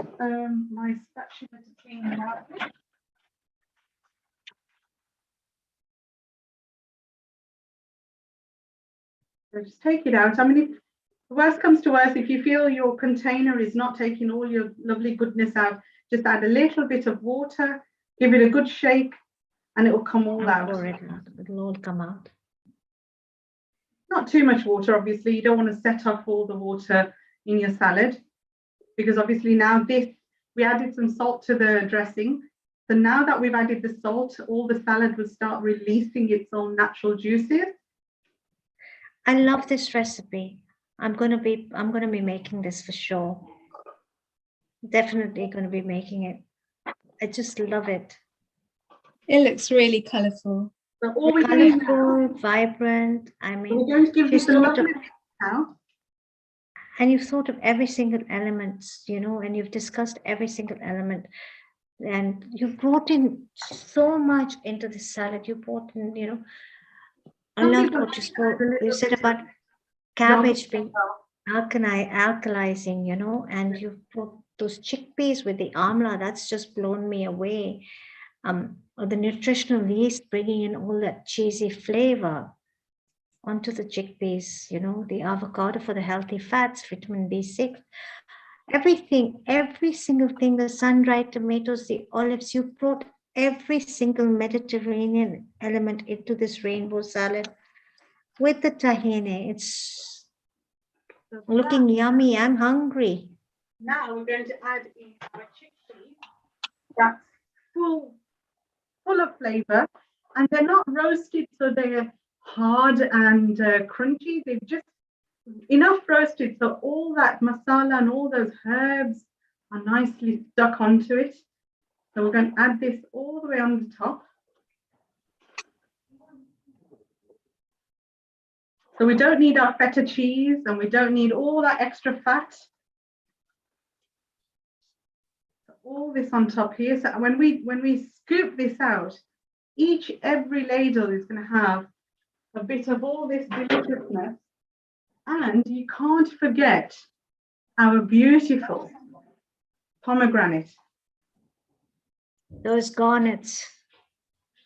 my spatula to clean it out. So just take it out. I mean, if the worst comes to worst, if you feel your container is not taking all your lovely goodness out, just add a little bit of water, give it a good shake, and it will come all out. It'll all come out. Not too much water, obviously. You don't want to set off all the water in your salad, because obviously now we added some salt to the dressing. So now that we've added the salt, all the salad will start releasing its own natural juices. I love this recipe. I'm gonna be making this for sure. Definitely gonna be making it. I just love it. It looks really colorful. So all we're doing now, vibrant. I mean, we're going to give this a lovely mix now. And you've thought of every single element, you know, and you've discussed every single element. And you brought in so much into the salad. You brought in, you know, I loved what you said about cabbage being alkalizing, you know, and you put those chickpeas with the amla. That's just blown me away. Or the nutritional yeast bringing in all that cheesy flavor onto the chickpeas, you know, the avocado for the healthy fats, vitamin B6, everything, every single thing, the sun-dried tomatoes, the olives, you brought every single Mediterranean element into this rainbow salad with the tahini. It's looking yummy. I'm hungry. Now we're going to add in our chickpeas. That's full of flavor, and they're not roasted so they're hard and crunchy. They've just enough roasted so all that masala and all those herbs are nicely stuck onto it. So we're going to add this all the way on the top. So we don't need our feta cheese and we don't need all that extra fat. All this on top here. So when we scoop this out, every ladle is going to have a bit of all this deliciousness, And you can't forget our beautiful pomegranate. Those garnets.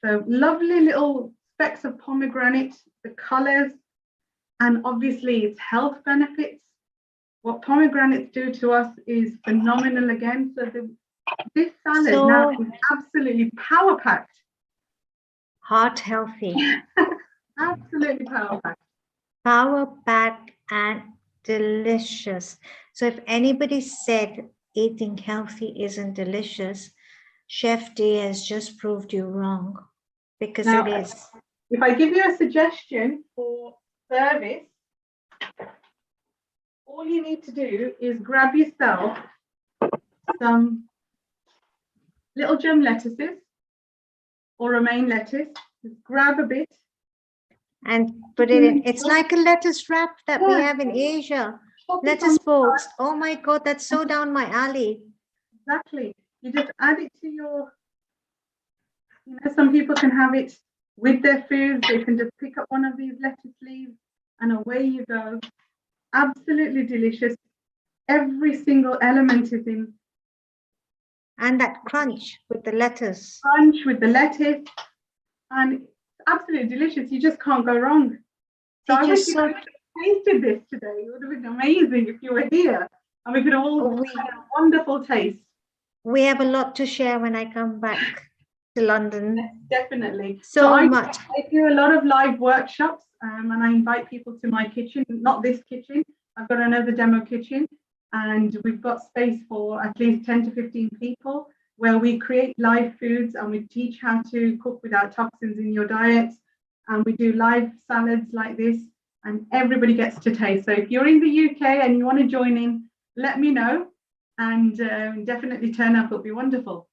So lovely little specks of pomegranate, the colors, and obviously its health benefits. What pomegranates do to us is phenomenal again. So this salad now is absolutely power packed. Heart healthy. Absolutely power packed. Power packed and delicious. So if anybody said eating healthy isn't delicious, Chef D has just proved you wrong, because Now, it is. If I give you a suggestion for service, all you need to do is grab yourself some little gem lettuces or romaine lettuce. Just grab a bit and put it in. It's like a lettuce wrap that we have in Asia. Lettuce forks. Oh my God, that's so down my alley. Exactly. You just add it to your, some people can have it with their food. They can just pick up one of these lettuce leaves and away you go. Absolutely delicious. Every single element is in. And that crunch with the lettuce. Crunch with the lettuce. And it's absolutely delicious. You just can't go wrong. So I wish you could have tasted this today. It would have been amazing if you were here. And we could all had a wonderful taste. We have a lot to share when I come back to London. Yes, definitely. So I much. I do a lot of live workshops and I invite people to my kitchen, not this kitchen. I've got another demo kitchen and we've got space for at least 10 to 15 people where we create live foods and we teach how to cook without toxins in your diet. And we do live salads like this and everybody gets to taste. So if you're in the UK and you want to join in, let me know and definitely turn up. It'll be wonderful.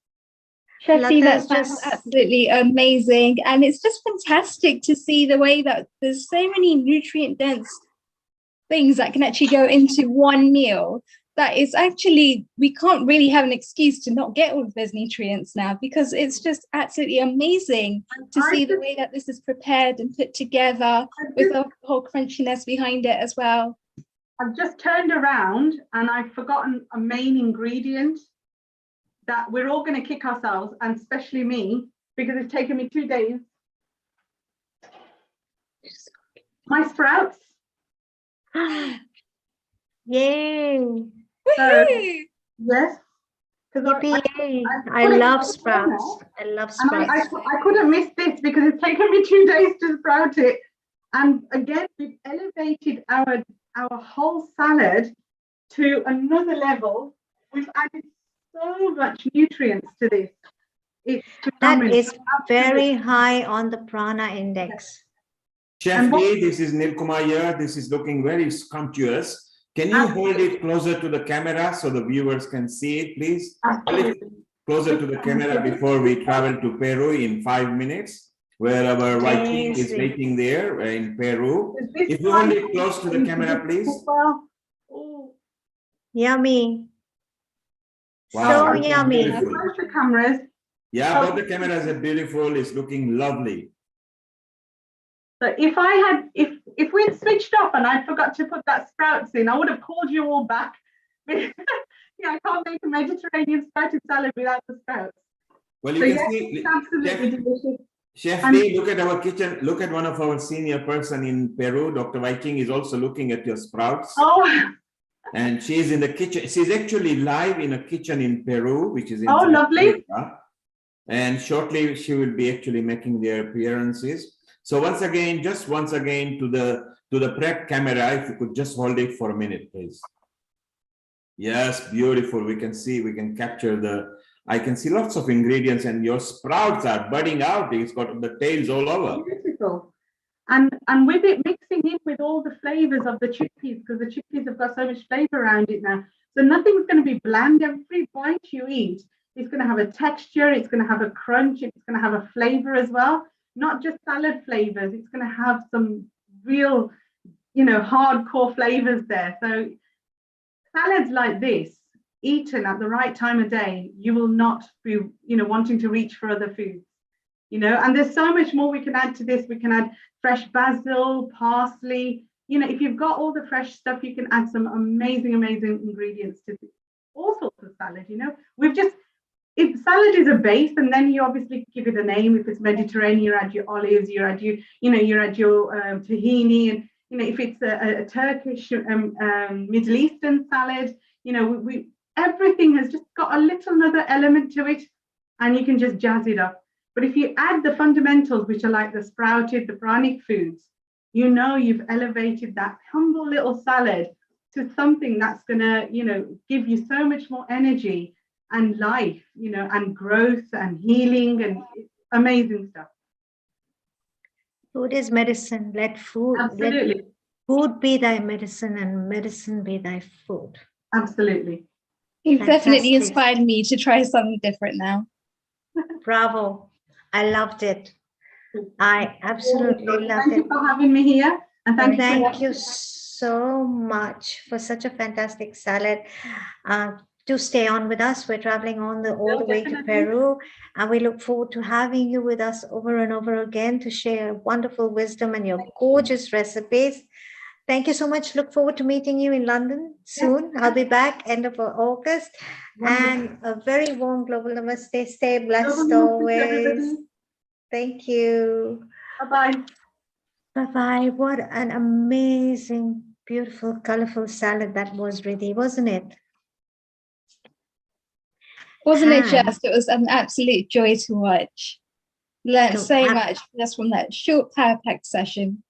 Chefy, that's absolutely amazing. And it's just fantastic to see the way that there's so many nutrient dense things that can actually go into one meal. That is actually, we can't really have an excuse to not get all of those nutrients now, because it's just absolutely amazing to see the way that this is prepared and put together with the whole crunchiness behind it as well. I've just turned around and I've forgotten a main ingredient that we're all going to kick ourselves, and especially me, because it's taken me 2 days. My sprouts. Yay. So, yes. I love sprouts. I love sprouts. I couldn't miss this because it's taken me 2 days to sprout it. And again, we've elevated our whole salad to another level. We've added so much nutrients to this. It's that is very high on the prana index. Chef D, this is Nilkumar here. This is looking very scrumptious. Can you hold it closer to the camera so the viewers can see it, please? Hold it closer to the camera before we travel to Peru in 5 minutes, where our white king is waiting there in Peru. If you hold it close to the camera, please. Yummy. Wow, So yummy. Both the cameras. Yeah, both the cameras are beautiful. It's looking lovely. So if we'd switched off and I forgot to put that sprouts in, I would have called you all back. Yeah, I can't make a Mediterranean sprouted salad without the sprouts. Well, you can see, it's absolutely delicious. Chef D, look at our kitchen. Look at one of our senior person in Peru. Dr. Viking is also looking at your sprouts. Oh. And she's in the kitchen. She's actually live in a kitchen in Peru, which is in lovely. America. And shortly she will be actually making their appearances. So once again to the prep camera, if you could just hold it for a minute, please. Yes, beautiful. We can see, we can capture I can see lots of ingredients and your sprouts are budding out. It's got the tails all over. Beautiful. And with it mixing in with all the flavors of the chickpeas, because the chickpeas have got so much flavor around it now. So nothing's going to be bland. Every bite you eat, it's going to have a texture, it's going to have a crunch, it's going to have a flavor as well. Not just salad flavors, it's going to have some real, hardcore flavors there. So salads like this, eaten at the right time of day, you will not be, wanting to reach for other foods. And there's so much more we can add to this. We can add fresh basil, parsley, if you've got all the fresh stuff, you can add some amazing ingredients to all sorts of salad. If salad is a base, and then you obviously give it a name. If it's Mediterranean, you add your olives, you add your tahini, and if it's a Turkish, Middle Eastern salad, everything has just got a little another element to it, and you can just jazz it up. But if you add the fundamentals, which are like the sprouted, the pranic foods, you've elevated that humble little salad to something that's gonna, give you so much more energy and life, and growth and healing and amazing stuff. Food is medicine. Let food be thy medicine and medicine be thy food. Absolutely. You've definitely inspired me to try something different now. Bravo. I loved it. I absolutely loved it. Thank you for having me here. And thank you so much for such a fantastic salad. Do stay on with us. We're traveling all the way to Peru, and we look forward to having you with us over and over again to share wonderful wisdom and your gorgeous recipes. Thank you so much. Look forward to meeting you in London soon. I'll be back end of August. And a very warm global namaste. Stay blessed always. Thank you. Bye-bye. Bye-bye. What an amazing, beautiful, colorful salad that was, Riddhi, wasn't it? Wasn't it just? It was an absolute joy to watch. Learned so much just from that short power pack session.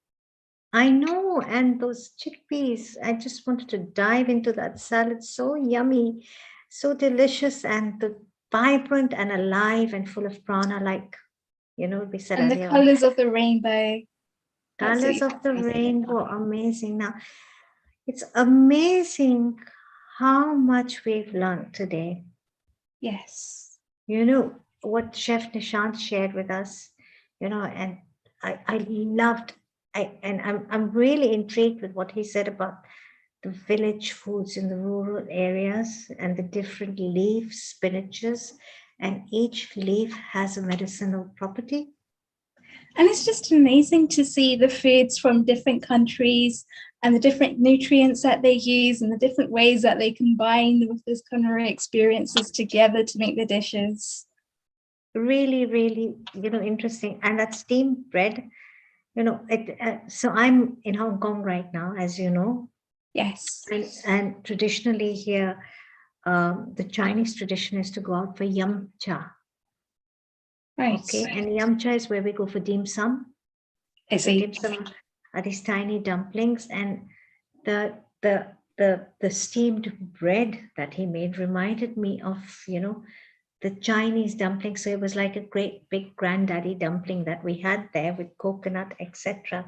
I know, and those chickpeas, I just wanted to dive into that salad. So yummy, so delicious, and the vibrant and alive and full of prana, like, we said and earlier. The colors of the rainbow. Colors of the rainbow, amazing. Now, it's amazing how much we've learned today. Yes. What Chef Nishant shared with us, and I loved, I'm really intrigued with what he said about the village foods in the rural areas and the different leaves, spinaches, and each leaf has a medicinal property. And it's just amazing to see the foods from different countries and the different nutrients that they use and the different ways that they combine with this culinary experiences together to make the dishes. Really, really, interesting. And that steamed bread, so I'm in Hong Kong right now, as you know. Yes. And traditionally here, the Chinese tradition is to go out for yum cha. Right. Okay, and yum cha is where we go for dim sum. Dim sum are these tiny dumplings, and the steamed bread that he made reminded me of, the Chinese dumpling. So it was like a great big granddaddy dumpling that we had there with coconut, etc.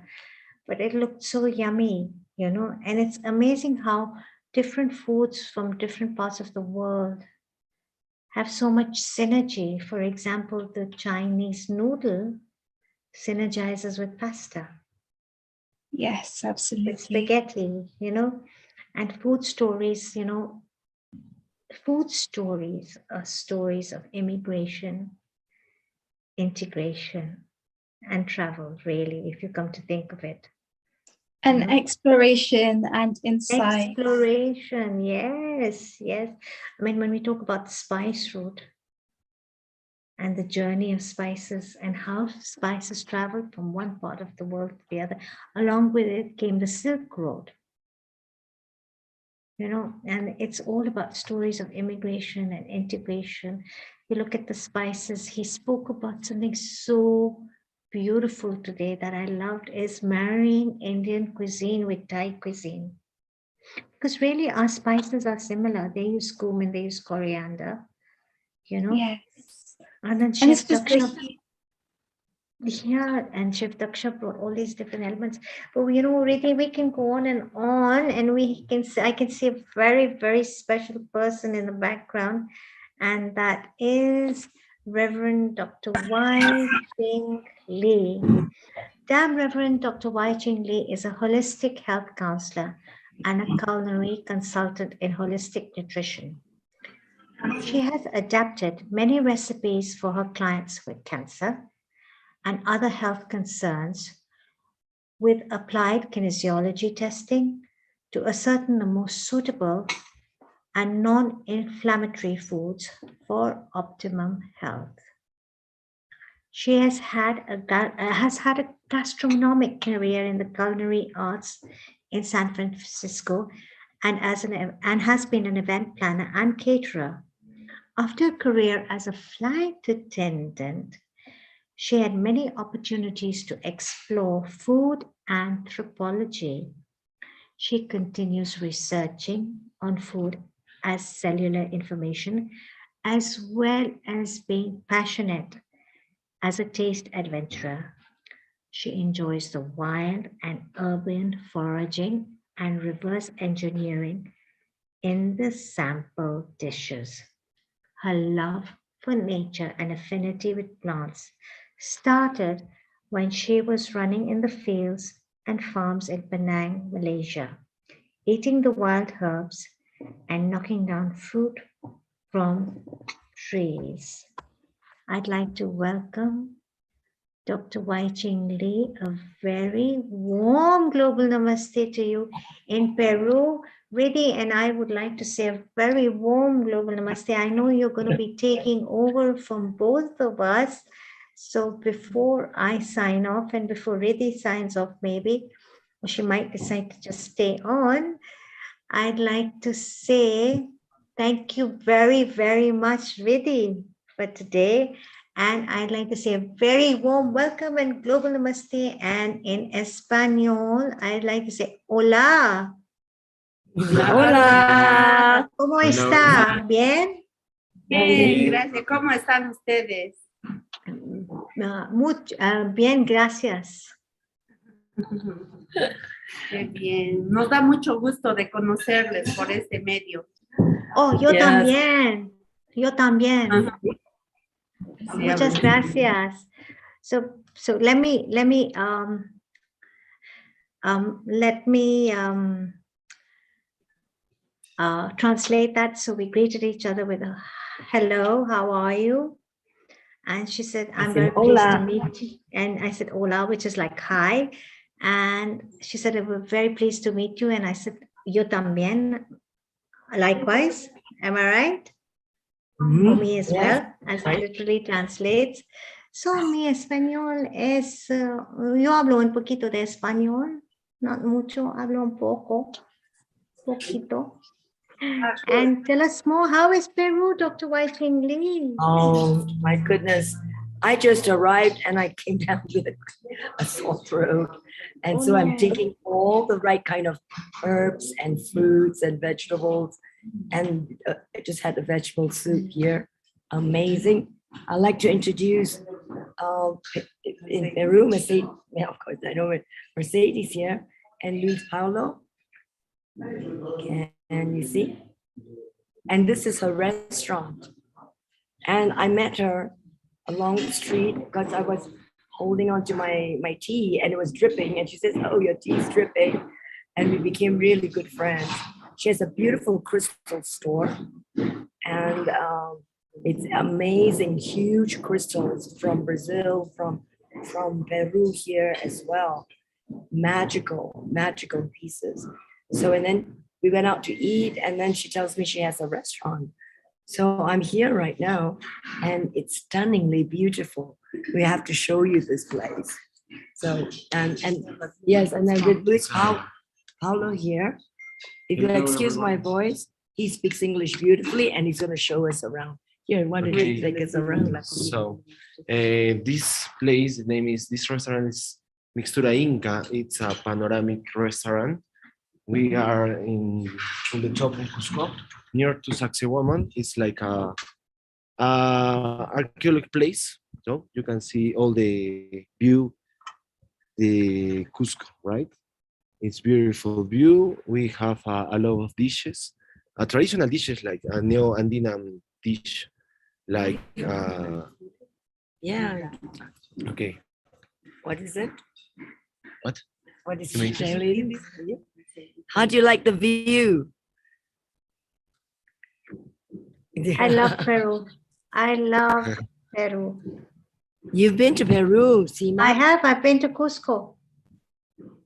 But it looked so yummy, and it's amazing how different foods from different parts of the world have so much synergy. For example, the Chinese noodle synergizes with pasta. Yes, absolutely. With spaghetti, and food stories, food stories are stories of immigration, integration, and travel, really, if you come to think of it. And exploration and insight. Exploration, yes. I mean, when we talk about spice route and the journey of spices and how spices traveled from one part of the world to the other, along with it came the Silk Road. And it's all about stories of immigration and integration. You look at the spices, he spoke about something so beautiful today that I loved, is marrying Indian cuisine with Thai cuisine. Because really our spices are similar. They use cumin, they use coriander, Yes. And then Chef Daksha, and Chef Daksha brought all these different elements. But really we can go on, and I can see a very, very special person in the background, and that is Reverend Dr. Y. Ching Lee. Dam Reverend Dr. Y. Ching Lee is a holistic health counselor and a culinary consultant in holistic nutrition. She has adapted many recipes for her clients with cancer and other health concerns with applied kinesiology testing to ascertain the most suitable and non-inflammatory foods for optimum health. She has had a gastronomic career in the culinary arts in San Francisco and has been an event planner and caterer. After a career as a flight attendant, she had many opportunities to explore food anthropology. She continues researching on food as cellular information, as well as being passionate as a taste adventurer. She enjoys the wild and urban foraging and reverse engineering in the sample dishes. Her love for nature and affinity with plants started when she was running in the fields and farms in Penang, Malaysia, eating the wild herbs and knocking down fruit from trees. I'd like to welcome Dr. Wai Ching Lee, a very warm global namaste to you in Peru. Vidi and I would like to say a very warm global namaste. I know you're going to be taking over from both of us. So before I sign off and before Riddhi signs off, maybe, or she might decide to just stay on, I'd like to say thank you very, very much, Riddhi, for today. And I'd like to say a very warm welcome and global namaste. And in Espanol, I'd like to say hola. Hola. ¿Cómo está? ¿Bien? Bien, gracias. ¿Cómo están ustedes? Bien, gracias. Qué bien. Nos da mucho gusto de conocerles por este medio. Oh, yo también. Yo también. Muchas gracias. So let me translate that. So we greeted each other with a hello, how are you? And she said, I'm very pleased to meet you. And I said, hola, which is like hi. And she said, we're very pleased to meet you. And I said, yo también, likewise. Am I right? For me as well, as it literally translates. So mi español es, yo hablo un poquito de español, not mucho, hablo un poquito. And tell us more, how is Peru, Dr. Wai Ching Lee? Oh my goodness. I just arrived and I came down with a sore throat. And so I'm taking all the right kind of herbs and fruits and vegetables. And I just had a vegetable soup here. Amazing. I'd like to introduce in Peru, Mercedes, of course, I know it, Mercedes here, and Luis Paulo. Can you see? And this is her restaurant. And I met her along the street because I was holding on to my tea and it was dripping. And she says, oh, your tea is dripping. And we became really good friends. She has a beautiful crystal store. And it's amazing, huge crystals from Brazil, from Peru here as well. Magical pieces. So, and then we went out to eat and then she tells me she has a restaurant. So I'm here right now and it's stunningly beautiful. We have to show you this place. So, and yes, and then with Luis Paulo here, if you'll excuse my voice, he speaks English beautifully and he's going to show us around. Here, why don't you take us around? So, this place, the name is, this restaurant is Mixtura Inca. It's a panoramic restaurant. We are in the top of Cusco, near to Sacsayhuaman. It's like a archaeological place. So you can see all the view, the Cusco, right? It's beautiful view. We have a lot of dishes, traditional dishes like a neo-Andean dish, like yeah. Okay. What is it? What? What is it? How do you like the view? I love Peru. I love Peru. You've been to Peru, Seema? I have. I've been to Cusco.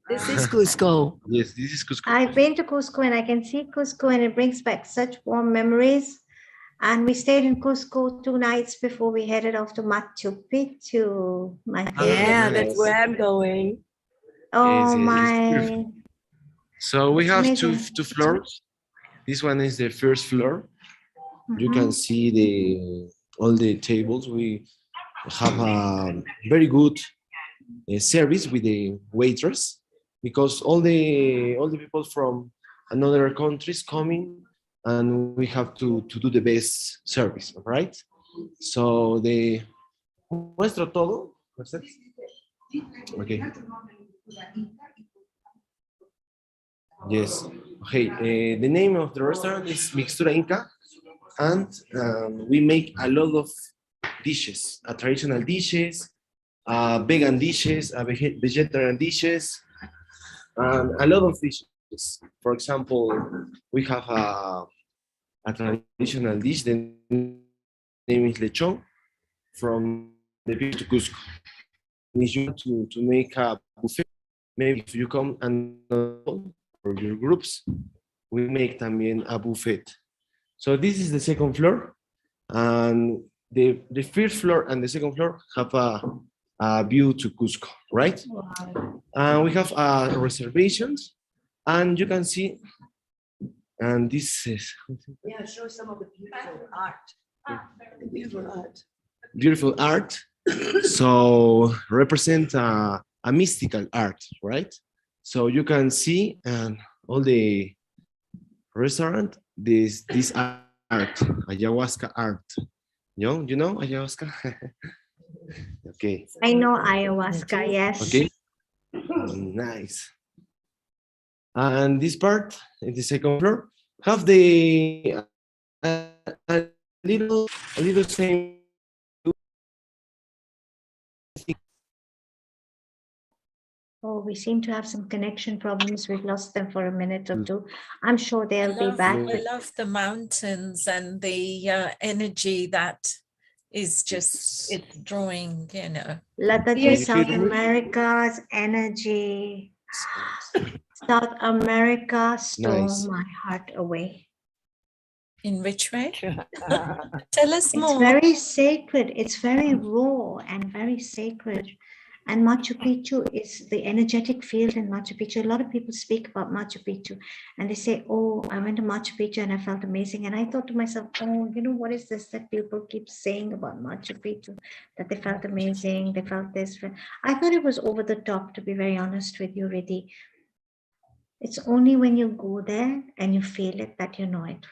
This is Cusco. Yes, this is Cusco. I've been to Cusco and I can see Cusco and it brings back such warm memories. And we stayed in Cusco 2 nights before we headed off to Machu Picchu. My favorite Yeah, place. that's where I'm going. Oh Yes, it's my. beautiful. So we It's have amazing. two floors. This one is the first floor. You can see all the tables. We have a very good service with the waitress, because all the people from another countries coming, and we have to do the best service, right? So the nuestro todo. What's that? Okay. Yes. Okay. The name of the restaurant is Mixtura Inca, and we make a lot of dishes, traditional dishes, vegan dishes, vegetarian dishes, and a lot of dishes. For example, we have a traditional dish. The name is lechon from the beach to Cusco. If you want to make a buffet, maybe if you come and for your groups, we make también a buffet. So this is the second floor, and the first floor and the second floor have a view to Cusco, right? Wow. We have reservations, and you can see, and this is Yeah, show some of the beautiful art. Beautiful art. beautiful art. So represent a mystical art, right? So you can see all the restaurant, this art, ayahuasca art. You know ayahuasca? Okay. I know ayahuasca, yes. Okay. Nice. And this part, in the second floor, have the a little same. Oh, we seem to have some connection problems. We've lost them for a minute or two. I'm sure they'll be back. I love the mountains and the energy that is just, it's drawing, you know. Lataji, South America's energy. South America stole my heart away. In which way? Tell us more. It's very sacred. It's very raw and very sacred. And Machu Picchu is the energetic field in Machu Picchu. A lot of people speak about Machu Picchu and they say, oh, I went to Machu Picchu and I felt amazing. And I thought to myself, oh, you know, what is this that people keep saying about Machu Picchu? That they felt amazing, they felt this. I thought it was over the top, to be very honest with you, Riddhi. It's only when you go there and you feel it that you know it.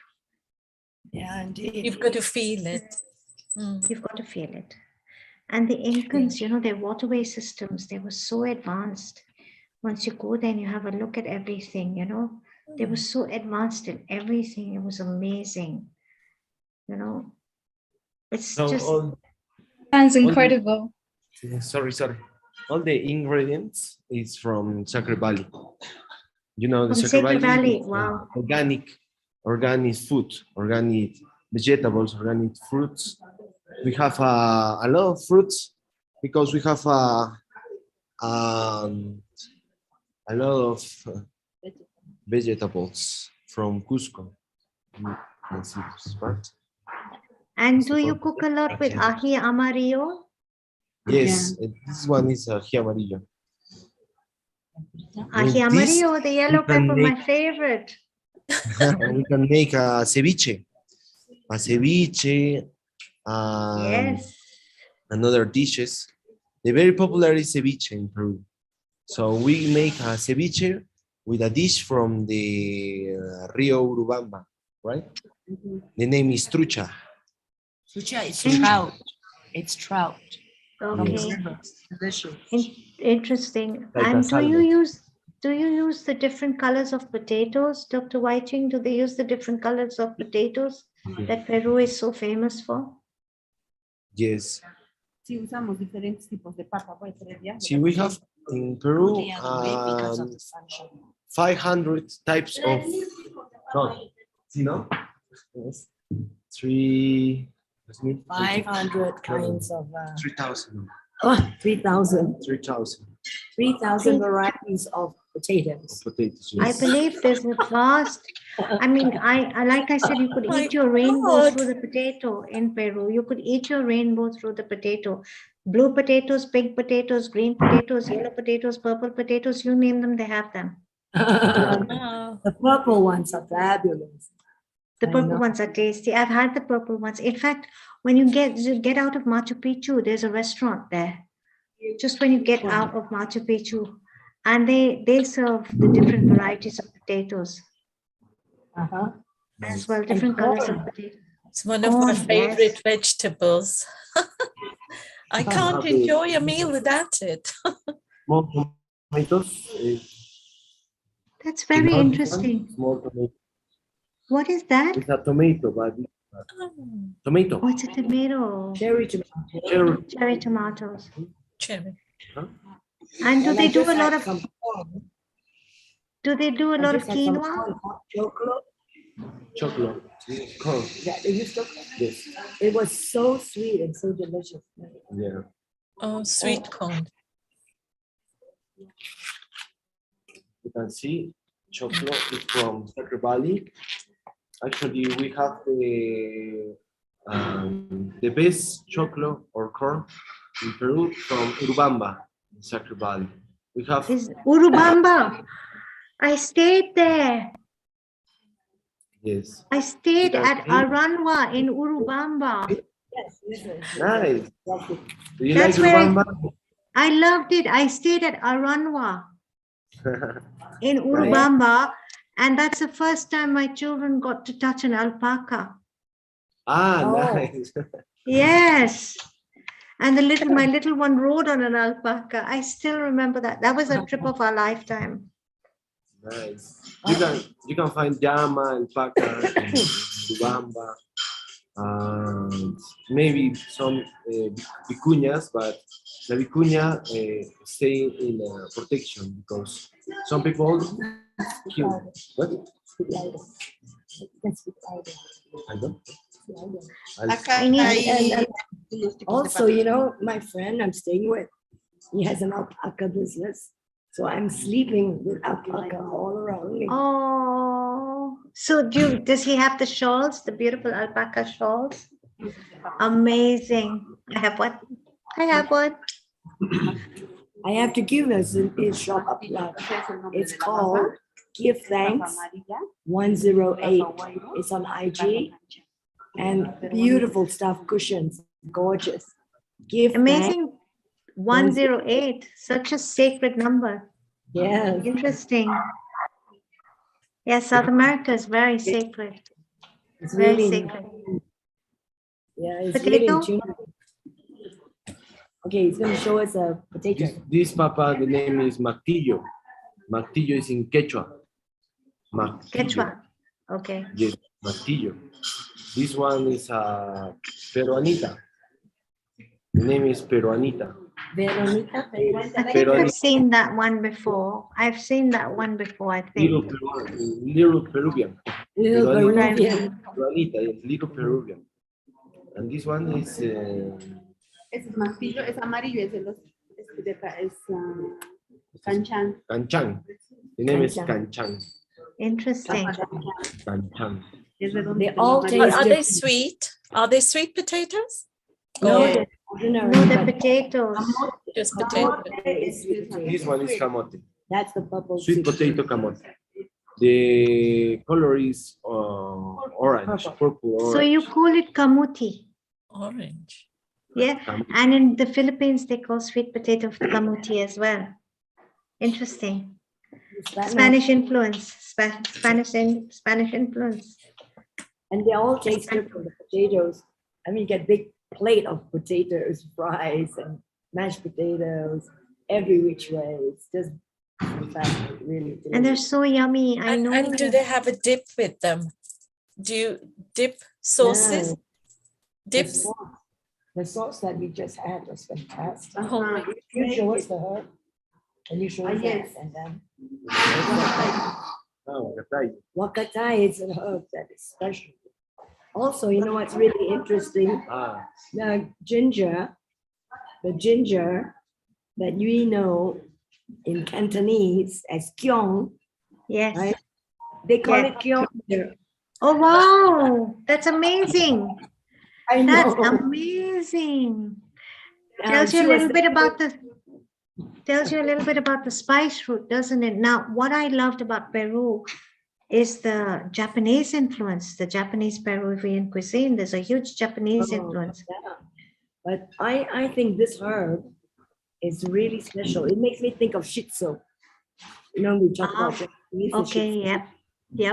Yeah, indeed. You've got to feel it. You've got to feel it. And the Incans, you know, their waterway systems, they were so advanced. Once you go there and you have a look at everything, you know, they were so advanced in everything. It was amazing. You know, it's just... Sounds incredible. Sorry. All the ingredients is from Sacred Valley. You know, the Sacred Valley. Wow. Organic food, organic vegetables, organic fruits. We have a lot of fruits because we have a lot of vegetables from Cusco. You can see this part. And do you cook a lot with ají amarillo? Yes, this one is ají amarillo. Ají amarillo, the yellow pepper, my favorite. We can make a ceviche. Yes. Another dishes. The very popular is ceviche in Peru. So we make a ceviche with a dish from the Rio Urubamba, right? The name is trucha. Trucha is trout. It's trout. Okay. Delicious. Interesting. Like And a do you use the different colors of potatoes, Dr. Whiting? Do they use the different colors of potatoes that Peru is so famous for? Yes. Sí, usamos diferentes tipos de papa. See, we have in Peru 500 types of. No. Yes. 500 kinds of. 3,000. Oh, 3,000. 3,000. 3,000 varieties of potatoes. Potatoes, I yes. believe there's a vast, I mean, I like I said, you could my eat your rainbow God. through the potato in Peru. You could eat your rainbow through the potato. Blue potatoes, pink potatoes, green potatoes, yellow potatoes, purple potatoes, you name them, they have them. Wow. The purple ones are fabulous. The I purple know. ones are tasty. I've had the purple ones. In fact, when you get out of Machu Picchu, there's a restaurant there. Just when you get out of Machu Picchu, and they serve the different varieties of potatoes as well, different colors of potatoes. It's one of my Corn, favorite yes. vegetables. I can't Have the enjoy a meal without it. small tomatoes. That's You very know this one? interesting. Small tomato. What is that? It's a tomato, but tomato. Oh, it's a tomato. Cherry tomato. Cherry tomatoes. Cherry. Huh? And do And they I do just a lot had of some corn. do they do a I lot of just had some quinoa? corn, hot chocolate. Chocolate. Corn. Yeah, they used to. Yes. It was so sweet and so delicious. Yeah. Oh, sweet corn. You can see chocolate is from Sacred Valley. Actually, we have the best chocolate or corn in Peru from Urubamba, in Sacred Valley. We have Is Urubamba. I stayed there. yes. I stayed You at can Aranwa in Urubamba. Yes, nice. Do you That's like where Urubamba? I loved it. I stayed at Aranwa in Urubamba, and that's the first time my children got to touch an alpaca. Nice. Yes. And my little one rode on an alpaca. I still remember that. That was a trip of our lifetime. Nice. You can find llama, alpaca, Urubamba, and maybe some vicuñas, but the vicuña stay in protection because some people kill. What? I don't. And also, you know, my friend I'm staying with, he has an alpaca business. So I'm sleeping with alpaca all around me. Oh, so does he have the shawls, the beautiful alpaca shawls? Amazing. I have one. I have one. I have to give us his shop up there. It's called Give Thanks 108. It's on IG and beautiful stuff, cushions, gorgeous. Give Amazing. Thanks 108, such a sacred number. Yeah. Interesting. Yes, South America is very sacred. It's Very really sacred. Yeah, it's really Potato? in tune. Okay, he's going to show us a potato. This papa, the name is Martillo. Martillo is in Quechua. Martillo. Quechua. Okay. Yes, Martillo. This one is Peruanita. The name is Peruanita. Veronica. I think I've seen that one before. I've seen that one before, I think. Little Peruvian. Little Peruvian. Peruanita, yes, little Peruvian. And this one is Ese es martillo, es amarillo, es de los, canchan. Canchan. The name is Canchan. Interesting. Canchan. They all taste Are they different. sweet? Are they sweet potatoes? No, Or they're ordinary, No, the but potatoes. just potatoes? This one is camote. that's the purple Sweet potato camote. The color is orange, purple So orange. you call it kamuti. Orange. Yeah. And in the Philippines, they call sweet potato kamuti as well. Interesting. Spanish influence. Spanish influence. And they all taste different. The potatoes. I mean, you get big plate of potatoes, fries, and mashed potatoes, every which way. It's just fantastic, really. And they're delicious. so yummy. I know. And do they have a dip with them? Do you dip sauces? No. Dips? The sauce that we just had was fantastic. Oh. You show us the herb. Can you show us yes. that? And then Oh, okay. Wakatai is a herb that is special. Also, you know what's really interesting? The ginger that we know in Cantonese as kyong. Yes. Right? They call it kyong here. Oh, wow. That's amazing. I know. That's amazing. Tells you a she was little bit about the spice route, doesn't it? Now, what I loved about Peru is the Japanese influence, the Japanese Peruvian cuisine. There's a huge Japanese influence. Yeah. But I think this herb is really special. It makes me think of shih tzu. You know, we talk about Japanese and Okay, shih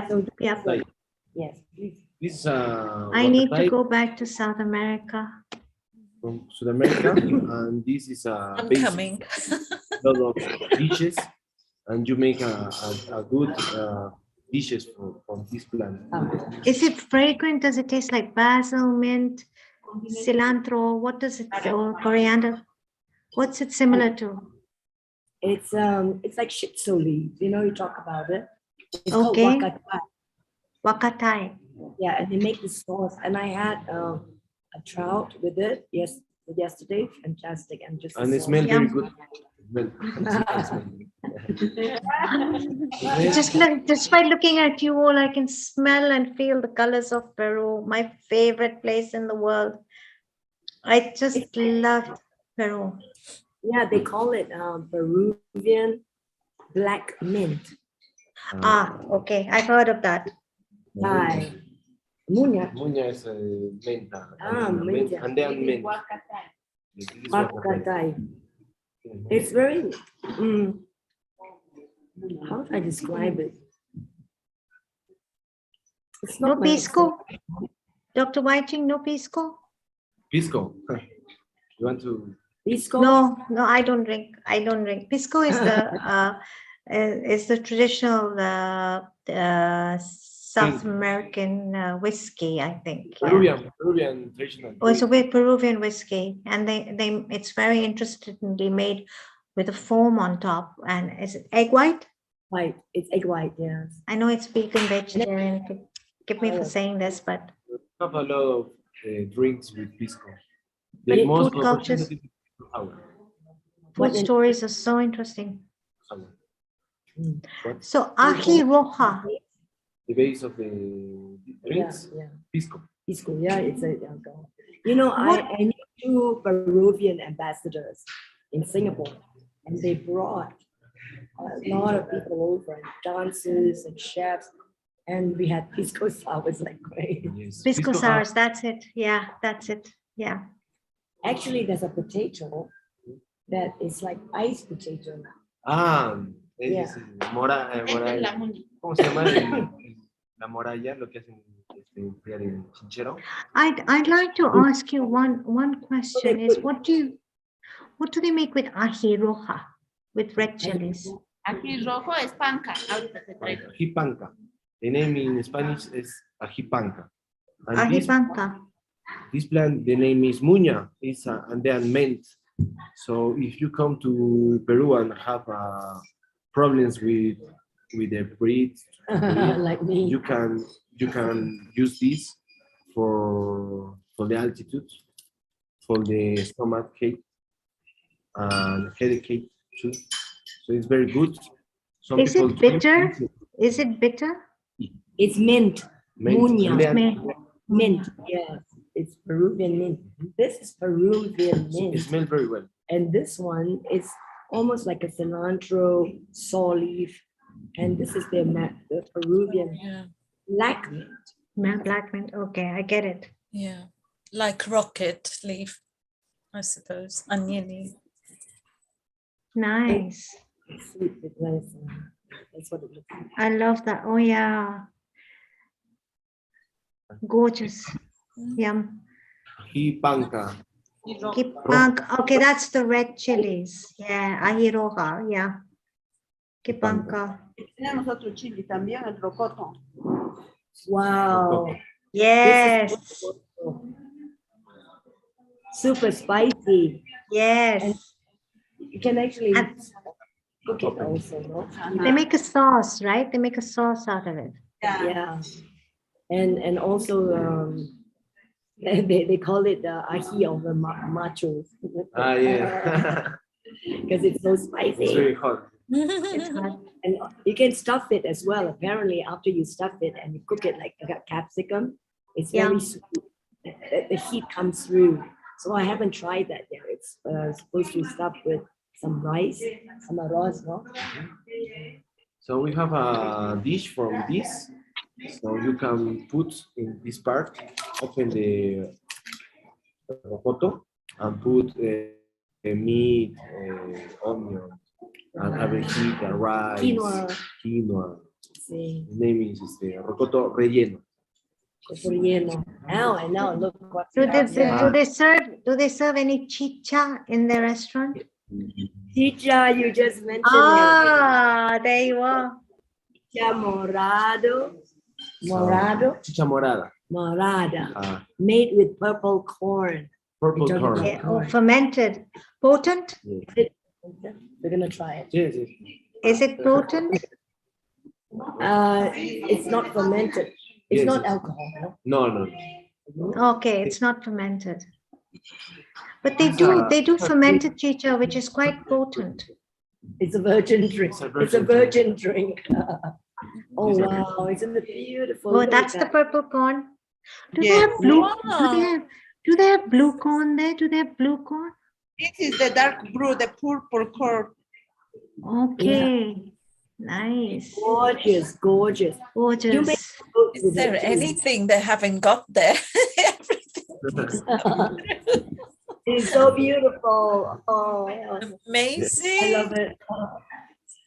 tzu. yep. Like, Yes, please. this I need to go back to South America. from South America, and this is a I'm basic coming. lot of dishes, and you make a good dishes from this plant. Is it fragrant? Does it taste like basil, mint, cilantro? What does it, or coriander? What's it similar to? It's like shih tzu leaves. You know, you talk about it. It's Okay. called wakatai. Wakatai. Yeah, and they make the sauce. And I had a trout with it yesterday. Fantastic. And just And it smells very good. Just by looking at you all, I can smell and feel the colors of Peru. My favorite place in the world. I just loved Peru. Yeah, they call it Peruvian black mint. Okay. I've heard of that. Hi. Muña. Muña is menta. Menta. And then mint. Wakatai. It's very, how do I describe it? It's No not my pisco? Dr. Whiting, no pisco? Pisco. You want to? Pisco? No, I don't drink. Pisco is the traditional South American whiskey, I think. Peruvian traditional. Oh, it's a Peruvian whiskey, and it's very interestingly made with a foam on top. And is it egg white? White. It's egg white, yes. I know it's vegan, vegetarian. Forgive me for saying this, but We have a lot of drinks with pisco. But The most food cultures- representative is sour. food stories are so interesting. Sour. So ají roja. The base of the drinks, Yeah. pisco. Pisco, yeah, it's a alcohol. You know, I knew 2 Peruvian ambassadors in Singapore, and they brought a lot of people over, and dancers and chefs, and we had pisco sours like crazy. Yes. Pisco sours, that's it. Yeah, that's it. Yeah. Actually, there's a potato that is like iced potato. Es mora, ¿cómo se llama? La moralla, lo que hacen enfriar el chinchero. I'd like to ask you one question is what do they make with ají roja, with red chilies? Ají rojo es panca. Ahorita te traigo. Ají panca. The name in Spanish is ají panca. And Ají panca. This plant, the name is muña, and they are mint. So if you come to Peru and have problems with the breed, like me, you can use this for the altitude, for the stomach ache and headache too. So it's very good. Is it bitter? Is it bitter? It's mint. Muña. Mint. Mint. Yes, it's Peruvian mint. This is Peruvian mint. It smells very well. And this one is almost like a cilantro saw leaf. And this is the Peruvian black mint. Black mint. Okay, I get it. Yeah, like rocket leaf, I suppose, onion leaf. Nice. It's sweet with nice. That's what it looks like. I love that. Oh yeah. Gorgeous. Yum. Ají panca. Kipanka. Okay, that's the red chilies. Yeah, ají roja. Yeah. Kipanka. Tenemos otro chili también, el rocoto. Wow. Yes. Super spicy. Yes. And you can actually cook it also, no? They make a sauce, right? They make a sauce out of it. Yeah. And also they call it the ají of the machos. Yeah. because it's so spicy. It's very hot. It's hot. And you can stuff it as well. Apparently, after you stuff it and you cook it like a capsicum, it's very sweet. The heat comes through. So I haven't tried that yet. It's supposed to be stuffed with some rice, some arroz, no? So we have a dish from this. So you can put in this part, open the rocoto and put meat, onion, and have a heat, the rice, quinoa. Sí. The name is rocoto relleno. Relleno. Now I know. Look what. Do they serve any chicha in the restaurant? Chicha, you just mentioned it. There you are. Chicha morado. Chicha morada. Morada. Made with purple corn. Purple corn. Yeah, or fermented. Potent? Yes. We're gonna try it. Yes, yes. Is it potent? It's not fermented. It's not alcohol. No. Okay, it's not fermented. But they do fermented chicha, which is quite potent. It's a virgin drink. It's a virgin drink. Oh wow, isn't it beautiful? Oh, that's the purple corn. Do they have blue? Do they have blue corn there? Do they have blue corn? This is the dark brew, the purple corn. Okay. Nice. Gorgeous. Is there anything they haven't got there? It's so beautiful. Oh, amazing. I love it.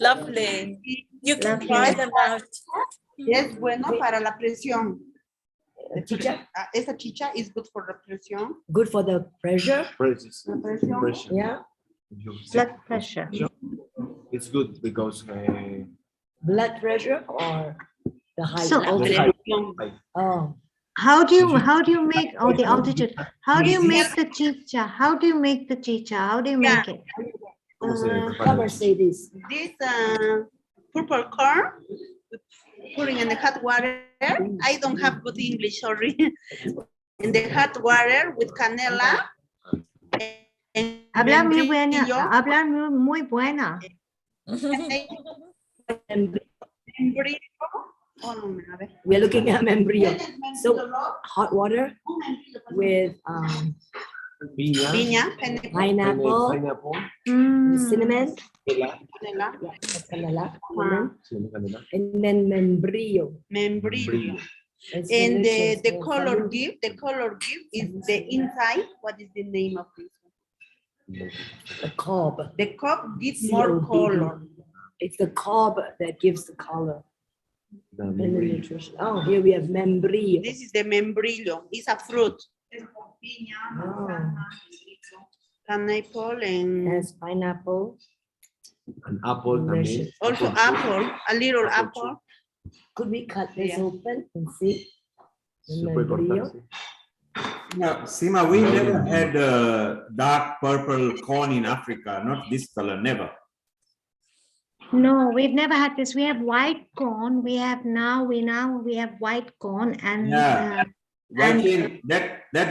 Lovely. You can try them out. Es bueno para la presión. The chicha? Esta chicha is good for the presión. Good for the pressure? La presión. Yeah. Blood pressure. It's good because blood pressure or the high. So, oh. How do you make the altitude? How do you make the chicha? How do you make the chicha? How do you make it? Say this. This purple corn, putting in the hot water. I don't have good English, sorry. In the hot water with canela. Habla muy buena. We're looking at membrillo. So hot water with piña, pineapple, cinnamon, canela, and then membrillo. And the color give is the inside. What is the name of this one? The cob. The cob gives more color. It's the cob that gives the color. And the nutrition. Oh, here we have membrillo. This is the membrillo. It's a fruit. Oh. Pineapple and has pineapple. An apple. Also apple, a little apple. Could we cut this open and see? Now, Seema, we never had dark purple corn in Africa, not this color, never. No, we've never had this. We have white corn. We have white corn and that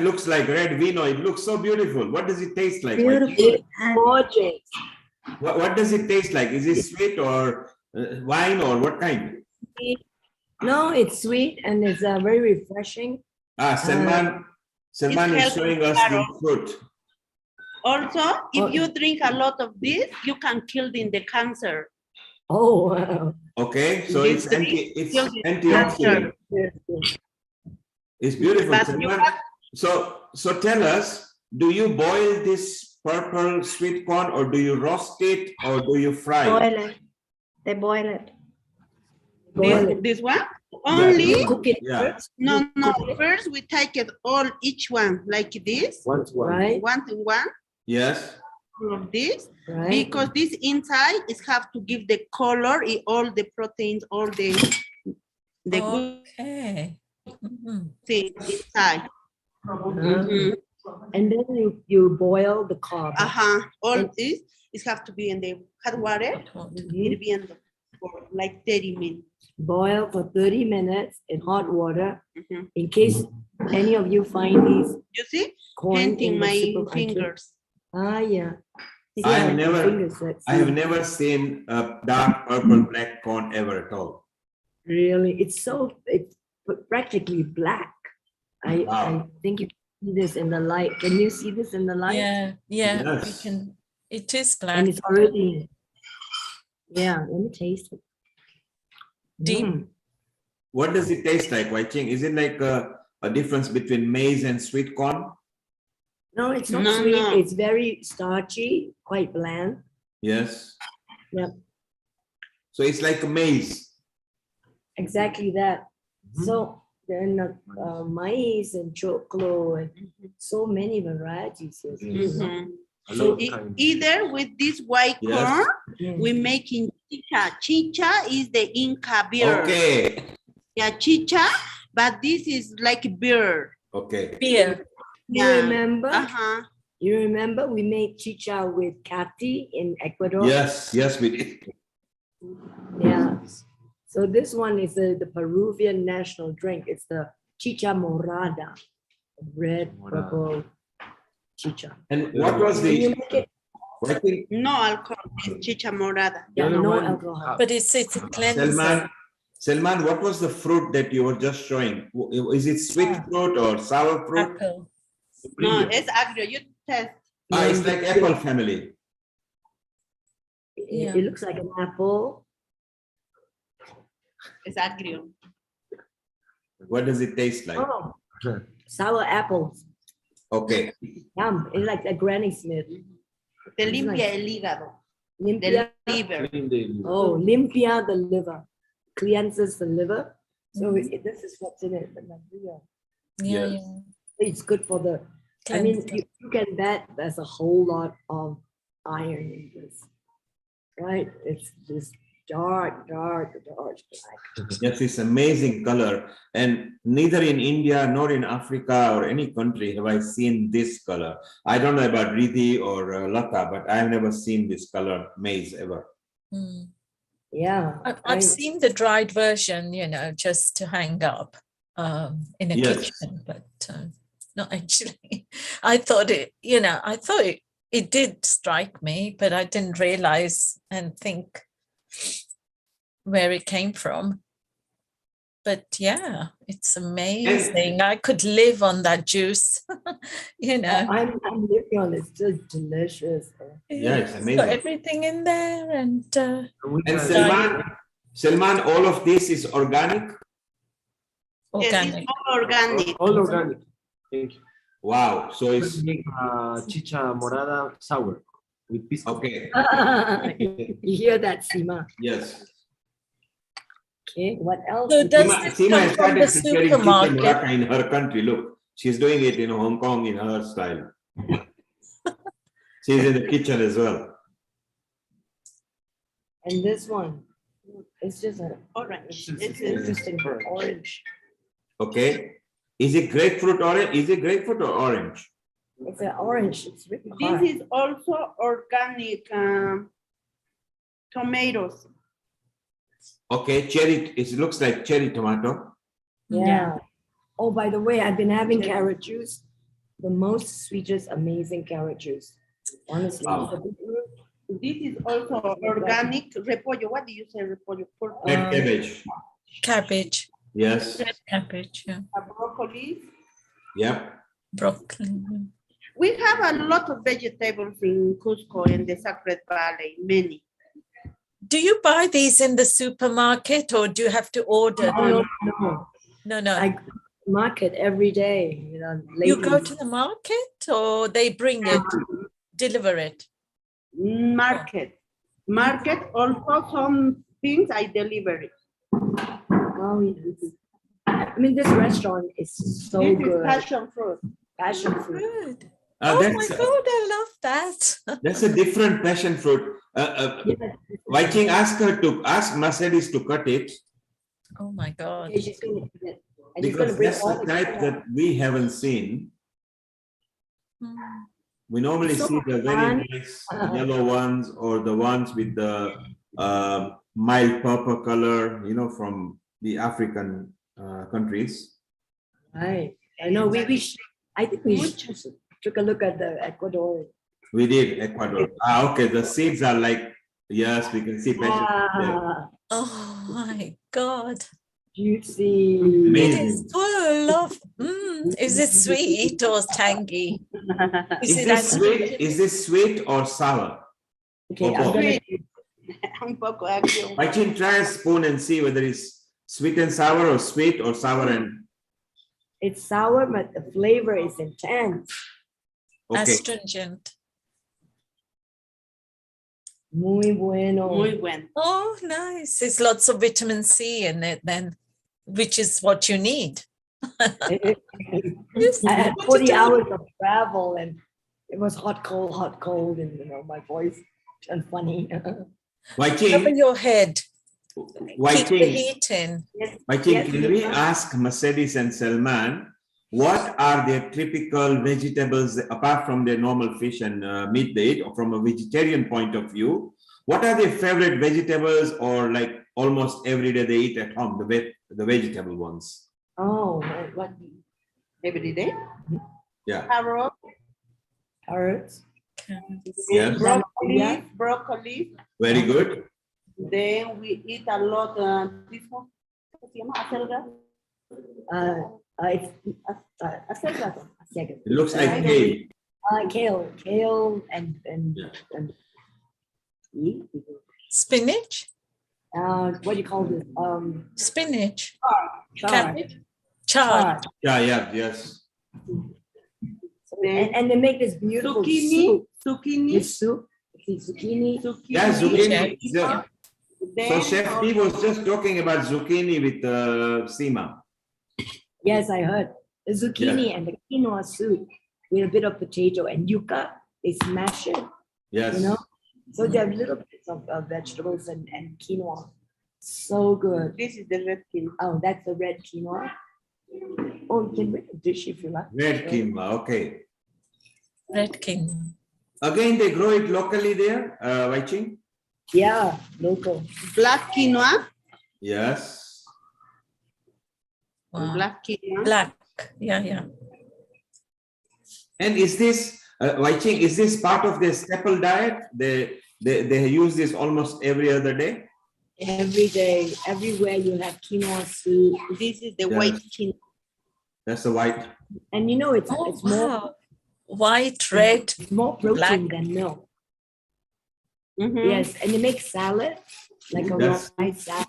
looks like red vino. It looks so beautiful. What does it taste like? Beautiful. Gorgeous. What does it taste like? Is it sweet or wine or what kind? No, it's sweet and it's very refreshing. Salman is showing us the fruit. Also, if you drink a lot of this, you can kill the cancer. Oh, wow. Okay, so it's antioxidant. It's beautiful. So tell us, do you boil this purple sweet corn or do you roast it or do you fry it? Boil it. They boil it. This one? Only? Cook it first? No. First we take it all, each one, like this. One to one. Right. One to one. Yes. All of this. Right. Because this inside is have to give the color, all the proteins, all the good things inside. And then you boil the cob. All this is have to be in the hot water. It'll be in the, for like 30 minutes. Boil for 30 minutes in hot water. In case any of you find these. You see? Corn Painting in my the supermarket. fingers. Yeah. See, I have my never, fingers, let's I have see. never seen a dark purple black corn ever at all. Really, it's practically black. I Wow. think you can see this in the light. Can you see this in the light? Yeah, yeah, we Yes. can. It is black. And it's already, yeah, let me taste it. Deep. What does it taste like, Wai Ching? Is it like a difference between maize and sweet corn? No, it's not No, sweet. no. It's very starchy, quite bland. Yes. Yep, So it's like a maize. exactly that. So then maize and chocolate and so many varieties. Yes. Mhm. So Either with this white Yes. corn, we making chicha. Chicha is the Inca beer. Okay. Yeah, chicha, but this is like beer. Okay. Beer. You Yeah. remember? Uh-huh. You remember we made chicha with Kati in Ecuador? Yes, yes, we did. Yeah. So this one is the Peruvian national drink. It's the chicha morada, red, purple chicha. And what was Can you the? make it? I think No alcohol, it's chicha morada. Yeah, other no one, alcohol. But it's a cleanser. Selman, what was the fruit that you were just showing? Is it sweet fruit or sour fruit? Apple. No, it's agrio. You test. Ah, it's like apple family. It looks like an apple. It's agrio. What does it taste like? Oh, sour apples. Okay. Yum. It's like a Granny Smith. Te It's limpia nice. el hígado. Limpia. The liver. Oh, limpia the liver. Cleanses the liver. So this is what's in it. the Maria. Yeah, Yes. yeah. It's good for the. I mean, you can bet there's a whole lot of iron in this, right? It's just dark black. Yes, it's amazing color. And neither in India nor in Africa or any country have I seen this color. I don't know about Riddhi or Lata, but I've never seen this color maize ever. Mm. Yeah. I've seen the dried version, just to hang up in a Yes. kitchen, but not actually. I thought it did strike me, but I didn't realize and think where it came from. But yeah, it's amazing. I could live on that juice, I'm living on it. It's just delicious. Yeah, it's Got amazing. everything in there, and And Selman, all of this is organic? Yes, organic. it's all organic. All organic. Thank you. Wow. So it's Chicha morada sour with pisco. okay. You hear that, Seema? Yes. Okay, what else? So does Seema, this Seema come has from started the preparing chicken supermarket? morata in her country. Look, she's doing it in Hong Kong in her style. She's in the kitchen as well. And this one, it's just an Orange. it's This is interesting orange. Okay. Is it grapefruit orange? Is it grapefruit or orange? It's an orange. It's written this hard. is also organic tomatoes. Okay, cherry. It looks like cherry tomato. Yeah. Oh, by the way, I've been having carrot juice. The most sweetest, amazing carrot juice. Honestly. Wow. This is also organic repollo. What do you say, repollo? Red cabbage. Cabbage. Yes. Red cabbage, yeah. Broccoli. Yep. Broccoli. We have a lot of vegetables in Cusco in the Sacred Valley, many. Do you buy these in the supermarket or do you have to order them? No. No. I market every day. You go ladies. to the market or they bring it, deliver it? Market. Also some things I deliver it. Oh, yes. I mean, this restaurant is so This is good. passion fruit. Passion fruit. Good. Oh my That's God, I love that. that's a different passion fruit. Viking, ask Mercedes to cut it Oh my God. Okay, she's gonna do it. And she's gonna because bring that's all the the type that we haven't seen. We normally So see the very fun. nice yellow ones or the ones with the mild purple color, from the African countries. Right. I know. I think we should took a look at the Ecuador We did Ecuador. Ah, okay. The seeds are like, yes, we can see vegetables there. Oh my God. Juicy. It Amazing. is full of, is it sweet or tangy? Is this sweet? Is this sweet or sour? Okay, Or I'm both? gonna Un poco agrio. I can try a spoon and see whether it's sweet and sour or sweet or sour and it's sour, but the flavor is intense. okay. Astringent. Muy bueno. Muy bueno. Oh, nice. There's lots of vitamin C in it then, which is what you need. I had 40 hours of travel and it was hot, cold, and you know, my voice turned funny. Cover your head. Keep the King, heat in. can we ask Mercedes and Salman what are their typical vegetables apart from their normal fish and meat they eat, or from a vegetarian point of view? What are their favorite vegetables, or like almost every day they eat at home, the vegetable ones? Oh, what? Every day? Yeah. Carrots. Yes. Broccoli. Very good. Then we eat a lot this one. Acelga. It looks like kale. Kale and Spinach? What do you call this? Spinach. Chard. Cabbage? Chard. Yeah, yes. And they make this beautiful soup. Zucchini. This soup. Zucchini. Yeah, zucchini. Yeah. So Chef P was just talking about zucchini with Seema. Yes, I heard. The zucchini and the quinoa soup with a bit of potato and yuca, they smash it. Yes. You know? So they have little bits of vegetables and quinoa. So good. This is the red quinoa. Oh, that's the red quinoa. Oh, you can make a dish if you like. Red quinoa, okay. Red quinoa. Again, they grow it locally there, Waiching? Yeah, local. Black quinoa. Yes. Wow. Black quinoa. Black. Yeah. And is this, Waiching, is this part of their staple diet? They use this almost every other day? Every day, everywhere you have quinoa soup. This is the white quinoa. That's the white. And you know, it's more white, red, more protein black. than milk. Mm-hmm. Yes, and you make salad, like a Yes. rice salad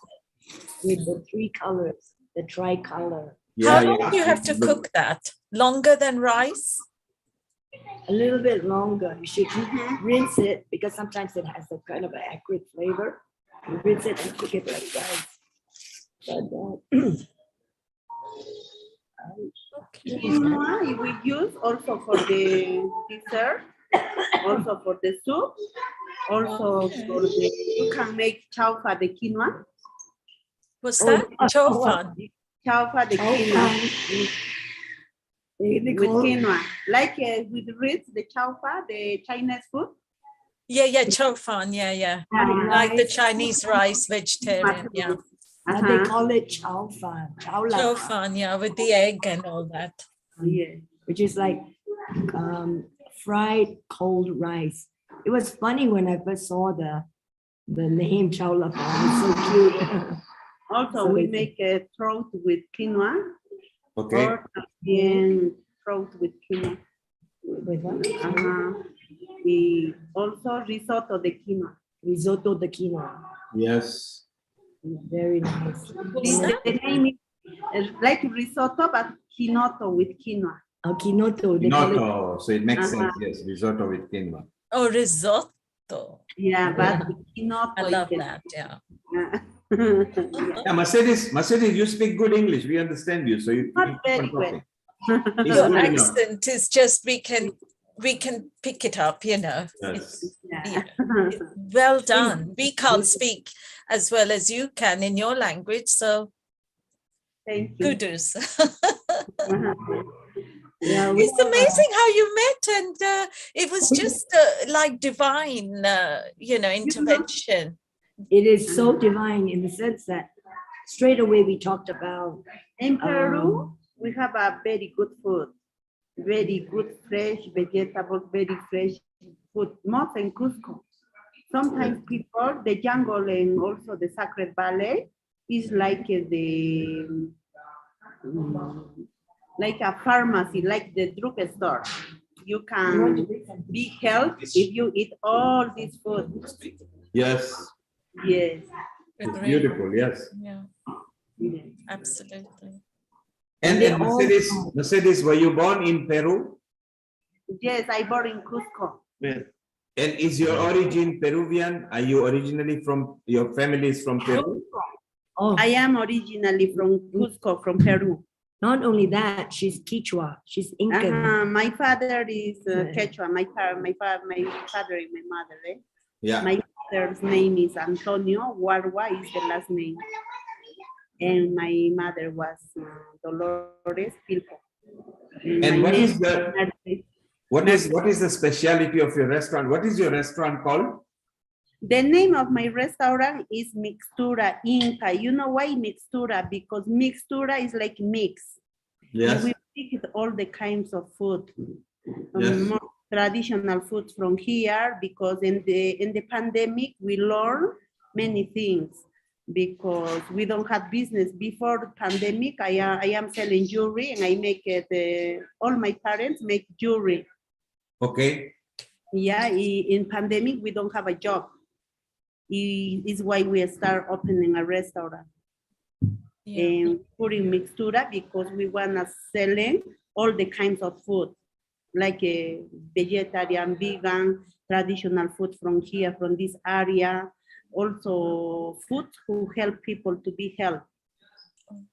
with the three colors, the tricolor. How long do you have to cook that? Longer than rice? A little bit longer. You should rinse it because sometimes it has a kind of an acrid flavor. You rinse it and cook it like rice. But, Quinoa we use also for the dessert, also for the soup, also for the, you can make chaufa de quinoa. What's that? Chaufa. Chaufa de quinoa. With quinoa. Like with rice, the chaufa, the Chinese food. Yeah, chaufan, yeah. Like the Chinese rice, vegetarian, yeah. They call it chow fan. Chaufan, yeah, with the egg and all that. Yeah, which is like fried cold rice. It was funny when I first saw the name chow la fan. It's so cute. Also, we make a throat with quinoa. Okay. Or again, throat with quinoa. With what? Also risotto de quinoa. Risotto de quinoa. Yes. Very nice. The name is like risotto, but quinoto with quinoa. Oh, quinoto. Quinoto, so it makes sense, yes, risotto with quinoa. Oh, risotto. Yeah, but quinoto. I love that, yeah. Yeah, Mercedes, you speak good English. We understand you, so you. Not very well. Your accent is just we can pick it up, you know. Yes. It's well done. We can't speak as well as you can in your language, so thank you. kudos. Yeah, It's amazing how you met, and it was just like divine, intervention. It is so divine in the sense that straight away we talked about in Peru, we have a very good food, very good fresh vegetables, very fresh food, most in Cusco. Sometimes people, the jungle and also the Sacred Valley is like like a pharmacy, like the drugstore. You can be healthy if you eat all this food. Yes. Yes. It's beautiful, yes. Yeah. Absolutely. And Mercedes, were you born in Peru? Yes, I born in Cusco. And is your origin Peruvian? Are you originally from, your family is from Peru? I am originally from Cusco, from Peru. Not only that, she's Quechua. She's Incan. My father is Quechua. My father and my mother. Eh? Yeah. My father's name is Antonio. Warwa is the last name. And my mother was Dolores Pilco. And what is the specialty of your restaurant? What is your restaurant called? The name of my restaurant is Mixtura Inca. You know why Mixtura? Because Mixtura is like mix. Yes. We mix all the kinds of food. Yes. More traditional foods from here, because in the pandemic we learned many things, because we don't have business. Before the pandemic, I am selling jewelry, and I make it, all my parents make jewelry. Okay. Yeah, in pandemic, we don't have a job. Is why we start opening a restaurant. And putting Mixtura, because we wanna selling all the kinds of food, like a vegetarian, vegan, traditional food from here, from this area. Also food who help people to be healthy.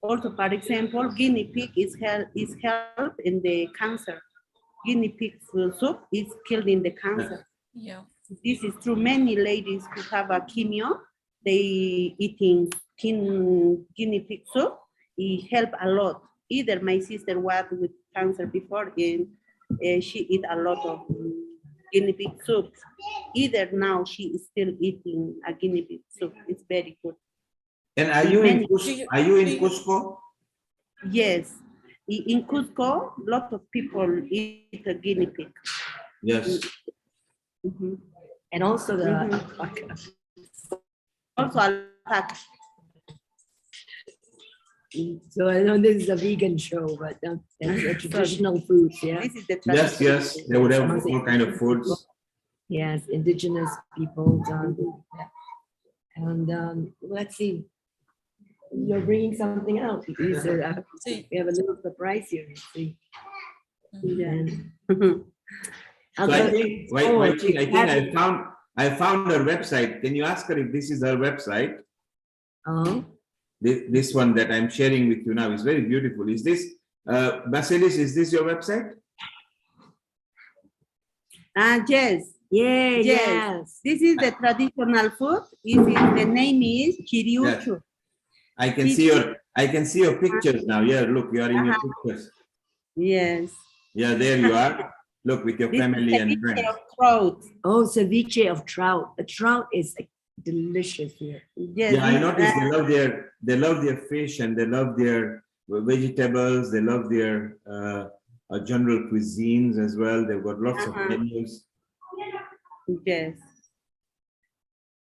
Also, for example, guinea pig is help in the cancer. Guinea pig soup is killed in the cancer. Yeah. This is true. Many ladies who have a chemo, they eating guinea pig soup. It help a lot. Either my sister was with cancer before, and she eat a lot of guinea pig soup. Either now she is still eating a guinea pig soup. It's very good. And are you in Cusco? Yes. In Cusco, lot of people eat a guinea pig. Yes. Mm-hmm. And also the alpaca. Also alpaca. So I know this is a vegan show, but it's traditional foods, yeah? This is the Yes, they would have all kind of foods. Yes, indigenous people. And let's see, you're bringing something else. Because, we have a little surprise here. See. So I think I found her website. Can you ask her if this is her website? This one that I'm sharing with you now is very beautiful. Is this, Mercedes, is this your website? Yes. Yeah, yes. This is the traditional food. The name is Chiriuchu. Yes. I can see your pictures now. Yeah, look, you are in your pictures. Yes. Yeah, there you are. Look, with your family and friends. Trout. Oh, ceviche of trout. The trout is delicious here. Yes. Yeah, I noticed they love their fish, and they love their vegetables. They love their general cuisines as well. They've got lots of menus. Yes.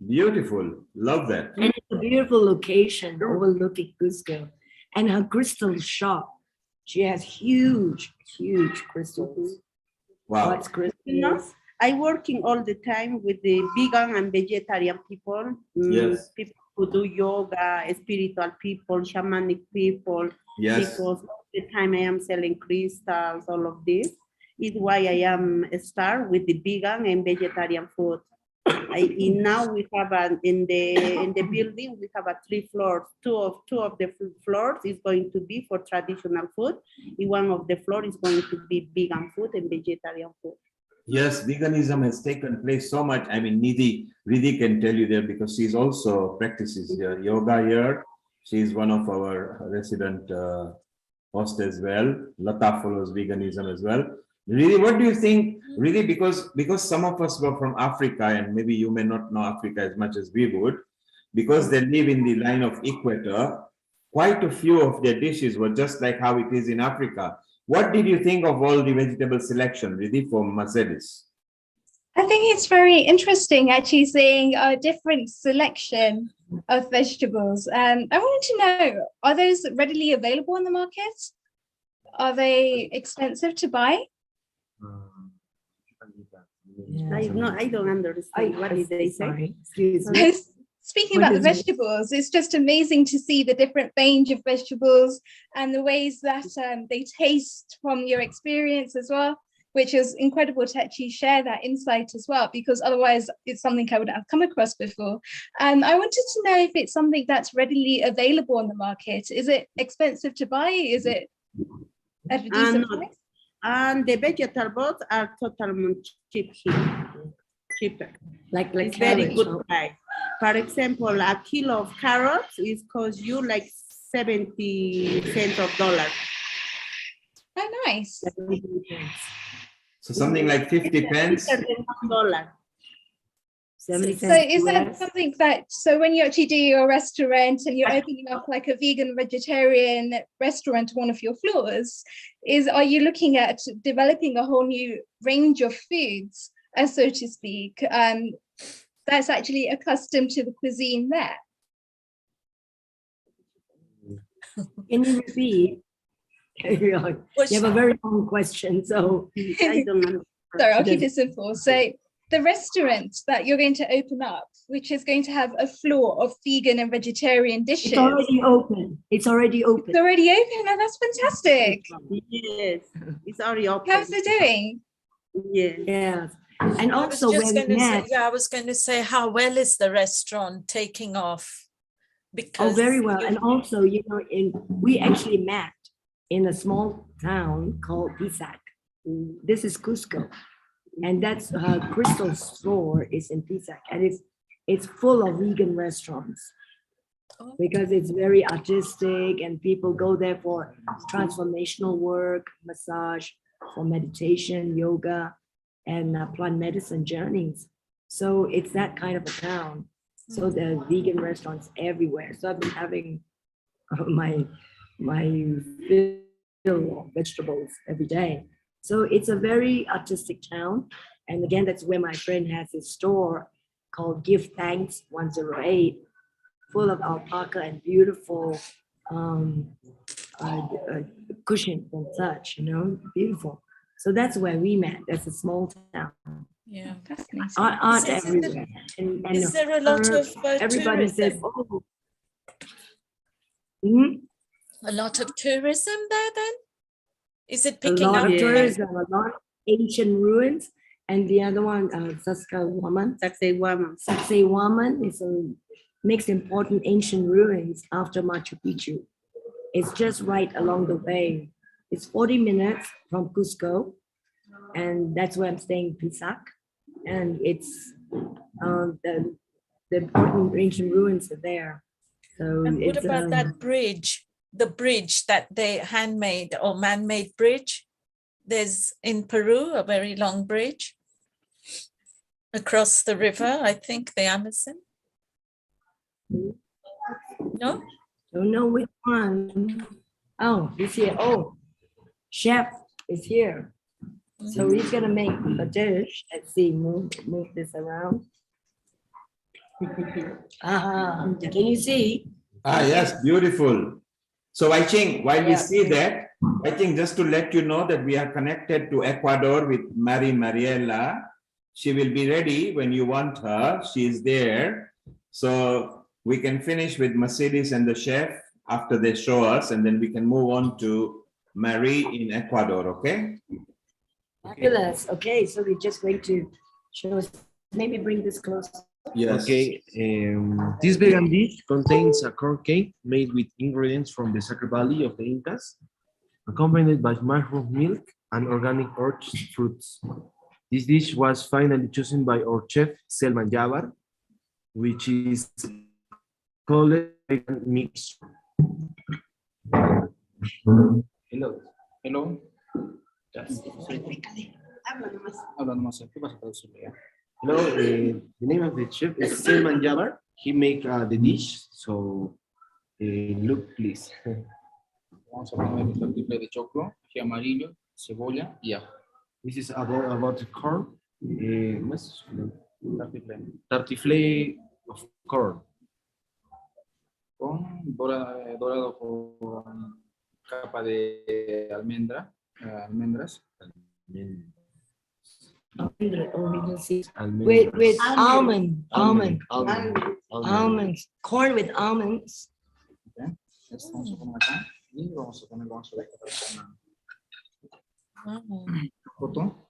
Beautiful. Love that. And it's a beautiful location overlooking Cusco. And her crystal shop. She has huge crystals. Wow. What's crystals? You know, I working all the time with the vegan and vegetarian people. Yes. People who do yoga, spiritual people, shamanic people. Yes. Because all the time I am selling crystals, all of this. Is why I am a star with the vegan and vegetarian food. Now we have in the building we have 3 floors. Two of the floors is going to be for traditional food. One of the floors is going to be vegan food and vegetarian food. Yes, veganism has taken place so much. I mean, Riddhi can tell you there, because she's also practices yoga here. She's one of our resident hosts as well. Lata follows veganism as well. Riddhi, what do you think? Riddhi, because some of us were from Africa, and maybe you may not know Africa as much as we would, because they live in the line of equator, quite a few of their dishes were just like how it is in Africa. What did you think of all the vegetable selection, Riddhi, for Mercedes? I think it's very interesting actually seeing a different selection of vegetables. I wanted to know, are those readily available on the market? Are they expensive to buy? I don't understand. What did they say? Excuse me. Speaking What about the is it? vegetables, it's just amazing to see the different range of vegetables and the ways that they taste from your experience as well, which is incredible to actually share that insight as well, because otherwise it's something I wouldn't have come across before. I wanted to know if it's something that's readily available on the market. Is it expensive to buy? Is it at a decent price? And the vegetables are totally cheap here. Cheaper. Like it's very carrots, good no? price. For example, a kilo of carrots is cost you like 70 cents of dollar. Oh, nice. So something like 50 pence. $1. So is that something that, so when you actually do your restaurant and you're opening up like a vegan vegetarian restaurant on one of your floors, are you looking at developing a whole new range of foods, so to speak, that's actually accustomed to the cuisine there? Can you repeat? You have a very long question, so I don't know. Sorry, I'll keep it simple. So the restaurant that you're going to open up, which is going to have a floor of vegan and vegetarian dishes. It's already open. It's already open. It's already open. Oh, that's fantastic. Yes, it's already open. How's it doing? Yeah. And also I was going to say, how well is the restaurant taking off? Because very well. And also, we actually met in a small town called Pisac. This is Cusco. And that's Crystal's store is in Pisac. And it's full of vegan restaurants because it's very artistic and people go there for transformational work, massage, for meditation, yoga, and plant medicine journeys. So it's that kind of a town. So there are vegan restaurants everywhere. So I've been having my fill of vegetables every day. So it's a very artistic town. And again, that's where my friend has his store called Give Thanks 108, full of alpaca and beautiful cushions and such, beautiful. So that's where we met. That's a small town. Yeah, that's nice. Art everywhere. Is there a lot of everybody says, tourism? A lot of tourism there then? Is it a picking lot up? of tourism, a lot of ancient ruins. And the other one, Sacsayhuaman. Is a next important ancient ruins after Machu Picchu. It's just right along the way. It's 40 minutes from Cusco, and that's where I'm staying in Pisac. And it's the important ancient ruins are there. So And what it's, about that bridge? The bridge that they handmade or man-made bridge? There's in Peru a very long bridge across the river, I think the Amazon. No? Don't know which one. Oh, he's here. Oh, chef is here. So he's gonna make a dish. Let's see, move this around. Can you see? Yes, beautiful. So I think while we see that, I think just to let you know that we are connected to Ecuador with Mary Mariela. She will be ready when you want her. She is there. So we can finish with Mercedes and the chef after they show us, and then we can move on to Mary in Ecuador, okay? Fabulous. Okay, so we're just going to show us, maybe bring this close. Yes. Okay, this vegan dish contains a corn cake made with ingredients from the Sacred Valley of the Incas, accompanied by mushroom milk and organic orchard fruits. This dish was finally chosen by our chef, Selman Yabar, which is called vegan mixture. Hello. Hello. Yes. Habla nomás. ¿Qué pasa, traducirle? Hello, the name of the chef is Selman Yabar. He make the dish, so look please. Vamos a poner el triple de choclo, ají amarillo, cebolla y ajo. This is about the corn. ¿Cómo es? Tartiflé of corn. Con dorado con capa de almendras. With almonds, corn with almonds. Okay. Esto vamos a poner acá y vamos a dejar rocoto.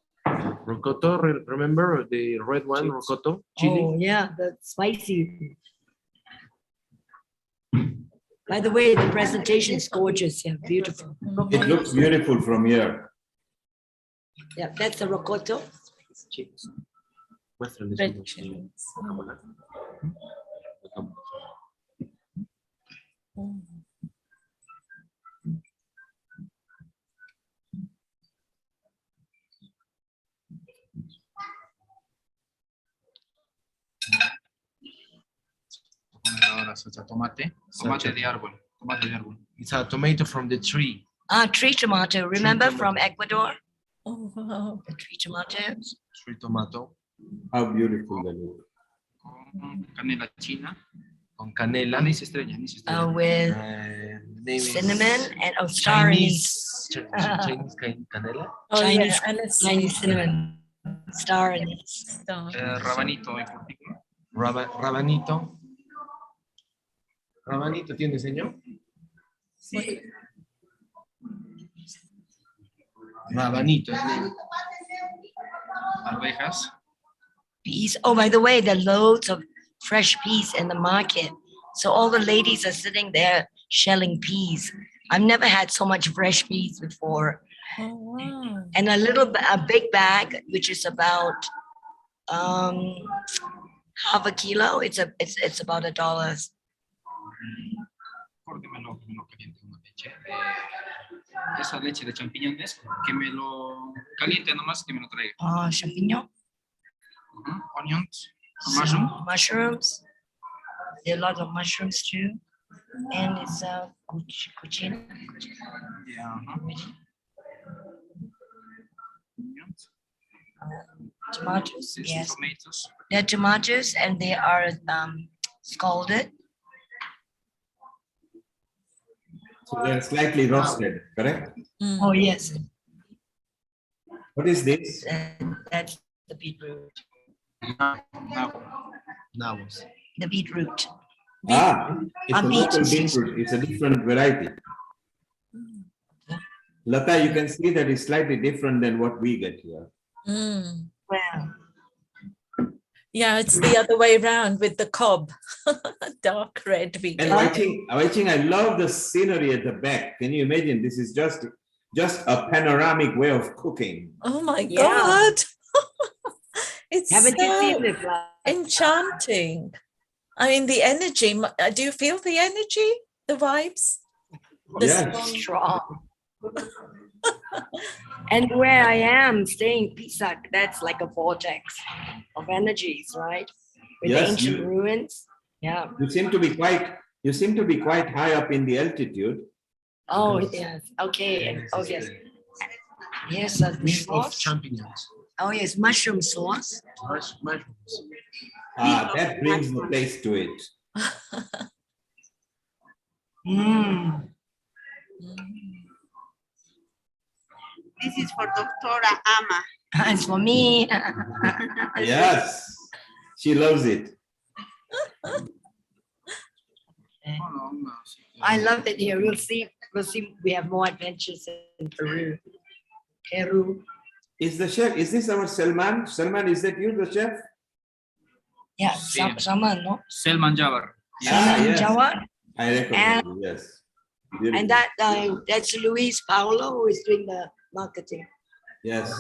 Rocoto, remember the red one, rocoto, chili? Oh yeah, the spicy. By the way, the presentation is gorgeous. Yeah, beautiful. It looks beautiful from here. Yeah, that's the rocoto. Red chilies. Ahora salsa tomate. Tomate de árbol. It's a tomato from the tree. Tree tomato. Remember Tree from tomato. Ecuador? Oh, wow. The tree tomatoes. Tree tomato. How beautiful they look. Con canela china. Con canela. Anís estrella. With name is cinnamon and star Chinese canela. Oh, Chinese, yeah, and it's Chinese cinnamon. Star anise. Rabanito en particular. Rabanito. Rabanito tiene, señor. Sí. Rabanito. Arvejas. Peas. Oh, by the way, there are loads of fresh peas in the market. So all the ladies are sitting there shelling peas. I've never had so much fresh peas before. Oh, wow. And a big bag, which is about half a kilo. It's about $1. Córtemelo caliente una leche. Esa leche de champiñones, que me lo caliente nomás, que me lo traiga. Champignon. Onions. Mushrooms. There are a lot of mushrooms too. And it's cucina. Yeah. Tomatoes, yes. Tomatoes. They're tomatoes and they are scalded. So they are slightly roasted, correct? Oh, yes. What is this? That's the beetroot. Nabos. The beetroot. It's a local beetroot. It's a different variety. Lata, you can see that it's slightly different than what we get here. Mm. Well, yeah, it's the other way around with the cob. Dark red we And Waiching, I love the scenery at the back. Can you imagine? This is just a panoramic way of cooking. Oh my Yeah. God. It's haven't you so seen the glass? enchanting. I mean, the energy, do you feel the energy, the vibes? Yes. Strong. And where I am staying, Pisak, that's like a vortex of energies, right? With the Yes, ancient you- ruins. Yeah. You seem to be quite high up in the altitude. Oh, Because- yes. Okay. Oh, yes. Yes, the Mix of sauce. champignons. Oh, yes, mushroom sauce. Mushrooms. That brings the taste to it. Mm. This is for Doctora Ama. It's for me. Yes, she loves it. I love it here. We'll see. We have more adventures in Peru. Is this our Salman? Salman, is that you, the chef? Yeah, Sí. Salman, no? Selman Jawar. Salman yes. Jawar. I recognize you, yes. Beautiful. And that's Luis Paolo who is doing the marketing. Yes,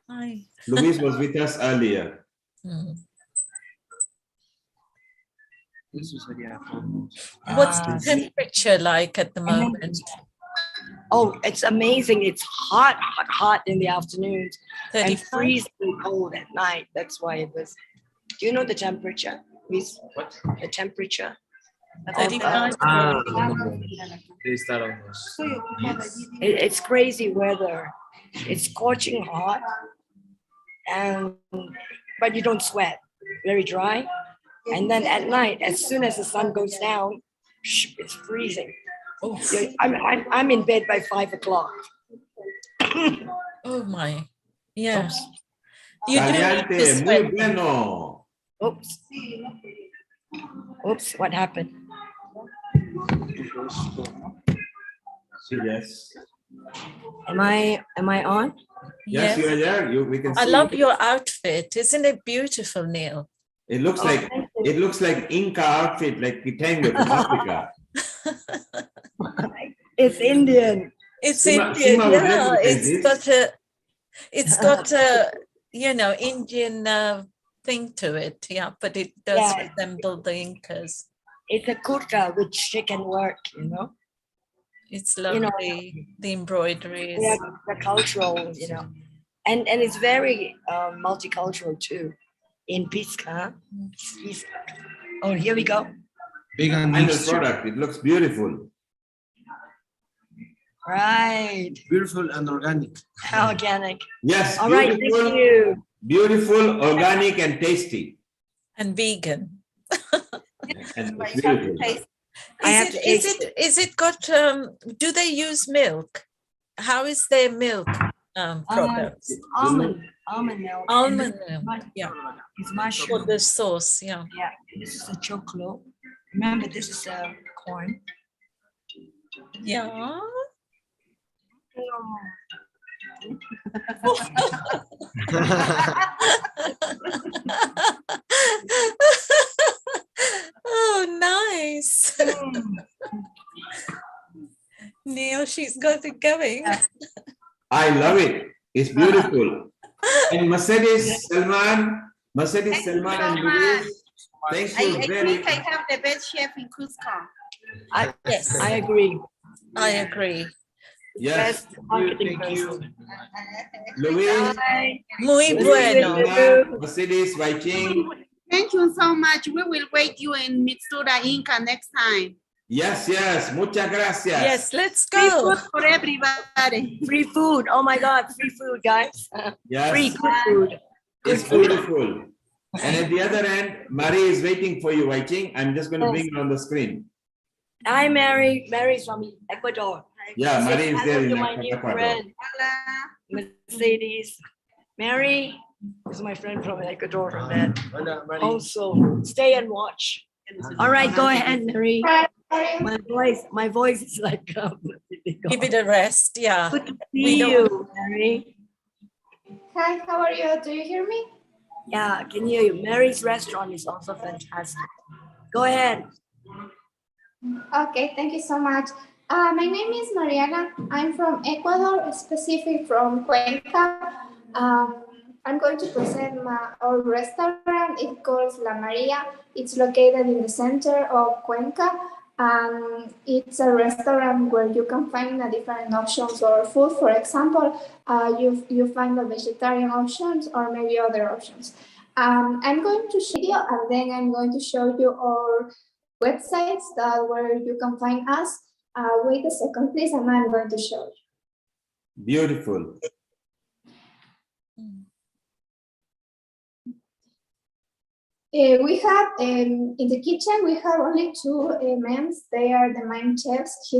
Hi. Luis was with us earlier. Mm. Eso sería. What's Ah, the see. temperature like at the And then- moment? Oh, it's amazing. It's hot in the afternoons and 35? freezing cold at night. That's why it was. Do you know the temperature? Luis? What? The temperature? of, 35? They start almost. It's crazy weather. It's scorching hot. and but you don't sweat. Very dry. And then at night, as soon as the sun goes down, it's freezing. I'm in bed by 5 o'clock. Oh my, yeah. Oops. You do need to Caliente, muy sweat. bueno. Oops. Oops, what happened? Yes. Am I on? Yes, you are there. We can see. I love your outfit. Isn't it beautiful, Neil? It looks like Inca outfit, like Kitenge from Africa. It's Indian. It's Seema- Indian, Seema would yeah. recognize It's got a Indian thing to it, yeah. But it does Yeah. resemble the Incas. It's a kurta with chicken work, you know. It's You know, lovely. The embroidery Yeah, is. the cultural, you know, and it's very multicultural too. In Pisca. Oh, here we go. Vegan final product. It looks beautiful. Right. Beautiful and organic. Organic. Yes. All right, beautiful, thank you. Beautiful, organic, and tasty. And vegan. And it's beautiful. Is it got do they use milk? How is their milk products? Almond milk. Almond And milk, yeah. It's mushroom. For the sauce, yeah. Yeah, this is a chocolate. Remember, this is corn. Yeah. Oh, nice. Neil, she's got it going. I love it. It's beautiful. And Mercedes Salman and Louise, thank you I very think I have the best chef in Cusco. Yes. I agree. I agree. Yes. Marketing Thank you. person. Louise, Muy bueno. Mercedes, Waiching. Thank you so much. We will wait you in Mitsura Inca next time. Yes, yes. Muchas gracias. Yes, let's Free go. food for everybody. Free food. Oh my God, free food, guys. Yes. Free good food. It's beautiful. And at the other end, Marie is waiting for you, Waiching. I'm just going to bring her on the screen. Hi, Mary. Mary's from Ecuador. Yeah, Marie is there Hello in to my new Ecuador. friend, Mercedes. Mary is my friend from Ecuador. From that. Also, stay and watch. All right, go ahead, Mary. My voice is like. Give it a rest, yeah. Good to We see don't- you, Mary. Hi, how are you? Do you hear me? Yeah, I can hear you. Mary's restaurant is also fantastic. Go ahead. Okay, thank you so much. My name is Mariana. I'm from Ecuador, specifically from Cuenca. I'm going to present our restaurant. It's called La Maria. It's located in the center of Cuenca. It's a restaurant where you can find different options or food. For example, you find the vegetarian options or maybe other options. I'm going to show you, and then I'm going to show you our websites where you can find us. Wait a second, please, and I'm going to show you. Beautiful. We have in the kitchen, we have only two men. They are the main chefs.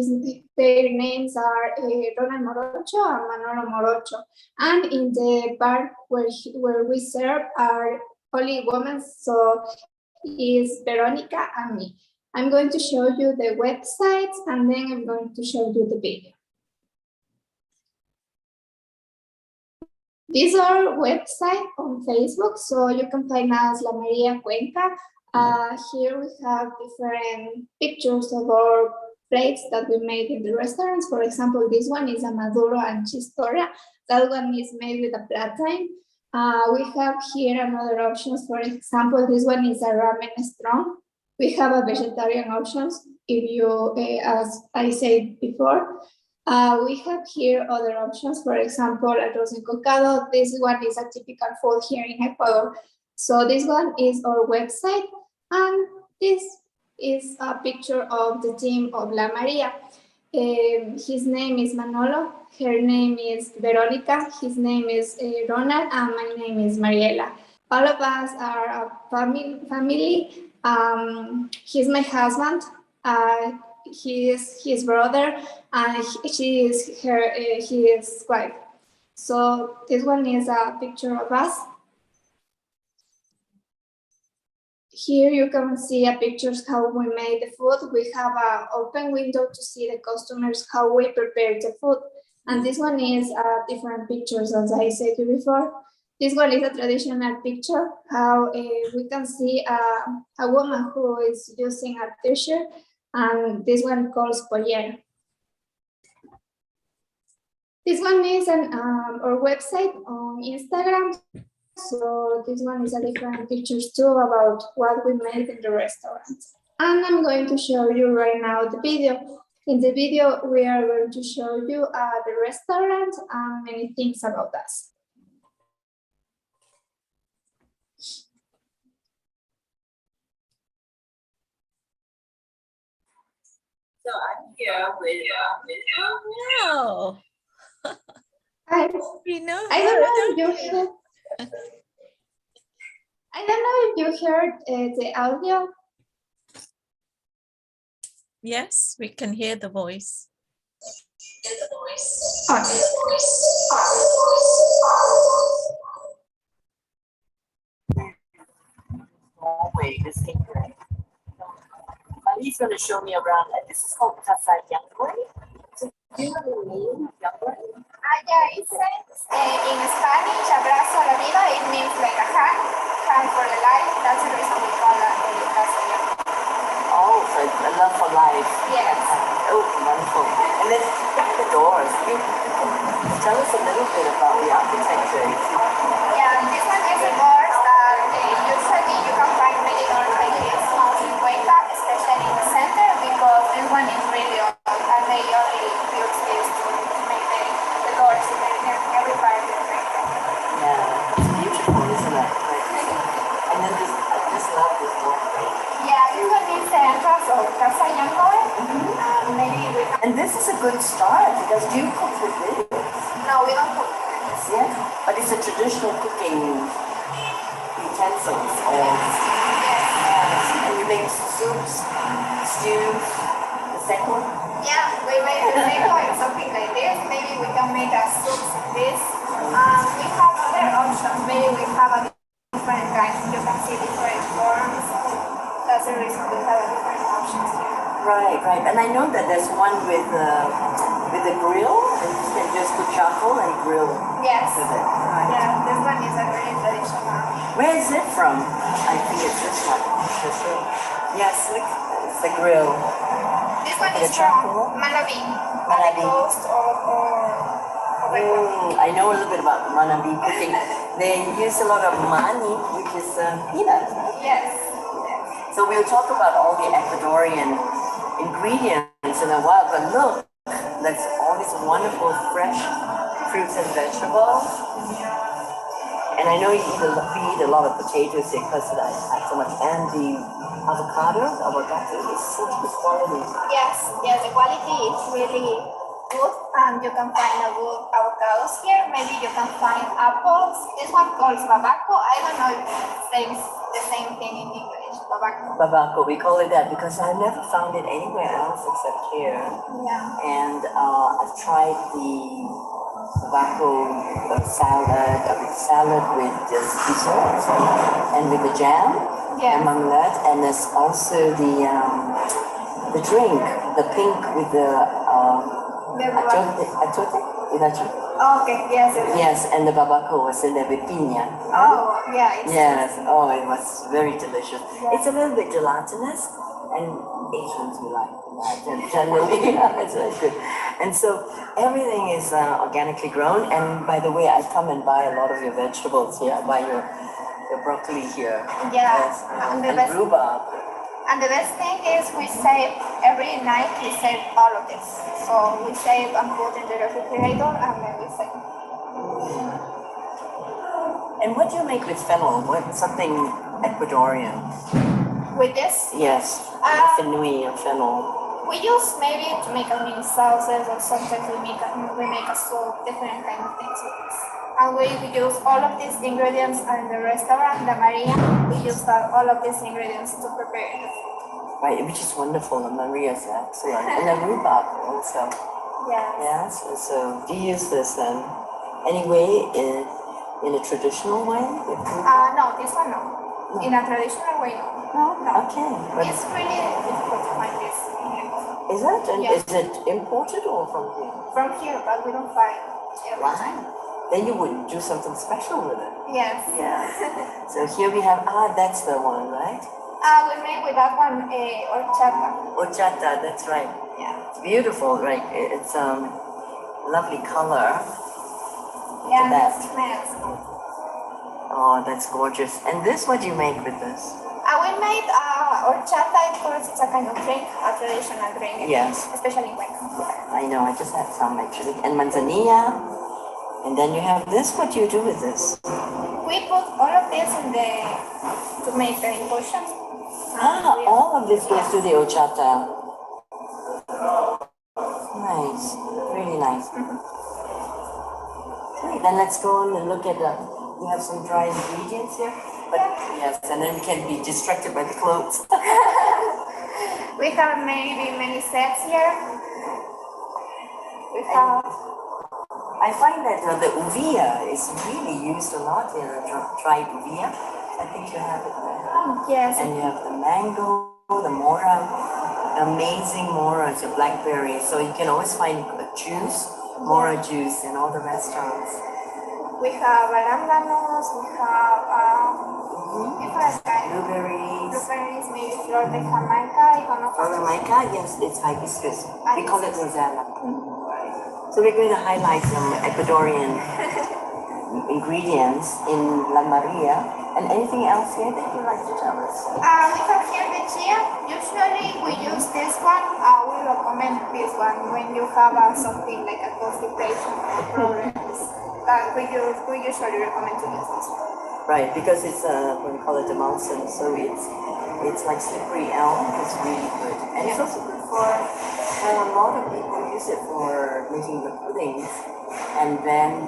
Their names are Ronald Morocho and Manolo Morocho. And in the bar where we serve are only women, so is Veronica and me. I'm going to show you the websites and then I'm going to show you the video. These are websites on Facebook, so you can find us La Maria Cuenca. Here we have different pictures of our plates that we made in the restaurants. For example, this one is a Maduro and Chistorra. That one is made with a plantain. We have here another options. For example, this one is a ramen strong. We have a vegetarian options, if you, as I said before. We have here other options, for example, arroz encocado. This one is a typical food here in Ecuador. So this one is our website, and this is a picture of the team of La Maria. His name is Manolo. Her name is Veronica. His name is Ronald, and my name is Mariela. All of us are a family. He's my husband. He is his brother, and she is his wife. So this one is a picture of us. Here you can see a pictures how we made the food. We have an open window to see the customers how we prepare the food. And this one is different pictures, as I said before. This one is a traditional picture, how we can see a woman who is using a t-shirt, and this one calls poller. This one is our website on Instagram. So this one is a different pictures too about what we made in the restaurant. And I'm going to show you right now the video. In the video, we are going to show you the restaurant and many things about us. So I'm here with no. I don't know if you heard the audio. Yes, we can hear the voice. Wait, this thing, right? He's going to show me around. This is called Casa Youngboy. So, do you know the meaning of Youngboy? Yeah, it says in Spanish, abrazo a la vida, it means like a hand for the life. That's the reason we call it Casa Youngboy. Oh, so it's a love for life. Yes. Oh, wonderful. And then look at the doors. Tell us a little bit about the architecture. Yeah, this one is a doors that usually you can find many doors like this, mostly Cuenca, especially in the center, because this one is really old, and they only use this to make the doors in every part of the Cuenca. Yeah, it's beautiful, isn't it? And then this, I just love this door. Yeah, this one is the entrance of Casa Youngboy. And this is a good start, because do you cook with this? No, we don't cook with this. Yeah, but it's a traditional cooking utensils. Yes. And you make soups, stews, the second? Yeah, we make the second something like this. Maybe we can make a soup with this. We have other options. Maybe we have a different kinds. You can see different forms. That's the reason we have different options here. Right, right. And I know that there's one with a grill, and you can just put charcoal and grill. Yes. With it. Right. Yeah, this one is a very traditional. Where is it from? I think it's this one. This one. Yes, look, it's the grill. This one The is charcoal. from Manabi. Manabi. Coast I know a little bit about Manabi cooking. They use a lot of mani, which is peanut. Yes. So we'll talk about all the Ecuadorian ingredients in a while, but look, that's all these wonderful fresh fruits and vegetables. And I know we eat a lot of potatoes here because I have so much, and the avocado is such good quality. Yes, the quality is really good, and you can find a good avocados here. Maybe you can find apples. This one called babaco. I don't know if it's the same thing in English, babaco. Babaco, we call it that because I never found it anywhere else except here. Yeah. And I've tried the tobacco salad with just dessert and with the jam and marmalade, and there's also the drink, the pink with the achote. Okay, yes. Yes, and the babaco was in there with piña. Oh, yeah. Yes, oh, it was very delicious. It's a little bit gelatinous, and Asians we like that generally. It's very good. And so everything is organically grown. And by the way, I come and buy a lot of your vegetables here. I buy your broccoli here. Yeah, Yes, and and rhubarb. And the best thing is we save every night. We save all of this. So we save and put in the refrigerator, and then we save. And what do you make with fennel? Something Ecuadorian? With this? Yes, fenouil and fennel. We use maybe to make a mini sauces, or sometimes we make a soup, different kind of things with this. And we use all of these ingredients in the restaurant, the Maria. We use all of these ingredients to prepare the food. Right, which is wonderful. And Maria's excellent. And the rhubarb also. Yes. Yes. So do you use this anyway in a traditional way? No, this one no. In a traditional way, no. No. Okay. It's really difficult to find this. Is it? And Yes. is it imported or from here? From here, but we don't find it. Right. Then you would do something special with it. Yes. Yeah. So here we have, that's the one, right? We make with that one horchata. Horchata, that's right. Yeah. It's beautiful, right? It's lovely color. Yeah, that. it smells good. Oh, that's gorgeous. And this, what do you make with this? We made horchata, of course, it's a kind of drink, a traditional drink. Yes. Especially in Cuenca. I know, I just had some actually. And manzanilla. And then you have this, what do you do with this? We put all of this in to make the infusion. All of this goes to the horchata. Nice, really nice. Okay, then let's go on and look at we have some dry ingredients here. But yes, and then we can be distracted by the clothes. We have maybe many sets here. We have. I find that the uvia is really used a lot here, dried uvia. I think you have it there. Yes. And you have the mango, the mora, amazing mora, it's a blackberry. So you can always find a juice, mora juice in all the restaurants. We have arándanos, we have different kinds. Blueberries, maybe flor de Jamaica. Flor de Jamaica, yes, it's hibiscus. We call it rosella. So we're going to highlight some Ecuadorian ingredients in La Maria. And anything else here that you'd like to tell us? We have here the chia. Usually we use this one. We recommend this one when you have something like a constipation problems. We usually recommend to use this one. Right, because it's what we call it emulsion, so it's like slippery elm. It's really good, and it's also good for a lot of people use it for making the puddings, and then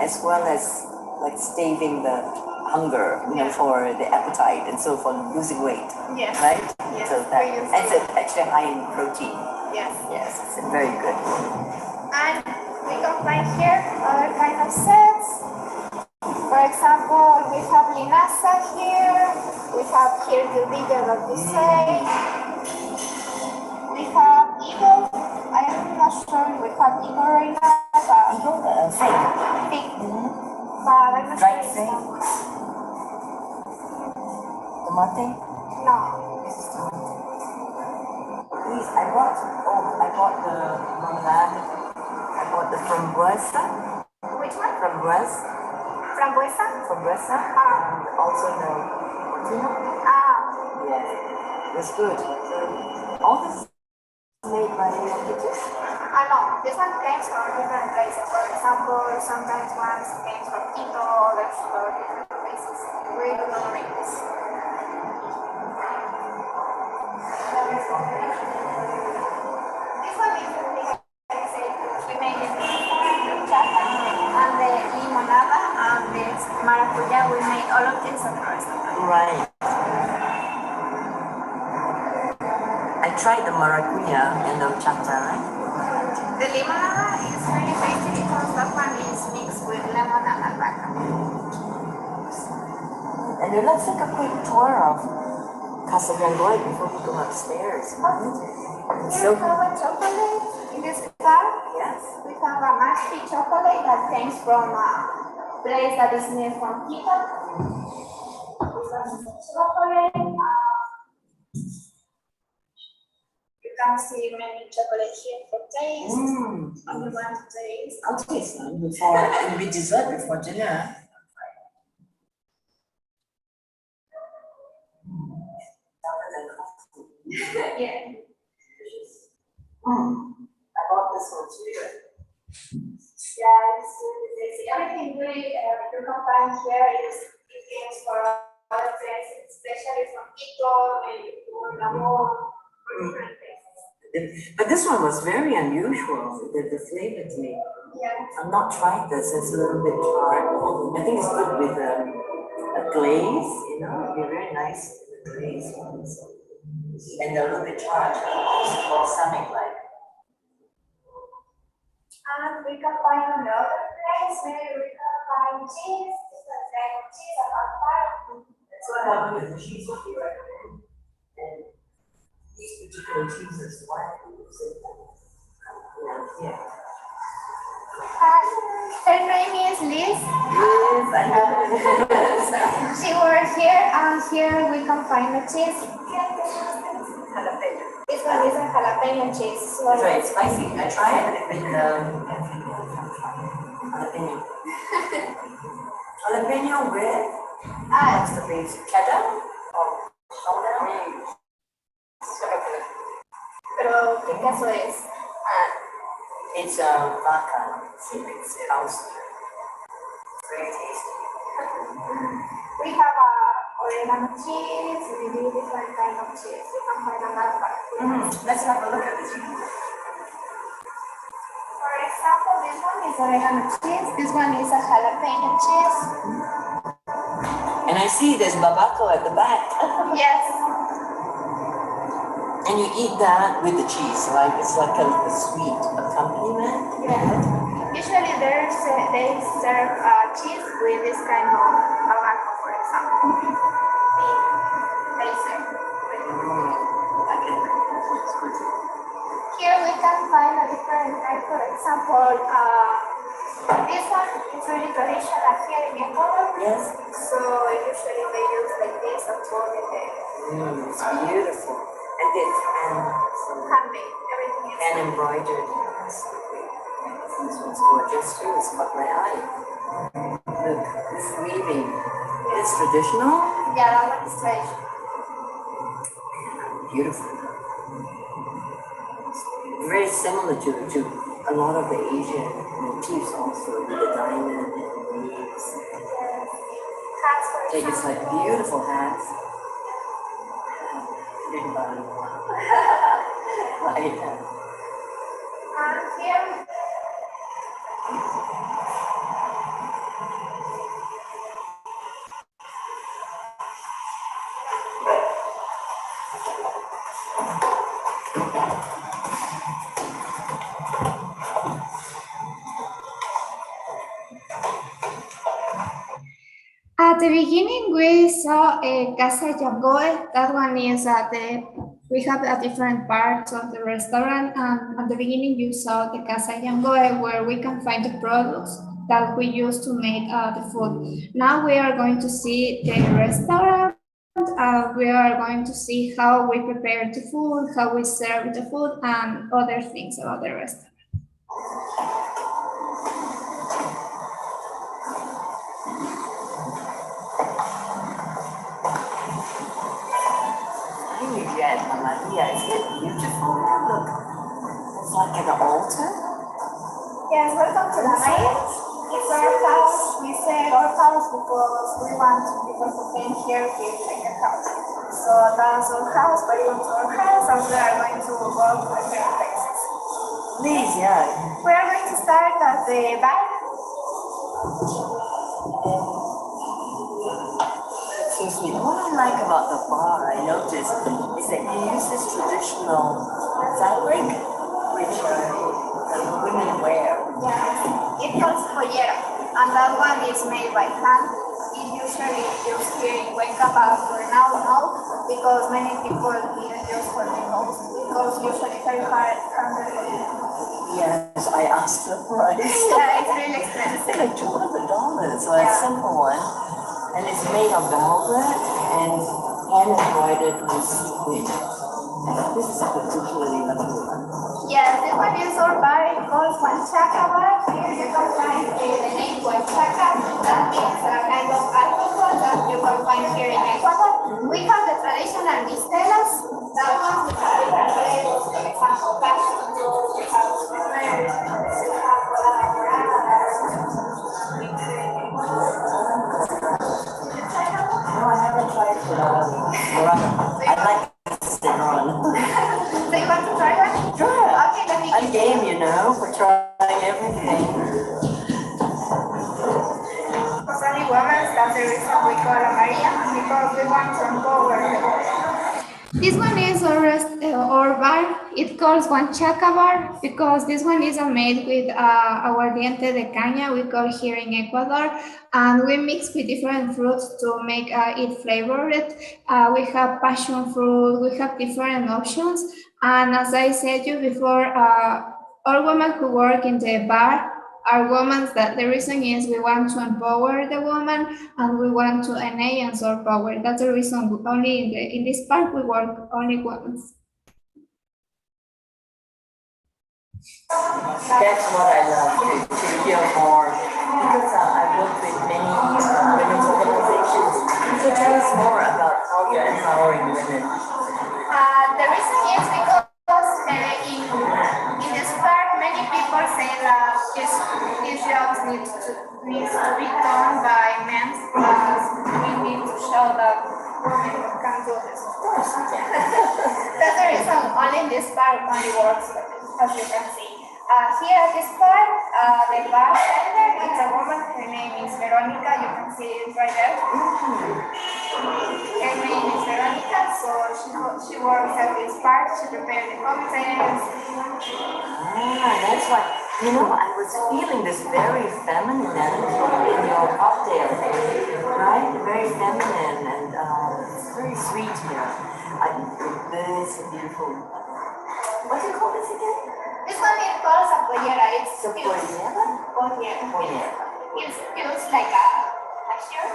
as well as like staving the hunger, for the appetite, and so for losing weight. Yes. Right. Yes. So that it's actually high in protein. Yes. Yes, it's very good. And we can find here other kind of sets. For example, we have linaza here. We have here gildillo that we say. We have eagle. I am not sure if we have eagle right now. Fig. Fig. But I'm not sure it's Tomate? No. This is tomate. Please, I bought the marmalade. I bought the frambuesa. Which one? Frambuesa. Frambuesa? Frambuesa. And also the portino. Yeah, it's good. So, all this is made by your kitchen? No, this one comes from different places. For example, sometimes one comes from Quito, others from different places. We do not make this. This one is like I said, we made it chata and the limonada and the maracuja. We made all of this at the restaurant. Right. I tried the maracuja and the horchata, right? The limonada is really tasty because that one is mixed with lemon and albahaca. And then let's take a quick tour of Casa Grande before we go upstairs. Here we have a chocolate in this car. Yes. We have a mashed chocolate that comes from a place that is made from Quito. This is chocolate. You can see many chocolate here for taste. And you want to taste? I'll taste them before it'll be dessert before dinner. Yeah. I bought this one too. Yeah, it's really tasty. Everything really you can find here is things for other places, especially from Quito, maybe to Namor, or different places. But this one was very unusual, the flavor to me. I've not tried this, it's a little bit tart. I think it's good with a glaze, you know, it'd be very nice with a glaze. And a little bit tart, balsamic-like. And we can find another place where we can find cheese, different kind of cheese apart from. That's what happened with the cheese what you recommend. And these particular cheeses, why do you say that? Yeah. Her name is Liz. Yes, I have it. She works here, and here we can find the cheese. Jalapeno. This one is a jalapeno cheese. So That's right, spicy. I tried it with jalapeno. Jalapeno with what's the base? Cheddar or shoulder? Pero ¿qué queso es? It's vaca. It's house. Very tasty. We have oregano cheese, we do different kind of cheese. You can find another one. Let's have a look at this. For example, this one is oregano cheese. This one is a jalapeno cheese. And I see there's babaco at the back. Yes. And you eat that with the cheese, like it's like a sweet accompaniment. Yeah. Usually they serve cheese with this kind of tobacco, for example. They serve with Here we can find a different type. For example, this one is really traditional here in Ecuador. Yes. So usually they use like this and put it there. It's beautiful. And it's Handmade. Everything is hand embroidered. This one's gorgeous too. It's caught my eye. Look, this weaving. It's traditional. Yeah, that one is traditional. Beautiful. Very similar to a lot of the Asian motifs also, with the diamond and leaves. Hats, for Like it's like example. beautiful hats. Like that. And here at the beginning, we saw a Casa Yangoe. That one is we have a different parts of the restaurant. And at the beginning, you saw the Casa Yangoe, where we can find the products that we use to make the food. Now we are going to see the restaurant. We are going to see how we prepare the food, how we serve the food, and other things about the restaurant. Maria, isn't it beautiful? Look, it's like an altar. Yes, welcome to the night. It's our house. We say our house because we want people to come here to like a house. So that's our house. Welcome to our house, and we are going to go to different places. Please, yeah. We are going to start at the back. So sweet. What I like about the bar, I noticed, is that you use this traditional fabric, which women wear. Yeah, it calls pollera, and that one is made by hand. It usually used here in Cuenca, but for now, no, because many people didn't use for the nose, because usually very hard handle. Yes, I asked the price. Yeah, it's really expensive. Like $200, so a simple one. And it's made of velvet and hand embroidered with squid. This is a particularly lovely one. Yes, this one is our bar. It calls Huanchaca bar. Here you can find the name Huanchaca. That means a kind of alcohol that you can find here in Ecuador. We have the traditional mistelas. That one we have different flavors. For example, passion fruit, we have strawberry, we have No, I haven't tried Morocco. I like Sharron. So you want to try one? that's the reason we call it Maria, because we want to empower the woman. This one is our bar. It calls one chaca bar because this one is made with our diente de caña, we call here in Ecuador, and we mix with different fruits to make it flavored. We have passion fruit, we have different options, and as I said you before, all women who work in the bar are women that the reason is we want to empower the woman and we want to enhance our power. That's the reason only in this part we work only women. That's what I love to hear more because I work with many women's organizations. So tell us more about how you're empowering women. The reason is because in this part many people say that these jobs needs to be done by men, but we need to show that women can do this. Of course, that's the reason only in this part only works, as you can see. Here at this part, the bartender, it's a woman, her name is Veronica, you can see it right there. Her name is Veronica, so she works at this part, she prepares the cocktails. That's why, I was feeling this very feminine energy in your cocktail, right? Very feminine and it's very sweet here. This is beautiful. What do you call this again? This one is called sapollera. It's sapollera? Pollera. It looks like a shirt.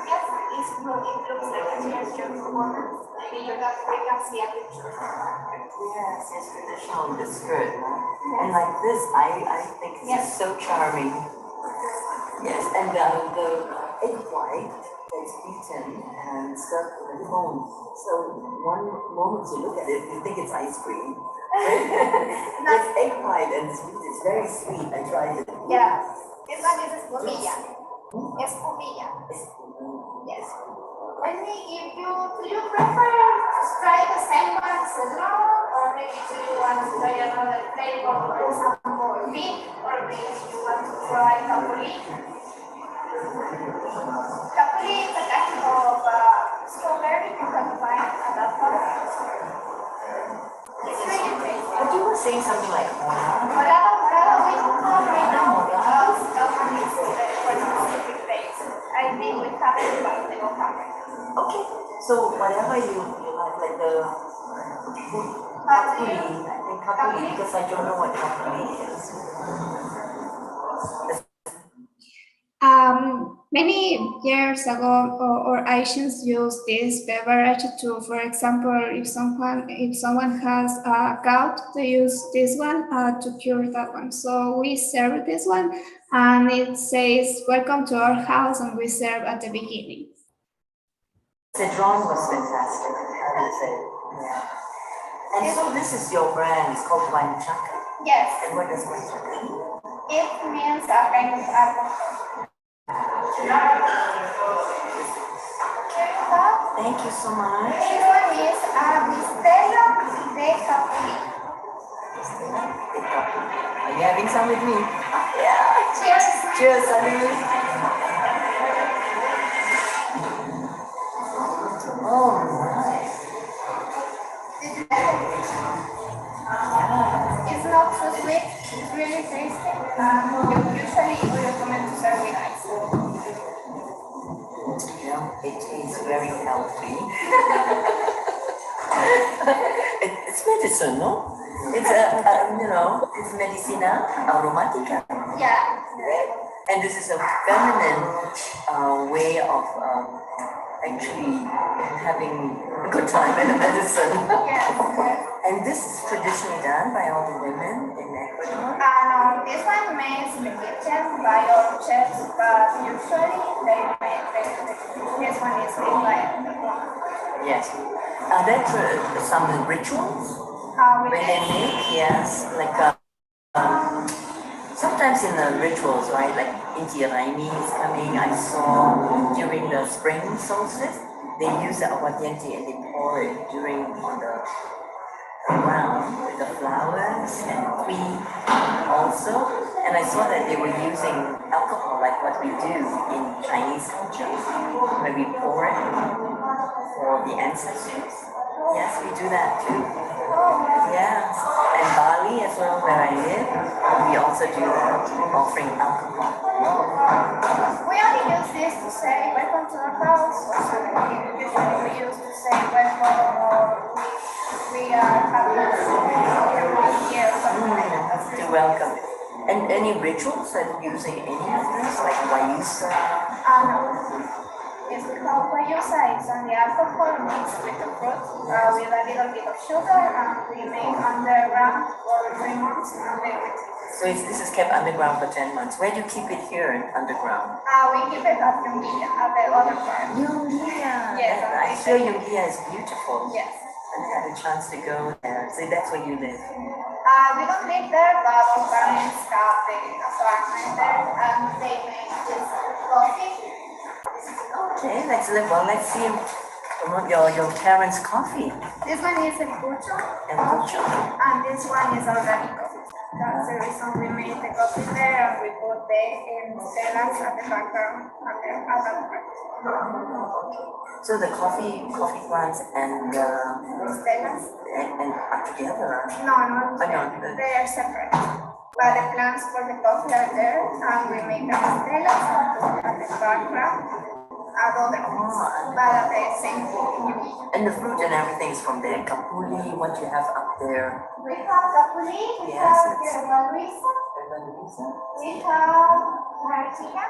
Yes, it looks like a shirt for women. Maybe we can see a picture. Yes, it's traditional, this skirt. And like this, I think it's so charming. Yes, and the egg white is beaten and stuffed with a foam. So one moment you look at it, you think it's ice cream. It's egg white and it's very sweet. I tried it. Yeah, this one is espumilla. Espumilla. Yes. Do you prefer to try the same one as alone, or maybe do you want to try another flavor, for example, beef, or maybe you want to try capuli? Capuli is a kind of strawberry you can find at that part. It's really tasty. But you were saying something like Morado, we don't have right now because that one is for specific days. I think we have it, but they don't have it. Okay, so whatever you like the capuli, I think capuli, because I don't know what capuli is. Many years ago, or Asians used this beverage to, for example, if someone has a gout, they use this one to cure that one. So we serve this one, and it says, "Welcome to our house," and we serve at the beginning. The drawing was fantastic, I would say. Yeah. And so this is your brand, it's called Wine Chaka? Yes. And what does Wine Chaka mean? It means a kind of alcohol. Thank you so much. This one is a Bistella de Capuli. Are you having some with me? Yeah. Cheers. Cheers, Salud. Oh, nice. It's not so sweet, it's really tasty. Usually we recommend to serve with ice. It tastes very healthy. It's medicine, no? It's it's medicina aromática. Yeah. And this is a feminine way of actually having a good time in a medicine. Yes. And this is traditionally done by all the women in Ecuador? No, this one made in the kitchen by our chefs, but usually they make this one is made by the woman. Yes. Are there some rituals when they make? Yes, like sometimes in the rituals, right? Like Inti Raimi is coming. I saw during the spring solstice, they use the aguardiente and they pour it on the ground with the flowers and tea also. And I saw that they were using alcohol like what we do in Chinese culture, where we pour it for the ancestors. Yes, we do that too. Yes, and Bali as well, where I live, we also do that, offering alcohol. We only use this to say welcome to our house, or something. Usually we use to say welcome, or we are happy to here, something like that. To welcome. And any rituals and using any of this, like guayusa? No. It's called guayusa. It's only alcohol mixed with the fruit, with a little bit of sugar, and we make underground for 3 months. So this is kept underground for 10 months. Where do you keep it here underground? We keep it at Yungia, at the other part. Yungia. Yes. I'm sure Yungia is beautiful. Yes. I had a chance to go there. So that's where you live. We don't live there, but our parents have the apartment there, and they make this coffee. Okay, let's see your parents' coffee. This one is el pucho, Pucho. and this one is organic coffee. That's the reason we made the coffee there, and we put the stelas at the background at that part. So the coffee plants and Stelas? and are together. No, no. They are separate. But the plants for the coffee are there, and we make the stelas and put at the background. But at the same time. And the fruit and everything is from there. Kapuli, what you have up there? We have kapuli, we have Ruilova, we have Martina,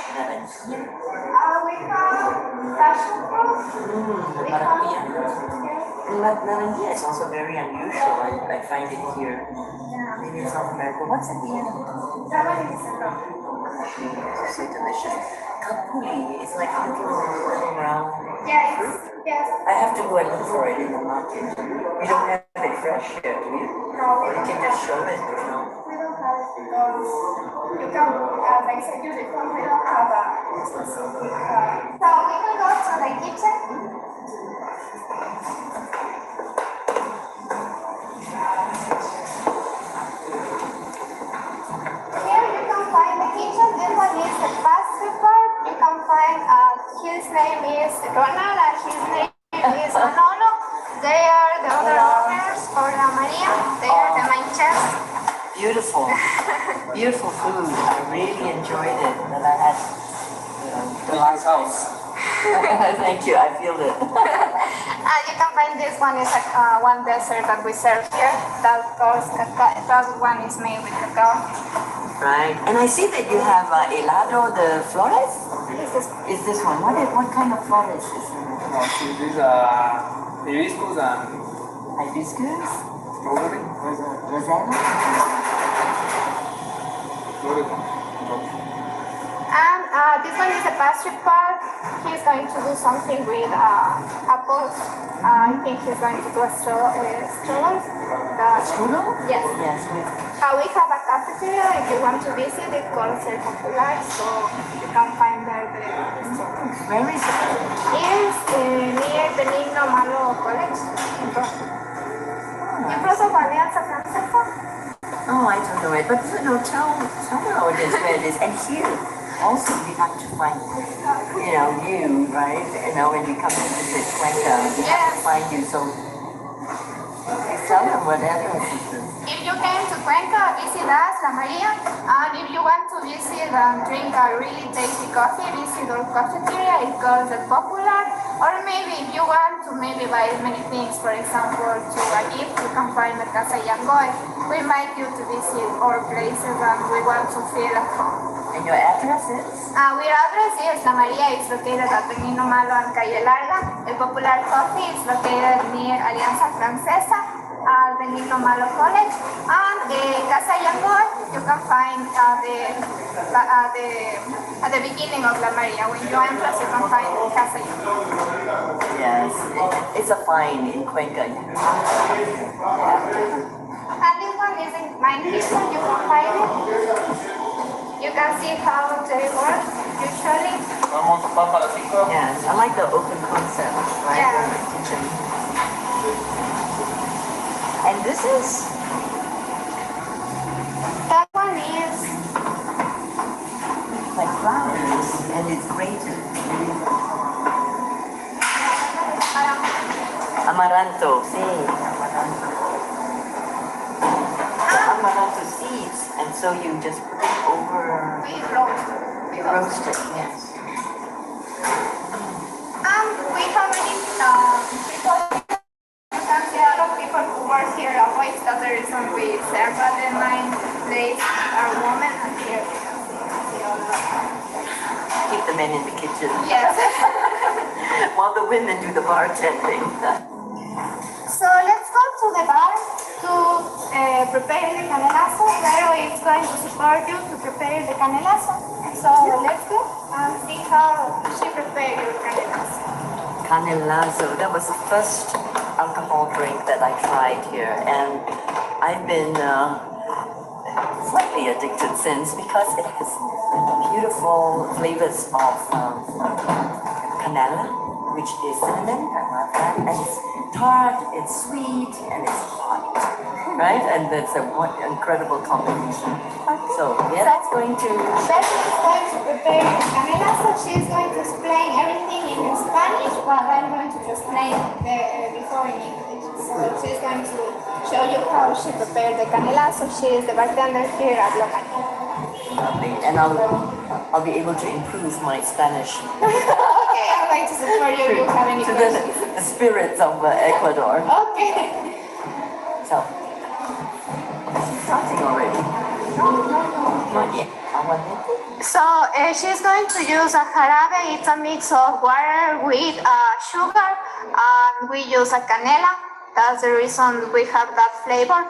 we have passion fruit, we have Naranjia is also very unusual. I find it here. Maybe in South America. What's at the end? That one is so delicious. Kapuli is like a little round fruit. Yes. I have to go and look for it in the market. You don't have it fresh here, do you? No, or you can just show it, We don't have it because you can, as I said, we don't have a specific. So we can go to the kitchen. Here you can find the kitchen. This one is the pastry part. You can find his name is Ronald and his name is Manolo. They are the other owners for La Maria. They are the main chefs. Beautiful. Beautiful food. I really enjoyed it. And I had the last house. Thank you. I feel it. You can find this one is one dessert that we serve here. That one is made with cacao. Right. And I see that you have helado de flores. Is this one? What kind of flores is it? No, these hibiscus and hibiscus. Strawberry. Rosella. And this one is a pastry part. He's going to do something with apples. I think he's going to do a strawberry. Strudel? Yes. Yes. We have a cafeteria. If you want to visit, it's called Superfoods, so you can find there the restaurant. Where is it? It's near the Benigno Malo College in Brussels. In Brussels, Alianza Francesa. Oh, I don't know it, but tell the audience where it is. And here, also, we have to find, you, right? When you come to visit Cuenca, we have to find you. So, tell them what address is this. If you came to Cuenca, visit us, La Maria, and if you want to visit and drink a really tasty coffee, visit our cafeteria. It's called The Popular. Or maybe if you want to buy many things, for example, to a gift, you can find the Casa Yangoy. We invite you to visit our places and we want to feel at home. And your address is? Our address is La Maria. It's located at Benigno Malo and Calle Larga. The Popular Coffee is located near Alianza Francesa. Benigno Malo College, and Casa Yangoy you can find at the beginning of La Maria. When you enter, you can find Casa Yangoy. Yes, it's a find in Cuenca. And this one is in my kitchen. You can find it. You can see how they work usually. Yes, I like the open concept, right? Yeah. In the kitchen. And this is? That one is like and it's grated. Amaranto, see. Amaranto seeds, and so you just put it over. You roast it, yes. We have many people. Sometimes a lot of people who work here avoid that the reason we serve, but in my place are women and here. Keep the men in the kitchen. Yes. While the women do the bartending. So let's go to the bar to prepare the canelazo. Vero is going to support you to prepare the canelazo. So let's go and see how she prepared your canelazo. Canelazo, that was the first alcohol drink that I tried here, and I've been slightly addicted since because it has beautiful flavors of canela, which is cinnamon, and it's tart, it's sweet, and it's hot, right? And that's an incredible combination. So, yeah, that's going to... Becky is going to prepare the canelazo. She's going to explain everything in Spanish, but I'm going to explain before in English. So she's going to show you how she prepared the canelazo. She is the bartender here at Local. Lovely. And I'll be able to improve my Spanish. Okay, I'm going to support you if you have any questions. The spirits of Ecuador. Okay. So, she's starting already. Not yet. So she's going to use a jarabe. It's a mix of water with sugar, and we use a canela. That's the reason we have that flavor.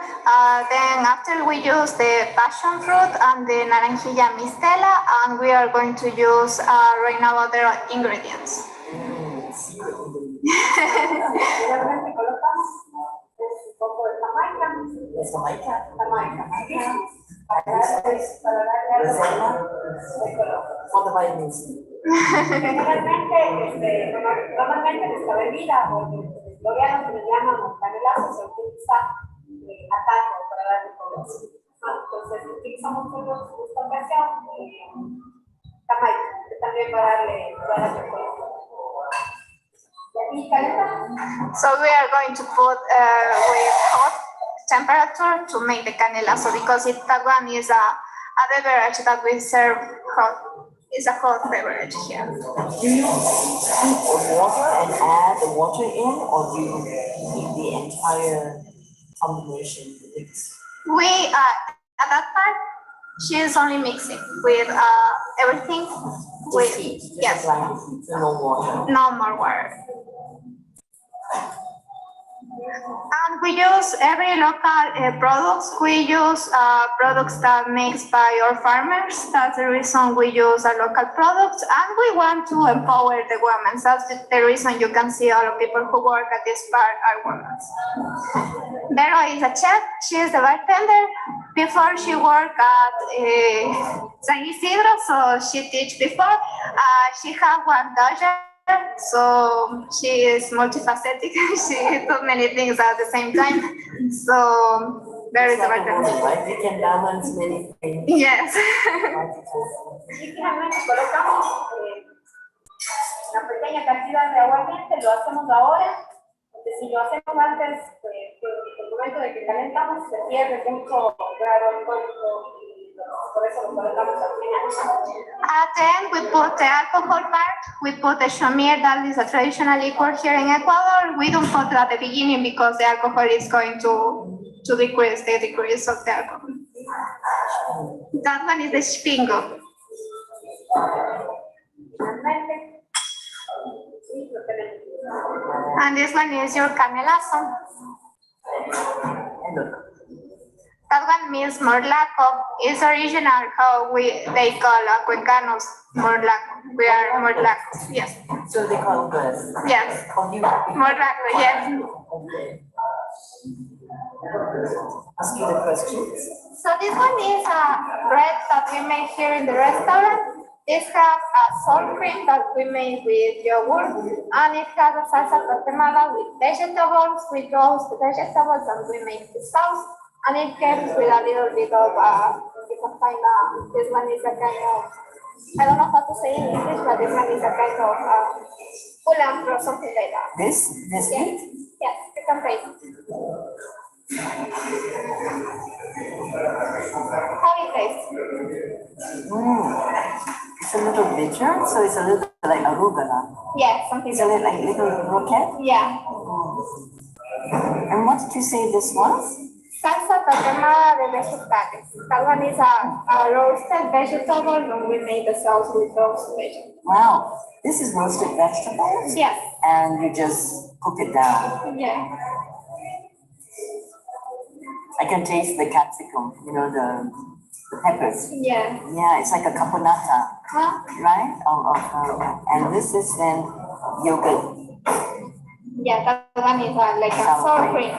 Then after we use the passion fruit and the naranjilla mistela, and we are going to use right now other ingredients. What the vitamins? Normalmente nuestra bebida, o los coreanos que le llaman canelazo, se utiliza a taco para darle color. Entonces utilizamos mucho esta ocasión Jamaica, que también para darle color. So we are going to put with hot temperature to make the canelazo because that one is a beverage that we serve hot. It's a hot beverage here. Do you heat water and add the water in, or do you heat the entire combination mix? We at that part, she is only mixing with everything. With heat, yes, no water. No more water. And we use every local products. We use products that made by our farmers. That's the reason we use a local products, and we want to empower the women. That's the reason you can see all of people who work at this bar are women. Vero is a chef. She is the bartender. Before she worked at San Isidro, so she teach before. She had one daughter. So she is multifaceted. She does many things at the same time. So there is a bartender. Right? You can balance many things. Yes. Y finalmente colocamos una pequeña cantidad de aguardiente, lo hacemos ahora, porque si lo hacemos antes, el momento de que calentamos, se pierde mucho grado alcohólico. Por eso lo colocamos al final. At the end, we put the alcohol part. We put the shamir, that is a traditional liquor here in Ecuador. We don't put it at the beginning because the alcohol is going to decrease the decrease of the alcohol. That one is the spingo. And this one is your canelazo. That one means morlaco. It's original how they call Cuencanos morlaco. We are morlacos, yes. So they call us? Yes. Morlaco, yes. Okay. Ask you the questions. So this one is a bread that we make here in the restaurant. This has a salt cream that we made with yogurt, and it has a salsa tatemada with vegetables. We roast the vegetables and we make the sauce. And it comes with a little bit of, you can find this one is a kind of I don't know how to say in English, but this one is a kind of ulam or something like that. This meat? Yes, you can try it. How it tastes? It's a little bitter, so it's a little like arugula. Yeah, something Isn't it like little rocket? Yeah. And what did you say this was? Salsa tatema de vegetales. That one is a roasted vegetable, and we made the sauce with those vegetables. Wow, this is roasted vegetables? Yes. And you just cook it down. Yeah. I can taste the capsicum, you know, the peppers. Yeah. Yeah, it's like a caponata, Huh? right? And this is then yogurt. Yeah, that one is like a sour cream.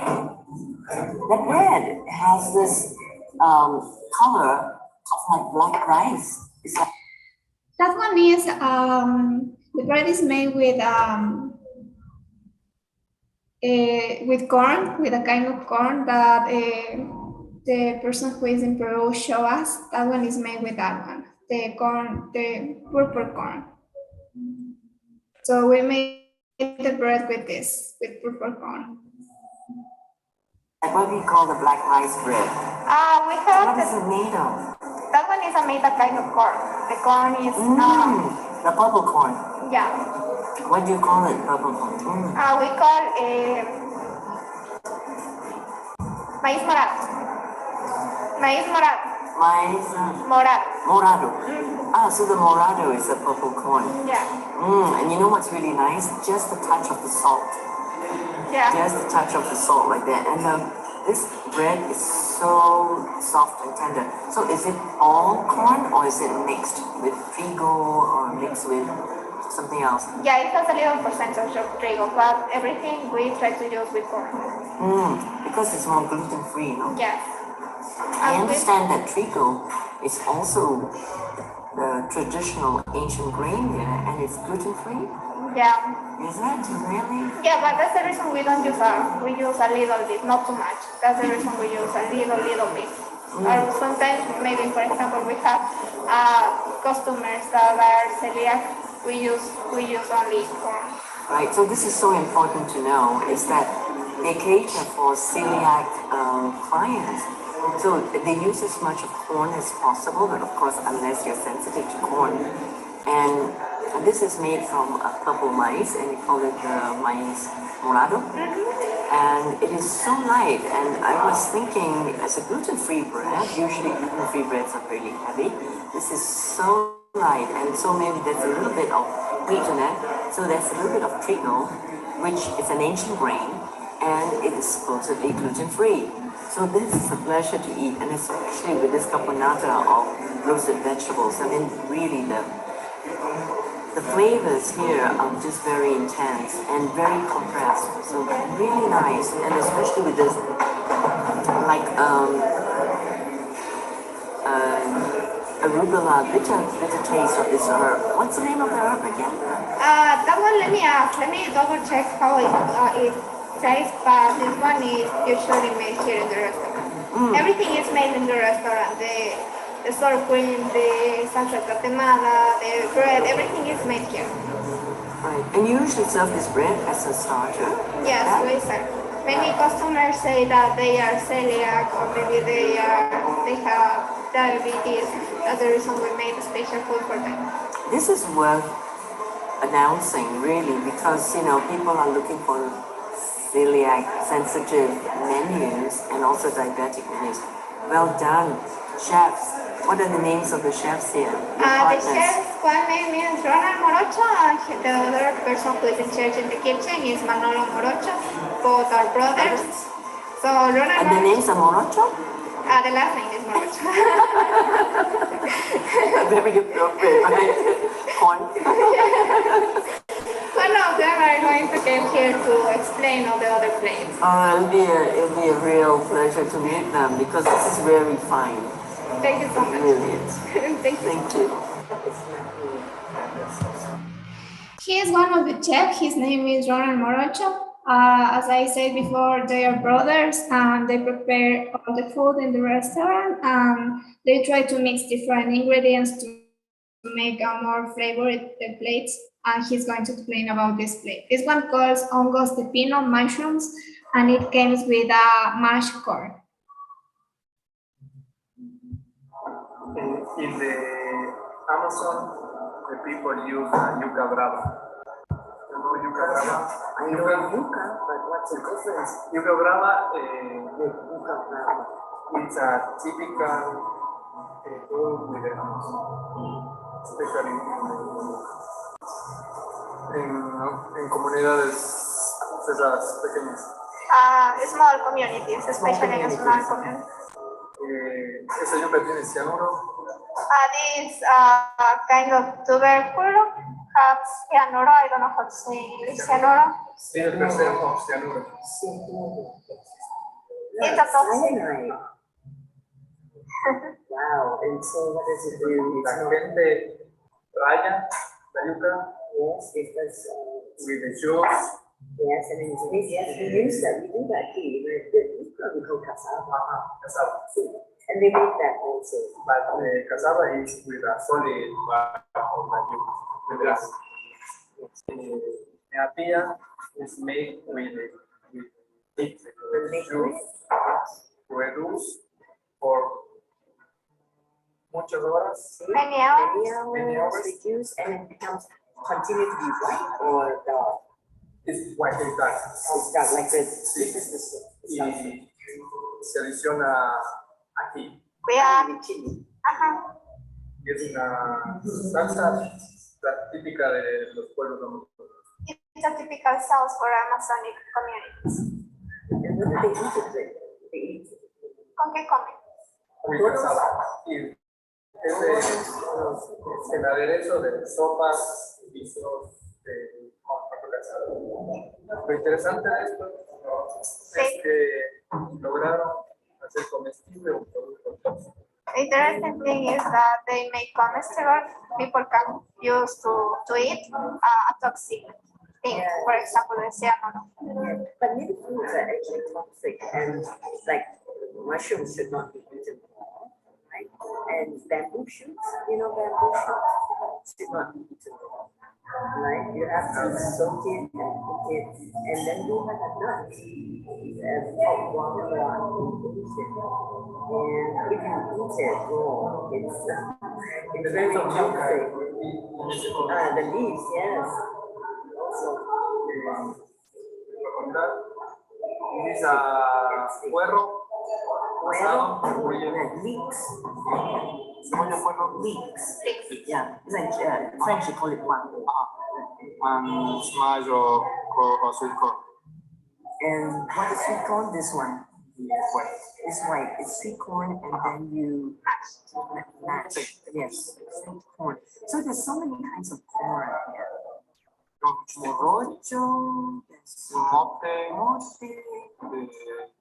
The bread has this color of like black rice. It's like That one is the bread is made with corn, with a kind of corn that the person who is in Peru show us. That one is made with that one, the corn, the purple corn. So we made the bread with this, with purple corn. what do you call the black rice bread? We have. What is it made of? That one is made a kind of corn. The corn is the purple corn. yeah. What do you call it? Purple corn. We call maíz morado. Maíz morado. Maíz morado. Morado. So the morado is the purple corn. Yeah. And you know what's really nice? Just the touch of the salt. Yeah. Just the touch of the salt like that. And this bread is so soft and tender. So is it all corn or is it mixed with trigo or mixed with something else? Yeah, it has a little percentage of trigo, but everything we try to use with corn. Because it's more gluten-free, no? Yes. I understand that trigo is also the traditional ancient grain here, and it's gluten-free. Yeah. Is that really? Yeah, but that's the reason we don't use we use a little bit, not too much. That's the reason we use a little bit. Sometimes, maybe for example, we have customers that are celiac. We use only corn. Right. So this is so important to know is that they cater for celiac clients. So they use as much of corn as possible, but of course, unless you're sensitive to corn. And this is made from purple maize, and we call it maize morado. And it is so light. And I was thinking, as a gluten-free bread, usually gluten-free breads are really heavy. This is so light, and so maybe there's a little bit of wheat in it. So there's a little bit of trigo, which is an ancient grain, and it is supposedly gluten-free. So this is a pleasure to eat, and especially with this caponata of roasted vegetables. I mean, really the flavors here are just very intense and very compressed. So really nice, and especially with this, like arugula, bitter taste of this herb. What's the name of the herb again? That one, let me double check how it tastes, but this one is usually made here in the restaurant. Everything is made in the restaurant. The sour cream, the salsa tatemada, the bread, everything is made here. Right. And you usually serve this bread as a starter? Yes, we serve. Many customers say that they are celiac or maybe they have diabetes. That's the reason we made a special food for them. This is worth announcing, really, because people are looking for celiac sensitive menus and also diabetic menus. Well done, chefs. What are the names of the chefs here? The chef, one name is Ronald Morocho, and the other person who is in charge in the kitchen is Manolo Morocho. Both are brothers. So Ronald. And the names are Morocho? The last name is Morocho. Very appropriate, right? Corn. One of them are going to come here to explain all the other plates. It'll be a real pleasure to meet them because this is very fine. Thank you so much. Brilliant. Thank you. He is one of the chefs. His name is Ronald Morocho. As I said before, they are brothers and they prepare all the food in the restaurant. They try to mix different ingredients to make a more flavored plates, and he's going to explain about this plate. This one calls hongos de pino mushrooms, and it comes with a mashed corn. In the Amazon, the people use yuca brava. You know yuca brava? I know yuca, but what's the difference? Yuca brava, it's a typical food with especially en comunidades cerradas, pequeñas. Small communities, especially in small communities. Esa yuca tiene cianuro. This kind of tubercle has cianuro. I don't know how to say English. Cianuro. 100% cianuro. It's a toxin. Wow, and so what does it do? La gente raya la yuca. Yes, it does. With the juice. Yes, and in Spain, yes, we use that. We do that here. We call cassava. Cassava. And they make that also. But the cassava is with a solid part of the yuca. With the neapia is made with juice, reduce for muchas horas. Many hours. Reduce, and it becomes continue to be white or dark. It's white and dark. It's dark like this. Sí. Y se adiciona aquí. Y es una salsa típica de los pueblos dominicanos. It's a typical sauce for Amazonic communities. And what do they eat it with? They eat it. ¿Con qué comen? Con cassava. Y es el aderezo de sopas, guisos, de cassava. Lo interesante de esto es que lograron hacer comestible un producto tóxico. The interesting thing is that they make comestible. People can use to eat a toxic thing, for example, the cianuro. But many foods are actually toxic, and like mushrooms should not be eaten raw, right? And bamboo shoots, bamboo shoots should not be eaten raw, right? You have to soak it and cook it, and then you have a nut and hot water and eat it. And if you eat it raw, it's very toxic. The leaves, yes. These are puerro, asado, leeks. Leeks. Yeah, it's like French you call it one. And smash or sweet corn. And what is sweet corn? This one. White. It's white. It's sweet corn, and then you mash. Yes, sweet corn. So there's so many kinds of corn here. Morocho, mote,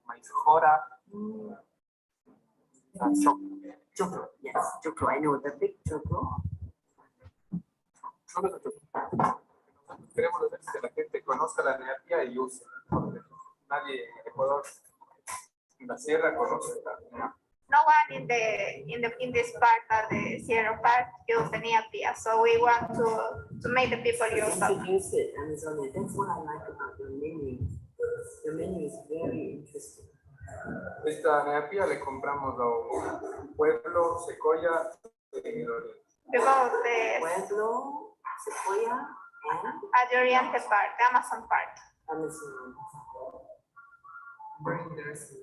maíz jora, choclo. Yes, choclo. I know the big choclo. Queremos hacer que la gente conozca la neapia y use. Nadie en Ecuador, en la sierra, conoce la neapia. No one in this part of the Sierra part use the neapia, so we want to make the people use it. Introduce it, Amazon. That's what I like about your menu. Your menu is very interesting. Esta neapia le compramos a un pueblo, Secoya, en el oriente. Pueblo, Secoya, and at the oriental part, the Amazon part. Amazon. Very interesting.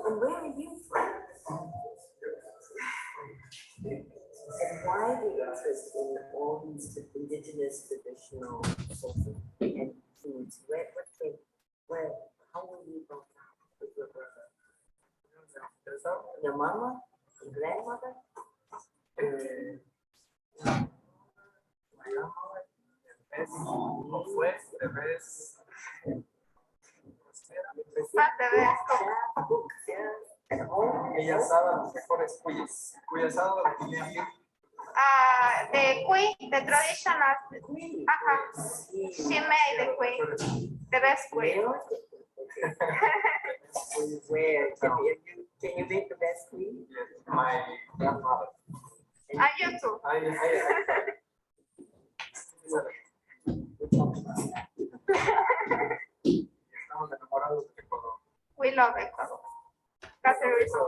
And where are you from? And why the interest in all these indigenous traditional sources and foods? How were you brought up with your brother? Your mama? Your grandmother? My grandmother fue de vez. Ella sabe los mejores cuyes. Cuy asado la tiene bien. The cuy, the traditional. She made the cuy, the best cuy. Where? Can you make the best cuy? Yes, my grandmother. You too. We love Ecuador. That's the reason.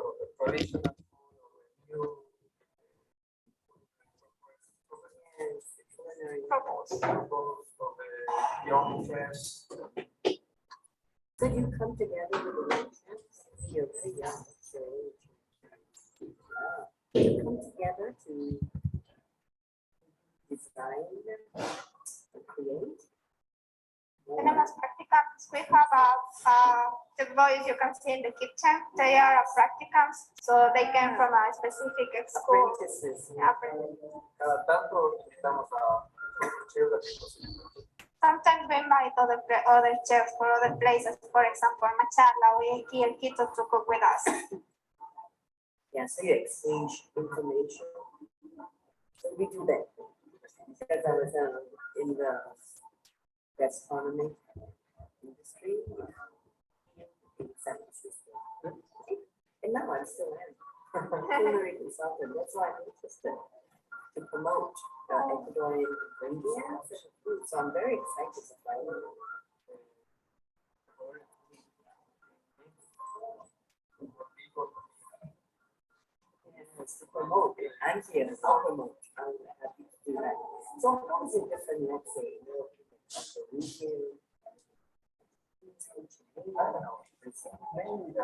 So you come together with the relationships. You're very young. So you come together to design and create. Tenemos practicums. We have the boys you can see in the kitchen. They are practicums, so they came from a specific school. Apprentices. Cada tanto invitamos a chefs de cocina. Sometimes we invite other chefs for other places. For example, Machala, we here Quito to cook with us. Yeah, so you exchange information. So we do that. Because I was in the gastronomy industry in San Francisco. And now I'm still in culinary consultant. That's why I'm interested to promote Ecuadorian ingredients and food. So I'm very excited to try it. Yes, to promote. I'm here. I'll promote. I'm happy to do that. So how is it different, let's say, region? I don't know. It's mainly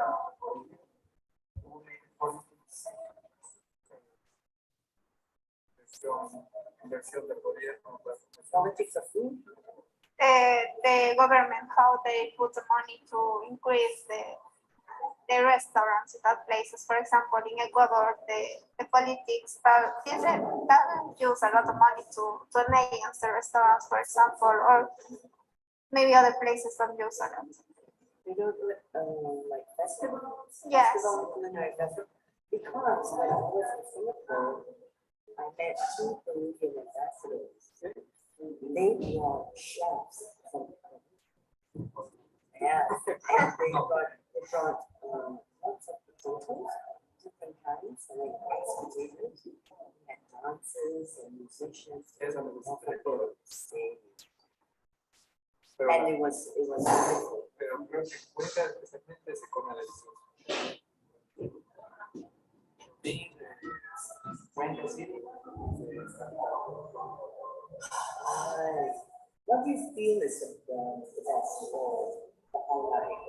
politics of food. The government, how they put the money to increase the restaurants in that places. For example, in Ecuador, the politics doesn't use a lot of money to enhance the restaurants, for example, or maybe other places don't use a lot. We don't like festivals. Yes. Festival, culinary festival. Because when I was in Singapore, I met 2 Peruvian ambassadors. They were chefs from yeah, and they brought lots of potatoes, different kinds, and like rice potatoes, and dancers and musicians. And it was wonderful. Pero creo que Cuenca especialmente se come delicioso. Cuenca City. What do you feel is the best or the highlight?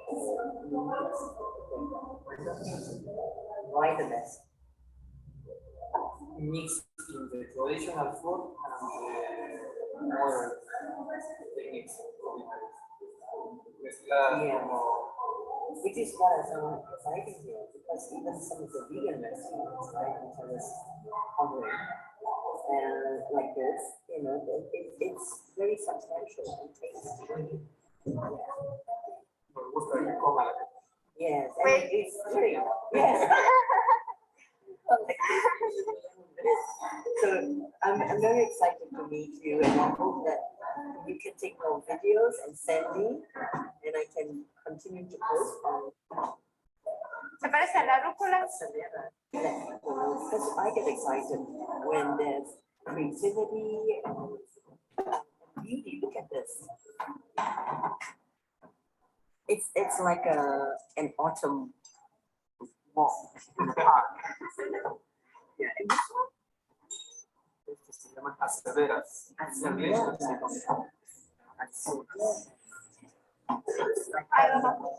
Why the best? Mixed in the traditional food and the modern techniques. Yeah. Which is what I found exciting here, because even some of the vegan restaurants, right, which I was hovering, and like this, you know, it's very substantial and tasty. Yes, and it's very, yes. So I'm very excited to meet you, and I hope that you can take more videos and send me, and I can continue to post on. ¿Se parece a la rúcula? Because I get excited when there's creativity and beauty. Look at this. It's like an autumn walk in the park. Yeah, and this one. Se llaman acederas. I don't know.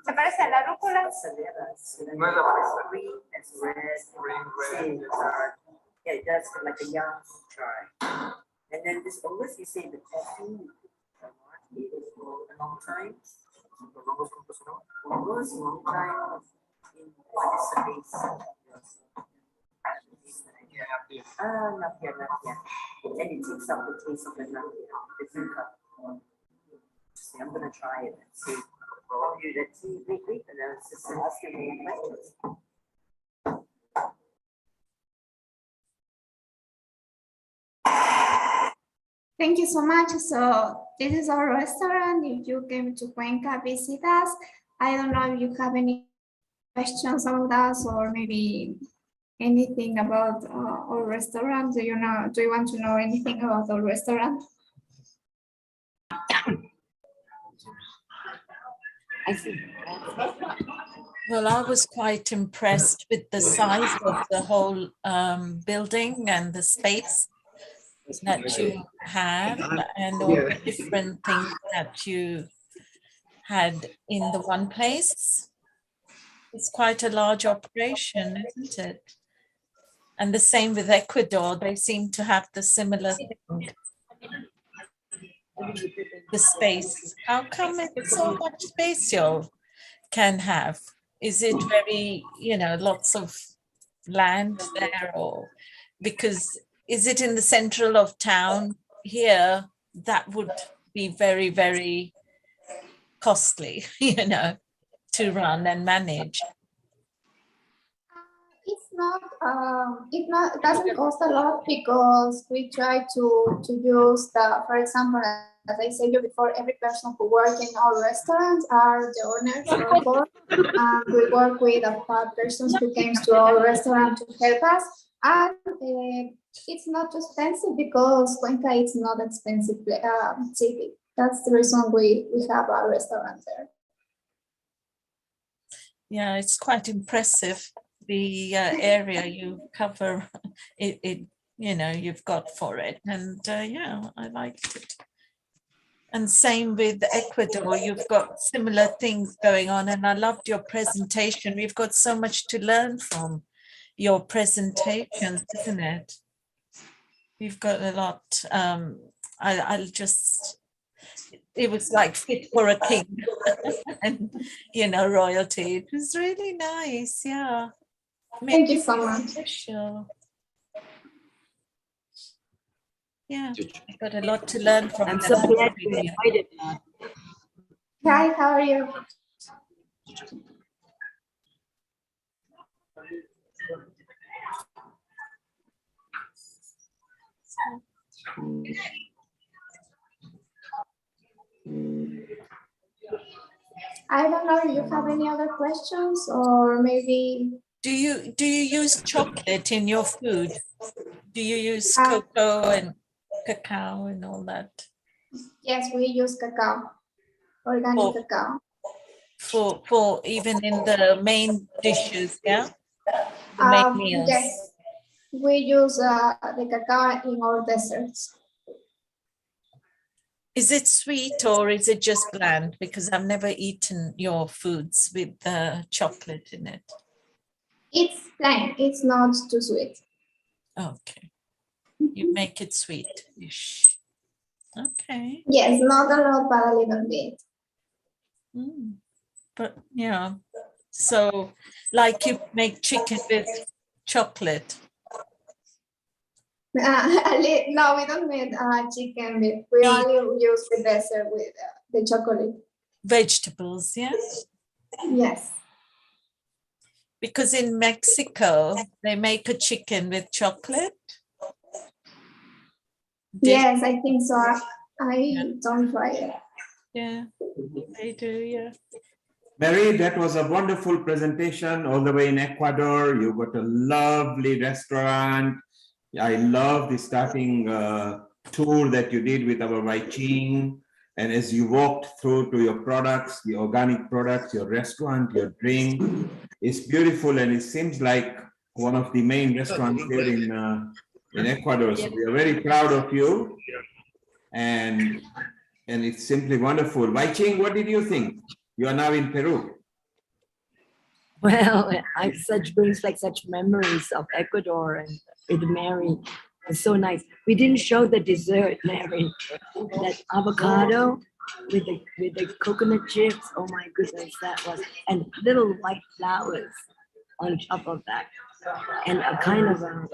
¿Se parece a la rúcula? No es la fresa. Green, red. Yeah, it does look like a young chai. And then this, unless you say the coffee, for a long time. Almost a long time in the space. Not yet. And it takes up the taste of the napia, the yuca. I'm gonna try it and see. Oh, let's see, wait, and then it's just asking me questions. Thank you so much. So this is our restaurant. If you came to Cuenca, visit us. I don't know if you have any questions about us or maybe anything about our restaurant. Do you want to know anything about our restaurant? I see. Well, I was quite impressed with the size of the whole building and the space that you have and all the different things that you had in the one place. It's quite a large operation, isn't it? And the same with Ecuador, they seem to have the similar thing. The space. How come it's so much space you can have? Is it very, lots of land there, or because is it in the central of town here? That would be very, very costly, to run and manage. It doesn't cost a lot because we try to use for example, as I said you before, every person who works in our restaurants are the owners or board. We work with a persons who came to our restaurant to help us, and it's not too expensive because Cuenca is not expensive city. That's the reason we have a restaurant there. Yeah, it's quite impressive, the area you cover, you've got for it. And yeah, I liked it. And same with Ecuador, you've got similar things going on. And I loved your presentation. We've got so much to learn from your presentations, isn't it? We've got a lot. It was like fit for a king and, royalty. It was really nice. Yeah. Thank you so much. Sure. Yeah, I've got a lot to learn from. I'm so glad you invited me. Hi, how are you? I don't know if you have any other questions or maybe. Do you use chocolate in your food? Do you use cocoa and cacao and all that? Yes, we use cacao, organic cacao. For even in the main dishes, yeah? The main meals. Yes, we use the cacao in our desserts. Is it sweet or is it just bland? Because I've never eaten your foods with chocolate in it. It's plain, it's not too sweet. Okay. You make it sweet-ish. Okay. Yes, not a lot, but a little bit. But yeah, so like you make chicken with chocolate. No, we don't make chicken with. We only use the dessert with the chocolate. Vegetables, yes? Yes. Because in Mexico, they make a chicken with chocolate. Yes, I think so. I don't try it. Yeah, they do, yeah. Mary, that was a wonderful presentation all the way in Ecuador. You got a lovely restaurant. I love the starting tour that you did with our Waiching. And as you walked through to your products, the organic products, your restaurant, your drink, it's beautiful. And it seems like one of the main restaurants here in Ecuador. So we are very proud of you. And it's simply wonderful. Waiching, what did you think? You are now in Peru. Well, I brings like such memories of Ecuador and with Mary. It's so nice. We didn't show the dessert, Mary. That avocado with the coconut chips. Oh my goodness, that was, and little white flowers on top of that, and a kind of a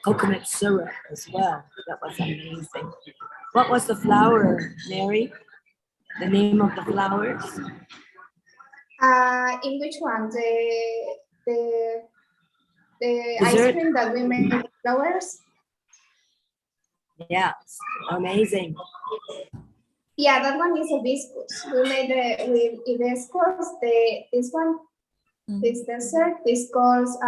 coconut syrup as well. That was amazing. What was the flower, Mary? The name of the flowers? In which one? The ice Dessert? cream that we make with flowers? Yeah, amazing. Yeah, that one is hibiscus. We made it with hibiscus. This one, this dessert, this calls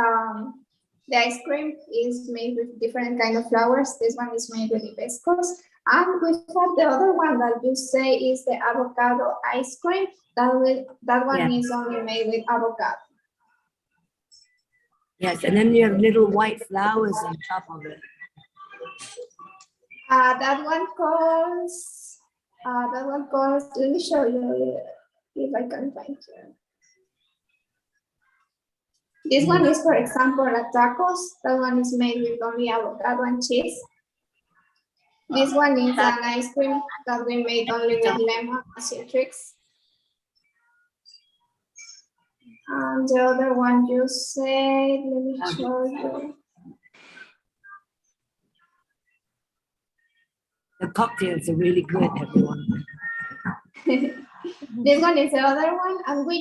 the ice cream is made with different kind of flowers. This one is made with hibiscus. And we have the other one that you say is the avocado ice cream. That one is only made with avocado. Yes, and then you have little white flowers on top of it. That one calls, let me show you if I can find it. This one is, for example, a tacos. That one is made with only avocado and cheese. This one is an ice cream that we made only with lemon and citrus. And the other one you said, let me show you. The cocktails are really good, everyone. This one is the other one, and we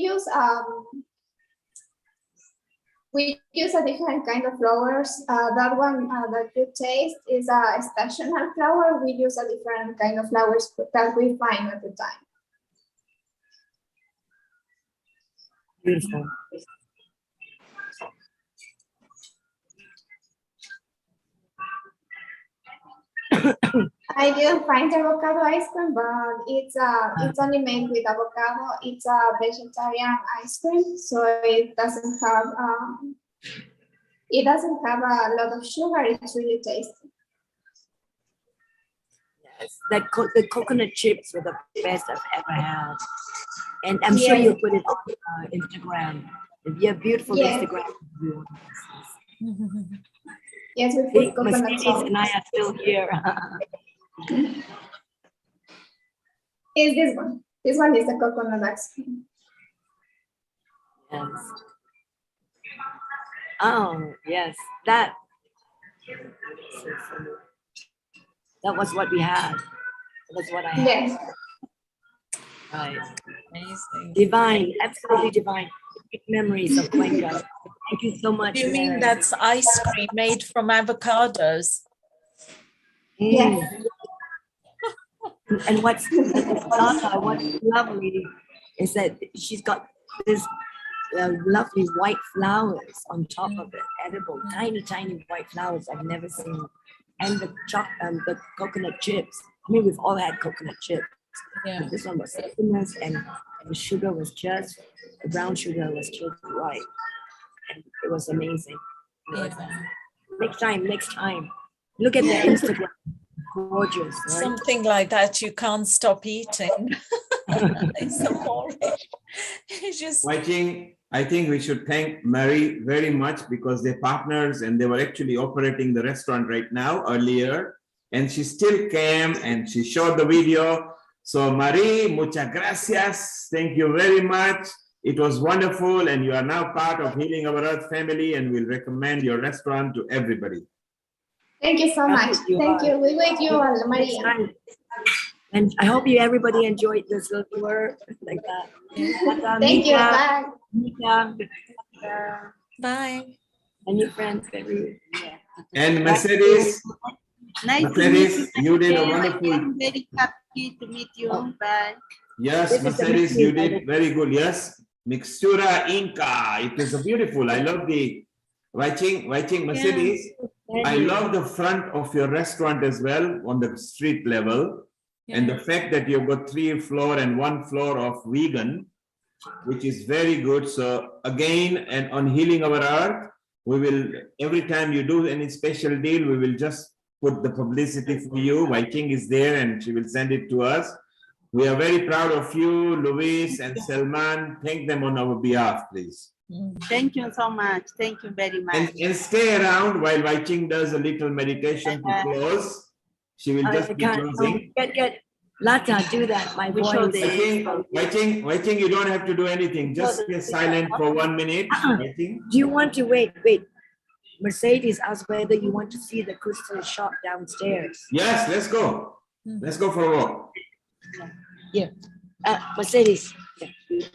use a different kind of flowers. That one that you taste is a stational flower. We use a different kind of flowers that we find at the time. Beautiful. I didn't find avocado ice cream, but it's only made with avocado. It's a vegetarian ice cream, so it doesn't have a lot of sugar. It's really tasty. Yes, the coconut chips were the best I've ever had, and I'm sure you'll put it on Instagram. You have beautiful Instagram. Yes, we put coconut Mercedes and I are still here. Is this one? This one is the coconut ice cream. Yes. Oh, yes, that was what we had. That was what I had. Yes. Right. Amazing. Divine, absolutely divine. Big memories of Cuenca. Thank you so much. You mean Mary. that's ice cream made from avocados? Yes. And what's lovely is that she's got this lovely white flowers on top of it, edible, tiny, tiny white flowers I've never seen. And the coconut chips. I mean, we've all had coconut chips. Yeah. But this one was cinnamous, and the sugar was just, the brown sugar was just right. And it was amazing. Next time. Look at the Instagram. Gorgeous. Right? Something like that you can't stop eating. It's so boring. It's just... I think we should thank Mary very much because they're partners and they were actually operating the restaurant right now earlier. And she still came and she showed the video. So Marie, muchas gracias. Thank you very much. It was wonderful. And you are now part of Healing Our Earth family and we'll recommend your restaurant to everybody. Thank you so much. Thank you. We wait you all, Maria. And I hope everybody enjoyed this little work like that. Thank you. Bye. Bye. And your friends. And Mercedes. Nice Mercedes, you did a wonderful. I'm very happy to meet you. Bye. Yes, Mercedes, you did very good. Yes, Mixtura Inca. It is a beautiful. I love the writing, Mercedes. I love the front of your restaurant as well on the street level. And the fact that you've got 3 floor and 1 floor of vegan, which is very good. So again, and on Healing Our Earth, we will, every time you do any special deal, we will just put the publicity for you. Waiting is there and she will send it to us. We are very proud of you, Luis and Selman. Thank them on our behalf, please. Thank you so much. Thank you very much. And stay around while Waiting does a little meditation to close. She will just be closing. Get Lata, do that. My voice. Waiting, you don't have to do anything. Just be silent for 1 minute. Waiting. Do you want to wait? Mercedes asked whether you want to see the crystal shop downstairs. Yes, let's go. Let's go for a walk. Yeah. Mercedes.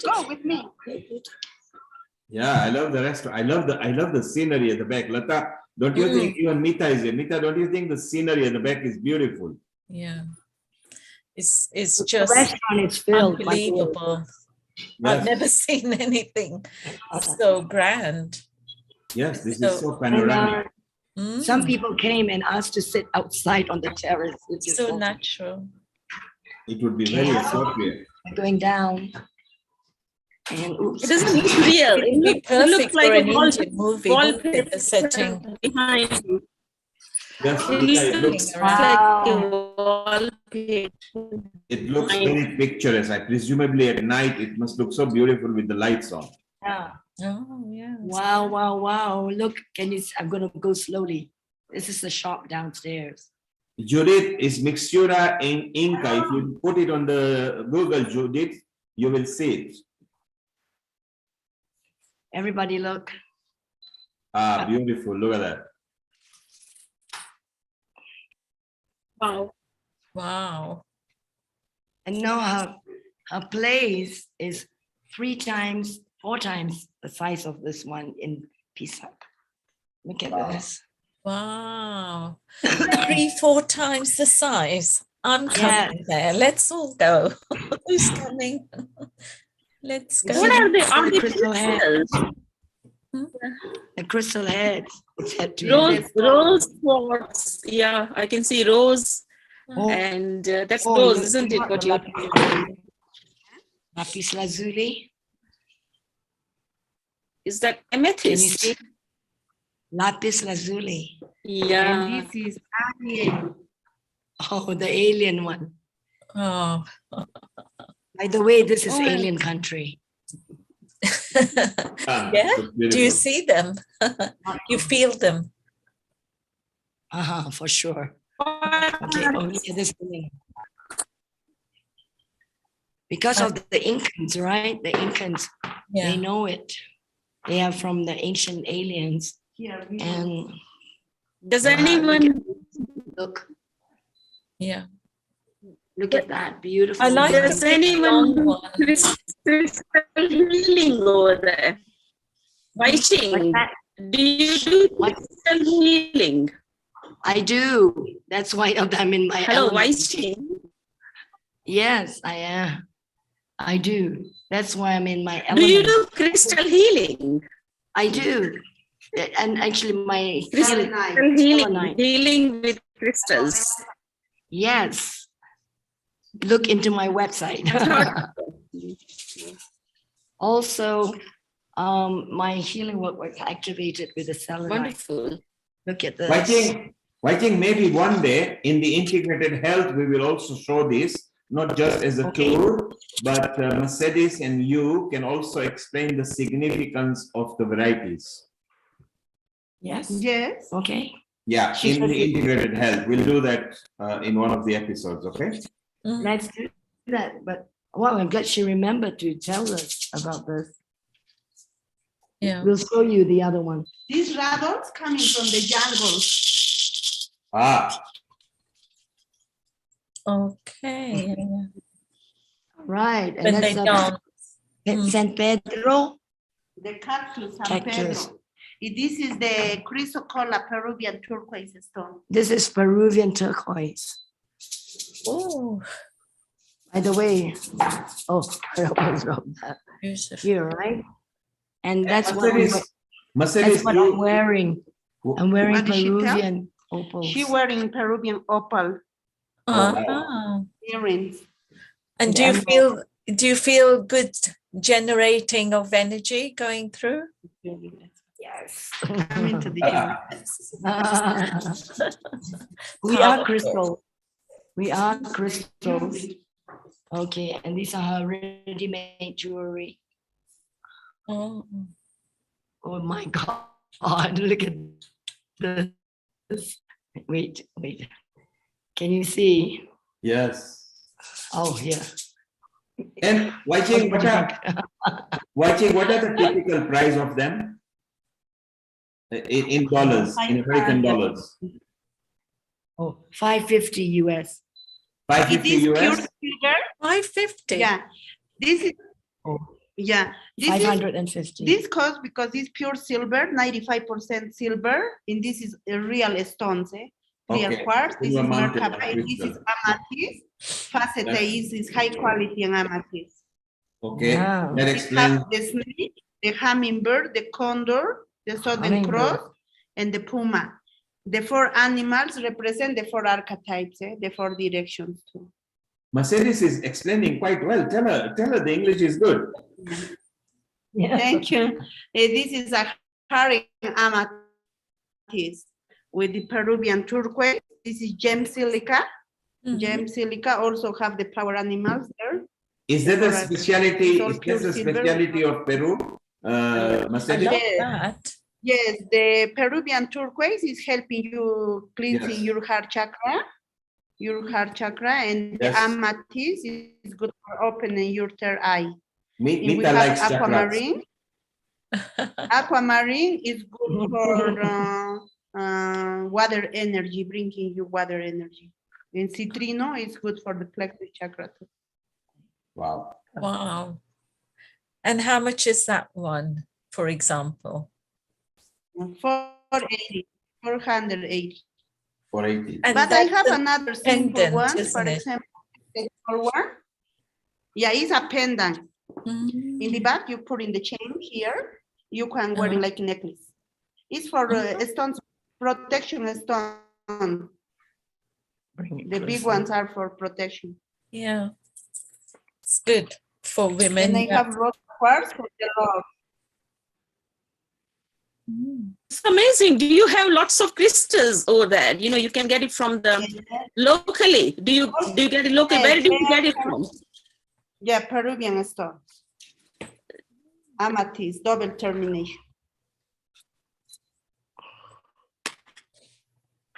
Go with me. Yeah, I love the restaurant. I love the scenery at the back. Lata, don't you think even Mita is here? Mita, don't you think the scenery at the back is beautiful? Yeah. is The just restaurant is filled by unbelievable. I've never seen anything so grand. Yes, this So- is so panoramic. Some people came and asked to sit outside on the terrace, which is So natural. It would be very Yeah. appropriate. going down. And oops. It doesn't look real. It It'd be looks perfect like for a an Indian movie, wouldn't it, wallpaper the setting. behind you. Yes, It it looks looks like a wallpaper. it looks very picturesque. I presumably at night it must look so beautiful with the lights on. Yeah. Oh, yeah. Wow, wow, wow. Look, can you, I'm going to go slowly. This is the shop downstairs. Judith is mixtura in Inca. If you put it on the Google, Judith, you will see it. Everybody look. Ah, beautiful. Look at that. Wow. Wow. And now her place is 4 times the size of this one in Pisa. Look at this. Wow. 3-4 times the size. I'm coming there. Let's all go. Who's coming? Let's go. What are the crystal heads? The crystal heads. It's had to Rose quartz. Yeah, I can see rose. And that's rose, isn't it? What you're Lapis lazuli. Is that Can you amethyst? see? Lapis lazuli. Yeah. And this is alien. Oh, the alien one. Oh. By the way, this is Oh. alien country. Yeah? Do you see them? You feel them? For sure. Okay, only this thing. Because of the Incans, right? The Incans, they know it. They are from the ancient aliens. And does wow, anyone look? Yeah. Look at that beautiful. I like does anyone do crystal healing over there? Waiting. Do you do crystal healing? I do. That's why I'm in my Hello, element. Waiting. Yes, I am. I do. That's why I'm in my Do element. you do crystal healing? I do. And actually my Crystal healing, healing with crystals. Yes. Look into my website. Also, my healing work was activated with the selenite. Wonderful. Look at this. I think maybe one day in the integrated health, we will also show this, not just as a tour, but Mercedes and you can also explain the significance of the varieties. Yes. Yes. Okay. Yeah, in the integrated health. We'll do that in one of the episodes, okay? Let's do that. But well, I'm glad she remembered to tell us about this. Yeah. We'll show you the other one. These rattles coming from the jungle. Ah. Okay. Right. And When that's they don't. San Pedro. The cactus San Cactus. Pedro. This is the chrysocolla Peruvian turquoise stone. This is Peruvian turquoise. Oh. By the way, I almost wrote that here, right? And that's what I'm wearing. I'm wearing What did she tell? Peruvian opals. She wearing Peruvian opal earrings. And do you feel good generating of energy going through? Yes. I'm into the We are crystals. We are crystals. Okay, and these are her ready-made jewelry. Oh my God, look at this. Wait. Can you see? Yes. Oh, yeah. And Waiching, what are the typical price of them? In dollars, in American dollars. Oh, $5.50 US. $5.50 US? Silver? $5.50. Yeah. This is yeah. This 550. This cost because it's pure silver, 95% silver, and this is a real stones. Okay. quartz. This is Silver mountain Merkaba. And this is amethyst. Facete is high quality in amethyst. Okay. Wow. That We explains. have the snake, the hummingbird, the condor, the southern cross, and the puma. The 4 animals represent the 4 archetypes, the 4 directions too. Mercedes is explaining quite well. Tell her the English is good. Yeah. Thank you. This is a herring amethyst with the Peruvian turquoise. This is gem silica. Gem silica also have the power animals there. Is that a speciality? Is that a speciality of Peru? Mercedes? Yes, the Peruvian turquoise is helping you cleansing your heart chakra. And the amethyst is good for opening your third eye. We Mita have likes aquamarine. Aquamarine is good for water energy, bringing you water energy. And citrino is good for the plexus chakra too. Wow. Wow. And how much is that one, for example? 480. 480. But I have another simple one, for example, the small one. Yeah, it's a pendant. In the back, you put in the chain here. You can wear it like a necklace. It's for stones, protection stone. The big ones are for protection. Yeah, it's good for women. And I have rose quartz for the love. It's amazing. Do you have lots of crystals over there? You know, you can get it from the locally. Do you get it locally? Where do you get it from? Yeah, Peruvian stones. Amethyst, double termination.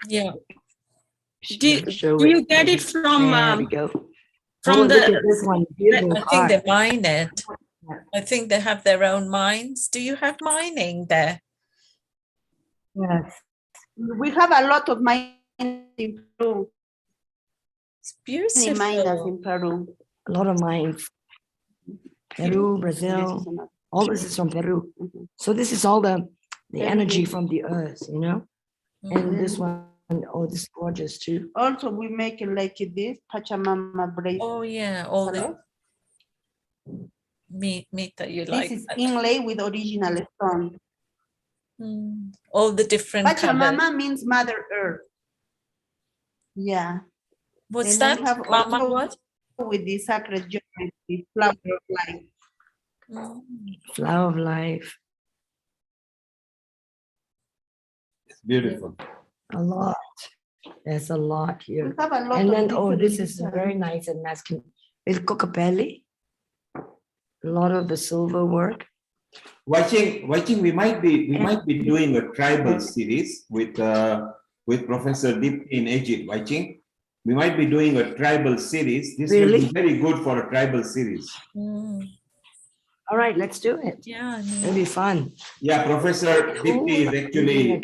Yeah. Do you get it from From the? look at this one. Beautiful I think they card. mine it. I think they have their own mines. Do you have mining there? Yes. We have a lot of mines in Peru. It's beautiful. Many miners in Peru. A lot of mines. Peru, Brazil, all this is from Peru. So this is all the energy from the earth, you know? And this one, oh, this is gorgeous too. Also, we make it like this, Pachamama bracelet. Oh yeah, all the meat that you like. This is inlaid with original stone. All the different Pachamama colors. means Mother Earth. Yeah. What's And that? we have Mama also what? with the sacred geometry, flower of life. Flower of life. It's beautiful. A lot. There's a lot here. We have a lot And of then, oh, this different is very nice and masculine. It's Coccabelli. A lot of the silver work. Watching, we might be doing a tribal series with Professor Deep in Egypt. Watching, we might be doing a tribal series. This will be very good for a tribal series. All right, let's do it. Yeah, it'll be fun. Yeah, Professor Dipti is actually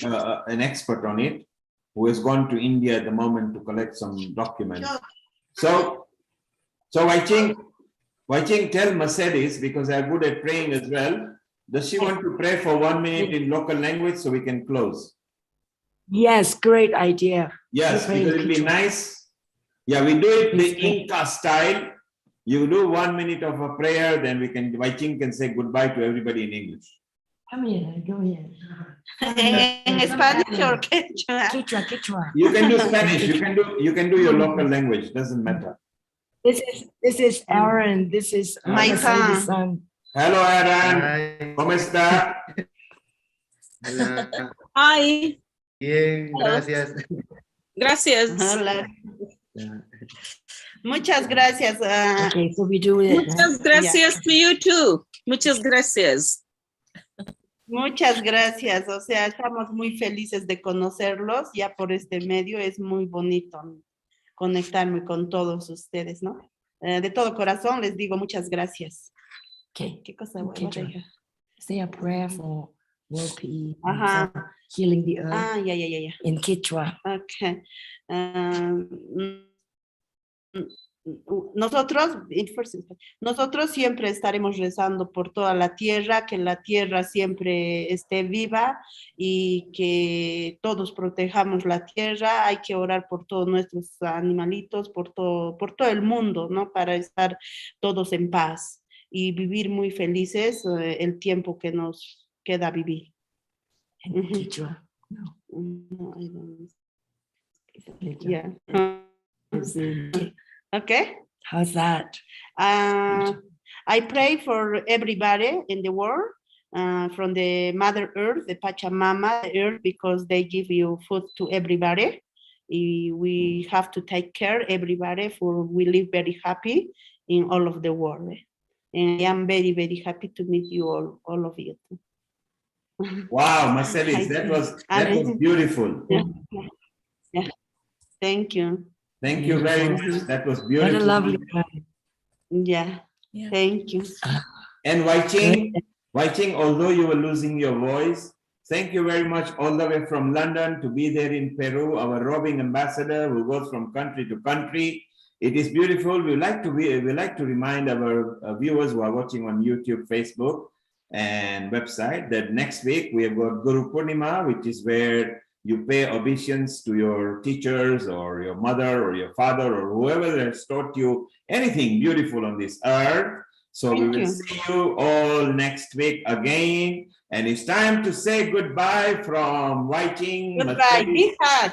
an expert on it, who has gone to India at the moment to collect some documents. So Waiching, tell Mercedes, because I'm good at praying as well. Does she want to pray for 1 minute in local language so we can close? Yes, great idea. Yes, because it'll be nice. Yeah, we do it the Inca style. You do 1 minute of a prayer, then we can, Waiching can say goodbye to everybody in English. Come here, go here. In Spanish or Quechua? Quechua. You can do Spanish. You can do your local language. Doesn't matter. This is Aaron. This is my son. Hello, Aaron. ¿Cómo está? Hi. Bien, gracias. Gracias. Hola. Muchas gracias. Okay, so we do it. Muchas gracias to you too. Muchas gracias. Muchas gracias. O sea, estamos muy felices de conocerlos. Ya por este medio es muy bonito conectarme con todos ustedes, ¿no? De todo corazón les digo muchas gracias. Okay. ¿Qué cosa? Say a prayer for world peace, Ajá. Healing the earth. Ah, ya. In Quechua. Okay. nosotros siempre estaremos rezando por toda la tierra, que la tierra siempre esté viva y que todos protejamos la tierra. Hay que orar por todos nuestros animalitos, por todo el mundo, ¿no? Para estar todos en paz y vivir muy felices el tiempo que nos queda vivir. Yeah. Okay. How's that? I pray for everybody in the world, from the Mother Earth, the Pachamama, the Earth, because they give you food to everybody. We have to take care everybody, for we live very happy in all of the world. And I am very, very happy to meet you all of you. Wow, Marcelis, that was beautiful. Yeah. Thank you. Thank you very much. That was What beautiful. a lovely guy. Yeah. Thank you. And Wai Ching, although you were losing your voice, thank you very much all the way from London to be there in Peru, our roving ambassador who goes from country to country. It is beautiful. We like to remind our viewers who are watching on YouTube, Facebook, and website that next week we have got Guru Purnima, which is where you pay obeisance to your teachers or your mother or your father or whoever has taught you anything beautiful on this earth. So we will see you all next week again. And it's time to say goodbye from Wai Ching. Goodbye. Be hard.